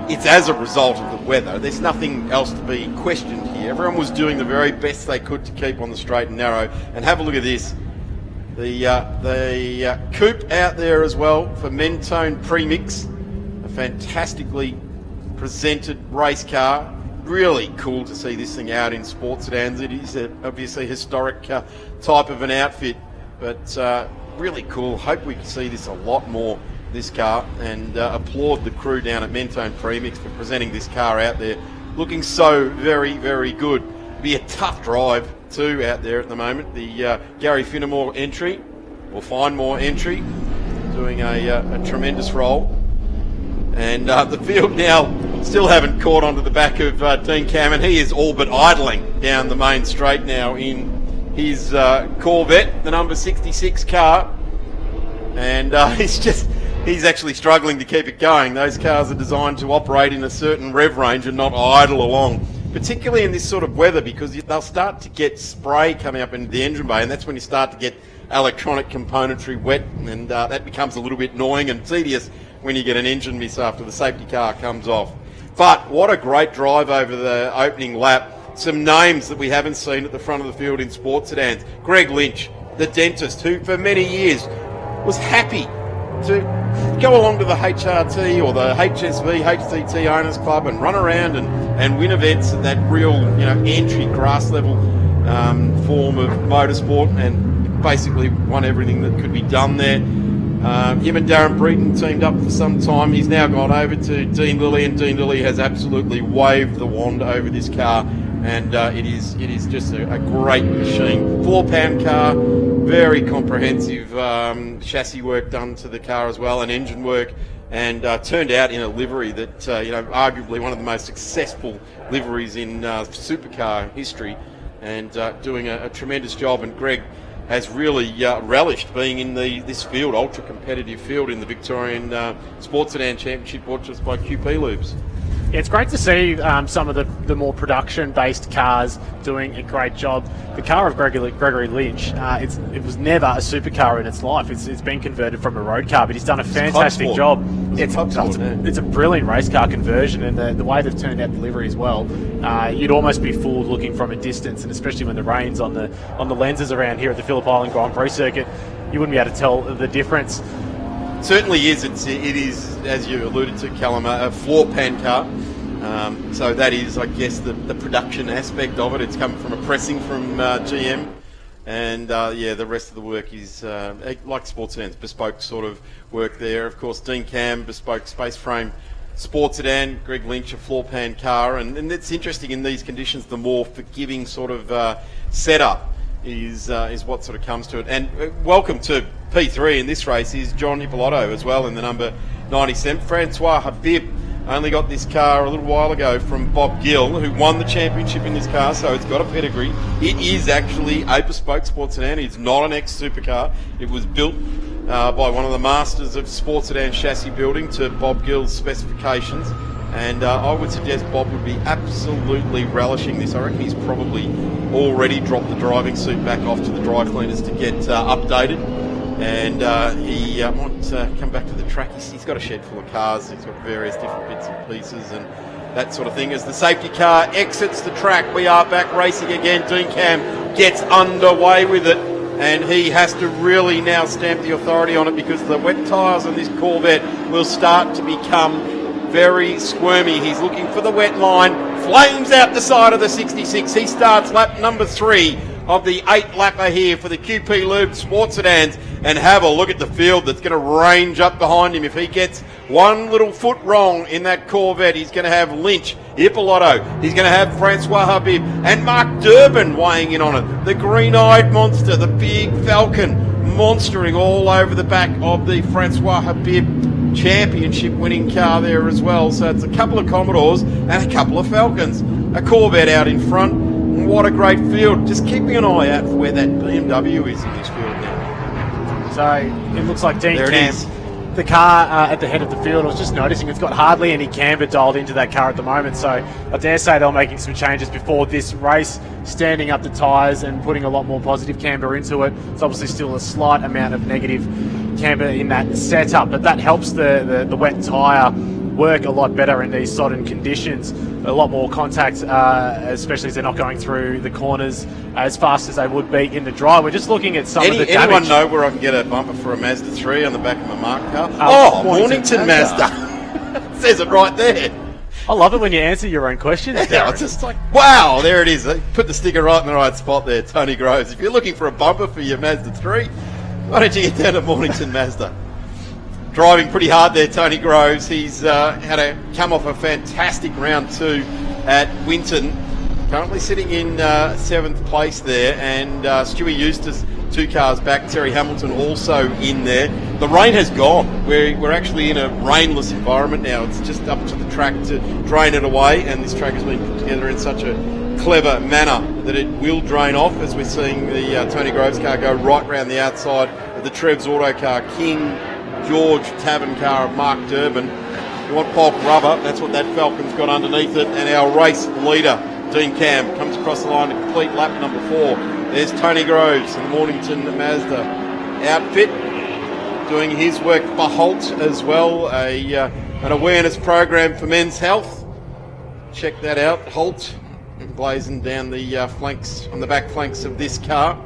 it's as a result of the weather. There's nothing else to be questioned here. Everyone was doing the very best they could to keep on the straight and narrow. And have a look at this. The coupe out there as well for Mentone Premix. A fantastically presented race car. Really cool to see this thing out in sports sedans. It is obviously a historic type of an outfit, but really cool. Hope we can see this a lot more, this car, and applaud the crew down at Mentone Premix for presenting this car out there. Looking so very, very good. Be a tough drive too out there at the moment. The Gary Finnemore entry, or Finemore entry, doing a tremendous role. And the field now still haven't caught onto the back of Dean Cam, and he is all but idling down the main straight now in his Corvette, the number 66 car. And he's actually struggling to keep it going. Those cars are designed to operate in a certain rev range and not idle along. particularly in this sort of weather, because they'll start to get spray coming up into the engine bay, and that's when you start to get electronic componentry wet, and that becomes a little bit annoying and tedious when you get an engine miss after the safety car comes off. But what a great drive over the opening lap. Some names that we haven't seen at the front of the field in sports sedans. Greg Lynch, the dentist, who for many years was happy to go along to the HRT or the HSV, HCT Owners Club and run around and win events at that real, entry grass level form of motorsport, and basically won everything that could be done there. Him and Darren Breeden teamed up for some time. He's now gone over to Dean Lilly, and Dean Lilly has absolutely waved the wand over this car, and it is just a great machine. 4-pound car, very comprehensive chassis work done to the car as well, and engine work, and turned out in a livery that, arguably one of the most successful liveries in supercar history, and doing a tremendous job. And Greg has really relished being in this field, ultra-competitive field in the Victorian Sports Sedan Championship, brought to us by QP Lubes. Yeah, it's great to see some of the more production-based cars doing a great job. The car of Gregory Lynch, it was never a supercar in its life. It's been converted from a road car, but he's done a fantastic job. It's a brilliant race car conversion, and the way they've turned out the livery as well, you'd almost be fooled looking from a distance, and especially when the rain's on the lenses around here at the Phillip Island Grand Prix circuit, you wouldn't be able to tell the difference. Certainly is. It is, as you alluded to, Callum, a floor pan car. So that is, I guess, the production aspect of it. It's come from a pressing from GM. And, the rest of the work is, like sports sedans, bespoke sort of work there. Of course, Dean Cam, bespoke space frame sports sedan. Greg Lynch, a floor pan car. And it's interesting in these conditions, the more forgiving sort of setup is what sort of comes to it. And welcome to P3 in this race is John Ippolito as well in the number 97. Francois Habib only got this car a little while ago from Bob Gill, who won the championship in this car, so it's got a pedigree. It is actually a bespoke sports sedan. It's not an ex-supercar. It was built by one of the masters of sports sedan chassis building to Bob Gill's specifications. And I would suggest Bob would be absolutely relishing this. I reckon he's probably already dropped the driving suit back off to the dry cleaners to get updated. And he might come back to the track. He's got a shed full of cars. He's got various different bits and pieces and that sort of thing. As the safety car exits the track, we are back racing again. Dean Cam gets underway with it, and he has to really now stamp the authority on it, because the wet tyres on this Corvette will start to become very squirmy. He's looking for the wet line, flames out the side of the 66. He starts lap number 3 of the 8-lapper here for the QP Lube Sports Sedans, and have a look at the field that's going to range up behind him. If he gets one little foot wrong in that Corvette, he's going to have Lynch, Ippolito, he's going to have Francois Habib and Mark Durbin weighing in on it. The green-eyed monster, the big Falcon, monstering all over the back of the Francois Habib championship winning car there as well. So it's a couple of Commodores and a couple of Falcons. A Corvette out in front. What a great field. Just keeping an eye out for where that BMW is in this field now. So it looks like Dean Cam, the car at the head of the field. I was just noticing it's got hardly any camber dialed into that car at the moment. So I dare say they're making some changes before this race, standing up the tyres and putting a lot more positive camber into it. It's obviously still a slight amount of negative camber in that setup, but that helps the wet tyre work a lot better in these sodden conditions. A lot more contact, especially as they're not going through the corners as fast as they would be in the dry. We're just looking at some of the damage. Anyone know where I can get a bumper for a Mazda 3 on the back of my Mark car? Mornington Mazda. It says it right there. I love it when you answer your own questions. Yeah, it's just like, wow, there it is. They put the sticker right in the right spot there, Tony Groves. If you're looking for a bumper for your Mazda 3, why don't you get down to Mornington Mazda? Driving pretty hard there, Tony Groves. He's come off a fantastic round 2 at Winton. Currently sitting in 7th place there, and Stewie Eustace 2 cars back. Terry Hamilton also in there. The rain has gone. We're actually in a rainless environment now. It's just up to the track to drain it away, and this track has been put together in such a clever manner that it will drain off, as we're seeing the Tony Groves car go right round the outside of the Trev's Auto car. King George Tavern car of Mark Durbin. You want pulp rubber, that's what that Falcon's got underneath it. And our race leader Dean Cam comes across the line to complete lap number 4. There's Tony Groves and the Mornington Mazda outfit doing his work for Holt as well, an awareness program for men's health. Check that out, Holt blazing down the flanks, on the back flanks of this car.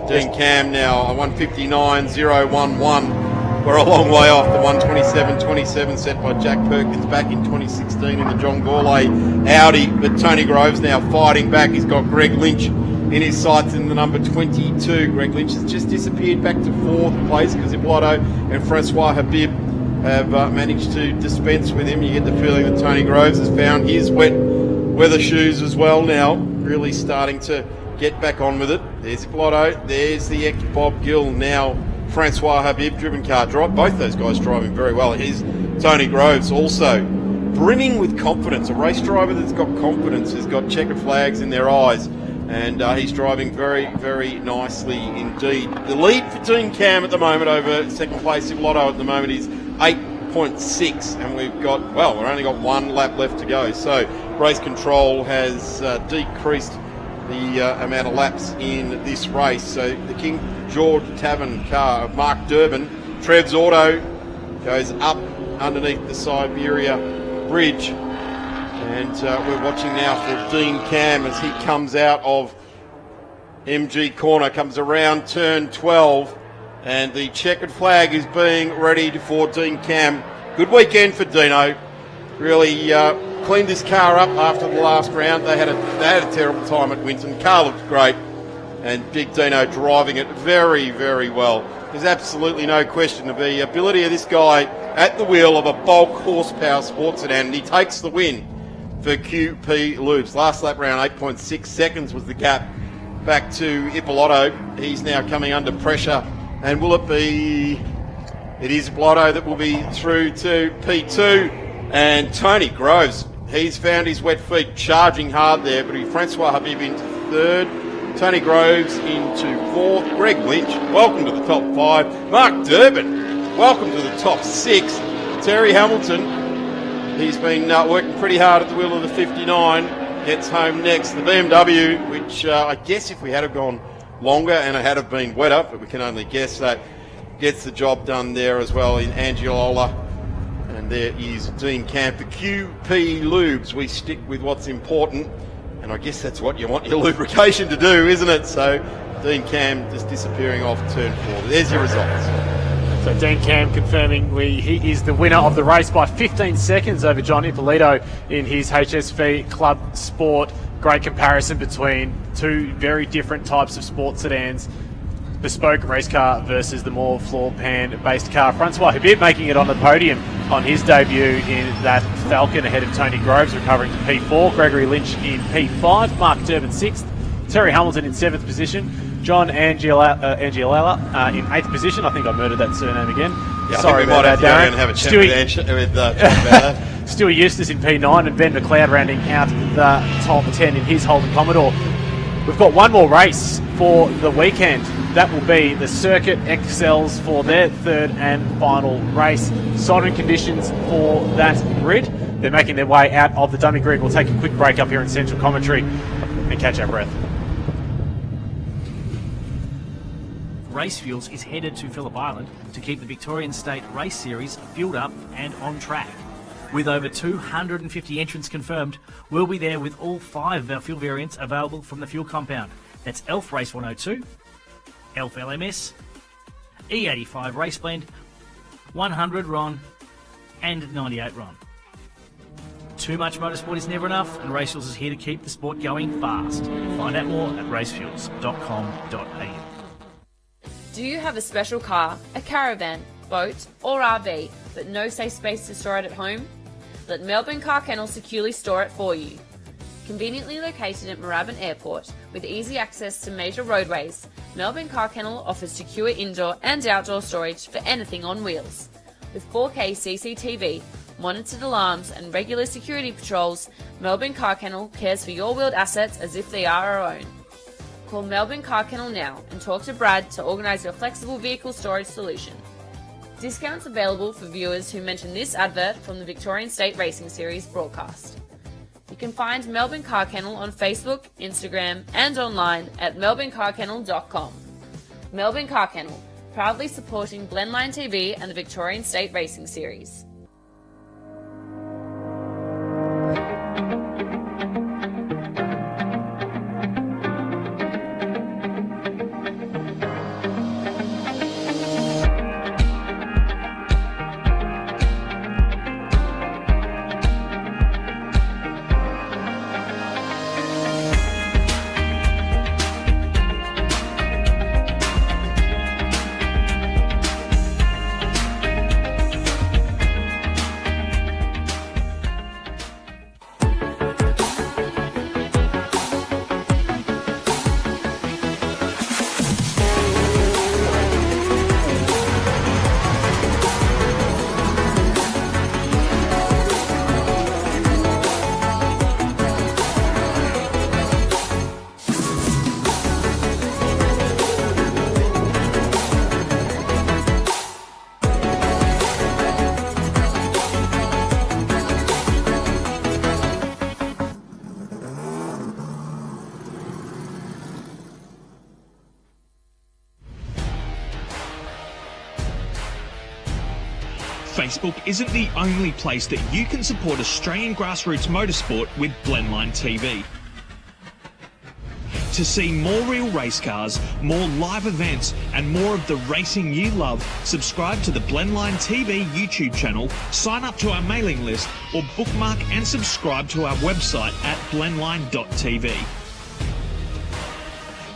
Dean Cam now a 159.011. We're a long way off the 127.27 set by Jack Perkins back in 2016 in the John Gourlay Audi. But Tony Groves now fighting back. He's got Greg Lynch in his sights in the number 22. Greg Lynch has just disappeared back to 4th place because Iblotto and Francois Habib have managed to dispense with him. You get the feeling that Tony Groves has found his wet weather shoes as well now, really starting to get back on with it. There's Iblotto, there's the ex-Bob Gill, now Francois Habib driven car. Both those guys driving very well. Here's Tony Groves also brimming with confidence. A race driver that's got confidence has got checkered flags in their eyes, and he's driving very, very nicely indeed. The lead for Dean Cam at the moment over second place Iblotto at the moment is 8.6, and we've only got 1 lap left to go. So race control has decreased the amount of laps in this race. So the King George Tavern car of Mark Durbin, Trev's Auto, goes up underneath the Siberia Bridge. And we're watching now for Dean Cam as he comes out of MG corner, comes around turn 12, and the checkered flag is being readied for Dean Cam. Good weekend for Dino. Really cleaned this car up after the last round. They had a terrible time at Winton. Car looked great, and Big Dino driving it very, very well. There's absolutely no question of the ability of this guy at the wheel of a bulk horsepower sports sedan, and he takes the win for QP Lubes. Last lap round, 8.6 seconds was the gap back to Ippolotto. He's now coming under pressure, and will it be... It is Ippolotto that will be through to P2, and Tony Groves, he's found his wet feet, charging hard there, but Francois Habib into 3rd, Tony Groves into 4th, Greg Lynch, welcome to the top 5, Mark Durbin, welcome to the top 6, Terry Hamilton, he's been working pretty hard at the wheel of the 59, gets home next. The BMW, which I guess if we had have gone longer and it had have been wetter, but we can only guess that, gets the job done there as well in Angiola. And there is Dean Cam for QP Lubes. We stick with what's important, and I guess that's what you want your lubrication to do, isn't it? So Dean Cam just disappearing off turn 4. There's your results. So Dean Cam confirming he is the winner of the race by 15 seconds over John Ippolito in his HSV Club Sport. Great comparison between two very different types of sports sedans. Bespoke race car versus the more floor pan based car. Francois Habib making it on the podium on his debut in that Falcon ahead of Tony Groves, recovering to P4. Gregory Lynch in P5. Mark Durbin 6th. Terry Hamilton in 7th position. John Angiolella in 8th position. I think I murdered that surname again. Yeah, sorry about that, Darren. Have a chat with that. Stewie Eustace in P9 and Ben McLeod rounding out the top 10 in his Holden Commodore. We've got one more race for the weekend. That will be the Circuit XLs for their 3rd and final race. Soldering conditions for that grid. They're making their way out of the dummy grid. We'll take a quick break up here in Central Commentary and catch our breath. Race Fuels is headed to Phillip Island to keep the Victorian State Race Series fueled up and on track. With over 250 entrants confirmed, we'll be there with all 5 of our fuel variants available from the fuel compound. That's ELF Race 102, ELF LMS, E85 Race Blend, 100 RON and 98 RON. Too much motorsport is never enough, and Race Fuels is here to keep the sport going fast. Find out more at racefuels.com.au. Do you have a special car, a caravan, boat or RV, but no safe space to store it at home? Let Melbourne Car Kennel securely store it for you. Conveniently located at Moorabbin Airport with easy access to major roadways, Melbourne Car Kennel offers secure indoor and outdoor storage for anything on wheels. With 4K CCTV, monitored alarms and regular security patrols, Melbourne Car Kennel cares for your wheeled assets as if they are our own. Call Melbourne Car Kennel now and talk to Brad to organise your flexible vehicle storage solution. Discounts available for viewers who mention this advert from the Victorian State Racing Series broadcast. You can find Melbourne Car Kennel on Facebook, Instagram, and online at melbournecarkennel.com. Melbourne Car Kennel, proudly supporting Blendline TV and the Victorian State Racing Series. Facebook isn't the only place that you can support Australian grassroots motorsport with Blendline TV. To see more real race cars, more live events, and more of the racing you love, subscribe to the Blendline TV YouTube channel, sign up to our mailing list, or bookmark and subscribe to our website at blendline.tv.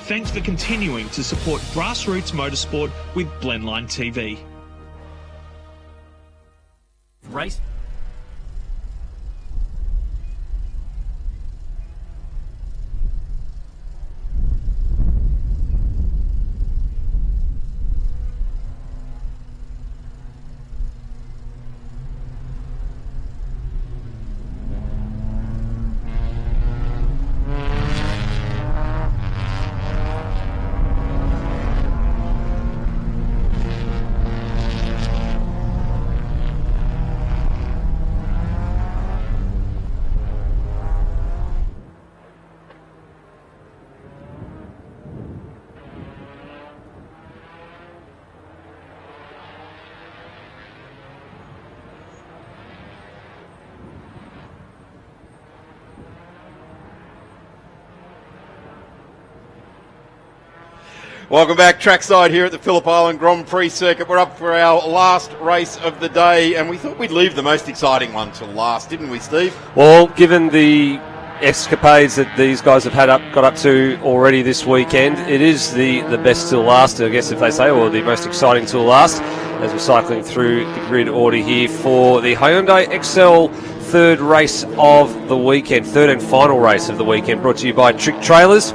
Thanks for continuing to support grassroots motorsport with Blendline TV. Race. Welcome back, trackside here at the Phillip Island Grand Prix circuit. We're up for our last race of the day, and we thought we'd leave the most exciting one till last, didn't we, Steve? Well, given the escapades that these guys have got up to already this weekend, it is the best till last, I guess, if they say, or the most exciting till last, as we're cycling through the grid order here for the Hyundai XL third race of the weekend, third and final race of the weekend, brought to you by Trick Trailers.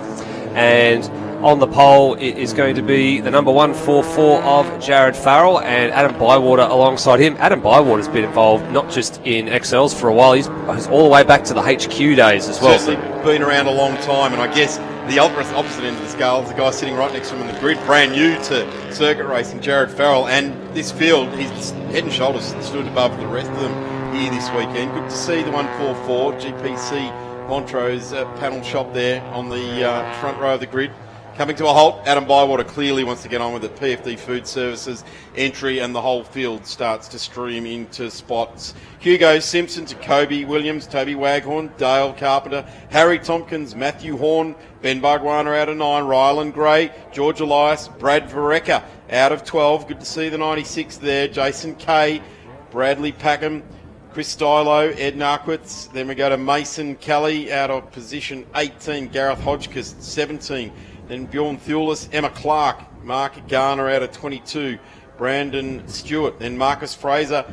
And on the pole, it is going to be the number 144 of Jared Farrell and Adam Bywater alongside him. Adam Bywater's been involved not just in XLs for a while, he's all the way back to the HQ days as well. Certainly been around a long time, and I guess the opposite end of the scale is the guy sitting right next to him in the grid, brand new to circuit racing, Jared Farrell. And this field, he's head and shoulders stood above the rest of them here this weekend. Good to see the 144 GPC Montrose panel shop there on the front row of the grid. Coming to a halt, Adam Bywater clearly wants to get on with it. PFD Food Services entry, and the whole field starts to stream into spots. Hugo Simpson, Jacoby Williams, Toby Waghorn, Dale Carpenter, Harry Tompkins, Matthew Horn, Ben Bargwana out of 9, Rylan Gray, George Elias, Brad Varecka out of 12. Good to see the 96 there. Jason Kay, Bradley Packham, Chris Stylo, Ed Narquitz. Then we go to Mason Kelly out of position 18, Gareth Hodgkiss 17. Then Bjorn Thulis, Emma Clark, Mark Garner out of 22, Brandon Stewart, then Marcus Fraser,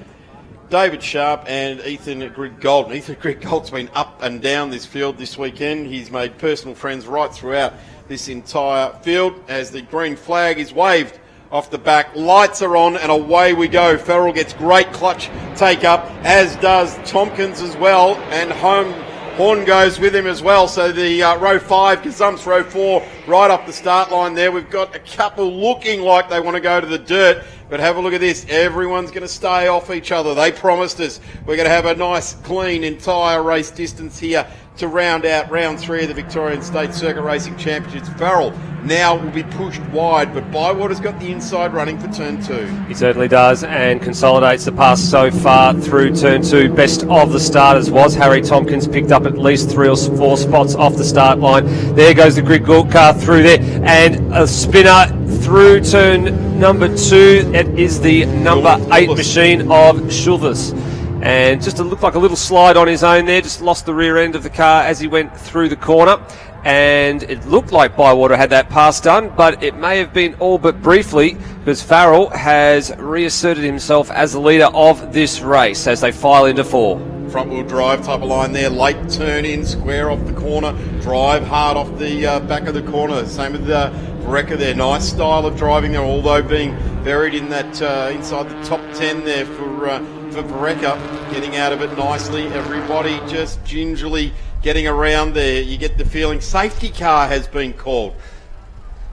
David Sharp and Ethan Griggold. Ethan Griggold's been up and down this field this weekend. He's made personal friends right throughout this entire field as the green flag is waved off the back. Lights are on and away we go. Farrell gets great clutch take up, as does Tompkins as well, and home Horn goes with him as well. So the row 5 gazumps row 4 right up the start line there. We've got a couple looking like they want to go to the dirt. But have a look at this. Everyone's going to stay off each other. They promised us we're going to have a nice, clean, entire race distance here to round out round 3 of the Victorian State Circuit Racing Championships. Farrell now will be pushed wide, but Bywater's got the inside running for turn 2. He certainly does, and consolidates the pass so far through turn 2. Best of the starters was Harry Tompkins, picked up at least 3 or 4 spots off the start line. There goes the Grid Gulp car through there, and a spinner through turn number 2. It is the number 8 machine of Schulvers. And just looked like a little slide on his own there, just lost the rear end of the car as he went through the corner. And it looked like Bywater had that pass done, but it may have been all but briefly, because Farrell has reasserted himself as the leader of this race as they file into 4. Front wheel drive type of line there, late turn in, square off the corner, drive hard off the back of the corner. Same with the Breca there, nice style of driving there, although being buried in that inside the top 10 there for Breca, getting out of it nicely. Everybody just gingerly getting around there. You get the feeling safety car has been called.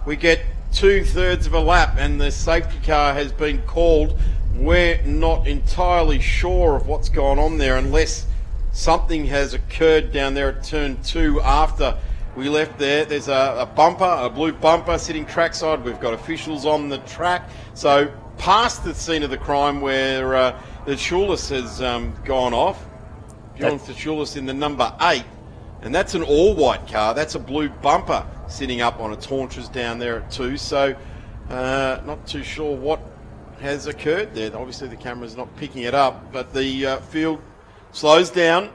We get 2/3 of a lap and the safety car has been called. We're not entirely sure of what's gone on there unless something has occurred down there at turn 2 after we left there. There's a bumper, a blue bumper sitting trackside. We've got officials on the track. So past the scene of the crime where the Schulis has gone off. Bjorn Schulis in the number 8. And that's an all-white car. That's a blue bumper sitting up on its haunches down there at 2. So not too sure what has occurred there. Obviously the camera's not picking it up. But the field slows down.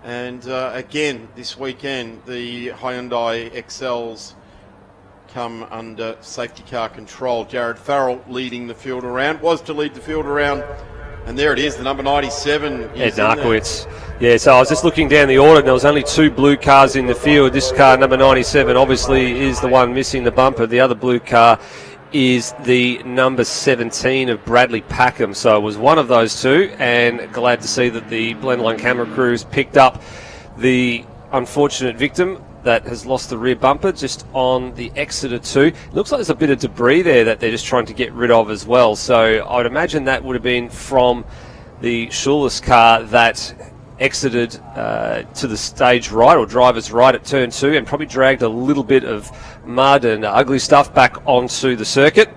And again, this weekend, the Hyundai XLs come under safety car control. Jared Farrell leading the field around. Was to lead the field around. And there it is, the number 97. Ed Narkowitz. Yeah, so I was just looking down the order, and there was only 2 blue cars in the field. This car, number 97, obviously is the one missing the bumper. The other blue car is the number 17 of Bradley Packham. So it was one of those 2, and glad to see that the Blendline camera crews picked up the unfortunate victim that has lost the rear bumper just on the exit of 2. Looks like there's a bit of debris there that they're just trying to get rid of as well. So I would imagine that would have been from the Schulis car that exited to the stage right, or driver's right at turn 2, and probably dragged a little bit of mud and ugly stuff back onto the circuit.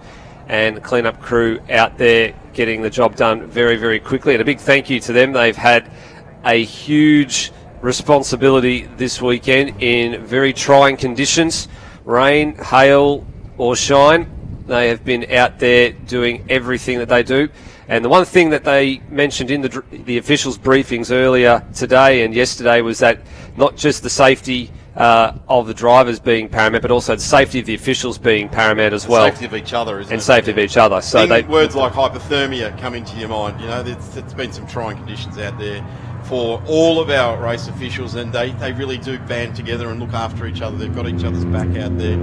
And the cleanup crew out there getting the job done very, very quickly. And a big thank you to them. They've had a huge responsibility this weekend in very trying conditions, rain, hail or shine. They have been out there doing everything that they do. And the one thing that they mentioned in the officials' briefings earlier today and yesterday was that not just the safety of the drivers being paramount, but also the safety of the officials being paramount as well. Safety of each other, isn't it? And safety of each other. So words like hypothermia come into your mind. You know, it's been some trying conditions out there for all of our race officials, and they really do band together and look after each other. They've got each other's back out there.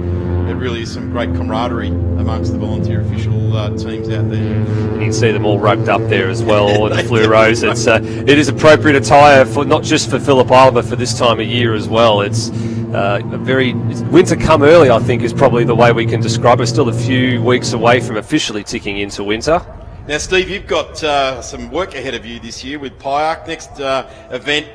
There really is some great camaraderie amongst the volunteer official teams out there. You can see them all rugged up there as well, all in the fluoros. It is appropriate attire for not just for Phillip Island, but for this time of year as well. It's winter come early, I think, is probably the way we can describe it. We're still a few weeks away from officially ticking into winter. Now, Steve, you've got some work ahead of you this year with PIARC. Next event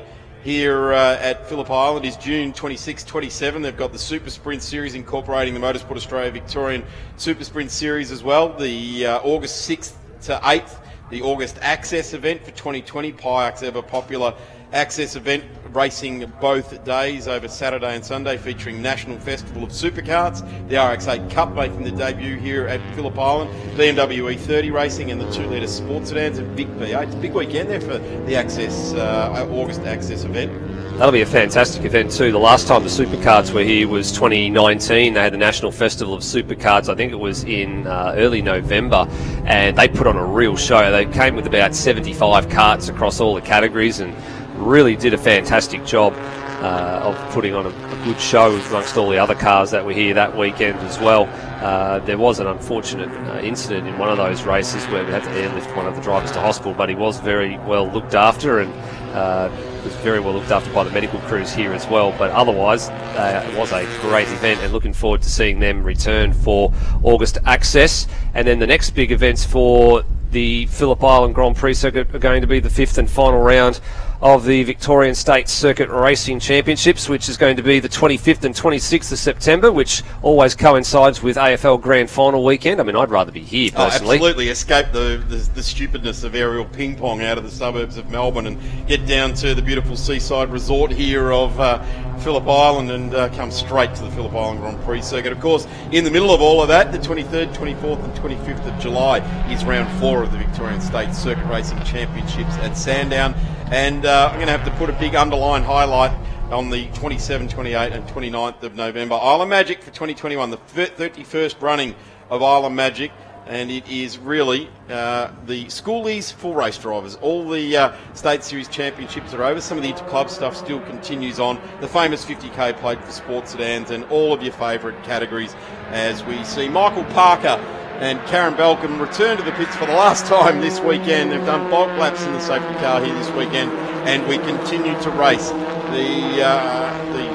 here at Phillip Island is June 26-27. They've got the Super Sprint Series incorporating the Motorsport Australia Victorian Super Sprint Series as well. The August 6th to 8th, the August Access event for 2020, PIARC's ever popular Access event, racing both days over Saturday and Sunday, featuring National Festival of Supercarts, the RX-8 Cup making the debut here at Phillip Island, BMW E30 Racing and the 2-litre sports sedans and Big V8. It's a big weekend there for the Access August Access event. That'll be a fantastic event too. The last time the Supercarts were here was 2019. They had the National Festival of Supercarts. I think it was in early November, and they put on a real show. They came with about 75 carts across all the categories and really did a fantastic job of putting on a good show amongst all the other cars that were here that weekend as well. There was an unfortunate incident in one of those races where we had to airlift one of the drivers to hospital, but he was very well looked after and was very well looked after by the medical crews here as well. But otherwise, it was a great event, and looking forward to seeing them return for August Access. And then the next big events for the Phillip Island Grand Prix Circuit are going to be the 5th and final round of the Victorian State Circuit Racing Championships, which is going to be the 25th and 26th of September, which always coincides with AFL Grand Final weekend. I mean, I'd rather be here personally. Absolutely. Escape the stupidness of aerial ping pong out of the suburbs of Melbourne and get down to the beautiful seaside resort here of Phillip Island and come straight to the Phillip Island Grand Prix Circuit. Of course, in the middle of all of that, the 23rd, 24th and 25th of July is round 4 of the Victorian State Circuit Racing Championships at Sandown. And I'm going to have to put a big underline highlight on the 27th, 28th and 29th of November. Island Magic for 2021, the 31st running of Island Magic. And it is really the schoolies full race drivers. All the State Series Championships are over. Some of the inter-club stuff still continues on. The famous 50k plate for sports sedans and all of your favourite categories as we see Michael Parker and Karen Belkin return to the pits for the last time this weekend. They've done bulk laps in the safety car here this weekend, and we continue to race. The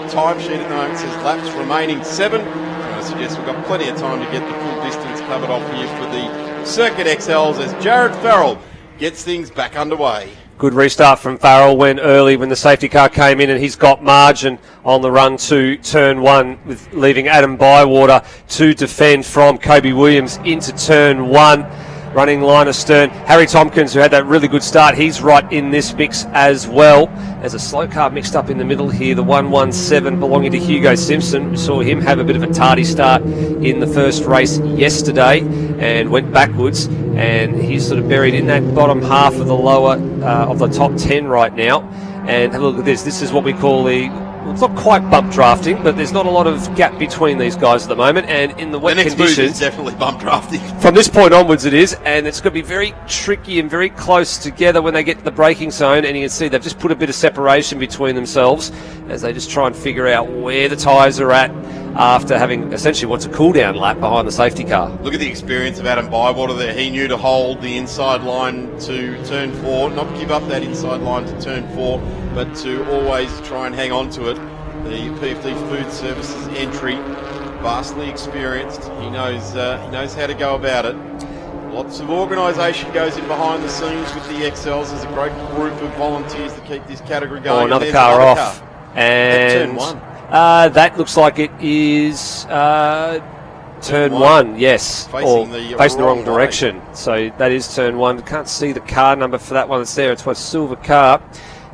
timesheet at the moment says laps remaining 7. I suggest we've got plenty of time to get the full distance covered off here for the Circuit XLs as Jared Farrell gets things back underway. Good restart from Farrell, went early when the safety car came in, and he's got margin on the run to turn 1, with leaving Adam Bywater to defend from Kobe Williams into turn 1. Running line astern, Harry Tompkins, who had that really good start, he's right in this mix as well. There's a slow car mixed up in the middle here, the 117 belonging to Hugo Simpson. We saw him have a bit of a tardy start in the first race yesterday and went backwards, and he's sort of buried in that bottom half of the lower of the top 10 right now. And have a look at this. This is what we call it's not quite bump drafting, but there's not a lot of gap between these guys at the moment, and in the wet conditions, conditions, move is definitely bump drafting. From this point onwards it is, and it's going to be very tricky and very close together when they get to the braking zone, and you can see they've just put a bit of separation between themselves as they just try and figure out where the tyres are at after having essentially what's a cool-down lap behind the safety car. Look at the experience of Adam Bywater there. He knew to hold the inside line to turn 4, not give up that inside line to turn 4, but to always try and hang on to it. The PFD Food Services entry, vastly experienced. He knows how to go about it. Lots of organisation goes in behind the scenes with the XLs. There's a great group of volunteers to keep this category going. Another car off. And turn 1. That looks like it is turn 1, yes. Facing the wrong direction. So that is turn 1. Can't see the car number for that one that's there. It's a silver car,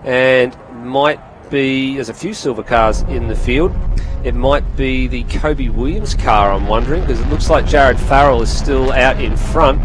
and might be, there's a few silver cars in the field. It might be the Kobe Williams car, I'm wondering, because it looks like Jared Farrell is still out in front,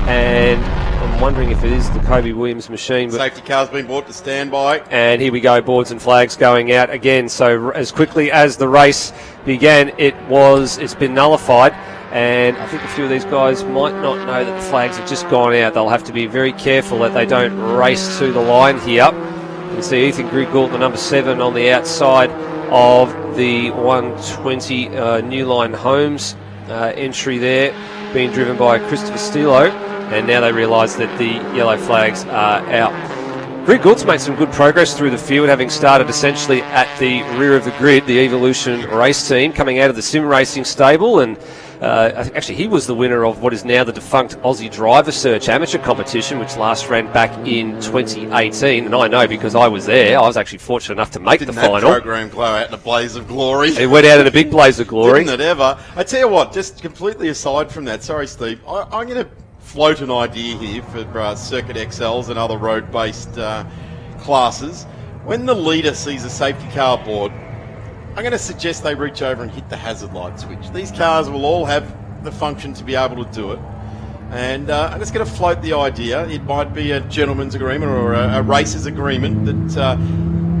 and I'm wondering if it is the Kobe Williams machine. Safety car's been brought to standby. And here we go, boards and flags going out again. So as quickly as the race began, it's been nullified, and I think a few of these guys might not know that the flags have just gone out. They'll have to be very careful that they don't race to the line here. You can see Ethan Griggold, the number 7, on the outside of the 120 New Line Homes entry there, being driven by Christopher Stilo, and now they realise that the yellow flags are out. Griggold's made some good progress through the field, having started essentially at the rear of the grid, the Evolution race team, coming out of the sim racing stable, and actually he was the winner of what is now the defunct Aussie Driver Search amateur competition, which last ran back in 2018, and I know because I was there. I was actually fortunate enough to make the final. Didn't that program glow out in a blaze of glory? It went out in a big blaze of glory. Didn't it ever? I tell you what, just completely aside from that, sorry Steve, I'm going to float an idea here for Circuit XLs and other road-based classes. When the leader sees a safety car board, I'm going to suggest they reach over and hit the hazard light switch. These cars will all have the function to be able to do it. And I'm just going to float the idea. It might be a gentleman's agreement or a racer's agreement that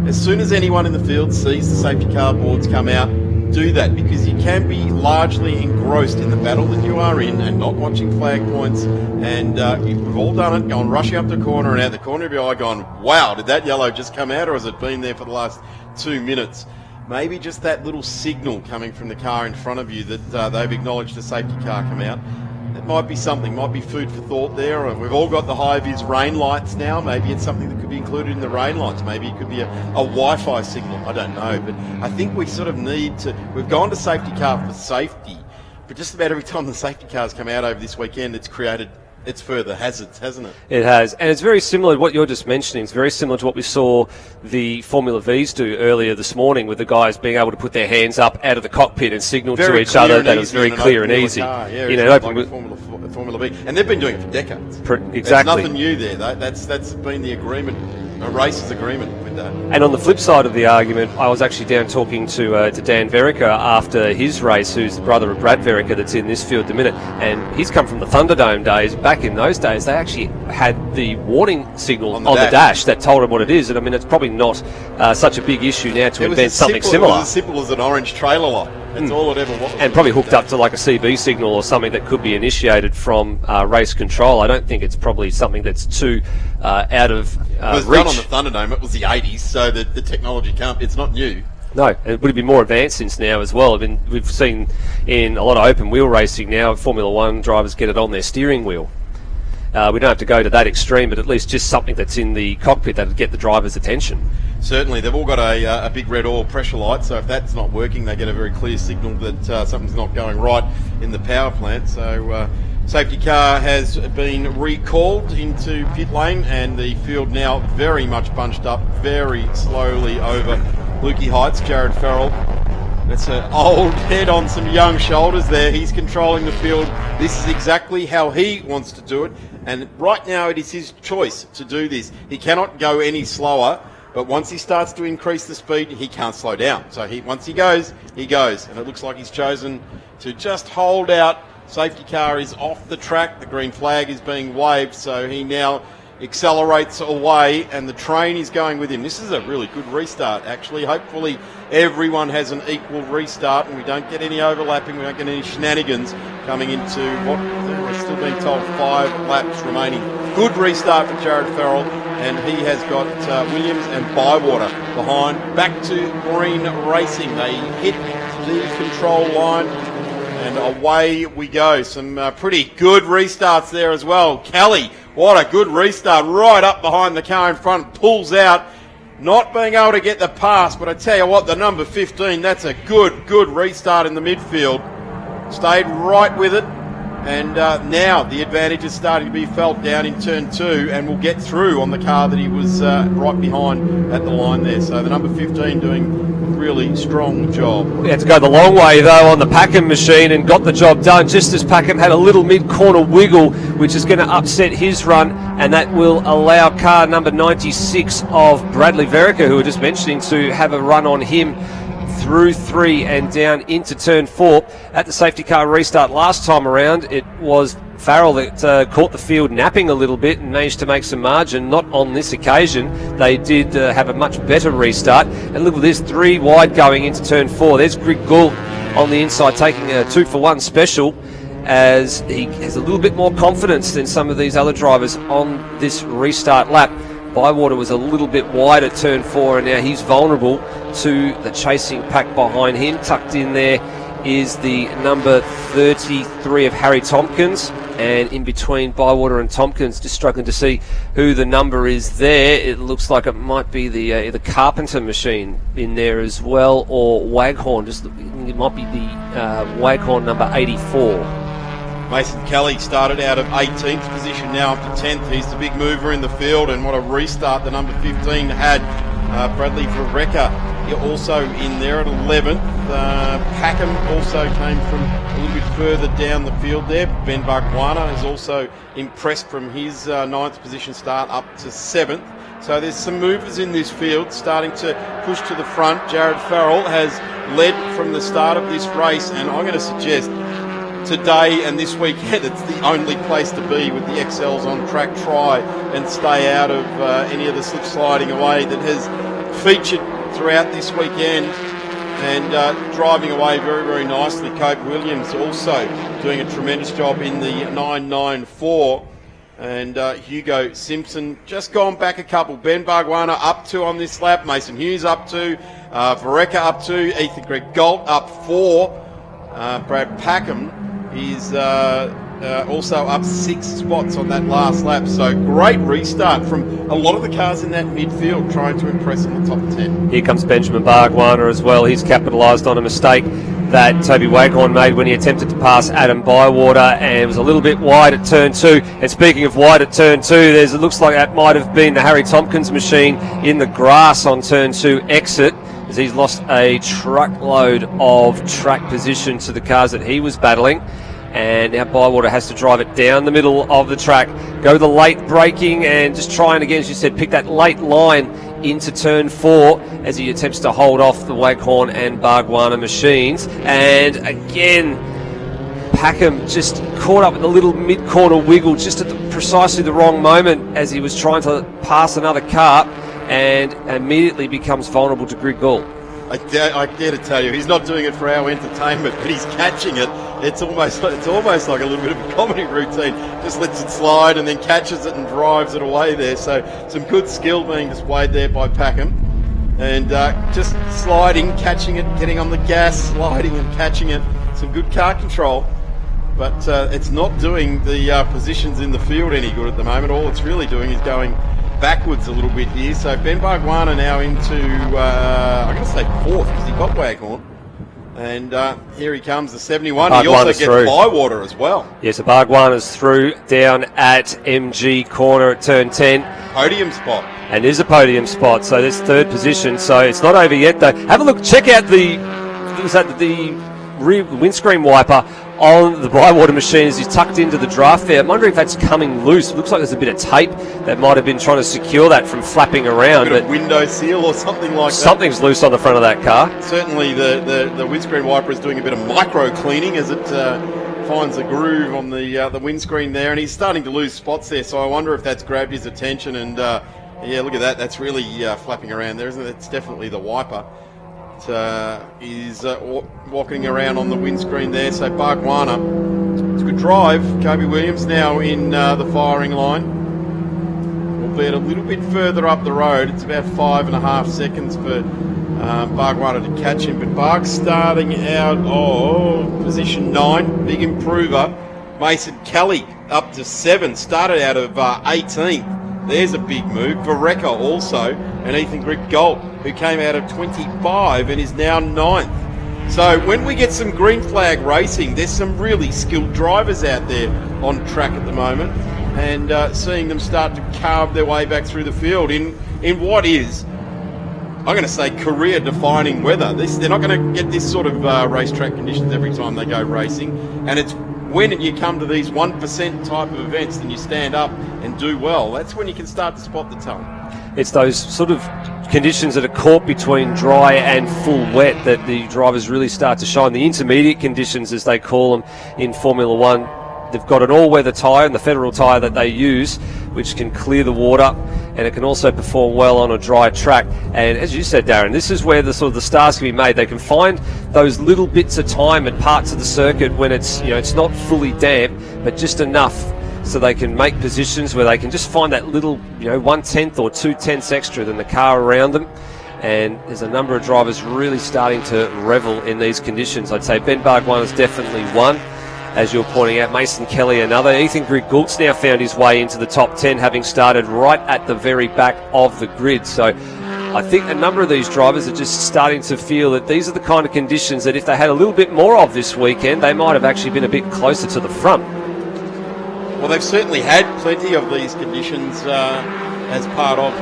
as soon as anyone in the field sees the safety car boards come out, do that, because you can be largely engrossed in the battle that you are in and not watching flag points. And we've all done it, gone rushing up the corner and out the corner of your eye gone, wow, did that yellow just come out, or has it been there for the last 2 minutes? Maybe just that little signal coming from the car in front of you that they've acknowledged a safety car come out. It might be something, might be food for thought there. And we've all got the high-vis rain lights now. Maybe it's something that could be included in the rain lights. Maybe it could be a Wi-Fi signal. I don't know. But I think we sort of need to... We've gone to safety car for safety, but just about every time the safety cars come out over this weekend, it's created... It's further hazards, hasn't it? It has, and it's very similar to what you're just mentioning. It's very similar to what we saw the Formula Vs do earlier this morning, with the guys being able to put their hands up out of the cockpit and signal to each other. That was very clear and easy. Yeah, like Formula V, and they've been doing it for decades. Exactly. There's nothing new there. That's been the agreement, a racer's agreement with that. And on the flip side of the argument, I was actually down talking to Dan Verica after his race, who's the brother of Brad Verica that's in this field at the minute, and he's come from the Thunderdome days. Back in those days, they actually had the warning signal on the dash that told him what it is, and I mean, it's probably not such a big issue now to invent something similar. It was as simple as an orange trailer light. That's all it ever was. And probably hooked up to like a CB signal or something that could be initiated from race control. I don't think it's probably something that's too out of reach. It was done on the Thunderdome. It was the 80s, so the technology it's not new. No, it would be more advanced since now as well. I mean, we've seen in a lot of open wheel racing now, Formula One drivers get it on their steering wheel. We don't have to go to that extreme, but at least just something that's in the cockpit that would get the driver's attention. Certainly, they've all got a big red oil pressure light, so if that's not working, they get a very clear signal that something's not going right in the power plant. So safety car has been recalled into pit lane, and the field now very much bunched up, very slowly over Lukey Heights. Jared Farrell, that's an old head on some young shoulders there. He's controlling the field. This is exactly how he wants to do it, and right now it is his choice to do this. He cannot go any slower, but once he starts to increase the speed, he can't slow down. So once he goes, he goes, and it looks like he's chosen to just hold out. Safety car is off the track. The green flag is being waved, so he now accelerates away, and the train is going with him. This is a really good restart, actually. Hopefully everyone has an equal restart and we don't get any overlapping, we don't get any shenanigans coming into what we're still being told 5 laps remaining. Good restart for Jared Farrell, and he has got Williams and Bywater behind. Back to green racing. They hit the control line, and away we go. Some pretty good restarts there as well. Kelly, what a good restart, right up behind the car in front, pulls out, not being able to get the pass, but I tell you what, the number 15, that's a good restart in the midfield. Stayed right with it, and now the advantage is starting to be felt down in turn 2, and will get through on the car that he was right behind at the line there. So the number 15 doing a really strong job. He had to go the long way though on the Packham machine and got the job done just as Packham had a little mid-corner wiggle, which is going to upset his run, and that will allow car number 96 of Bradley Verica, who we were just mentioning, to have a run on him through 3 and down into turn 4. At the safety car restart last time around, it was Farrell that caught the field napping a little bit and managed to make some margin. Not on this occasion. They did have a much better restart. And look at this, 3 wide going into turn 4. There's Greg Gould on the inside taking a 2-for-1 special, as he has a little bit more confidence than some of these other drivers on this restart lap. Bywater was a little bit wide at turn 4, and now he's vulnerable to the chasing pack behind him. Tucked in there is the number 33 of Harry Tompkins, and in between Bywater and Tompkins, just struggling to see who the number is there. It looks like it might be the Carpenter machine in there as well, or Waghorn. It might be the Waghorn number 84. Mason Kelly started out of 18th position, now up to 10th. He's the big mover in the field, and what a restart the number 15 had. Bradley Verrecka also in there at 11th. Packham also came from a little bit further down the field there. Ben Bargwana is also impressed from his 9th position start up to 7th. So there's some movers in this field starting to push to the front. Jared Farrell has led from the start of this race, and I'm going to suggest today and this weekend it's the only place to be with the XLs on track. Try and stay out of any of the slip sliding away that has featured throughout this weekend. and driving away very, very nicely. Cope Williams also doing a tremendous job in the 994. And Hugo Simpson just gone back a couple. Ben Bargwanna up 2 on this lap. Mason Hughes up 2. Vareka up 2. Ethan Greg Galt up 4. Brad Packham is also up 6 spots on that last lap. So great restart from a lot of the cars in that midfield trying to impress in the top 10. Here comes Benjamin Bargwanna as well. He's capitalised on a mistake that Toby Waghorn made when he attempted to pass Adam Bywater and was a little bit wide at turn 2. And speaking of wide at turn 2, it looks like that might have been the Harry Tompkins machine in the grass on turn 2 exit, as he's lost a truckload of track position to the cars that he was battling. And now Bywater has to drive it down the middle of the track, go the late braking and just try and, again, as you said, pick that late line into turn 4 as he attempts to hold off the Waghorn and Bargwanna machines. And again, Packham just caught up with a little mid-corner wiggle just at precisely the wrong moment as he was trying to pass another car, and immediately becomes vulnerable to grid gall. I dare to tell you, he's not doing it for our entertainment, but he's catching it. It's almost like a little bit of a comedy routine. Just lets it slide and then catches it and drives it away there. So some good skill being displayed there by Packham. And just sliding, catching it, getting on the gas, sliding and catching it. Some good car control. But it's not doing the positions in the field any good at the moment. All it's really doing is going backwards a little bit here. So Ben Bargwanna now into, I'm going to say 4th because he got Waghorn. And here he comes, the 71. He also gets Bywater as well. Yes, so Bargwanna's through down at MG corner at turn 10. Podium spot. And there's a podium spot, so there's 3rd position. So it's not over yet, though. Have a look, check out the rear windscreen wiper on the Bywater machine as he's tucked into the draft there. I'm wondering if that's coming loose. It looks like there's a bit of tape that might have been trying to secure that from flapping around. A bit of window seal or something like that. Something's loose on the front of that car. Certainly the windscreen wiper is doing a bit of micro cleaning as it finds a groove on the windscreen there, and he's starting to lose spots there, so I wonder if that's grabbed his attention. And yeah, look at that. That's really flapping around there, isn't it? It's definitely the wiper. Is walking around on the windscreen there. So Bargwanna, it's a good drive. Kobe Williams now in the firing line, albeit a little bit further up the road. It's about 5.5 seconds for Bargwanna to catch him. But Barg starting out position 9, big improver. Mason Kelly up to 7, started out of 18th. There's a big move. Vareka also, and Ethan Greg Galt, who came out of 25 and is now 9th. So when we get some green flag racing, there's some really skilled drivers out there on track at the moment, and seeing them start to carve their way back through the field in what is, I'm going to say, career-defining weather. They're not going to get this sort of racetrack conditions every time they go racing, and it's when you come to these 1% type of events and you stand up and do well, that's when you can start to spot the talent. It's those sort of conditions that are caught between dry and full wet that the drivers really start to shine. The intermediate conditions, as they call them in Formula One, they've got an all-weather tyre and the Federal tyre that they use, which can clear the water, and it can also perform well on a dry track. And as you said, Darren, this is where the stars can be made. They can find those little bits of time at parts of the circuit when it's not fully damp, but just enough so they can make positions where they can just find that little 1/10 or 2/10 extra than the car around them. And there's a number of drivers really starting to revel in these conditions. I'd say Ben Bargwanna is definitely one, as you're pointing out. Mason Kelly another. Ethan Greg Galt's now found his way into the top 10, having started right at the very back of the grid. So I think a number of these drivers are just starting to feel that these are the kind of conditions that if they had a little bit more of this weekend, they might have actually been a bit closer to the front. Well, they've certainly had plenty of these conditions as part of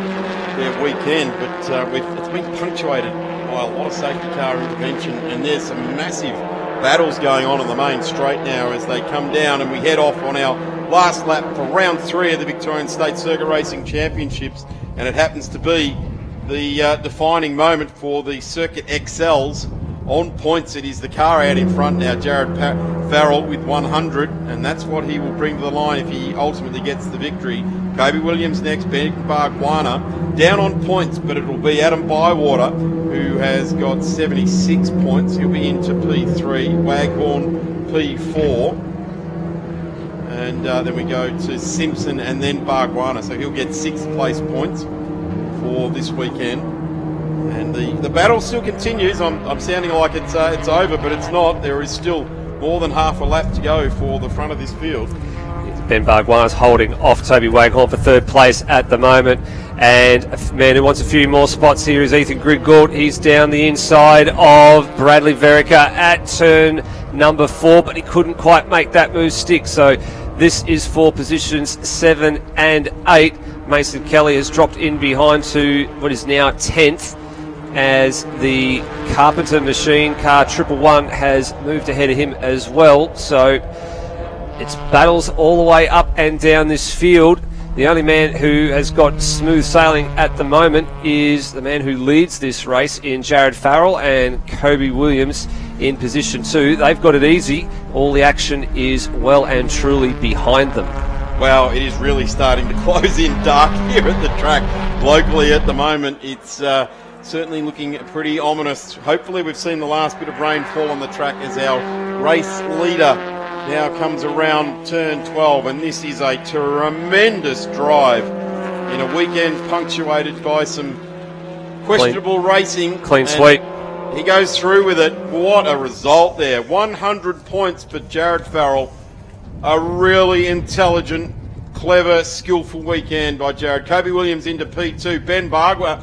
their weekend, but it's been punctuated by a lot of safety car intervention, and there's some massive battles going on the main straight now as they come down, and we head off on our last lap for round 3 of the Victorian State Circuit Racing Championships, and it happens to be the defining moment for the Circuit XLs. On points, it is the car out in front now, Jared Farrell with 100, and that's what he will bring to the line if he ultimately gets the victory. Kobe Williams next, Ben Bargwana. Down on points, but it'll be Adam Bywater, who has got 76 points. He'll be into P3. Waghorn, P4. And then we go to Simpson and then Bargwana. So he'll get 6th place points for this weekend. And the battle still continues. I'm sounding like it's over, but it's not. There is still more than half a lap to go for the front of this field. Ben Bargwana's holding off Toby Waghorn for 3rd place at the moment. And a man who wants a few more spots here is Ethan Griggold. He's down the inside of Bradley Verica at turn number 4, but he couldn't quite make that move stick. So this is for positions 7 and 8. Mason Kelly has dropped in behind to what is now 10th, as the Carpenter Machine car 111 has moved ahead of him as well. So it's battles all the way up and down this field. The only man who has got smooth sailing at the moment is the man who leads this race in Jared Farrell and Kobe Williams in position 2. They've got it easy. All the action is well and truly behind them. Well, it is really starting to close in dark here at the track. Locally at the moment, it's certainly looking pretty ominous. Hopefully we've seen the last bit of rainfall on the track as our race leader now comes around turn 12, and this is a tremendous drive in a weekend punctuated by some questionable racing. Clean sweep. He goes through with it. What a result there. 100 points for Jared Farrell. A really intelligent, clever, skillful weekend by Jared. Kobe Williams into P2. Ben Bargwana.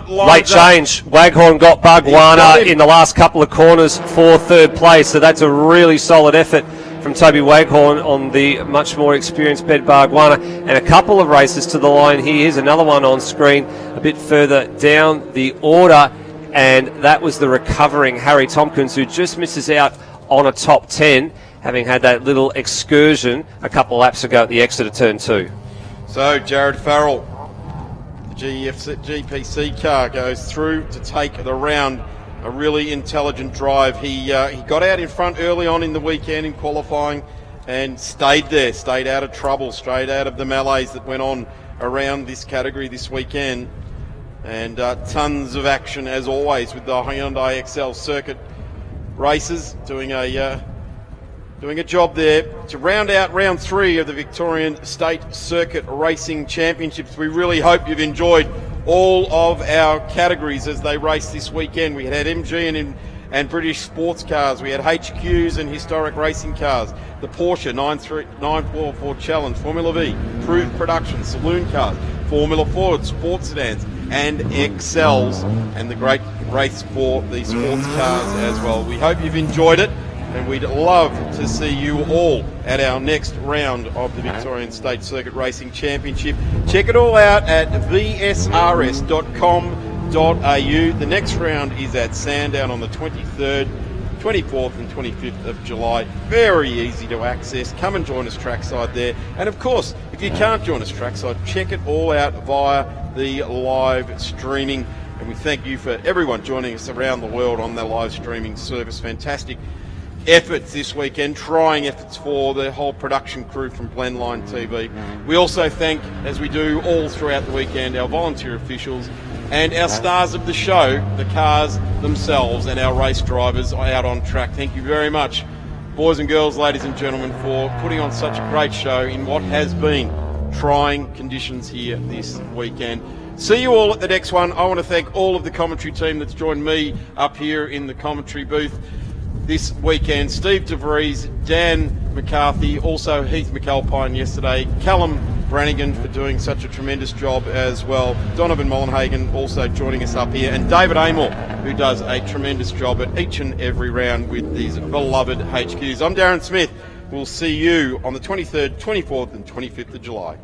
Late change. Waghorn got Bargwana in the last couple of corners for 3rd place. So that's a really solid effort from Toby Waghorn on the much more experienced Ben Bargwana. And a couple of races to the line. Here's another one on screen a bit further down the order. And that was the recovering Harry Tompkins, who just misses out on a top 10, having had that little excursion a couple of laps ago at the exit of turn 2. So Jared Farrell, the GPC car, goes through to take the round. A really intelligent drive. He got out in front early on in the weekend in qualifying and stayed there, stayed out of trouble, straight out of the melees that went on around this category this weekend. And tons of action as always with the Hyundai XL circuit races, doing a job there to round out round 3 of the Victorian State Circuit Racing Championships. We really hope you've enjoyed all of our categories as they race this weekend. We had MG and British sports cars. We had HQs and historic racing cars. The Porsche 944 Challenge, Formula V, Proved Production, Saloon cars, Formula Ford, sports sedans, and XLs, and the great race for the sports cars as well. We hope you've enjoyed it, and we'd love to see you all at our next round of the Victorian State Circuit Racing Championship. Check it all out at vsrs.com.au. The next round is at Sandown on the 23rd, 24th and 25th of July. Very easy to access. Come and join us trackside there. And of course, if you can't join us trackside, check it all out via the live streaming. And we thank you for everyone joining us around the world on the live streaming service. Fantastic efforts this weekend, trying efforts for the whole production crew from Blendline TV. We also thank, as we do all throughout the weekend, our volunteer officials and our stars of the show, the cars themselves and our race drivers out on track. Thank you very much, boys and girls, ladies and gentlemen, for putting on such a great show in what has been trying conditions here this weekend. See you all at the next one. I want to thank all of the commentary team that's joined me up here in the commentary booth this weekend. Steve DeVries, Dan McCarthy, also Heath McAlpine yesterday, Callum Brannigan for doing such a tremendous job as well, Donovan Mollenhagen also joining us up here, and David Amor, who does a tremendous job at each and every round with these beloved HQs. I'm Darren Smith. We'll see you on the 23rd, 24th and 25th of July.